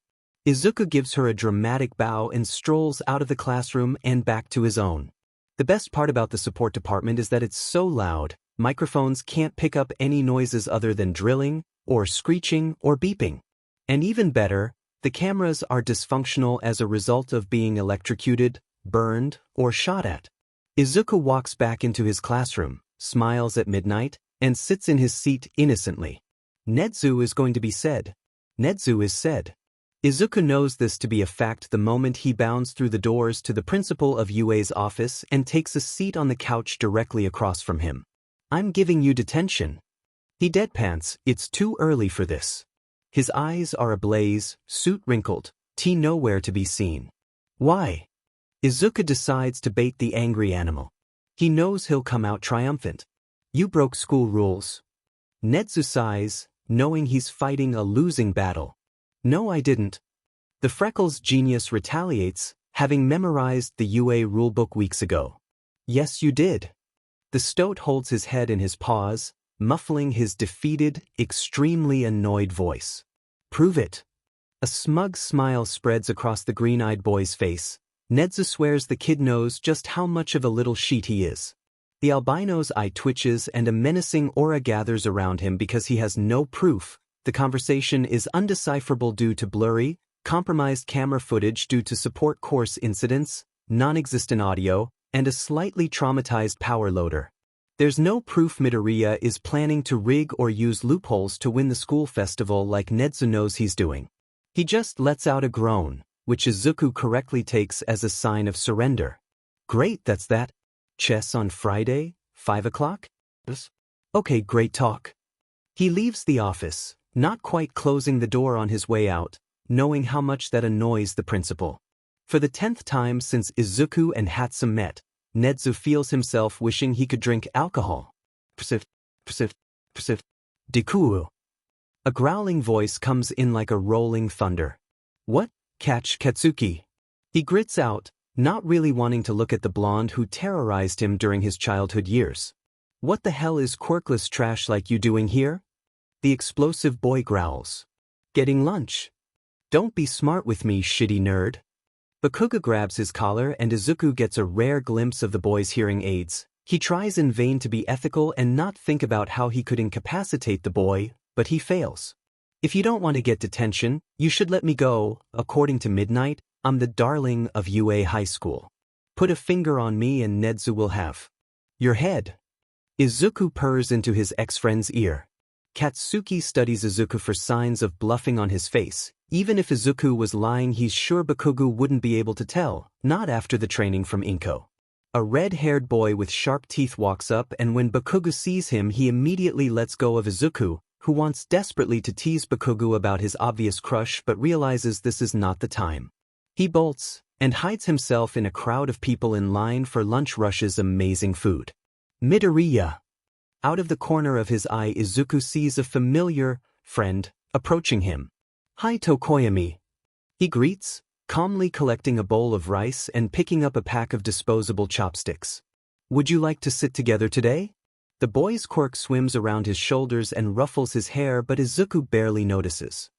Izuku gives her a dramatic bow and strolls out of the classroom and back to his own. The best part about the support department is that it's so loud, microphones can't pick up any noises other than drilling, or screeching, or beeping. And even better, the cameras are dysfunctional as a result of being electrocuted, burned, or shot at. Izuku walks back into his classroom, smiles at midnight, and sits in his seat innocently. Nedzu is going to be said. Nedzu is said. Izuku knows this to be a fact the moment he bounds through the doors to the principal of UA's office and takes a seat on the couch directly across from him. I'm giving you detention. He deadpans, it's too early for this. His eyes are ablaze, suit wrinkled, tea nowhere to be seen. Why? Izuku decides to bait the angry animal. He knows he'll come out triumphant. You broke school rules. Nedzu sighs, knowing he's fighting a losing battle. No, I didn't. The Freckles genius retaliates, having memorized the UA rulebook weeks ago. Yes, you did. The stoat holds his head in his paws, muffling his defeated, extremely annoyed voice. Prove it. A smug smile spreads across the green-eyed boy's face. Nedzu swears the kid knows just how much of a little sheet he is. The albino's eye twitches and a menacing aura gathers around him because he has no proof. The conversation is undecipherable due to blurry, compromised camera footage due to support course incidents, non-existent audio, and a slightly traumatized power loader. There's no proof Midoriya is planning to rig or use loopholes to win the school festival like Nedzu knows he's doing. He just lets out a groan, which Izuku correctly takes as a sign of surrender. Great, that's that. Chess on Friday, 5 o'clock? Okay, great talk. He leaves the office, not quite closing the door on his way out, knowing how much that annoys the principal. For the 10th time since Izuku and Hatsum met, Nedzu feels himself wishing he could drink alcohol. Deku. A growling voice comes in like a rolling thunder. What? Catch Katsuki. He grits out, not really wanting to look at the blonde who terrorized him during his childhood years. What the hell is quirkless trash like you doing here? The explosive boy growls. Getting lunch. Don't be smart with me, shitty nerd. Bakuga grabs his collar and Izuku gets a rare glimpse of the boy's hearing aids. He tries in vain to be ethical and not think about how he could incapacitate the boy, but he fails. If you don't want to get detention, you should let me go. According to Midnight, I'm the darling of UA High School. Put a finger on me and Nedzu will have your head. Izuku purrs into his ex-friend's ear. Katsuki studies Izuku for signs of bluffing on his face. Even if Izuku was lying, he's sure Bakugo wouldn't be able to tell, not after the training from Inko. A red-haired boy with sharp teeth walks up and when Bakugo sees him he immediately lets go of Izuku, who wants desperately to tease Bakugo about his obvious crush but realizes this is not the time. He bolts, and hides himself in a crowd of people in line for Lunch Rush's amazing food. Midoriya. Out of the corner of his eye Izuku sees a familiar friend approaching him. Hi Tokoyami. He greets, calmly collecting a bowl of rice and picking up a pack of disposable chopsticks. Would you like to sit together today? The boy's quirk swims around his shoulders and ruffles his hair but Izuku barely notices.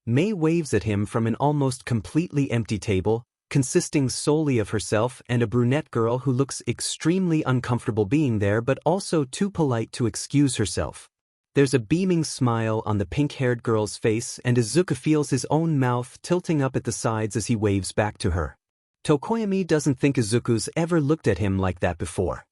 Mei waves at him from an almost completely empty table, consisting solely of herself and a brunette girl who looks extremely uncomfortable being there but also too polite to excuse herself. There's a beaming smile on the pink-haired girl's face and Izuku feels his own mouth tilting up at the sides as he waves back to her. Tokoyami doesn't think Izuku's ever looked at him like that before.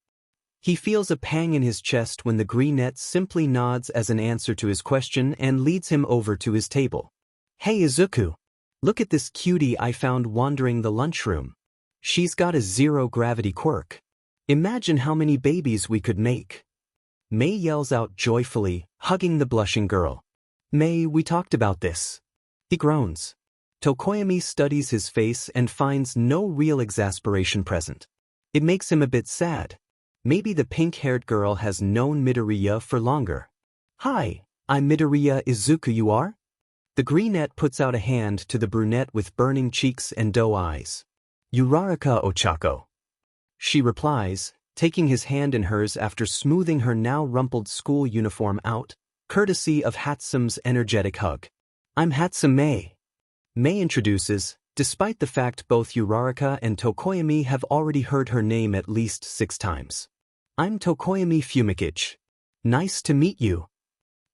He feels a pang in his chest when the greenette simply nods as an answer to his question and leads him over to his table. Hey Izuku. Look at this cutie I found wandering the lunchroom. She's got a zero-gravity quirk. Imagine how many babies we could make. Mei yells out joyfully, hugging the blushing girl. Mei, we talked about this. He groans. Tokoyami studies his face and finds no real exasperation present. It makes him a bit sad. Maybe the pink-haired girl has known Midoriya for longer. Hi, I'm Midoriya Izuku, you are? The greenette puts out a hand to the brunette with burning cheeks and doe eyes. Uraraka Ochako. She replies, taking his hand in hers after smoothing her now rumpled school uniform out, courtesy of Hatsum's energetic hug. I'm Hatsum Mei. Mei introduces, despite the fact both Uraraka and Tokoyami have already heard her name at least 6 times. I'm Tokoyami Fumikage. Nice to meet you.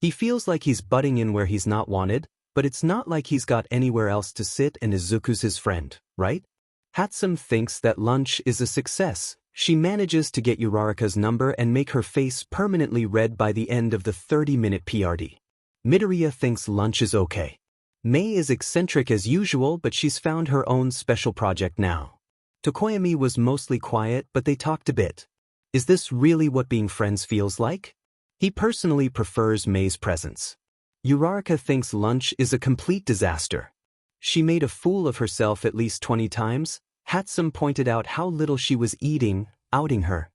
He feels like he's butting in where he's not wanted, but it's not like he's got anywhere else to sit and Izuku's his friend, right? Hatsum thinks that lunch is a success, She manages to get Uraraka's number and make her face permanently red by the end of the 30-minute PRD. Midoriya thinks lunch is okay. Mei is eccentric as usual, but she's found her own special project now. Tokoyami was mostly quiet, but they talked a bit. Is this really what being friends feels like? He personally prefers Mei's presence. Uraraka thinks lunch is a complete disaster. She made a fool of herself at least 20 times. Hatsum pointed out how little she was eating, outing her.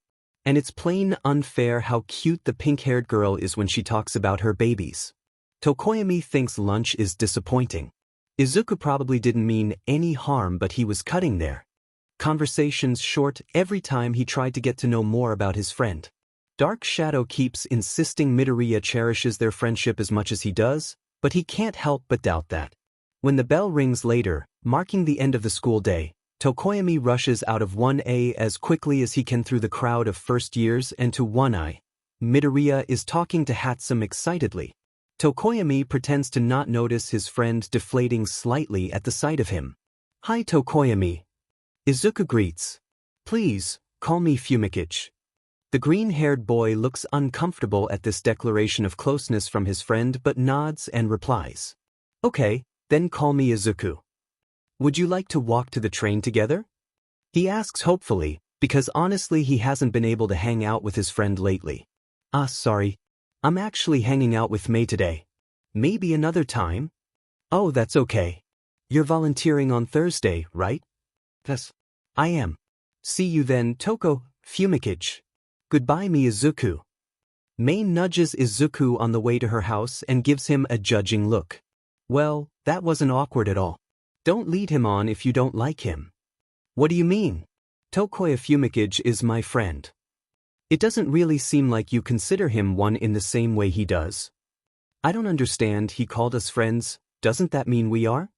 And it's plain unfair how cute the pink-haired girl is when she talks about her babies. Tokoyami thinks lunch is disappointing. Izuku probably didn't mean any harm, but he was cutting there. Conversations short every time he tried to get to know more about his friend. Dark Shadow keeps insisting Midoriya cherishes their friendship as much as he does, but he can't help but doubt that. When the bell rings later, marking the end of the school day, Tokoyami rushes out of 1A as quickly as he can through the crowd of first years and to 1I. Midoriya is talking to Hatsum excitedly. Tokoyami pretends to not notice his friend deflating slightly at the sight of him. "Hi Tokoyami." Izuku greets. "Please, call me Fumikage." The green-haired boy looks uncomfortable at this declaration of closeness from his friend but nods and replies. "Okay, then call me Izuku." "Would you like to walk to the train together?" He asks hopefully, because honestly he hasn't been able to hang out with his friend lately. Sorry. I'm actually hanging out with Mei today. Maybe another time?" "Oh, that's okay. You're volunteering on Thursday, right?" "Yes, I am." "See you then, Fumikage." "Goodbye, Izuku." Mei nudges Izuku on the way to her house and gives him a judging look. "Well, that wasn't awkward at all. Don't lead him on if you don't like him." "What do you mean? Fumikage is my friend." "It doesn't really seem like you consider him one in the same way he does." "I don't understand, he called us friends, doesn't that mean we are?"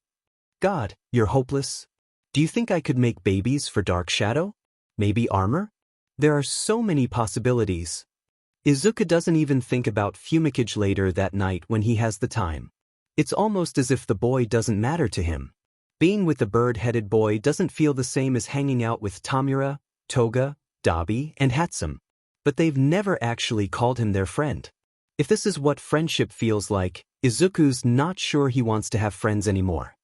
"God, you're hopeless. Do you think I could make babies for Dark Shadow? Maybe armor? There are so many possibilities." Izuku doesn't even think about Fumikage later that night when he has the time. It's almost as if the boy doesn't matter to him. Being with the bird-headed boy doesn't feel the same as hanging out with Tamura, Toga, Dabi, and Hatsum. But they've never actually called him their friend. If this is what friendship feels like, Izuku's not sure he wants to have friends anymore.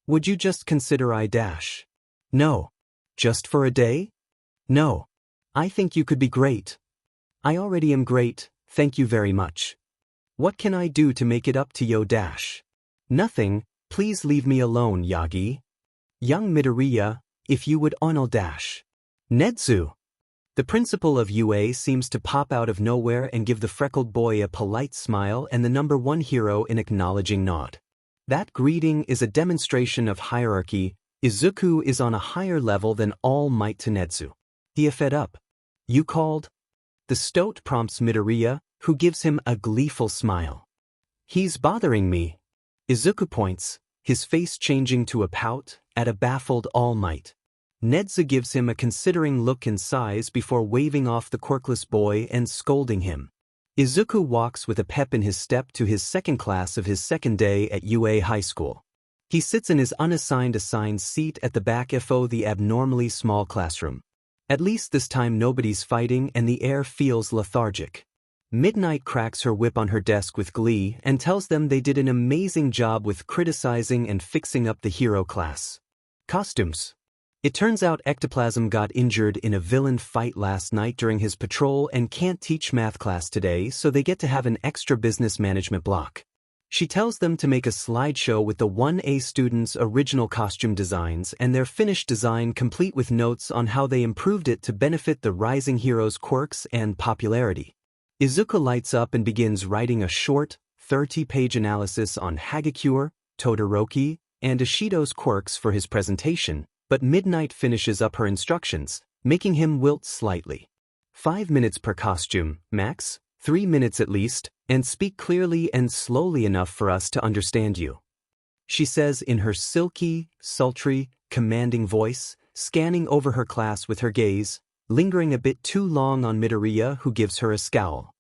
"Would you just consider I dash?" "No." "Just for a day?" "No. I think you could be great." "I already am great, thank you very much." "What can I do to make it up to Yo dash?" "Nothing, please leave me alone, Yagi." "Young Midoriya, if you would on'll dash." "Nedzu." The principal of UA seems to pop out of nowhere and give the freckled boy a polite smile and the number one hero an acknowledging nod. That greeting is a demonstration of hierarchy. Izuku is on a higher level than All Might to Nedzu. He fed up. "You called?" The stoat prompts Midoriya, who gives him a gleeful smile. "He's bothering me." Izuku points, his face changing to a pout, at a baffled All Might. Nedzu gives him a considering look and sighs before waving off the quirkless boy and scolding him. Izuku walks with a pep in his step to his second class of his second day at UA High School. He sits in his assigned seat at the back of the abnormally small classroom. At least this time nobody's fighting and the air feels lethargic. Midnight cracks her whip on her desk with glee and tells them they did an amazing job with criticizing and fixing up the hero class. Costumes. It turns out Ectoplasm got injured in a villain fight last night during his patrol and can't teach math class today, so they get to have an extra business management block. She tells them to make a slideshow with the 1A students' original costume designs and their finished design complete with notes on how they improved it to benefit the rising hero's quirks and popularity. Izuku lights up and begins writing a short, 30-page analysis on Hagakure, Todoroki, and Ishido's quirks for his presentation, but Midnight finishes up her instructions, making him wilt slightly. 5 minutes per costume, max, 3 minutes at least, and speak clearly and slowly enough for us to understand you. She says in her silky, sultry, commanding voice, scanning over her class with her gaze, lingering a bit too long on Midoriya, who gives her a scowl.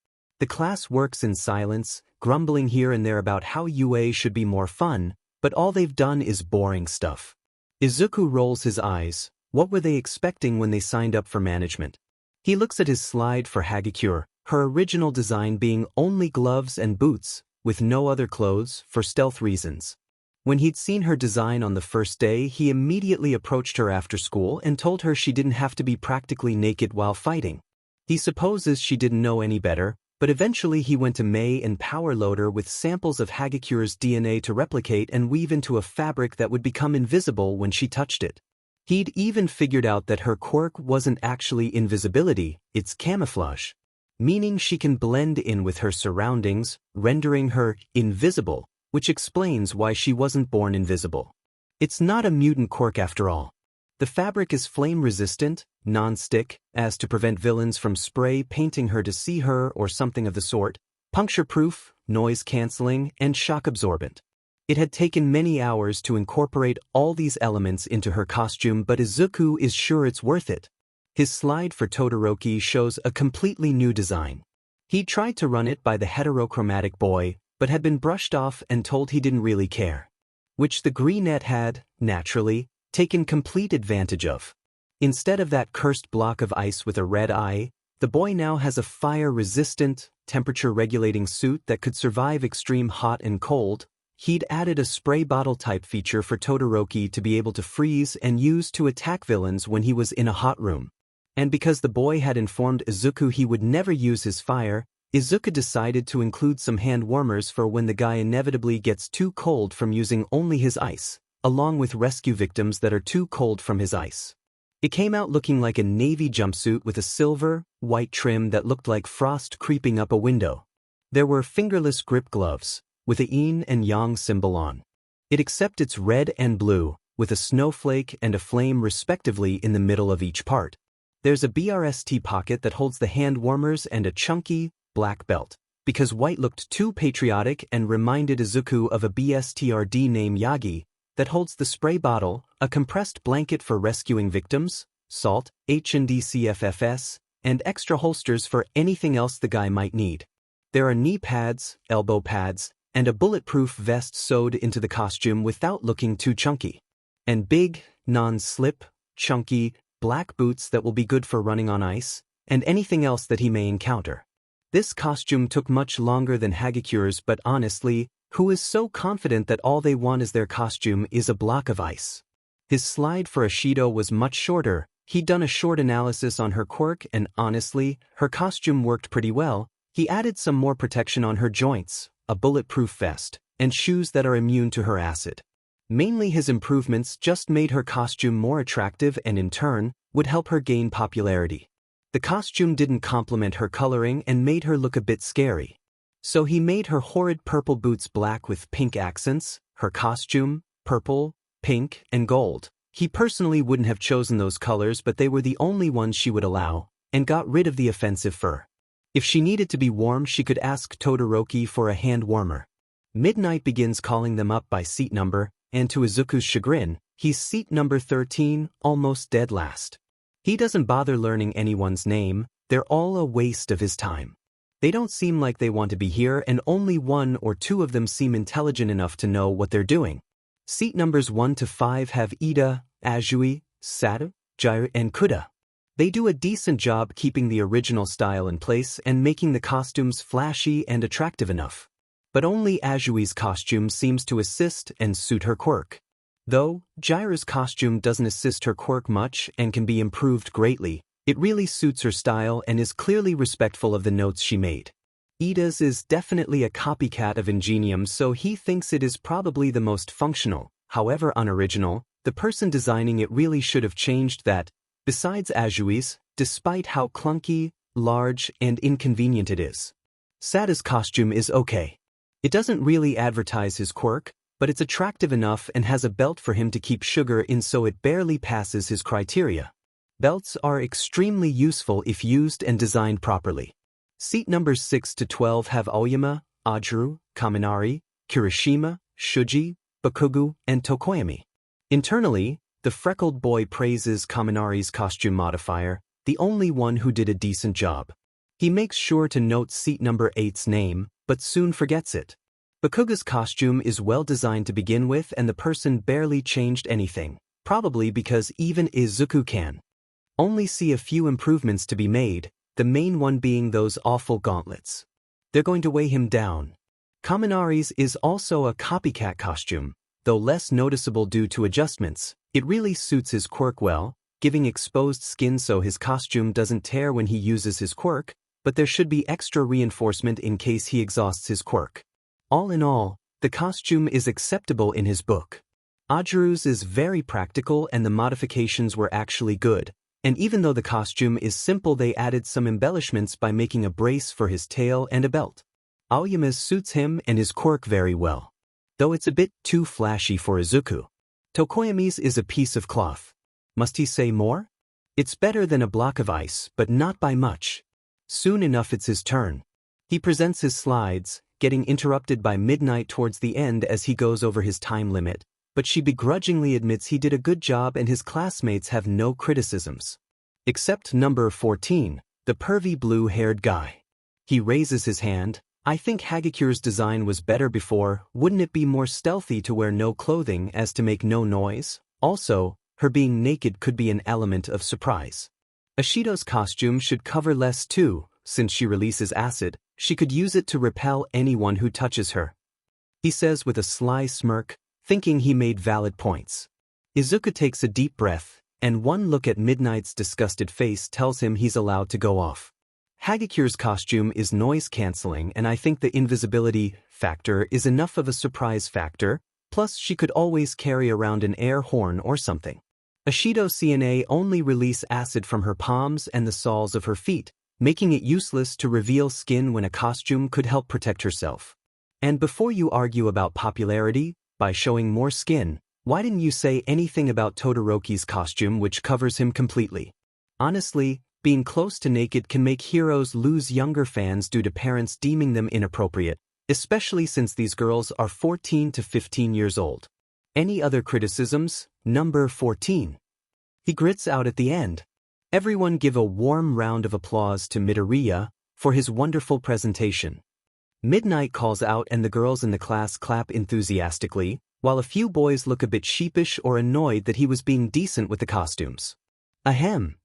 The class works in silence, grumbling here and there about how UA should be more fun, but all they've done is boring stuff. Izuku rolls his eyes, What were they expecting when they signed up for management? He looks at his slide for Hagakure, her original design being only gloves and boots, with no other clothes, for stealth reasons. When he'd seen her design on the first day, he immediately approached her after school and told her she didn't have to be practically naked while fighting. He supposes she didn't know any better, but eventually he went to Mei and Power Loader with samples of Hagakure's DNA to replicate and weave into a fabric that would become invisible when she touched it. He'd even figured out that her quirk wasn't actually invisibility, it's camouflage, meaning she can blend in with her surroundings, rendering her invisible, which explains why she wasn't born invisible. It's not a mutant quirk after all. The fabric is flame-resistant, non-stick, as to prevent villains from spray painting her to see her or something of the sort, puncture-proof, noise-canceling, and shock-absorbent. It had taken many hours to incorporate all these elements into her costume, but Izuku is sure it's worth it. His slide for Todoroki shows a completely new design. He tried to run it by the heterochromatic boy, but had been brushed off and told he didn't really care. Which the Greenette had, naturally, taken complete advantage of. Instead of that cursed block of ice with a red eye, the boy now has a fire-resistant, temperature-regulating suit that could survive extreme hot and cold. He'd added a spray bottle-type feature for Todoroki to be able to freeze and use to attack villains when he was in a hot room. And because the boy had informed Izuku he would never use his fire, Izuku decided to include some hand warmers for when the guy inevitably gets too cold from using only his ice, along with rescue victims that are too cold from his ice. It came out looking like a navy jumpsuit with a silver, white trim that looked like frost creeping up a window. There were fingerless grip gloves, with a yin and yang symbol on it, except it's red and blue, with a snowflake and a flame respectively in the middle of each part. There's a BRST pocket that holds the hand warmers and a chunky, black belt, because white looked too patriotic and reminded Izuku of a BSTRD named Yagi, that holds the spray bottle, a compressed blanket for rescuing victims, salt, HNDCFFS, and extra holsters for anything else the guy might need. There are knee pads, elbow pads, and a bulletproof vest sewed into the costume without looking too chunky. And big, non-slip, chunky, black boots that will be good for running on ice, and anything else that he may encounter. This costume took much longer than Hagakure's, but honestly, who is so confident that all they want as their costume is a block of ice? His slide for Ashido was much shorter. He'd done a short analysis on her quirk and honestly, her costume worked pretty well. He added some more protection on her joints, a bulletproof vest, and shoes that are immune to her acid. Mainly his improvements just made her costume more attractive and in turn, would help her gain popularity. The costume didn't complement her coloring and made her look a bit scary. So he made her horrid purple boots black with pink accents, her costume, purple, pink, and gold. He personally wouldn't have chosen those colors, but they were the only ones she would allow, and got rid of the offensive fur. If she needed to be warm, she could ask Todoroki for a hand warmer. Midnight begins calling them up by seat number, and to Izuku's chagrin, he's seat number 13, almost dead last. He doesn't bother learning anyone's name, they're all a waste of his time. They don't seem like they want to be here, and only one or two of them seem intelligent enough to know what they're doing. Seat numbers 1 to 5 have Ida, Azui, Satu, Jiraiya, and Kuda. They do a decent job keeping the original style in place and making the costumes flashy and attractive enough. But only Azui's costume seems to assist and suit her quirk. Though, Jiraiya's costume doesn't assist her quirk much and can be improved greatly, it really suits her style and is clearly respectful of the notes she made. Ida's is definitely a copycat of Ingenium, so he thinks it is probably the most functional, however unoriginal. The person designing it really should have changed that. Besides Azui's, despite how clunky, large, and inconvenient it is. Satu's costume is okay. It doesn't really advertise his quirk, but it's attractive enough and has a belt for him to keep sugar in, so it barely passes his criteria. Belts are extremely useful if used and designed properly. Seat numbers 6 to 12 have Aoyama, Ajuru, Kaminari, Kirishima, Shuji, Bakugu, and Tokoyami. Internally, the freckled boy praises Kaminari's costume modifier, the only one who did a decent job. He makes sure to note seat number 8's name, but soon forgets it. Bakuga's costume is well designed to begin with, and the person barely changed anything. Probably because even Izuku can only see a few improvements to be made, the main one being those awful gauntlets. They're going to weigh him down. Kaminari's is also a copycat costume, though less noticeable due to adjustments. It really suits his quirk well, giving exposed skin so his costume doesn't tear when he uses his quirk, but there should be extra reinforcement in case he exhausts his quirk. All in all, the costume is acceptable in his book. Ajuru's is very practical and the modifications were actually good, and even though the costume is simple they added some embellishments by making a brace for his tail and a belt. Aoyama's suits him and his quirk very well, though it's a bit too flashy for Izuku. Tokoyami's is a piece of cloth. Must he say more? It's better than a block of ice, but not by much. Soon enough it's his turn. He presents his slides, getting interrupted by Midnight towards the end as he goes over his time limit, but she begrudgingly admits he did a good job and his classmates have no criticisms. Except number 14, the pervy blue-haired guy. He raises his hand. I think Hagecure's design was better before. Wouldn't it be more stealthy to wear no clothing as to make no noise? Also, her being naked could be an element of surprise. Ashido's costume should cover less too. Since she releases acid, she could use it to repel anyone who touches her. He says with a sly smirk, thinking he made valid points. Izuku takes a deep breath, and one look at Midnight's disgusted face tells him he's allowed to go off. Hagecure's costume is noise-canceling and I think the invisibility factor is enough of a surprise factor, plus she could always carry around an air horn or something. Ashido's CNA only release acid from her palms and the soles of her feet, making it useless to reveal skin when a costume could help protect herself. And before you argue about popularity, by showing more skin, why didn't you say anything about Todoroki's costume which covers him completely? Honestly, being close to naked can make heroes lose younger fans due to parents deeming them inappropriate, especially since these girls are 14 to 15 years old. Any other criticisms? Number 14. He grits out at the end. Everyone give a warm round of applause to Midoriya for his wonderful presentation. Midnight calls out and the girls in the class clap enthusiastically, while a few boys look a bit sheepish or annoyed that he was being decent with the costumes. Ahem.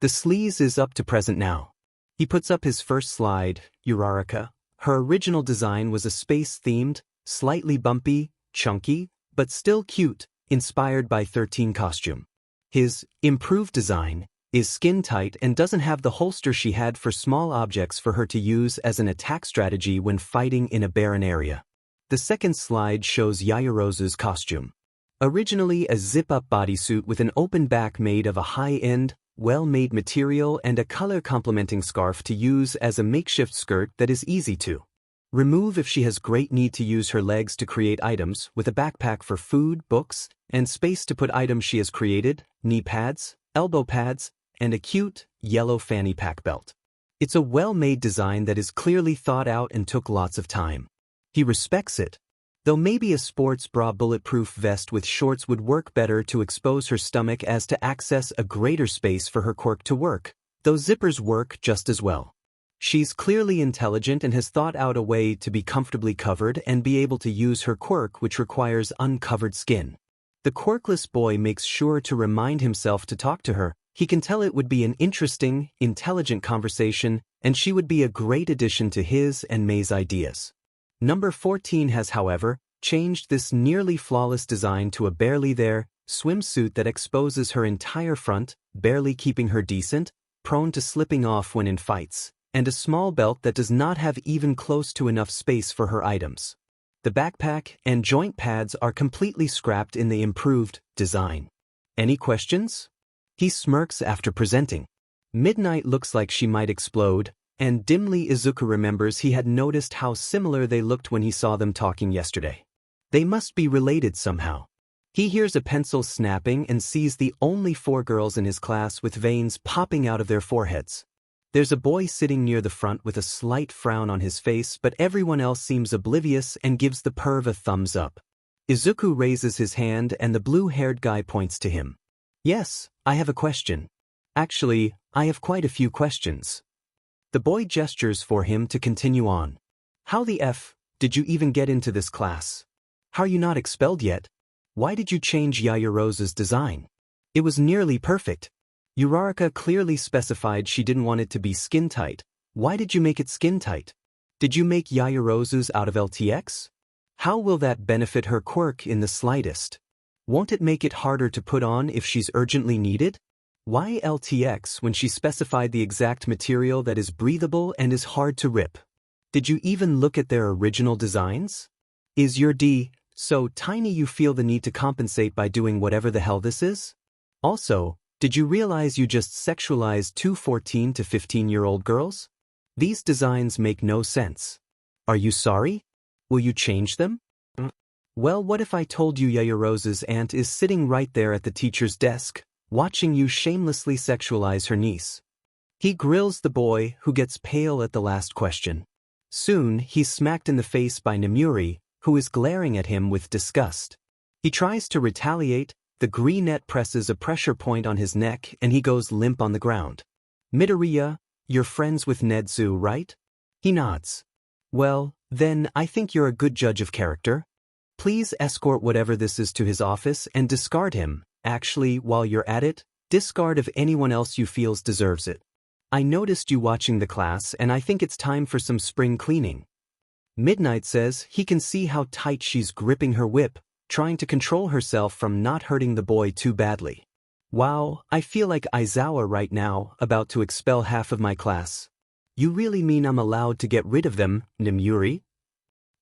The sleaze is up to present now. He puts up his first slide, Uraraka. Her original design was a space-themed, slightly bumpy, chunky, but still cute, inspired by 13 costume. His improved design is skin-tight and doesn't have the holster she had for small objects for her to use as an attack strategy when fighting in a barren area. The second slide shows Yaoyorozu's costume. Originally a zip-up bodysuit with an open back made of a high-end, well-made material and a color-complementing scarf to use as a makeshift skirt that is easy to remove if she has great need to use her legs to create items, with a backpack for food, books, and space to put items she has created, knee pads, elbow pads, and a cute, yellow fanny pack belt. It's a well-made design that is clearly thought out and took lots of time. He respects it. Though maybe a sports bra bulletproof vest with shorts would work better to expose her stomach as to access a greater space for her quirk to work, though zippers work just as well. She's clearly intelligent and has thought out a way to be comfortably covered and be able to use her quirk which requires uncovered skin. The quirkless boy makes sure to remind himself to talk to her. He can tell it would be an interesting, intelligent conversation, and she would be a great addition to his and May's ideas. Number 14 has, however, changed this nearly flawless design to a barely there swimsuit that exposes her entire front, barely keeping her decent, prone to slipping off when in fights, and a small belt that does not have even close to enough space for her items. The backpack and joint pads are completely scrapped in the improved design. Any questions? He smirks after presenting. Midnight looks like she might explode, and dimly Izuku remembers he had noticed how similar they looked when he saw them talking yesterday. They must be related somehow. He hears a pencil snapping and sees the only 4 girls in his class with veins popping out of their foreheads. There's a boy sitting near the front with a slight frown on his face, but everyone else seems oblivious and gives the perv a thumbs up. Izuku raises his hand and the blue-haired guy points to him. Yes, I have a question. Actually, I have quite a few questions. The boy gestures for him to continue on. How the F did you even get into this class? How are you not expelled yet? Why did you change Yaoyorozu's design? It was nearly perfect. Uraraka clearly specified she didn't want it to be skin-tight. Why did you make it skin-tight? Did you make Yaoyorozu's out of LTX? How will that benefit her quirk in the slightest? Won't it make it harder to put on if she's urgently needed? Why LTX when she specified the exact material that is breathable and is hard to rip? Did you even look at their original designs? Is your D so tiny you feel the need to compensate by doing whatever the hell this is? Also, did you realize you just sexualized two 14 to 15-year-old girls? These designs make no sense. Are you sorry? Will you change them? Well, what if I told you Yaoyorozu's aunt is sitting right there at the teacher's desk, watching you shamelessly sexualize her niece? He grills the boy, who gets pale at the last question. Soon, he's smacked in the face by Nemuri, who is glaring at him with disgust. He tries to retaliate, the greenette presses a pressure point on his neck and he goes limp on the ground. Midoriya, you're friends with Nedzu, right? He nods. Well, then I think you're a good judge of character. Please escort whatever this is to his office and discard him. Actually, while you're at it, discard of anyone else you feels deserves it. I noticed you watching the class and I think it's time for some spring cleaning. Midnight says he can see how tight she's gripping her whip, trying to control herself from not hurting the boy too badly. Wow, I feel like Aizawa right now, about to expel half of my class. You really mean I'm allowed to get rid of them, Nemuri?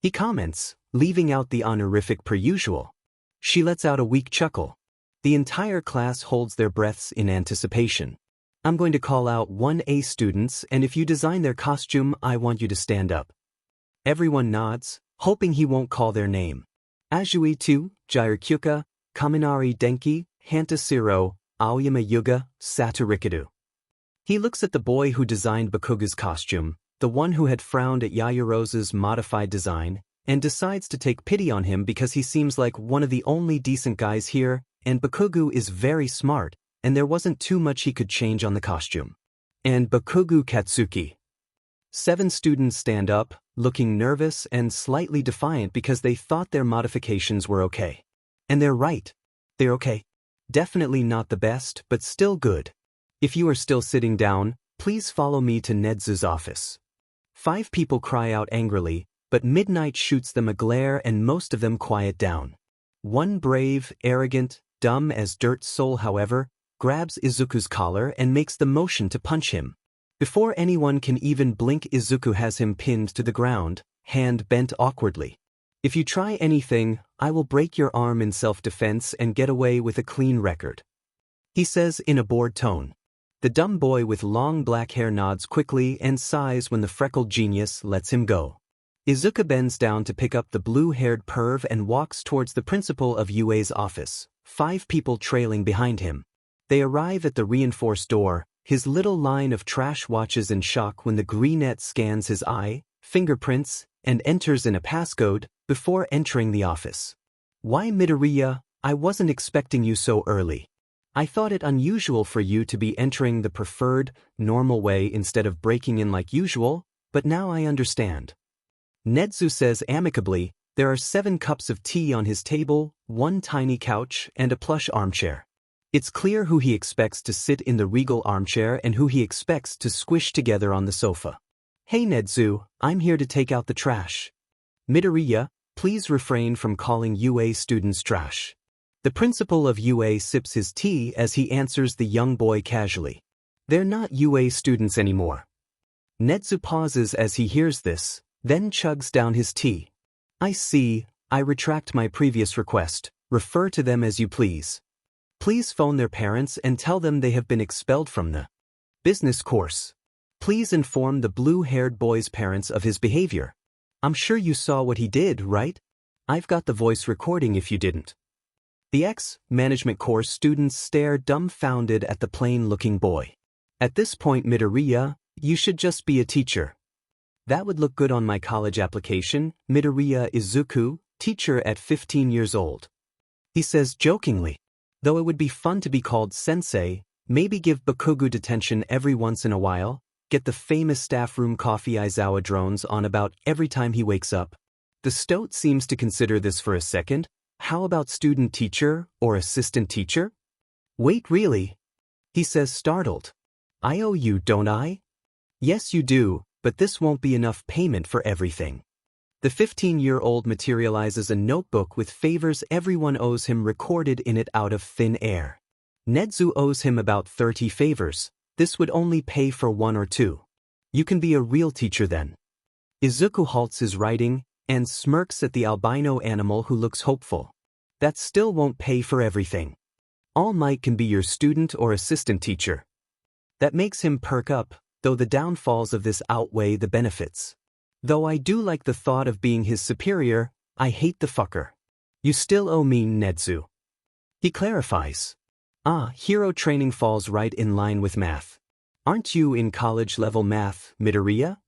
He comments, leaving out the honorific per usual. She lets out a weak chuckle. The entire class holds their breaths in anticipation. I'm going to call out 1A students, and if you design their costume, I want you to stand up. Everyone nods, hoping he won't call their name. Ajui 2, Jirkyuka, Kaminari Denki, Hantasiro, Aoyama Yuga, Satorikadu. He looks at the boy who designed Bakuga's costume, the one who had frowned at Yaoyorozu's modified design, and decides to take pity on him because he seems like one of the only decent guys here, and Bakugu is very smart, and there wasn't too much he could change on the costume. And Bakugu Katsuki. 7 students stand up, looking nervous and slightly defiant because they thought their modifications were okay. And they're right. They're okay. Definitely not the best, but still good. If you are still sitting down, please follow me to Nedzu's office. 5 people cry out angrily, but Midnight shoots them a glare and most of them quiet down. One brave, arrogant, dumb as dirt soul, however, grabs Izuku's collar and makes the motion to punch him. Before anyone can even blink, Izuku has him pinned to the ground, hand bent awkwardly. If you try anything, I will break your arm in self-defense and get away with a clean record. He says in a bored tone. The dumb boy with long black hair nods quickly and sighs when the freckled genius lets him go. Izuku bends down to pick up the blue-haired perv and walks towards the principal of UA's office, 5 people trailing behind him. They arrive at the reinforced door. His little line of trash watches in shock when the greenette scans his eye, fingerprints, and enters in a passcode before entering the office. Why, Midoriya, I wasn't expecting you so early. I thought it unusual for you to be entering the preferred, normal way instead of breaking in like usual, but now I understand. Nedzu says amicably, there are 7 cups of tea on his table, 1 tiny couch, and a plush armchair. It's clear who he expects to sit in the regal armchair and who he expects to squish together on the sofa. Hey Nedzu, I'm here to take out the trash. Midoriya, please refrain from calling UA students trash. The principal of UA sips his tea as he answers the young boy casually. They're not UA students anymore. Nedzu pauses as he hears this, then chugs down his tea. I see, I retract my previous request, refer to them as you please. Please phone their parents and tell them they have been expelled from the business course. Please inform the blue-haired boy's parents of his behavior. I'm sure you saw what he did, right? I've got the voice recording if you didn't. The ex-management course students stare dumbfounded at the plain-looking boy. At this point, Midoriya, you should just be a teacher. That would look good on my college application. Midoriya Izuku, teacher at 15 years old. He says jokingly. Though it would be fun to be called sensei, maybe give Bakugu detention every once in a while, get the famous staff room coffee Aizawa drones on about every time he wakes up. The stoat seems to consider this for a second, How about student teacher or assistant teacher? Wait, really? He says startled. I owe you, don't I? Yes, you do, but this won't be enough payment for everything. The 15-year-old materializes a notebook with favors everyone owes him recorded in it out of thin air. Nedzu owes him about 30 favors. This would only pay for 1 or 2. You can be a real teacher then. Izuku halts his writing and smirks at the albino animal who looks hopeful. That still won't pay for everything. All Might can be your student or assistant teacher. That makes him perk up, though the downfalls of this outweigh the benefits. Though I do like the thought of being his superior, I hate the fucker. You still owe me, Nedzu. He clarifies. Hero training falls right in line with math. Aren't you in college-level math, Midoriya?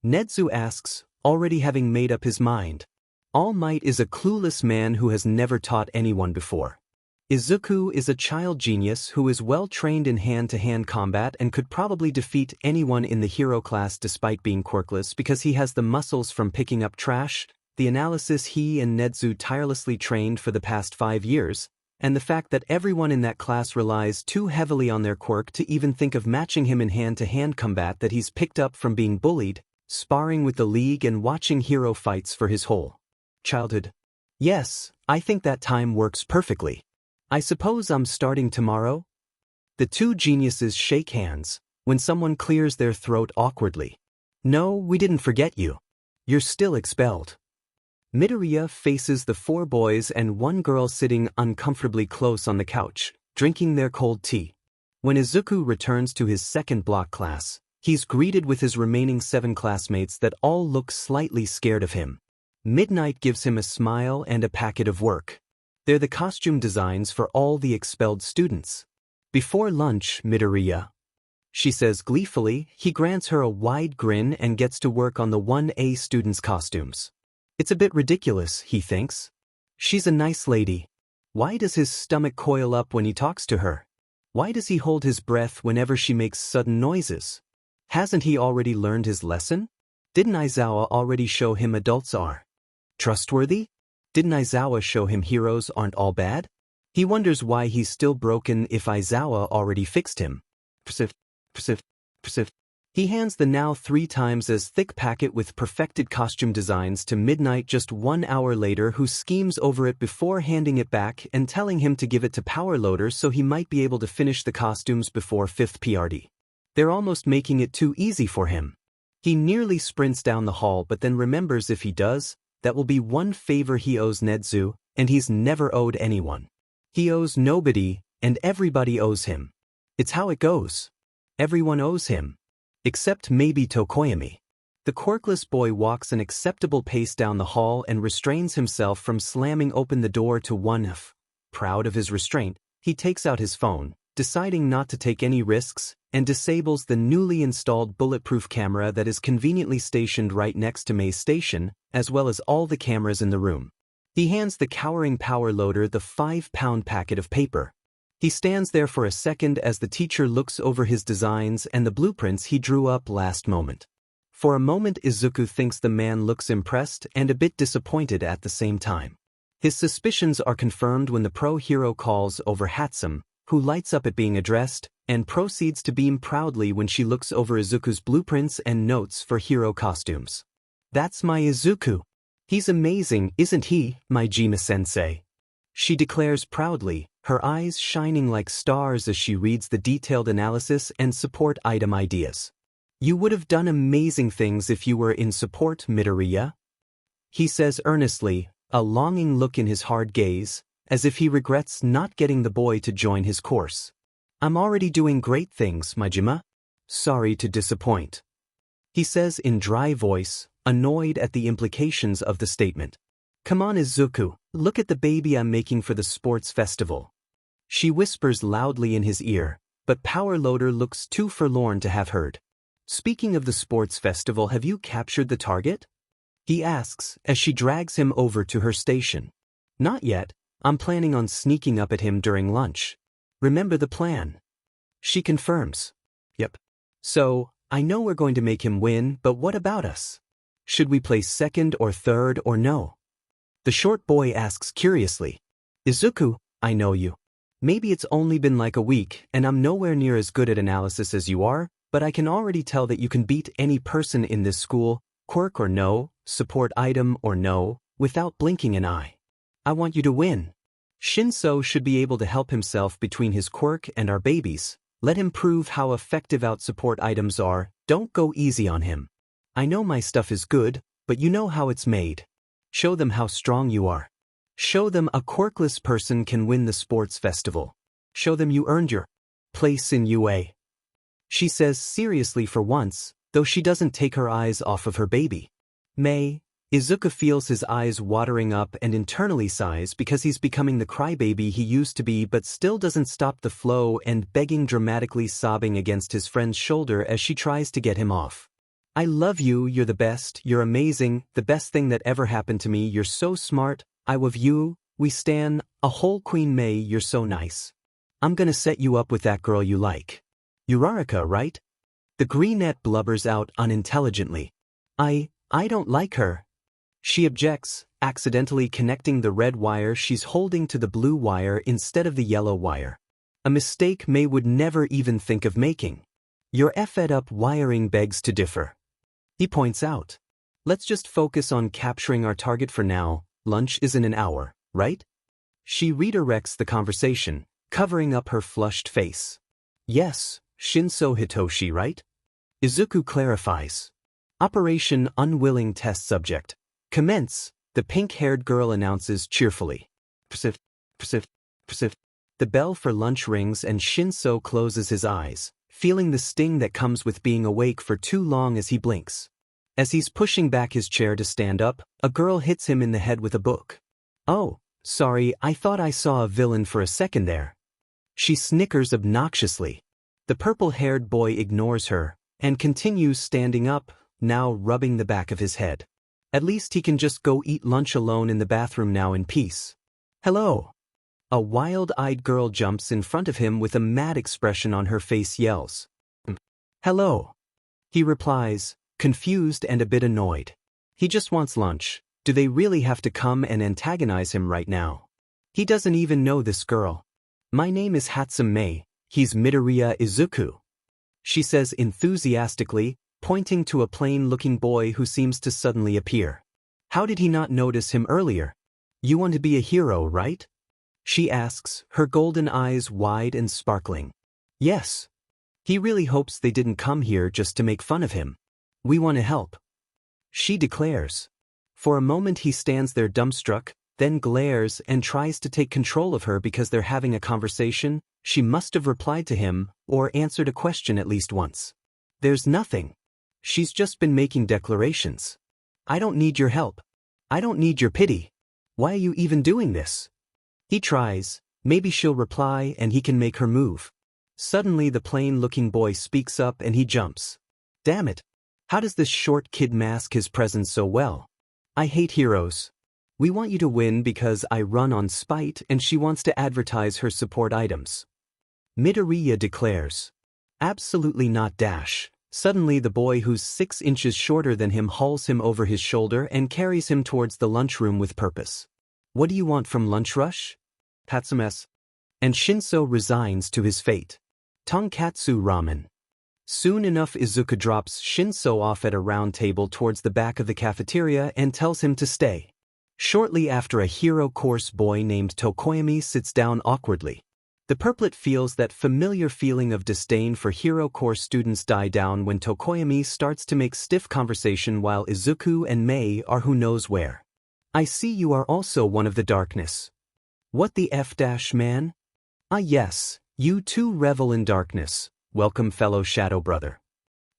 Nedzu asks, already having made up his mind. All Might is a clueless man who has never taught anyone before. Izuku is a child genius who is well trained in hand-to-hand combat and could probably defeat anyone in the hero class despite being quirkless because he has the muscles from picking up trash, the analysis he and Nedzu tirelessly trained for the past 5 years, and the fact that everyone in that class relies too heavily on their quirk to even think of matching him in hand-to-hand combat that he's picked up from being bullied, sparring with the league and watching hero fights for his whole childhood. Yes, I think that time works perfectly. I suppose I'm starting tomorrow? The two geniuses shake hands when someone clears their throat awkwardly. No, we didn't forget you. You're still expelled. Midoriya faces the 4 boys and 1 girl sitting uncomfortably close on the couch, drinking their cold tea. When Izuku returns to his second block class, he's greeted with his remaining 7 classmates that all look slightly scared of him. Midnight gives him a smile and a packet of work. They're the costume designs for all the expelled students. Before lunch, Midoriya, she says gleefully. He grants her a wide grin and gets to work on the 1A students' costumes. It's a bit ridiculous, he thinks. She's a nice lady. Why does his stomach coil up when he talks to her? Why does he hold his breath whenever she makes sudden noises? Hasn't he already learned his lesson? Didn't Aizawa already show him adults are trustworthy? Didn't Aizawa show him heroes aren't all bad? He wonders why he's still broken if Aizawa already fixed him. He hands the now 3 times as thick packet with perfected costume designs to Midnight just 1 hour later, who schemes over it before handing it back and telling him to give it to Power Loader so he might be able to finish the costumes before 5th PRD. They're almost making it too easy for him. He nearly sprints down the hall but then remembers if he does, that will be one favor he owes Nedzu, and he's never owed anyone. He owes nobody, and everybody owes him. It's how it goes. Everyone owes him. Except maybe Tokoyami. The quirkless boy walks an acceptable pace down the hall and restrains himself from slamming open the door to 1F. Proud of his restraint, he takes out his phone, deciding not to take any risks, and disables the newly installed bulletproof camera that is conveniently stationed right next to May's station, as well as all the cameras in the room. He hands the cowering Power Loader the 5-pound packet of paper. He stands there for a second as the teacher looks over his designs and the blueprints he drew up last moment. For a moment Izuku thinks the man looks impressed and a bit disappointed at the same time. His suspicions are confirmed when the pro-hero calls over Hatsum, who lights up at being addressed, and proceeds to beam proudly when she looks over Izuku's blueprints and notes for hero costumes. That's my Izuku. He's amazing, isn't he, my Jima-sensei? She declares proudly, her eyes shining like stars as she reads the detailed analysis and support item ideas. You would have done amazing things if you were in support, Midoriya. He says earnestly, a longing look in his hard gaze, as if he regrets not getting the boy to join his course. I'm already doing great things, my Jima. Sorry to disappoint. He says in dry voice, annoyed at the implications of the statement. Come on, Izuku, look at the baby I'm making for the sports festival. She whispers loudly in his ear, but Power Loader looks too forlorn to have heard. Speaking of the sports festival, have you captured the target? He asks as she drags him over to her station. Not yet, I'm planning on sneaking up at him during lunch. Remember the plan? She confirms. Yep. So, I know we're going to make him win, but what about us? Should we place second or third or no? The short boy asks curiously. Izuku, I know you. Maybe it's only been like a week, and I'm nowhere near as good at analysis as you are, but I can already tell that you can beat any person in this school, quirk or no, support item or no, without blinking an eye. I want you to win. Shinso should be able to help himself between his quirk and our babies. Let him prove how effective out-support items are. Don't go easy on him. I know my stuff is good, but you know how it's made. Show them how strong you are. Show them a quirkless person can win the sports festival. Show them you earned your place in UA. She says seriously for once, though she doesn't take her eyes off of her baby. Izuku feels his eyes watering up and internally sighs because he's becoming the crybaby he used to be, but still doesn't stop the flow and begging, dramatically sobbing against his friend's shoulder as she tries to get him off. I love you, you're the best, you're amazing, the best thing that ever happened to me, you're so smart, I love you, we stan, a whole Queen May, you're so nice. I'm gonna set you up with that girl you like. Uraraka, right? The greenette blubbers out unintelligently. I don't like her. She objects, accidentally connecting the red wire she's holding to the blue wire instead of the yellow wire. A mistake May would never even think of making. Your effed up wiring begs to differ. He points out. Let's just focus on capturing our target for now, lunch is in an hour, right? She redirects the conversation, covering up her flushed face. Yes, Shinso Hitoshi, right? Izuku clarifies. Operation Unwilling Test Subject. Commence, the pink-haired girl announces cheerfully. Persif. The bell for lunch rings and Shinso closes his eyes, feeling the sting that comes with being awake for too long as he blinks. As he's pushing back his chair to stand up, a girl hits him in the head with a book. Oh, sorry, I thought I saw a villain for a second there. She snickers obnoxiously. The purple-haired boy ignores her and continues standing up, now rubbing the back of his head. At least he can just go eat lunch alone in the bathroom now in peace. Hello. A wild-eyed girl jumps in front of him with a mad expression on her face, yells. Hello. He replies, confused and a bit annoyed. He just wants lunch. Do they really have to come and antagonize him right now? He doesn't even know this girl. My name is Hatsum Mei, he's Midoriya Izuku. She says enthusiastically, pointing to a plain-looking boy who seems to suddenly appear. How did he not notice him earlier? You want to be a hero, right? She asks, her golden eyes wide and sparkling. Yes. He really hopes they didn't come here just to make fun of him. We want to help. She declares. For a moment he stands there dumbstruck, then glares and tries to take control of her because they're having a conversation. She must have replied to him, or answered a question at least once. There's nothing. She's just been making declarations. I don't need your help. I don't need your pity. Why are you even doing this? He tries, maybe she'll reply and he can make her move. Suddenly the plain-looking boy speaks up and he jumps. Damn it. How does this short kid mask his presence so well? I hate heroes. We want you to win because I run on spite and she wants to advertise her support items. Midoriya declares. Absolutely not dash. Suddenly the boy who's 6 inches shorter than him hauls him over his shoulder and carries him towards the lunchroom with purpose. What do you want from lunch rush? Hatsumes. And Shinso resigns to his fate. Tonkatsu ramen. Soon enough Izuku drops Shinso off at a round table towards the back of the cafeteria and tells him to stay. Shortly after a hero course boy named Tokoyami sits down awkwardly. The purplet feels that familiar feeling of disdain for hero course students die down when Tokoyami starts to make stiff conversation while Izuku and Mei are who knows where. I see you are also one of the darkness. What the man? Ah yes, you too revel in darkness. Welcome fellow shadow brother.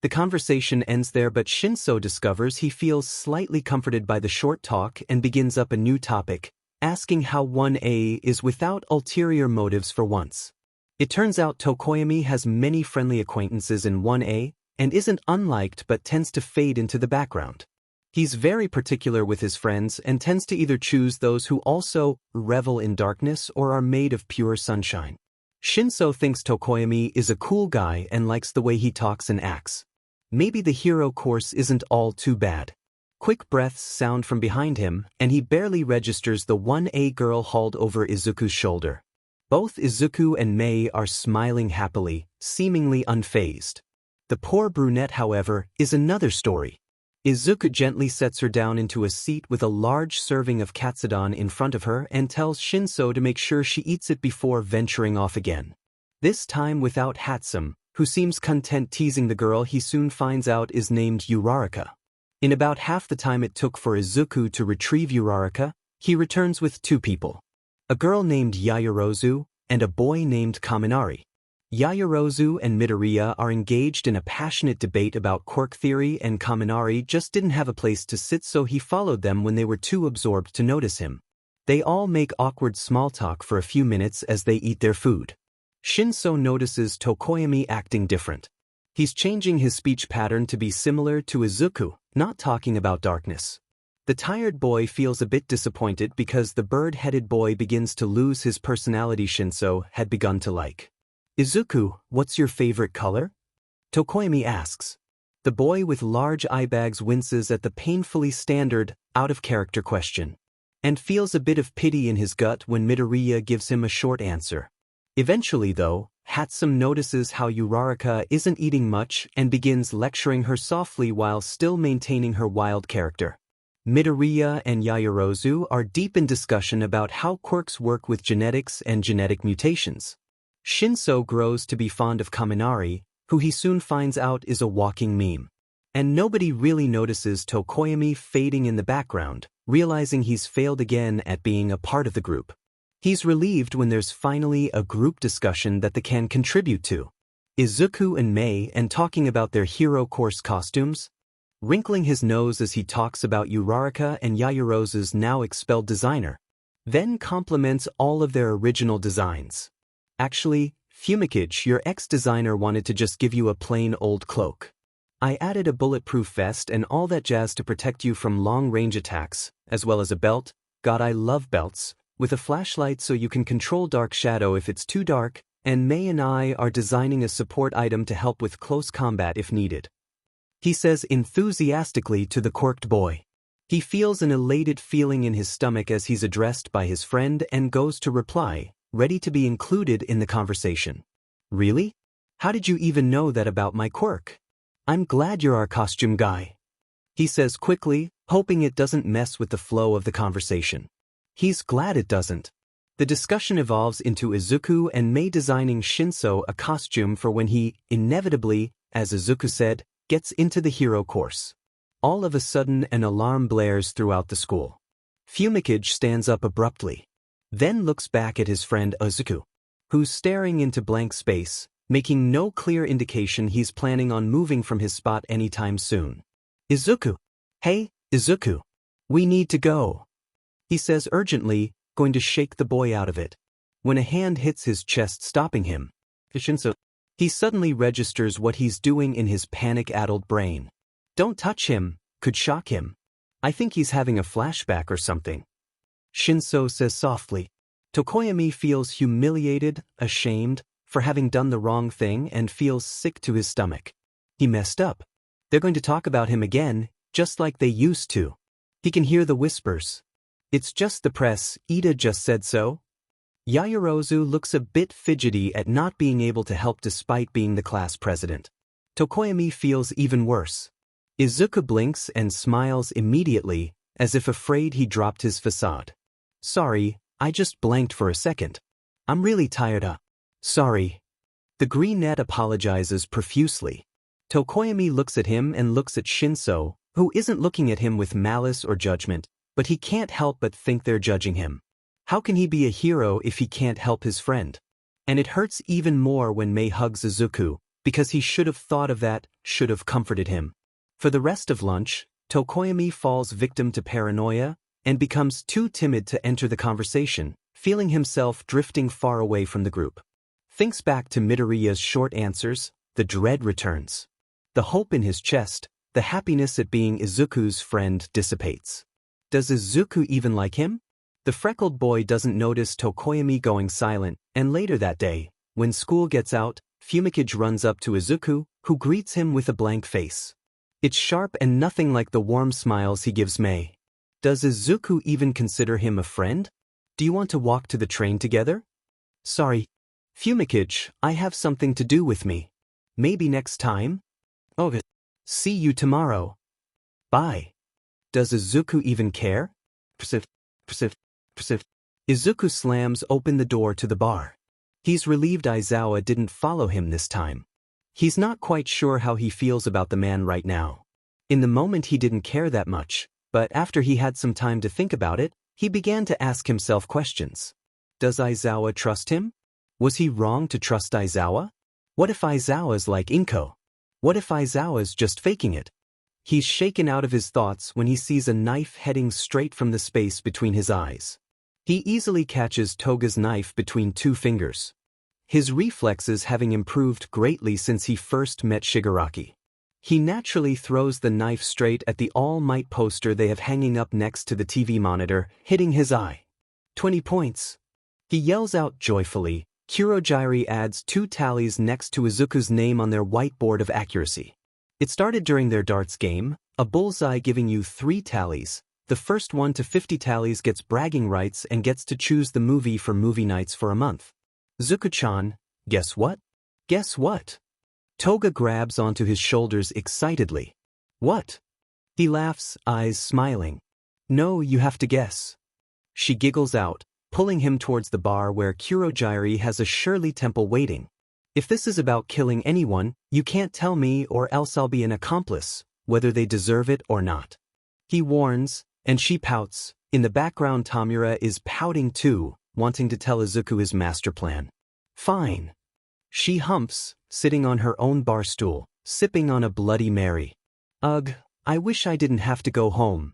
The conversation ends there but Shinso discovers he feels slightly comforted by the short talk and begins up a new topic, asking how 1A is without ulterior motives for once. It turns out Tokoyami has many friendly acquaintances in 1A, and isn't unliked but tends to fade into the background. He's very particular with his friends and tends to either choose those who also revel in darkness or are made of pure sunshine. Shinso thinks Tokoyami is a cool guy and likes the way he talks and acts. Maybe the hero course isn't all too bad. Quick breaths sound from behind him, and he barely registers the 1A girl hauled over Izuku's shoulder. Both Izuku and Mei are smiling happily, seemingly unfazed. The poor brunette, however, is another story. Izuku gently sets her down into a seat with a large serving of katsudon in front of her and tells Shinso to make sure she eats it before venturing off again. This time without Hatsum, who seems content teasing the girl he soon finds out is named Uraraka. In about half the time it took for Izuku to retrieve Uraraka, he returns with two people. A girl named Yaoyorozu and a boy named Kaminari. Yaoyorozu and Midoriya are engaged in a passionate debate about quirk theory, and Kaminari just didn't have a place to sit, so he followed them when they were too absorbed to notice him. They all make awkward small talk for a few minutes as they eat their food. Shinso notices Tokoyami acting different. He's changing his speech pattern to be similar to Izuku, not talking about darkness. The tired boy feels a bit disappointed because the bird-headed boy begins to lose his personality Shinso had begun to like. Izuku, what's your favorite color? Tokoyami asks. The boy with large eye bags winces at the painfully standard, out-of-character question, and feels a bit of pity in his gut when Midoriya gives him a short answer. Eventually, though, Hatsum notices how Uraraka isn't eating much and begins lecturing her softly while still maintaining her wild character. Midoriya and Yaoyorozu are deep in discussion about how quirks work with genetics and genetic mutations. Shinso grows to be fond of Kaminari, who he soon finds out is a walking meme. And nobody really notices Tokoyami fading in the background, realizing he's failed again at being a part of the group. He's relieved when there's finally a group discussion that they can contribute to. Izuku and Mei and talking about their hero course costumes, wrinkling his nose as he talks about Uraraka and Yaoyorozu's now expelled designer, then compliments all of their original designs. Actually, Fumikage, your ex-designer wanted to just give you a plain old cloak. I added a bulletproof vest and all that jazz to protect you from long-range attacks, as well as a belt, God I love belts, with a flashlight so you can control dark shadow if it's too dark, and Mei and I are designing a support item to help with close combat if needed. He says enthusiastically to the quirked boy. He feels an elated feeling in his stomach as he's addressed by his friend and goes to reply, ready to be included in the conversation. Really? How did you even know that about my quirk? I'm glad you're our costume guy. He says quickly, hoping it doesn't mess with the flow of the conversation. He's glad it doesn't. The discussion evolves into Izuku and Mei designing Shinso a costume for when he, inevitably, as Izuku said, gets into the hero course. All of a sudden an alarm blares throughout the school. Fumikage stands up abruptly, then looks back at his friend Izuku, who's staring into blank space, making no clear indication he's planning on moving from his spot anytime soon. Izuku! Hey, Izuku! We need to go! He says urgently, going to shake the boy out of it, when a hand hits his chest stopping him. He suddenly registers what he's doing in his panic-addled brain. Don't touch him, could shock him. I think he's having a flashback or something. Shinso says softly. Tokoyami feels humiliated, ashamed, for having done the wrong thing and feels sick to his stomach. He messed up. They're going to talk about him again, just like they used to. He can hear the whispers. It's just the press, Ida just said so. Yaoyorozu looks a bit fidgety at not being able to help despite being the class president. Tokoyami feels even worse. Izuku blinks and smiles immediately, as if afraid he dropped his facade. Sorry, I just blanked for a second. I'm really tired. Sorry. The greenette apologizes profusely. Tokoyami looks at him and looks at Shinso, who isn't looking at him with malice or judgment, but he can't help but think they're judging him. How can he be a hero if he can't help his friend? And it hurts even more when Mei hugs Izuku, because he should have thought of that, should have comforted him. For the rest of lunch, Tokoyami falls victim to paranoia and becomes too timid to enter the conversation, feeling himself drifting far away from the group. Thinks back to Midoriya's short answers, the dread returns. The hope in his chest, the happiness at being Izuku's friend dissipates. Does Izuku even like him? The freckled boy doesn't notice Tokoyami going silent, and later that day, when school gets out, Fumikage runs up to Izuku, who greets him with a blank face. It's sharp and nothing like the warm smiles he gives Mei. Does Izuku even consider him a friend? Do you want to walk to the train together? Sorry. Fumikage, I have something to do with me. Maybe next time? Okay. See you tomorrow. Bye. Does Izuku even care? Psif. Izuku slams open the door to the bar. He's relieved Aizawa didn't follow him this time. He's not quite sure how he feels about the man right now. In the moment he didn't care that much, but after he had some time to think about it, he began to ask himself questions. Does Aizawa trust him? Was he wrong to trust Aizawa? What if Aizawa's like Inko? What if Aizawa's just faking it? He's shaken out of his thoughts when he sees a knife heading straight from the space between his eyes. He easily catches Toga's knife between two fingers. His reflexes having improved greatly since he first met Shigaraki. He naturally throws the knife straight at the All Might poster they have hanging up next to the TV monitor, hitting his eye. 20 points. He yells out joyfully. Kurogyri adds 2 tallies next to Izuku's name on their whiteboard of accuracy. It started during their darts game, a bullseye giving you 3 tallies. The first one to 50 tallies gets bragging rights and gets to choose the movie for movie nights for a month. Zuko-chan, guess what? Guess what? Toga grabs onto his shoulders excitedly. What? He laughs, eyes smiling. No, you have to guess. She giggles out, pulling him towards the bar where Kurogyri has a Shirley Temple waiting. If this is about killing anyone, you can't tell me or else I'll be an accomplice, whether they deserve it or not. He warns, and she pouts. In the background Tamura is pouting too, wanting to tell Izuku his master plan. Fine. She humps, sitting on her own bar stool, sipping on a Bloody Mary. Ugh, I wish I didn't have to go home.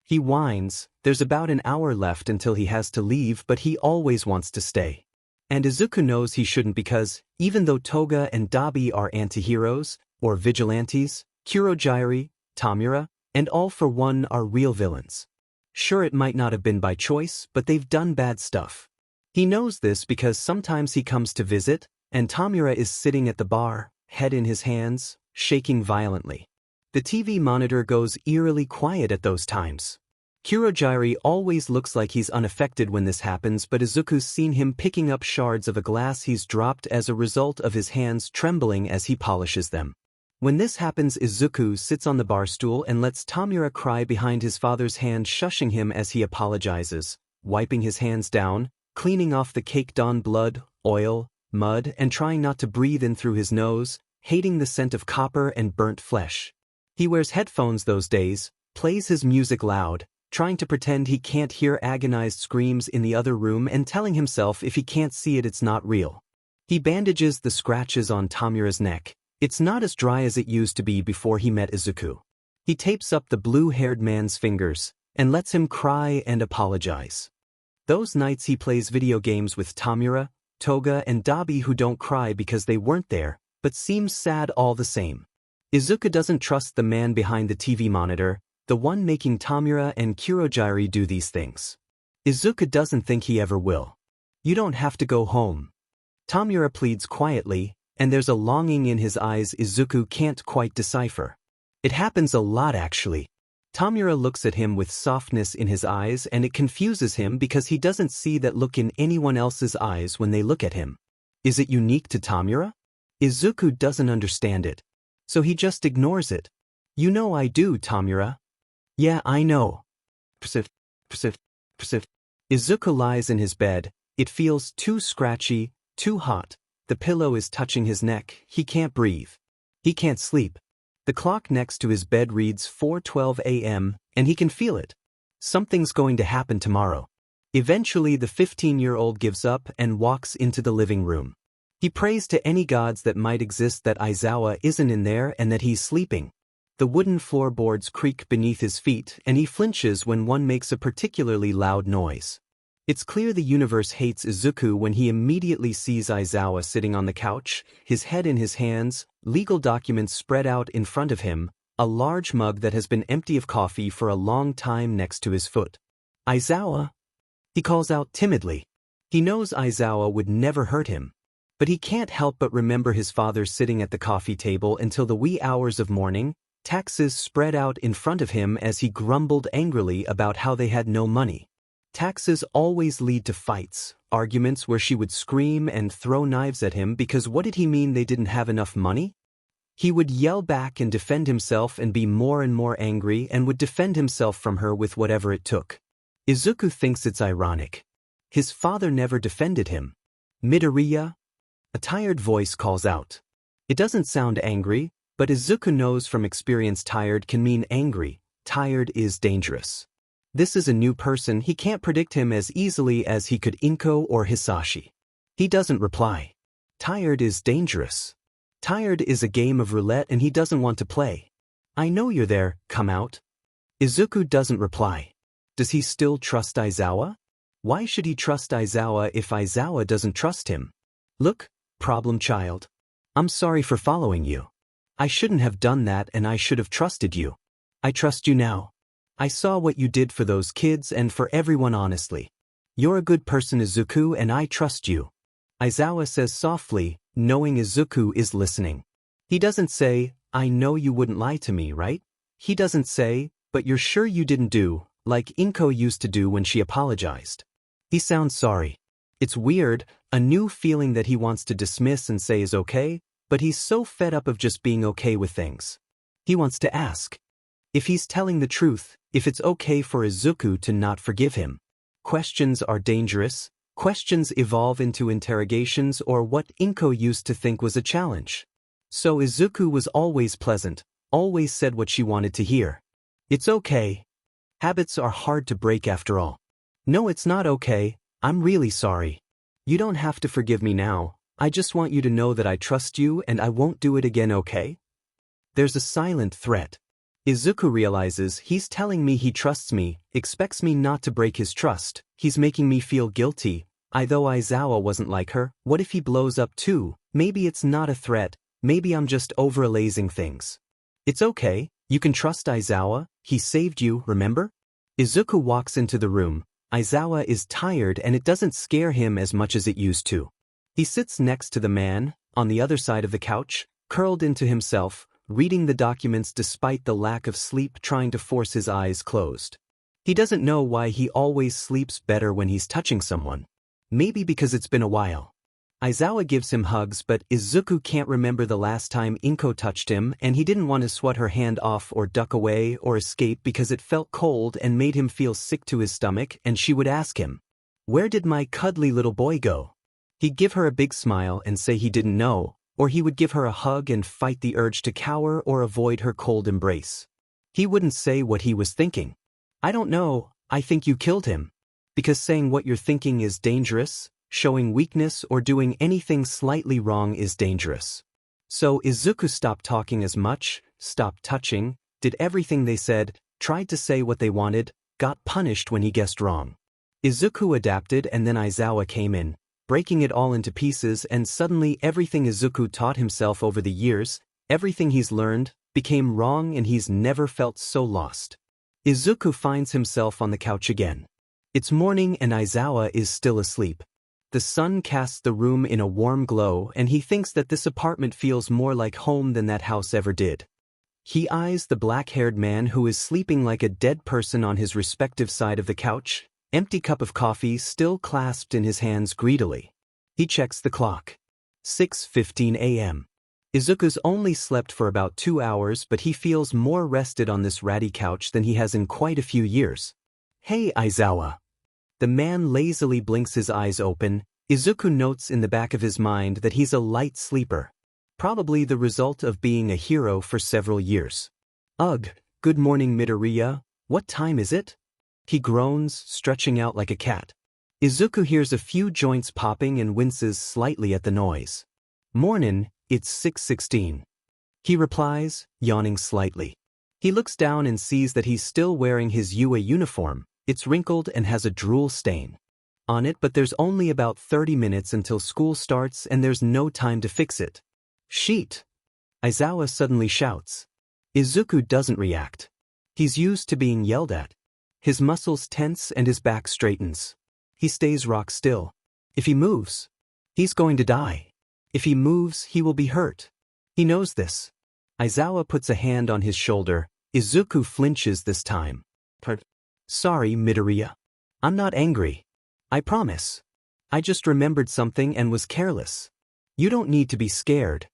He whines. There's about an hour left until he has to leave, but he always wants to stay. And Izuku knows he shouldn't because, even though Toga and Dabi are anti-heroes, or vigilantes, Kurogyri, Tamura, and All for One are real villains. Sure, it might not have been by choice, but they've done bad stuff. He knows this because sometimes he comes to visit, and Tamura is sitting at the bar, head in his hands, shaking violently. The TV monitor goes eerily quiet at those times. Kurogyri always looks like he's unaffected when this happens, but Izuku's seen him picking up shards of a glass he's dropped as a result of his hands trembling as he polishes them. When this happens, Izuku sits on the bar stool and lets Tamura cry behind his father's hand, shushing him as he apologizes, wiping his hands down, cleaning off the caked on blood, oil, mud, and trying not to breathe in through his nose, hating the scent of copper and burnt flesh. He wears headphones those days, plays his music loud, trying to pretend he can't hear agonized screams in the other room and telling himself if he can't see it, it's not real. He bandages the scratches on Tamura's neck. It's not as dry as it used to be before he met Izuku. He tapes up the blue-haired man's fingers and lets him cry and apologize. Those nights he plays video games with Tamura, Toga, and Dabi, who don't cry because they weren't there, but seems sad all the same. Izuku doesn't trust the man behind the TV monitor, the one making Tamura and Kurogyri do these things. Izuku doesn't think he ever will. You don't have to go home. Tamura pleads quietly, and there's a longing in his eyes Izuku can't quite decipher. It happens a lot actually. Tamura looks at him with softness in his eyes, and it confuses him because he doesn't see that look in anyone else's eyes when they look at him. Is it unique to Tamura? Izuku doesn't understand it. So he just ignores it. You know I do, Tamura. Yeah, I know. Persif. Izuku lies in his bed. It feels too scratchy, too hot. The pillow is touching his neck. He can't breathe. He can't sleep. The clock next to his bed reads 4:12 a.m., and he can feel it. Something's going to happen tomorrow. Eventually the 15-year-old gives up and walks into the living room. He prays to any gods that might exist that Aizawa isn't in there and that he's sleeping. The wooden floorboards creak beneath his feet, and he flinches when one makes a particularly loud noise. It's clear the universe hates Izuku when he immediately sees Aizawa sitting on the couch, his head in his hands, legal documents spread out in front of him, a large mug that has been empty of coffee for a long time next to his foot. Aizawa? He calls out timidly. He knows Aizawa would never hurt him. But he can't help but remember his father sitting at the coffee table until the wee hours of morning, Taxes spread out in front of him as he grumbled angrily about how they had no money. Taxes always lead to fights, arguments where she would scream and throw knives at him because what did he mean they didn't have enough money? He would yell back and defend himself and be more and more angry and would defend himself from her with whatever it took. Izuku thinks it's ironic. His father never defended him. Midoriya? A tired voice calls out. It doesn't sound angry, but Izuku knows from experience tired can mean angry. Tired is dangerous. This is a new person, he can't predict him as easily as he could Inko or Hisashi. He doesn't reply. Tired is dangerous. Tired is a game of roulette and he doesn't want to play. I know you're there, come out. Izuku doesn't reply. Does he still trust Aizawa? Why should he trust Aizawa if Aizawa doesn't trust him? Look, problem child. I'm sorry for following you. I shouldn't have done that and I should have trusted you. I trust you now. I saw what you did for those kids and for everyone honestly. You're a good person Izuku and I trust you. Aizawa says softly, knowing Izuku is listening. He doesn't say, I know you wouldn't lie to me, right? He doesn't say, but you're sure you didn't do, like Inko used to do when she apologized. He sounds sorry. It's weird, a new feeling that he wants to dismiss and say is okay, but he's so fed up of just being okay with things. He wants to ask. If he's telling the truth, if it's okay for Izuku to not forgive him. Questions are dangerous. Questions evolve into interrogations or what Inko used to think was a challenge. So Izuku was always pleasant, always said what she wanted to hear. It's okay. Habits are hard to break after all. No, it's not okay. I'm really sorry. You don't have to forgive me now. I just want you to know that I trust you and I won't do it again, okay? There's a silent threat. Izuku realizes he's telling me he trusts me, expects me not to break his trust. He's making me feel guilty. Though Aizawa wasn't like her, what if he blows up too? Maybe it's not a threat. Maybe I'm just overlazing things. It's okay. You can trust Aizawa. He saved you, remember? Izuku walks into the room. Aizawa is tired and it doesn't scare him as much as it used to. He sits next to the man, on the other side of the couch, curled into himself, reading the documents despite the lack of sleep, trying to force his eyes closed. He doesn't know why he always sleeps better when he's touching someone. Maybe because it's been a while. Aizawa gives him hugs, but Izuku can't remember the last time Inko touched him, and he didn't want to swat her hand off or duck away or escape because it felt cold and made him feel sick to his stomach, and she would ask him, "Where did my cuddly little boy go?" He'd give her a big smile and say he didn't know, or he would give her a hug and fight the urge to cower or avoid her cold embrace. He wouldn't say what he was thinking. "I don't know, I think you killed him." Because saying what you're thinking is dangerous. Showing weakness or doing anything slightly wrong is dangerous. So Izuku stopped talking as much, stopped touching, did everything they said, tried to say what they wanted, got punished when he guessed wrong. Izuku adapted and then Aizawa came in, breaking it all into pieces, and suddenly everything Izuku taught himself over the years, everything he's learned, became wrong and he's never felt so lost. Izuku finds himself on the couch again. It's morning and Aizawa is still asleep. The sun casts the room in a warm glow and he thinks that this apartment feels more like home than that house ever did. He eyes the black-haired man who is sleeping like a dead person on his respective side of the couch, empty cup of coffee still clasped in his hands greedily. He checks the clock. 6:15 a.m. Izuku's only slept for about 2 hours, but he feels more rested on this ratty couch than he has in quite a few years. "Hey, Aizawa." The man lazily blinks his eyes open. Izuku notes in the back of his mind that he's a light sleeper. Probably the result of being a hero for several years. "Ugh, good morning Midoriya, what time is it?" He groans, stretching out like a cat. Izuku hears a few joints popping and winces slightly at the noise. "Mornin', it's 6:16. He replies, yawning slightly. He looks down and sees that he's still wearing his UA uniform. It's wrinkled and has a drool stain on it, but there's only about 30 minutes until school starts and there's no time to fix it. "Sheet!" Aizawa suddenly shouts. Izuku doesn't react. He's used to being yelled at. His muscles tense and his back straightens. He stays rock still. If he moves, he's going to die. If he moves, he will be hurt. He knows this. Aizawa puts a hand on his shoulder. Izuku flinches this time. Sorry, Midoriya. I'm not angry. I promise. I just remembered something and was careless. You don't need to be scared.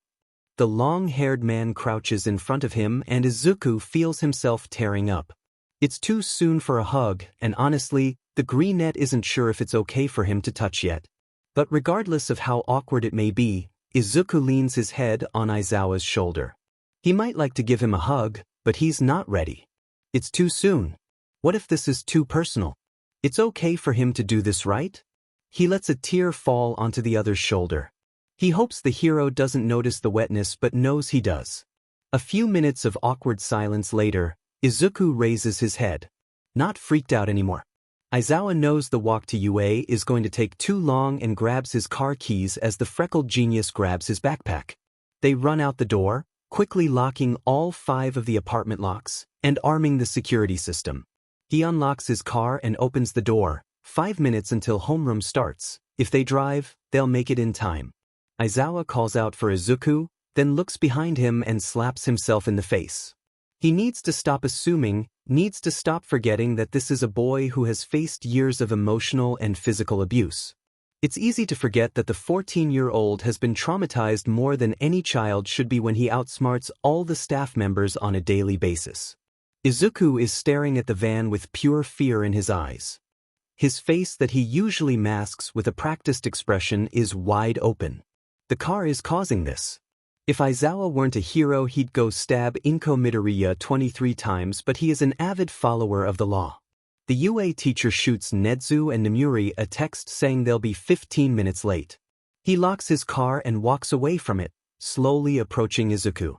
The long-haired man crouches in front of him and Izuku feels himself tearing up. It's too soon for a hug, and honestly, the greenette isn't sure if it's okay for him to touch yet. But regardless of how awkward it may be, Izuku leans his head on Aizawa's shoulder. He might like to give him a hug, but he's not ready. It's too soon. What if this is too personal? It's okay for him to do this, right? He lets a tear fall onto the other's shoulder. He hopes the hero doesn't notice the wetness but knows he does. A few minutes of awkward silence later, Izuku raises his head. Not freaked out anymore. Aizawa knows the walk to UA is going to take too long and grabs his car keys as the freckled genius grabs his backpack. They run out the door, quickly locking all 5 of the apartment locks and arming the security system. He unlocks his car and opens the door. 5 minutes until homeroom starts. If they drive, they'll make it in time. Aizawa calls out for Izuku, then looks behind him and slaps himself in the face. He needs to stop assuming, needs to stop forgetting that this is a boy who has faced years of emotional and physical abuse. It's easy to forget that the 14-year-old has been traumatized more than any child should be when he outsmarts all the staff members on a daily basis. Izuku is staring at the van with pure fear in his eyes. His face that he usually masks with a practiced expression is wide open. The car is causing this. If Aizawa weren't a hero, he'd go stab Inko Midoriya 23 times, but he is an avid follower of the law. The UA teacher shoots Nedzu and Nemuri a text saying they'll be 15 minutes late. He locks his car and walks away from it, slowly approaching Izuku.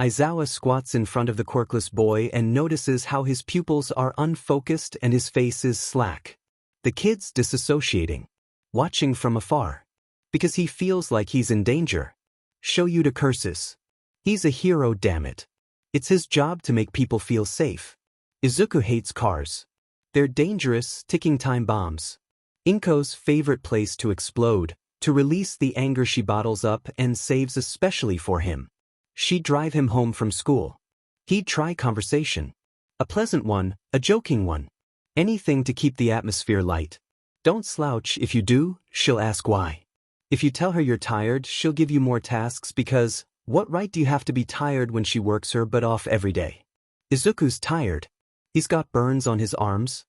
Aizawa squats in front of the quirkless boy and notices how his pupils are unfocused and his face is slack. The kid's disassociating, watching from afar. Because he feels like he's in danger. Shoyuta curses. He's a hero, damn it. It's his job to make people feel safe. Izuku hates cars. They're dangerous, ticking time bombs. Inko's favorite place to explode, to release the anger she bottles up and saves especially for him. She'd drive him home from school. He'd try conversation. A pleasant one, a joking one. Anything to keep the atmosphere light. Don't slouch. If you do, she'll ask why. If you tell her you're tired, she'll give you more tasks because, what right do you have to be tired when she works her butt off every day? Izuku's tired. He's got burns on his arms,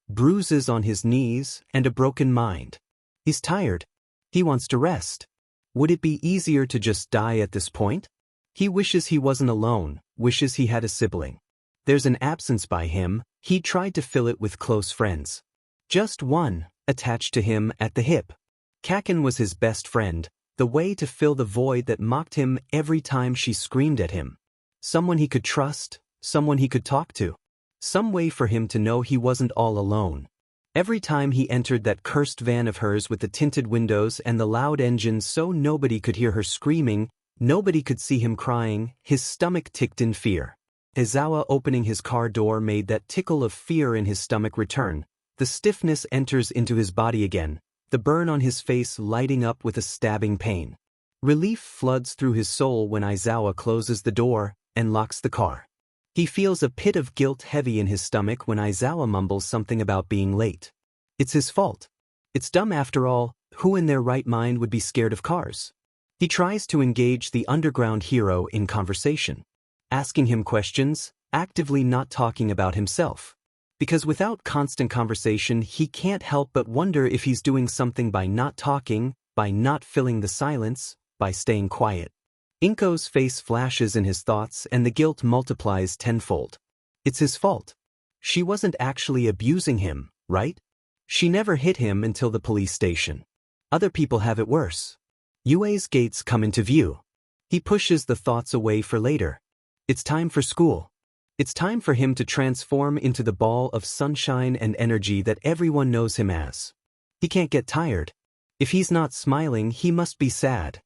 bruises on his knees, and a broken mind. He's tired. He wants to rest. Would it be easier to just die at this point? He wishes he wasn't alone, wishes he had a sibling. There's an absence by him. He tried to fill it with close friends. Just one, attached to him at the hip. Kaken was his best friend, the way to fill the void that mocked him every time she screamed at him. Someone he could trust, someone he could talk to. Some way for him to know he wasn't all alone. Every time he entered that cursed van of hers with the tinted windows and the loud engine so nobody could hear her screaming, nobody could see him crying, his stomach ticked in fear. Aizawa opening his car door made that tickle of fear in his stomach return. The stiffness enters into his body again, the burn on his face lighting up with a stabbing pain. Relief floods through his soul when Aizawa closes the door and locks the car. He feels a pit of guilt heavy in his stomach when Aizawa mumbles something about being late. It's his fault. It's dumb after all, who in their right mind would be scared of cars? He tries to engage the underground hero in conversation. Asking him questions, actively not talking about himself. Because without constant conversation he can't help but wonder if he's doing something by not talking, by not filling the silence, by staying quiet. Inko's face flashes in his thoughts and the guilt multiplies tenfold. It's his fault. She wasn't actually abusing him, right? She never hit him until the police station. Other people have it worse. UA's gates come into view. He pushes the thoughts away for later. It's time for school. It's time for him to transform into the ball of sunshine and energy that everyone knows him as. He can't get tired. If he's not smiling, he must be sad.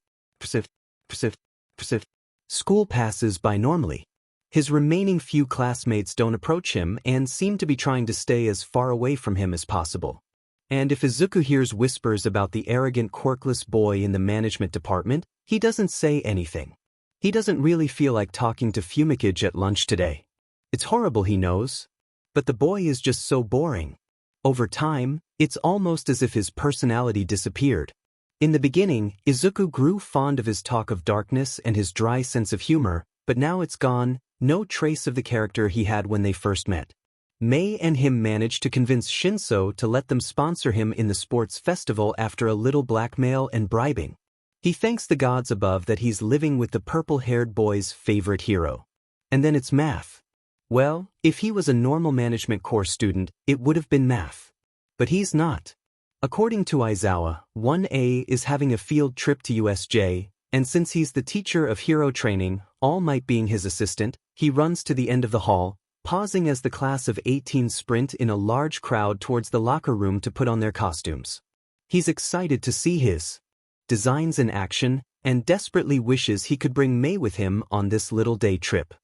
School passes by normally. His remaining few classmates don't approach him and seem to be trying to stay as far away from him as possible. And if Izuku hears whispers about the arrogant quirkless boy in the management department, he doesn't say anything. He doesn't really feel like talking to Fumikage at lunch today. It's horrible, he knows. But the boy is just so boring. Over time, it's almost as if his personality disappeared. In the beginning, Izuku grew fond of his talk of darkness and his dry sense of humor, but now it's gone, no trace of the character he had when they first met. Mei and him managed to convince Shinso to let them sponsor him in the sports festival after a little blackmail and bribing. He thanks the gods above that he's living with the purple-haired boy's favorite hero. And then it's math. Well, if he was a normal management course student, it would have been math. But he's not. According to Aizawa, 1A is having a field trip to USJ, and since he's the teacher of hero training, All Might being his assistant, he runs to the end of the hall, pausing as the class of 18 sprint in a large crowd towards the locker room to put on their costumes. He's excited to see his designs in action, and desperately wishes he could bring Mei with him on this little day trip.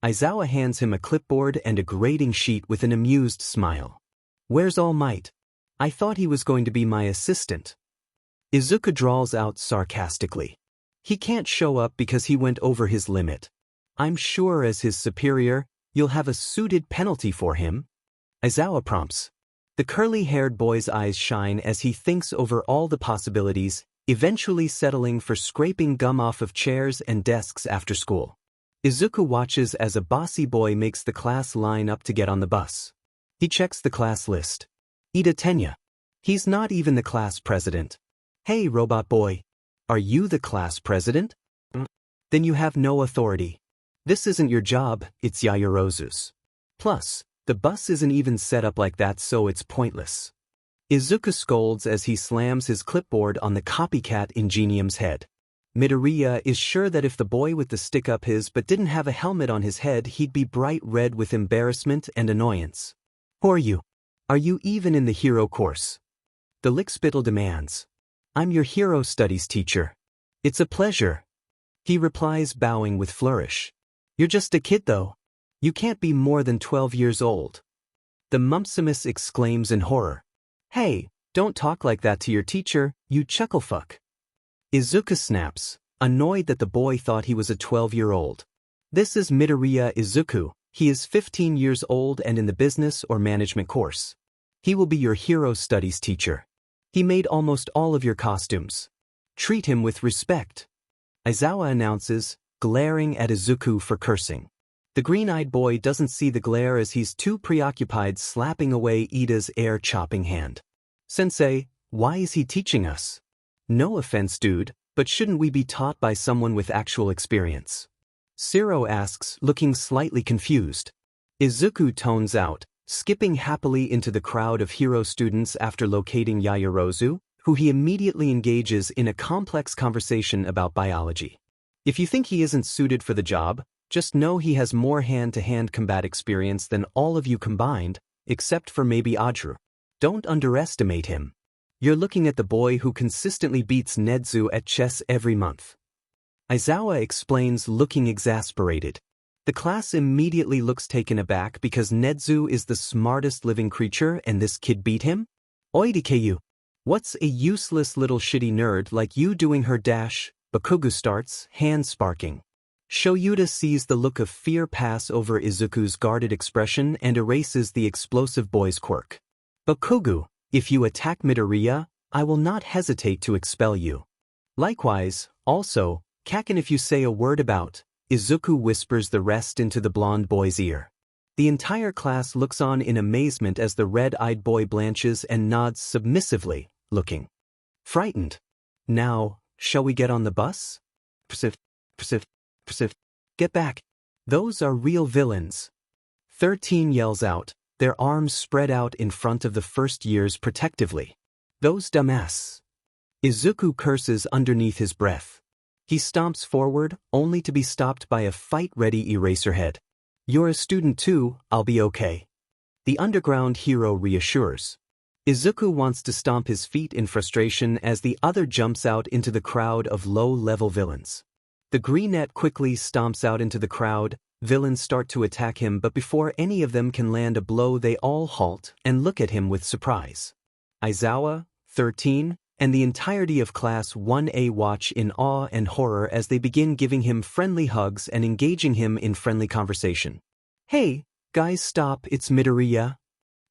Aizawa hands him a clipboard and a grading sheet with an amused smile. "Where's All Might? I thought he was going to be my assistant." Izuku drawls out sarcastically. "He can't show up because he went over his limit. I'm sure as his superior, you'll have a suited penalty for him." Aizawa prompts. The curly-haired boy's eyes shine as he thinks over all the possibilities, eventually settling for scraping gum off of chairs and desks after school. Izuku watches as a bossy boy makes the class line up to get on the bus. He checks the class list. Ida Tenya. He's not even the class president. "Hey, robot boy. Are you the class president?" "Then you have no authority. This isn't your job, it's Yaoyorozu's. Plus, the bus isn't even set up like that, so it's pointless." Izuku scolds as he slams his clipboard on the copycat Ingenium's head. Midoriya is sure that if the boy with the stick up his but didn't have a helmet on his head, he'd be bright red with embarrassment and annoyance. "Who are you? Are you even in the hero course?" The lickspittle demands. "I'm your hero studies teacher." "It's a pleasure," he replies, bowing with flourish. "You're just a kid though. You can't be more than 12 years old." The Mumpsimus exclaims in horror. "Hey, don't talk like that to your teacher, you chucklefuck." Izuku snaps, annoyed that the boy thought he was a 12-year-old. This is Midoriya Izuku. He is 15 years old and in the business or management course. He will be your hero studies teacher. He made almost all of your costumes. Treat him with respect. Aizawa announces, glaring at Izuku for cursing. The green-eyed boy doesn't see the glare as he's too preoccupied slapping away Ida's air-chopping hand. "Sensei, why is he teaching us?" "No offense, dude, but shouldn't we be taught by someone with actual experience?" Siro asks, looking slightly confused. Izuku tones out, skipping happily into the crowd of hero students after locating Yaoyorozu, who he immediately engages in a complex conversation about biology. If you think he isn't suited for the job, just know he has more hand-to-hand combat experience than all of you combined, except for maybe Audru. Don't underestimate him. You're looking at the boy who consistently beats Nedzu at chess every month. Aizawa explains, looking exasperated. The class immediately looks taken aback because Nedzu is the smartest living creature and this kid beat him? Oidikeyu. What's a useless little shitty nerd like you doing her dash? Bakugu starts, hand sparking. Shoyuta sees the look of fear pass over Izuku's guarded expression and erases the explosive boy's quirk. "Bakugu, if you attack Midoriya, I will not hesitate to expel you. Likewise, also, Kaken if you say a word about," Izuku whispers the rest into the blonde boy's ear. The entire class looks on in amazement as the red-eyed boy blanches and nods submissively, looking frightened. "Now, shall we get on the bus?" "Persif. Get back. Those are real villains." 13 yells out, their arms spread out in front of the first years protectively. "Those dumbass." Izuku curses underneath his breath. He stomps forward, only to be stopped by a fight-ready Eraserhead. "You're a student too, I'll be okay." The underground hero reassures. Izuku wants to stomp his feet in frustration as the other jumps out into the crowd of low-level villains. The greenette quickly stomps out into the crowd, villains start to attack him, but before any of them can land a blow they all halt and look at him with surprise. Aizawa, 13, and the entirety of Class 1A watch in awe and horror as they begin giving him friendly hugs and engaging him in friendly conversation. "Hey, guys, stop, it's Midoriya,"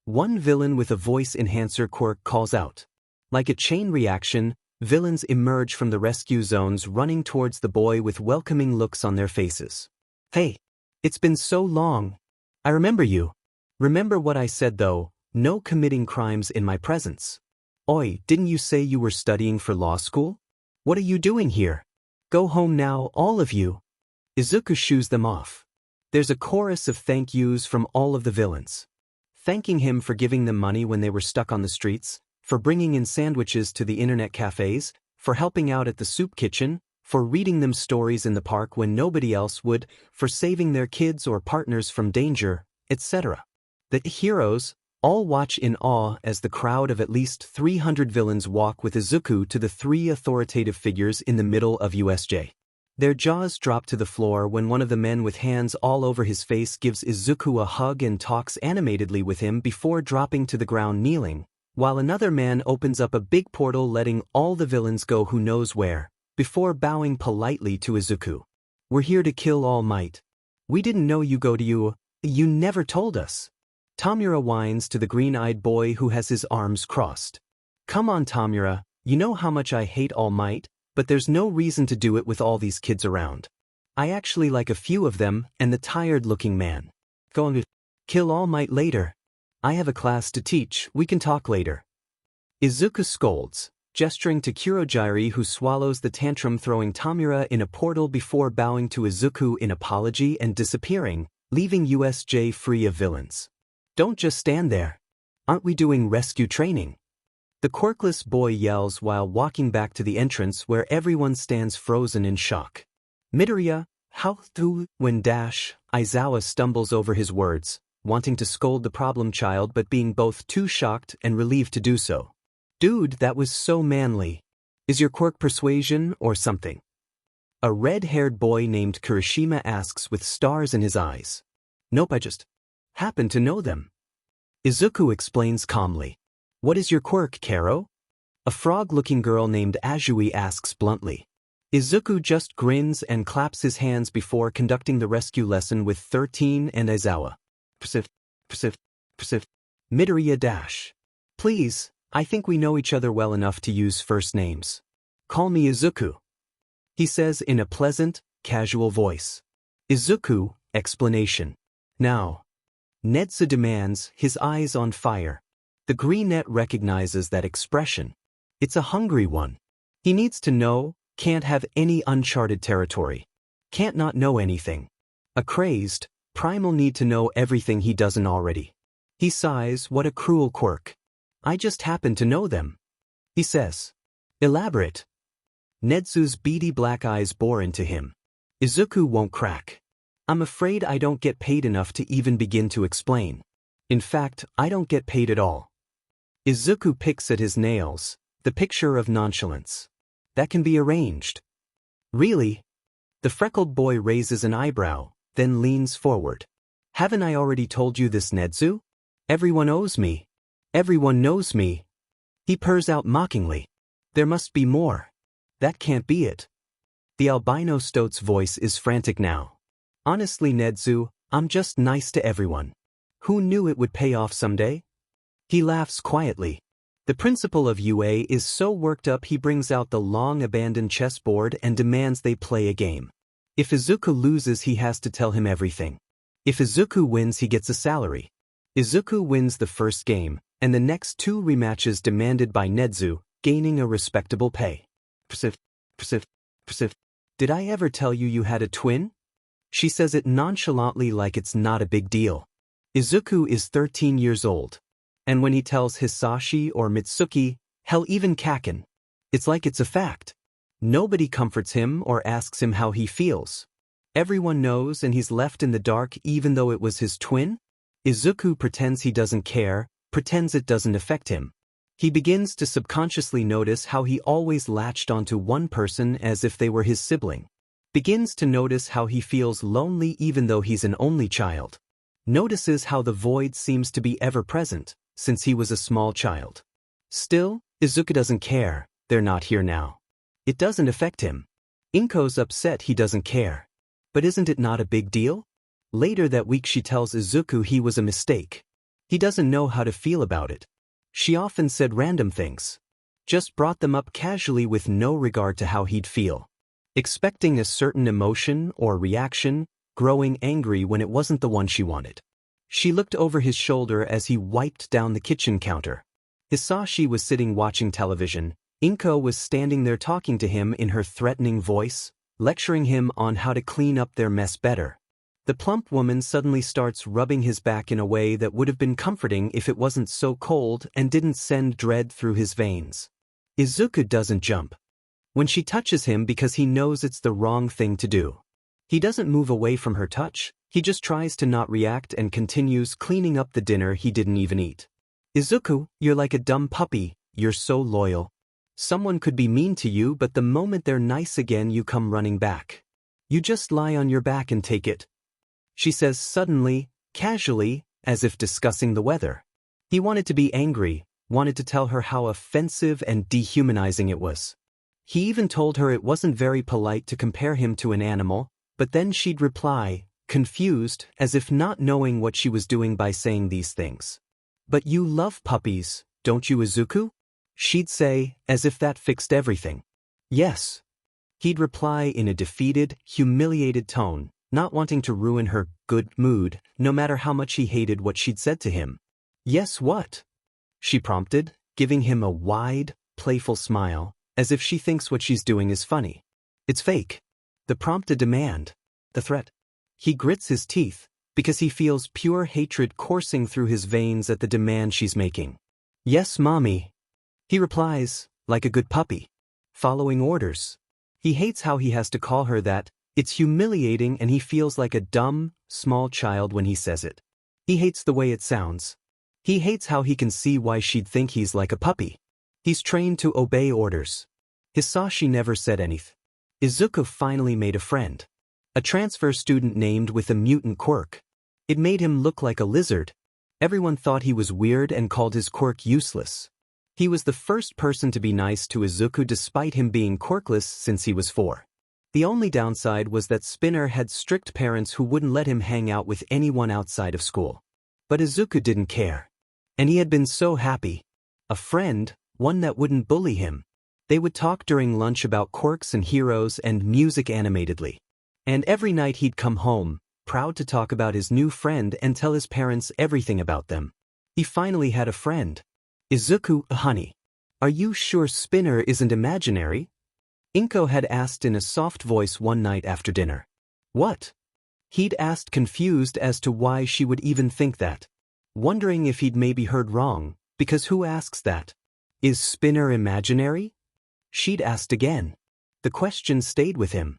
one villain with a voice enhancer quirk calls out. Like a chain reaction, villains emerge from the rescue zones running towards the boy with welcoming looks on their faces. "Hey, it's been so long. I remember you. Remember what I said though, no committing crimes in my presence. Oi, didn't you say you were studying for law school? What are you doing here? Go home now, all of you." Izuku shoos them off. There's a chorus of thank yous from all of the villains. Thanking him for giving them money when they were stuck on the streets, for bringing in sandwiches to the internet cafes, for helping out at the soup kitchen, for reading them stories in the park when nobody else would, for saving their kids or partners from danger, etc. The heroes all watch in awe as the crowd of at least 300 villains walk with Izuku to the three authoritative figures in the middle of USJ. Their jaws drop to the floor when one of the men with hands all over his face gives Izuku a hug and talks animatedly with him before dropping to the ground kneeling, while another man opens up a big portal letting all the villains go who knows where, before bowing politely to Izuku. "We're here to kill All Might. We didn't know you go to you. You never told us." Tamura whines to the green-eyed boy who has his arms crossed. "Come on, Tamura, you know how much I hate All Might, but there's no reason to do it with all these kids around. I actually like a few of them and the tired-looking man. Going to kill All Might later. I have a class to teach, we can talk later." Izuku scolds, gesturing to Kurogiri who swallows the tantrum throwing Tamura in a portal before bowing to Izuku in apology and disappearing, leaving USJ free of villains. "Don't just stand there. Aren't we doing rescue training?" The quirkless boy yells while walking back to the entrance where everyone stands frozen in shock. "Midoriya, how through when Aizawa stumbles over his words, wanting to scold the problem child but being both too shocked and relieved to do so. "Dude, that was so manly. Is your quirk persuasion or something?" A red-haired boy named Kirishima asks with stars in his eyes. "Nope, I just happen to know them." Izuku explains calmly. "What is your quirk, Karo?" A frog-looking girl named Azui asks bluntly. Izuku just grins and claps his hands before conducting the rescue lesson with 13 and Aizawa. Midoriya Please, I think we know each other well enough to use first names. Call me Izuku," he says in a pleasant, casual voice. Izuku, explanation. "Now." Nedzu demands, his eyes on fire. The greenette recognizes that expression. It's a hungry one. He needs to know, can't have any uncharted territory. Can't not know anything. A crazed, primal need to know everything he doesn't already. He sighs, what a cruel quirk. "I just happen to know them," he says. "Elaborate." Nedzu's beady black eyes bore into him. Izuku won't crack. "I'm afraid I don't get paid enough to even begin to explain. In fact, I don't get paid at all." Izuku picks at his nails, the picture of nonchalance. "That can be arranged." "Really?" The freckled boy raises an eyebrow, then leans forward. "Haven't I already told you this, Nedzu? Everyone owes me. Everyone knows me." He purrs out mockingly. "There must be more. That can't be it." The albino stoat's voice is frantic now. "Honestly, Nedzu, I'm just nice to everyone. Who knew it would pay off someday?" He laughs quietly. The principal of UA is so worked up he brings out the long-abandoned chessboard and demands they play a game. If Izuku loses he has to tell him everything. If Izuku wins he gets a salary. Izuku wins the first game, and the next 2 rematches demanded by Nedzu, gaining a respectable pay. "Did I ever tell you you had a twin?" She says it nonchalantly like it's not a big deal. Izuku is 13 years old. And when he tells Hisashi or Mitsuki, hell even Kaken, it's like it's a fact. Nobody comforts him or asks him how he feels. Everyone knows and he's left in the dark even though it was his twin? Izuku pretends he doesn't care, pretends it doesn't affect him. He begins to subconsciously notice how he always latched onto one person as if they were his sibling. Begins to notice how he feels lonely even though he's an only child. Notices how the void seems to be ever present, since he was a small child. Still, Izuku doesn't care, they're not here now. It doesn't affect him. Inko's upset he doesn't care. But isn't it not a big deal? Later that week she tells Izuku he was a mistake. He doesn't know how to feel about it. She often said random things. Just brought them up casually with no regard to how he'd feel. Expecting a certain emotion or reaction, growing angry when it wasn't the one she wanted. She looked over his shoulder as he wiped down the kitchen counter. Hisashi was sitting watching television. Inko was standing there talking to him in her threatening voice, lecturing him on how to clean up their mess better. The plump woman suddenly starts rubbing his back in a way that would have been comforting if it wasn't so cold and didn't send dread through his veins. Izuku doesn't jump when she touches him because he knows it's the wrong thing to do. He doesn't move away from her touch, he just tries to not react and continues cleaning up the dinner he didn't even eat. Izuku, you're like a dumb puppy, you're so loyal. Someone could be mean to you but the moment they're nice again you come running back. You just lie on your back and take it. She says suddenly, casually, as if discussing the weather. He wanted to be angry, wanted to tell her how offensive and dehumanizing it was. He even told her it wasn't very polite to compare him to an animal, but then she'd reply, confused, as if not knowing what she was doing by saying these things. But you love puppies, don't you, Izuku? She'd say, as if that fixed everything. Yes. He'd reply in a defeated, humiliated tone, not wanting to ruin her good mood, no matter how much he hated what she'd said to him. Yes, what? She prompted, giving him a wide, playful smile, as if she thinks what she's doing is funny. It's fake. The prompt a demand. The threat. He grits his teeth, because he feels pure hatred coursing through his veins at the demand she's making. Yes, mommy. He replies, like a good puppy. Following orders. He hates how he has to call her that. It's humiliating and he feels like a dumb, small child when he says it. He hates the way it sounds. He hates how he can see why she'd think he's like a puppy. He's trained to obey orders. Hisashi never said anything. Izuku finally made a friend. A transfer student named with a mutant quirk. It made him look like a lizard. Everyone thought he was weird and called his quirk useless. He was the first person to be nice to Izuku despite him being quirkless since he was 4. The only downside was that Spinner had strict parents who wouldn't let him hang out with anyone outside of school. But Izuku didn't care. And he had been so happy. A friend, one that wouldn't bully him. They would talk during lunch about quirks and heroes and music animatedly. And every night he'd come home, proud to talk about his new friend and tell his parents everything about them. He finally had a friend. Izuku, honey. Are you sure Spinner isn't imaginary? Inko had asked in a soft voice one night after dinner. What? He'd asked confused as to why she would even think that. Wondering if he'd maybe heard wrong, because who asks that? Is Spinner imaginary? She'd asked again. The question stayed with him.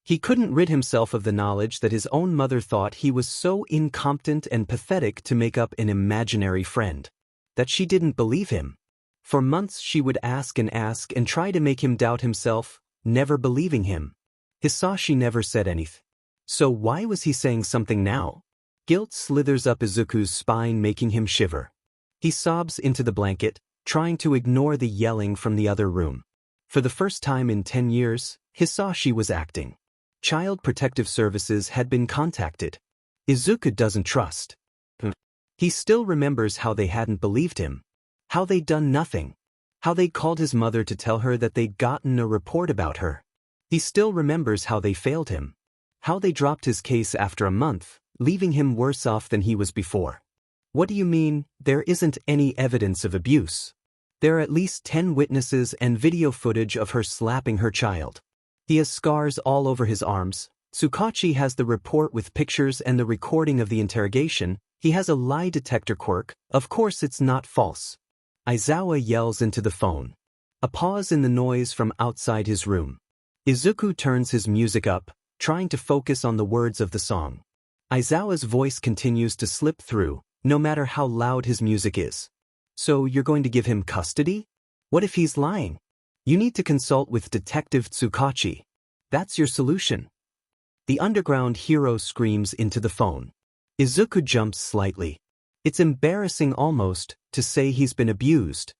He couldn't rid himself of the knowledge that his own mother thought he was so incompetent and pathetic to make up an imaginary friend. That she didn't believe him. For months she would ask and try to make him doubt himself, never believing him. Hisashi never said anything. So why was he saying something now? Guilt slithers up Izuku's spine, making him shiver. He sobs into the blanket, trying to ignore the yelling from the other room. For the first time in 10 years, Hisashi was acting. Child Protective Services had been contacted. Izuku doesn't trust. He still remembers how they hadn't believed him. How they'd done nothing. How they'd called his mother to tell her that they'd gotten a report about her. He still remembers how they failed him. How they dropped his case after a month, leaving him worse off than he was before. What do you mean, there isn't any evidence of abuse? There are at least 10 witnesses and video footage of her slapping her child. He has scars all over his arms. Tsukachi has the report with pictures and the recording of the interrogation. He has a lie detector quirk. Of course it's not false. Aizawa yells into the phone. A pause in the noise from outside his room. Izuku turns his music up, trying to focus on the words of the song. Aizawa's voice continues to slip through, no matter how loud his music is. So you're going to give him custody? What if he's lying? You need to consult with Detective Tsukachi. That's your solution. The underground hero screams into the phone. Izuku jumps slightly. It's embarrassing almost to say he's been abused.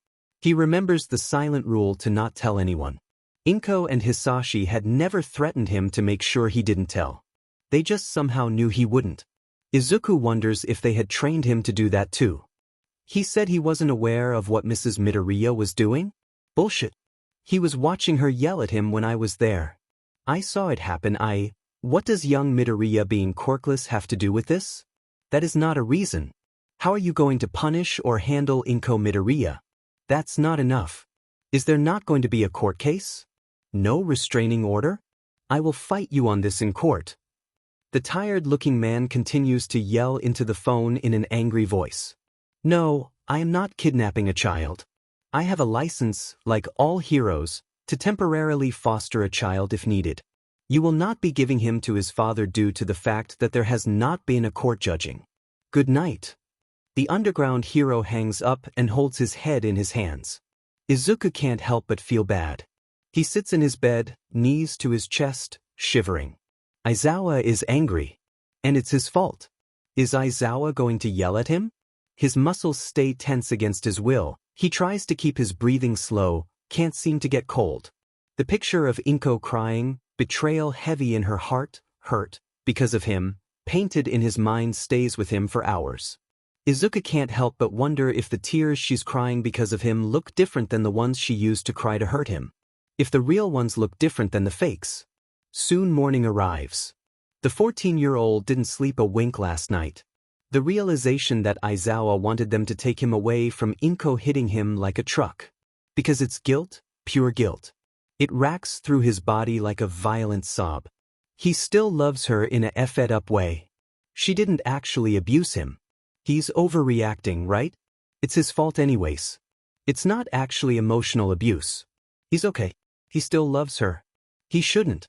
He remembers the silent rule to not tell anyone. Inko and Hisashi had never threatened him to make sure he didn't tell. They just somehow knew he wouldn't. Izuku wonders if they had trained him to do that too. He said he wasn't aware of what Mrs. Midoriya was doing? Bullshit. He was watching her yell at him when I was there. I saw it happen. What does young Midoriya being quirkless have to do with this? That is not a reason. How are you going to punish or handle Inko Midoriya? That's not enough. Is there not going to be a court case? No restraining order? I will fight you on this in court. The tired-looking man continues to yell into the phone in an angry voice. No, I am not kidnapping a child. I have a license, like all heroes, to temporarily foster a child if needed. You will not be giving him to his father due to the fact that there has not been a court judging. Good night. The underground hero hangs up and holds his head in his hands. Izuku can't help but feel bad. He sits in his bed, knees to his chest, shivering. Aizawa is angry. And it's his fault. Is Aizawa going to yell at him? His muscles stay tense against his will. He tries to keep his breathing slow, can't seem to get cold. The picture of Inko crying, betrayal heavy in her heart, hurt, because of him, painted in his mind stays with him for hours. Izuku can't help but wonder if the tears she's crying because of him look different than the ones she used to cry to hurt him. If the real ones look different than the fakes. Soon morning arrives. The 14-year-old didn't sleep a wink last night. The realization that Aizawa wanted them to take him away from Inko hitting him like a truck. Because it's guilt, pure guilt. It racks through his body like a violent sob. He still loves her in a effed-up way. She didn't actually abuse him. He's overreacting, right? It's his fault anyways. It's not actually emotional abuse. He's okay. He still loves her. He shouldn't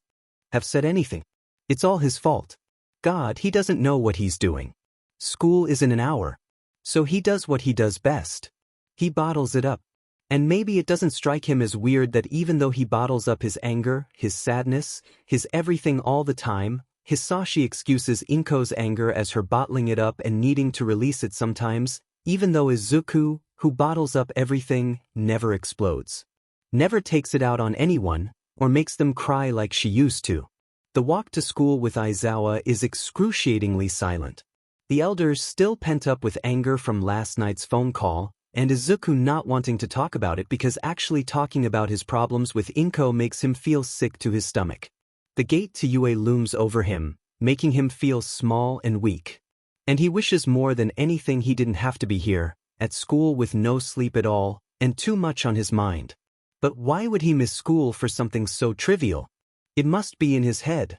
have said anything. It's all his fault. God, he doesn't know what he's doing. School is in an hour. So he does what he does best. He bottles it up. And maybe it doesn't strike him as weird that even though he bottles up his anger, his sadness, his everything all the time, Hisashi excuses Inko's anger as her bottling it up and needing to release it sometimes, even though Izuku, who bottles up everything, never explodes. Never takes it out on anyone, or makes them cry like she used to. The walk to school with Aizawa is excruciatingly silent. The elders still pent up with anger from last night's phone call, and Izuku not wanting to talk about it because actually talking about his problems with Inko makes him feel sick to his stomach. The gate to UA looms over him, making him feel small and weak. And he wishes more than anything he didn't have to be here, at school with no sleep at all, and too much on his mind. But why would he miss school for something so trivial? It must be in his head.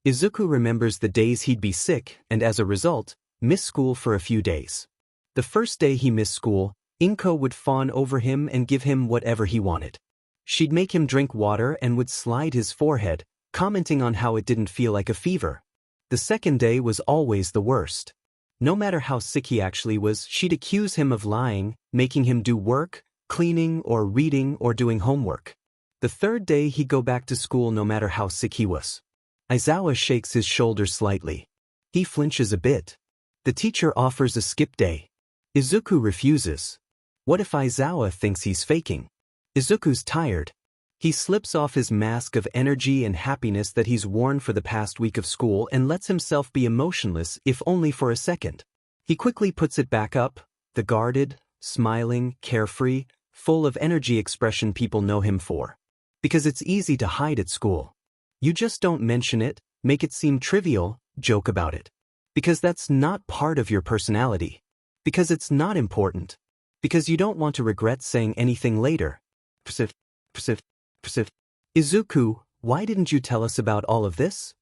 Izuku remembers the days he'd be sick and as a result, miss school for a few days. The first day he missed school, Inko would fawn over him and give him whatever he wanted. She'd make him drink water and would slide his forehead, commenting on how it didn't feel like a fever. The second day was always the worst. No matter how sick he actually was, she'd accuse him of lying, making him do work, cleaning or reading or doing homework. The third day he'd go back to school no matter how sick he was. Aizawa shakes his shoulders slightly. He flinches a bit. The teacher offers a skip day. Izuku refuses. What if Aizawa thinks he's faking? Izuku's tired. He slips off his mask of energy and happiness that he's worn for the past week of school and lets himself be emotionless if only for a second. He quickly puts it back up, the guarded, smiling, carefree, full of energy expression people know him for. Because it's easy to hide at school. You just don't mention it, make it seem trivial, joke about it. Because that's not part of your personality. Because it's not important. Because you don't want to regret saying anything later. Izuku, why didn't you tell us about all of this?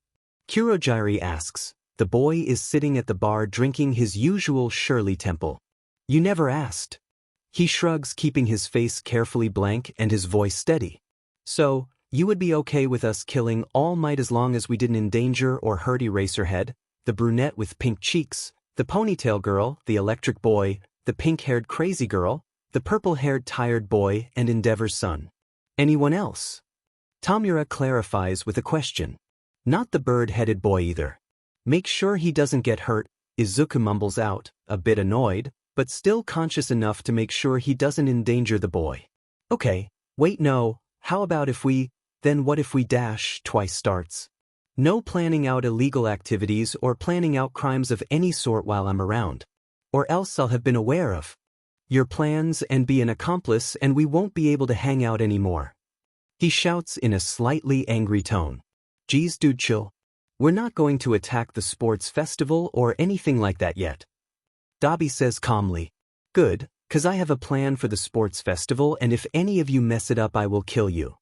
Kurojiri asks. The boy is sitting at the bar drinking his usual Shirley Temple. You never asked. He shrugs, keeping his face carefully blank and his voice steady. So, you would be okay with us killing All Might as long as we didn't endanger or hurt Eraserhead, the brunette with pink cheeks, the ponytail girl, the electric boy, the pink-haired crazy girl, the purple-haired tired boy, and Endeavor's son. Anyone else? Tamura clarifies with a question. Not the bird-headed boy either. Make sure he doesn't get hurt, Izuku mumbles out, a bit annoyed, but still conscious enough to make sure he doesn't endanger the boy. Okay, wait no, how about if we, then what if we dash twice starts? No planning out illegal activities or planning out crimes of any sort while I'm around. Or else I'll have been aware of your plans and be an accomplice and we won't be able to hang out anymore. He shouts in a slightly angry tone. Geez dude chill. We're not going to attack the sports festival or anything like that yet. Dabi says calmly. Good, 'cause I have a plan for the sports festival and if any of you mess it up I will kill you.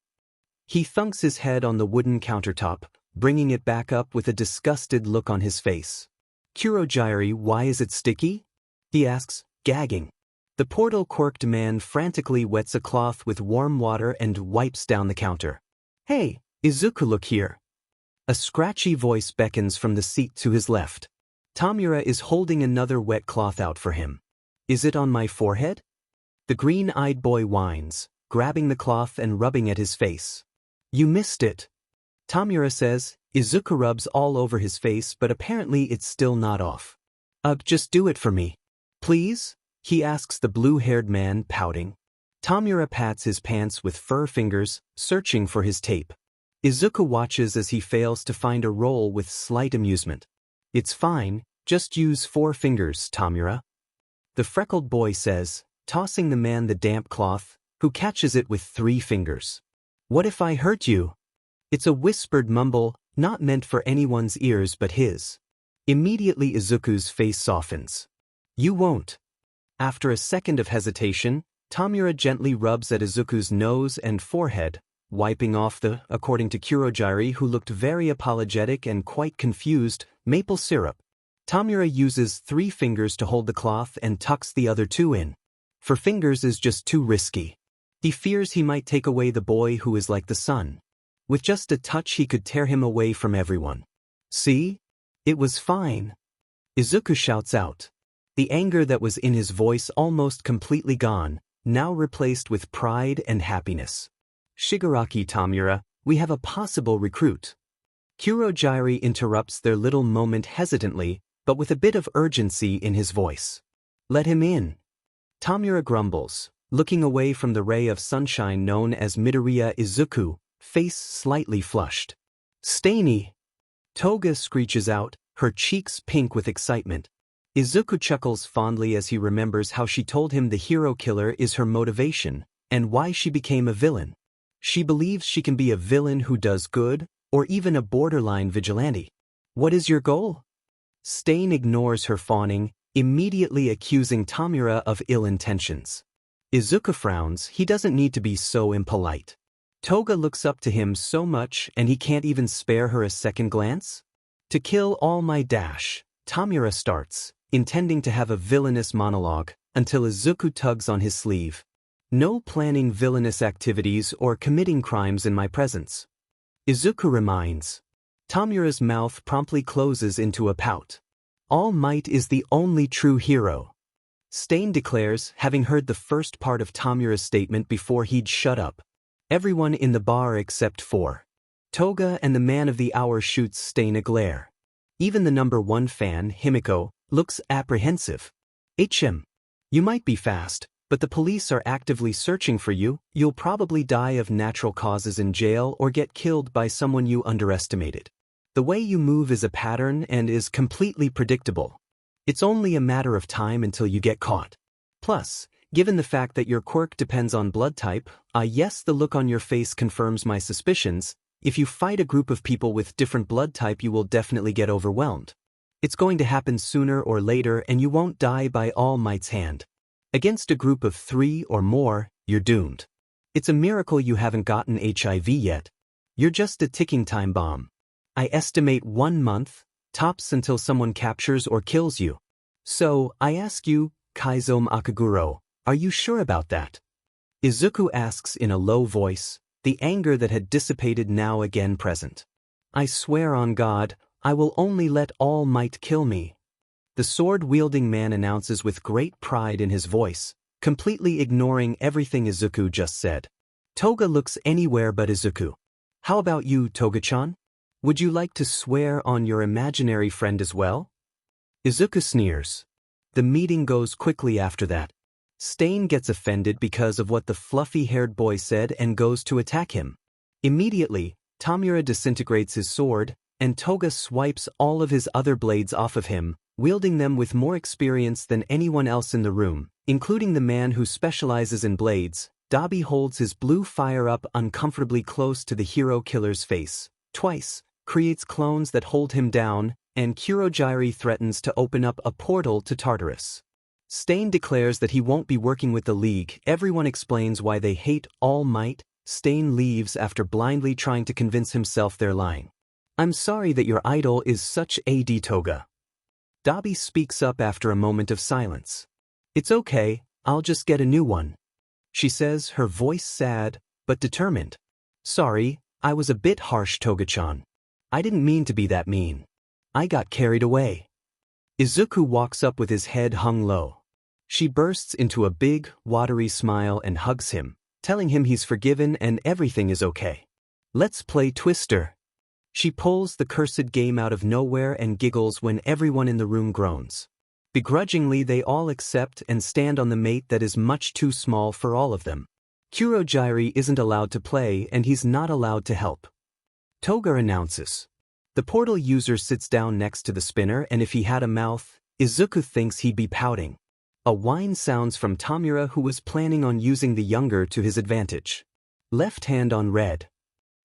He thunks his head on the wooden countertop, bringing it back up with a disgusted look on his face. Kurogyari, why is it sticky? He asks, gagging. The portal-quirked man frantically wets a cloth with warm water and wipes down the counter. Hey, Izuku, look here. A scratchy voice beckons from the seat to his left. Tamura is holding another wet cloth out for him. Is it on my forehead? The green-eyed boy whines, grabbing the cloth and rubbing at his face. You missed it. Tamura says. Izuku rubs all over his face but apparently it's still not off. Just do it for me. Please? He asks the blue-haired man, pouting. Tamura pats his pants with fur fingers, searching for his tape. Izuku watches as he fails to find a roll with slight amusement. It's fine, just use 4 fingers, Tamura. The freckled boy says, tossing the man the damp cloth, who catches it with 3 fingers. What if I hurt you? It's a whispered mumble, not meant for anyone's ears but his. Immediately Izuku's face softens. You won't. After a second of hesitation, Tamura gently rubs at Izuku's nose and forehead, wiping off the, according to Kurogyari who looked very apologetic and quite confused, maple syrup. Tamura uses 3 fingers to hold the cloth and tucks the other 2 in. 4 fingers is just too risky. He fears he might take away the boy who is like the sun. With just a touch he could tear him away from everyone. See? It was fine. Izuku shouts out. The anger that was in his voice almost completely gone, now replaced with pride and happiness. Shigaraki Tamura, we have a possible recruit. Kurogyari interrupts their little moment hesitantly, but with a bit of urgency in his voice. Let him in. Tamura grumbles, looking away from the ray of sunshine known as Midoriya Izuku, face slightly flushed. Stainy! Toga screeches out, her cheeks pink with excitement. Izuku chuckles fondly as he remembers how she told him the hero killer is her motivation, and why she became a villain. She believes she can be a villain who does good, or even a borderline vigilante. What is your goal? Stain ignores her fawning, immediately accusing Tamura of ill intentions. Izuku frowns, he doesn't need to be so impolite. Toga looks up to him so much and he can't even spare her a second glance? To kill all my dash, Tamura starts, intending to have a villainous monologue, until Izuku tugs on his sleeve. No planning villainous activities or committing crimes in my presence. Izuku reminds. Tamura's mouth promptly closes into a pout. All Might is the only true hero. Stain declares, having heard the first part of Tamura's statement before he'd shut up. Everyone in the bar except for Toga and the man of the hour shoots Stain a glare. Even the number 1 fan, Himiko, looks apprehensive. HM. You might be fast, but the police are actively searching for you. You'll probably die of natural causes in jail or get killed by someone you underestimated. The way you move is a pattern and is completely predictable. It's only a matter of time until you get caught. Plus, given the fact that your quirk depends on blood type, yes, the look on your face confirms my suspicions. If you fight a group of people with different blood type you will definitely get overwhelmed. It's going to happen sooner or later and you won't die by All Might's hand. Against a group of 3 or more, you're doomed. It's a miracle you haven't gotten HIV yet. You're just a ticking time bomb. I estimate 1 month, tops until someone captures or kills you. So, I ask you, Kaizo Akaguro, are you sure about that? Izuku asks in a low voice, the anger that had dissipated now again present. I swear on God, I will only let All Might kill me. The sword-wielding man announces with great pride in his voice, completely ignoring everything Izuku just said. Toga looks anywhere but Izuku. How about you, Toga-chan? Would you like to swear on your imaginary friend as well? Izuku sneers. The meeting goes quickly after that. Stain gets offended because of what the fluffy-haired boy said and goes to attack him. Immediately, Tamura disintegrates his sword, and Toga swipes all of his other blades off of him, wielding them with more experience than anyone else in the room, including the man who specializes in blades. Dabi holds his blue fire up uncomfortably close to the hero killer's face, twice, creates clones that hold him down, and Kurogyri threatens to open up a portal to Tartarus. Stain declares that he won't be working with the League. Everyone explains why they hate All Might. Stain leaves after blindly trying to convince himself they're lying. I'm sorry that your idol is such a Toga. Dabi speaks up after a moment of silence. It's okay, I'll just get a new one. She says, her voice sad, but determined. Sorry, I was a bit harsh, Toga-chan. I didn't mean to be that mean. I got carried away. Izuku walks up with his head hung low. She bursts into a big, watery smile and hugs him, telling him he's forgiven and everything is okay. Let's play Twister. She pulls the cursed game out of nowhere and giggles when everyone in the room groans. Begrudgingly, they all accept and stand on the mate that is much too small for all of them. Kurogyri isn't allowed to play and he's not allowed to help. Toga announces. The portal user sits down next to the spinner, and if he had a mouth, Izuku thinks he'd be pouting. A whine sounds from Tamura, who was planning on using the younger to his advantage. Left hand on red.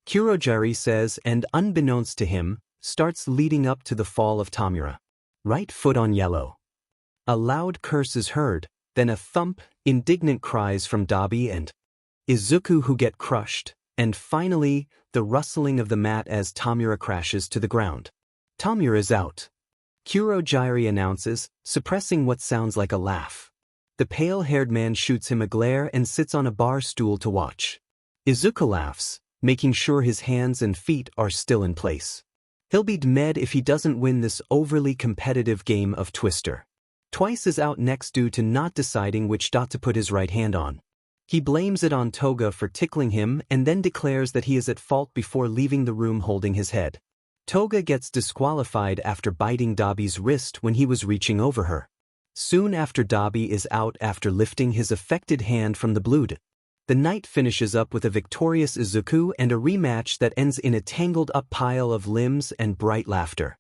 Kurogyri says, and unbeknownst to him, starts leading up to the fall of Tamura. Right foot on yellow. A loud curse is heard, then a thump, indignant cries from Dabi and Izuku, who get crushed, and finally, the rustling of the mat as Tamura crashes to the ground. Tamura's out. Kurogyri announces, suppressing what sounds like a laugh. The pale-haired man shoots him a glare and sits on a bar stool to watch. Izuku laughs, making sure his hands and feet are still in place. He'll be dead if he doesn't win this overly competitive game of Twister. Twice is out next due to not deciding which dot to put his right hand on. He blames it on Toga for tickling him and then declares that he is at fault before leaving the room holding his head. Toga gets disqualified after biting Dabi's wrist when he was reaching over her. Soon after, Dabi is out after lifting his affected hand from the blood. The night finishes up with a victorious Izuku and a rematch that ends in a tangled-up pile of limbs and bright laughter.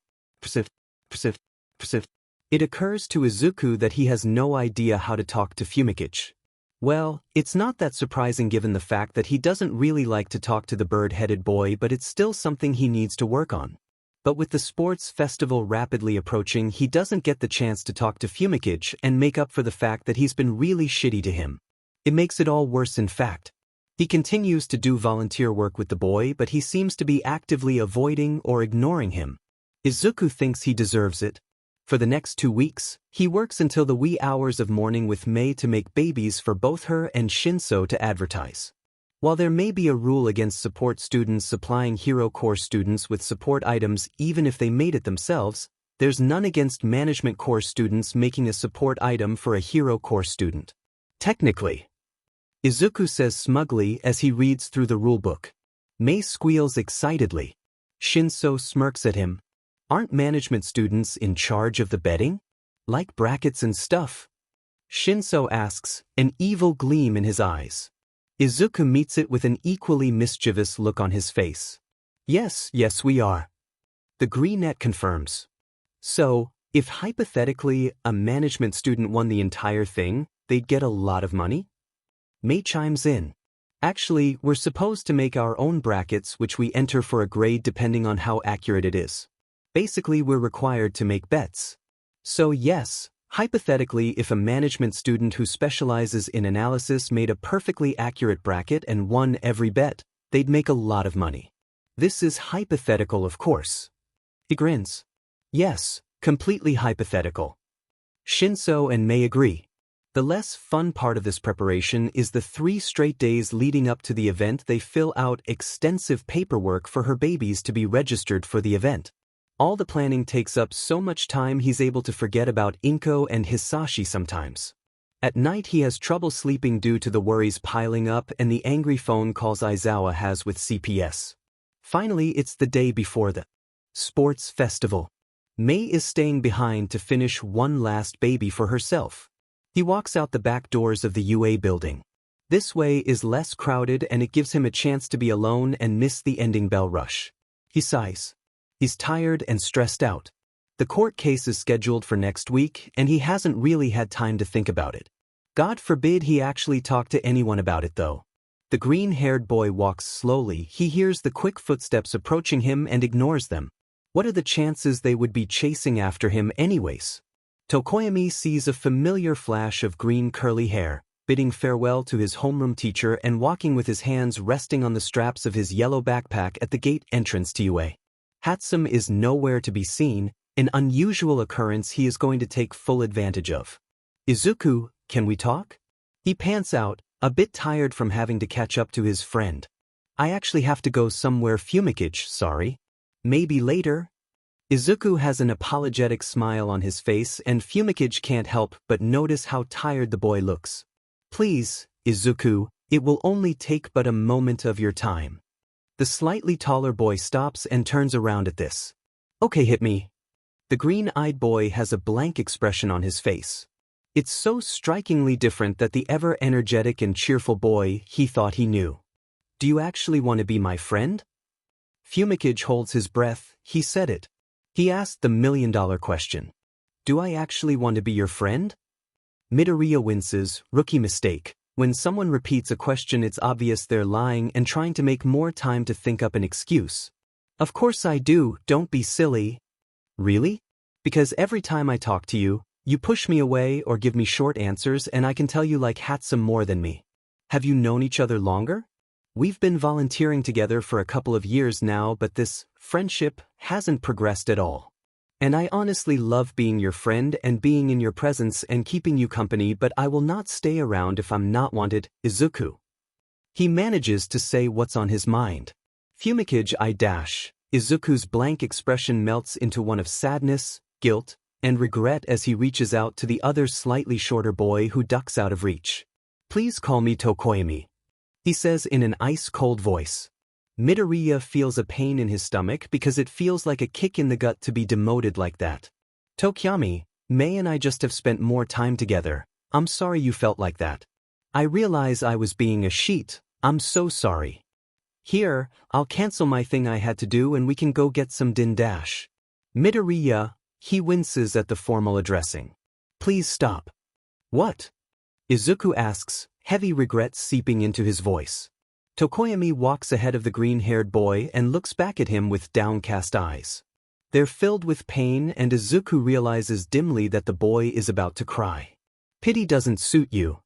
It occurs to Izuku that he has no idea how to talk to Fumikage. Well, it's not that surprising given the fact that he doesn't really like to talk to the bird-headed boy, but it's still something he needs to work on. But with the sports festival rapidly approaching, he doesn't get the chance to talk to Fumikage and make up for the fact that he's been really shitty to him. It makes it all worse, in fact. He continues to do volunteer work with the boy, but he seems to be actively avoiding or ignoring him. Izuku thinks he deserves it. For the next 2 weeks, he works until the wee hours of morning with Mei to make babies for both her and Shinso to advertise. While there may be a rule against support students supplying Hero Corps students with support items even if they made it themselves, there's none against Management Corps students making a support item for a Hero Corps student. Technically. Izuku says smugly as he reads through the rulebook. Mei squeals excitedly. Shinso smirks at him. Aren't management students in charge of the betting? Like brackets and stuff? Shinso asks, an evil gleam in his eyes. Izuku meets it with an equally mischievous look on his face. Yes, we are. The Greenette confirms. So, if hypothetically a management student won the entire thing, they'd get a lot of money? Mei chimes in. Actually, we're supposed to make our own brackets which we enter for a grade depending on how accurate it is. Basically, we're required to make bets. So yes, hypothetically, if a management student who specializes in analysis made a perfectly accurate bracket and won every bet, they'd make a lot of money. This is hypothetical, of course. He grins. Yes, completely hypothetical. Shinso and Mei agree. The less fun part of this preparation is the 3 straight days leading up to the event. They fill out extensive paperwork for her babies to be registered for the event. All the planning takes up so much time he's able to forget about Inko and Hisashi sometimes. At night he has trouble sleeping due to the worries piling up and the angry phone calls Aizawa has with CPS. Finally, it's the day before the sports festival. Mei is staying behind to finish one last baby for herself. He walks out the back doors of the UA building. This way is less crowded and it gives him a chance to be alone and miss the ending bell rush. He sighs. He's tired and stressed out. The court case is scheduled for next week and he hasn't really had time to think about it. God forbid he actually talk to anyone about it though. The green-haired boy walks slowly. He hears the quick footsteps approaching him and ignores them. What are the chances they would be chasing after him anyways? Tokoyami sees a familiar flash of green curly hair, bidding farewell to his homeroom teacher and walking with his hands resting on the straps of his yellow backpack at the gate entrance to UA. Hatsum is nowhere to be seen, an unusual occurrence he is going to take full advantage of. Izuku, can we talk? He pants out, a bit tired from having to catch up to his friend. I actually have to go somewhere fumigage, sorry. Maybe later? Izuku has an apologetic smile on his face and Fumigage can't help but notice how tired the boy looks. Please, Izuku, it will only take but a moment of your time. The slightly taller boy stops and turns around at this. Okay, hit me. The green-eyed boy has a blank expression on his face. It's so strikingly different that the ever-energetic and cheerful boy he thought he knew. Do you actually want to be my friend? Fumigage holds his breath. He said it. He asked the million-dollar question. Do I actually want to be your friend? Midoriya winces, rookie mistake. When someone repeats a question it's obvious they're lying and trying to make more time to think up an excuse. Of course I do, don't be silly. Really? Because every time I talk to you, you push me away or give me short answers and I can tell you like Hatsum more than me. Have you known each other longer? We've been volunteering together for a couple of years now but this friendship hasn't progressed at all. And I honestly love being your friend and being in your presence and keeping you company but I will not stay around if I'm not wanted, Izuku. He manages to say what's on his mind. Fumigage I dash. Izuku's blank expression melts into one of sadness, guilt, and regret as he reaches out to the other slightly shorter boy who ducks out of reach. Please call me Tokoyami, he says in an ice-cold voice. Midoriya feels a pain in his stomach because it feels like a kick in the gut to be demoted like that. Tokoyami, May and I just have spent more time together. I'm sorry you felt like that. I realize I was being a sheet. I'm so sorry. Here, I'll cancel my thing I had to do and we can go get some din dash. Midoriya, he winces at the formal addressing. Please stop. What? Izuku asks, heavy regret seeping into his voice. Tokoyami walks ahead of the green-haired boy and looks back at him with downcast eyes. They're filled with pain and Izuku realizes dimly that the boy is about to cry. Pity doesn't suit you.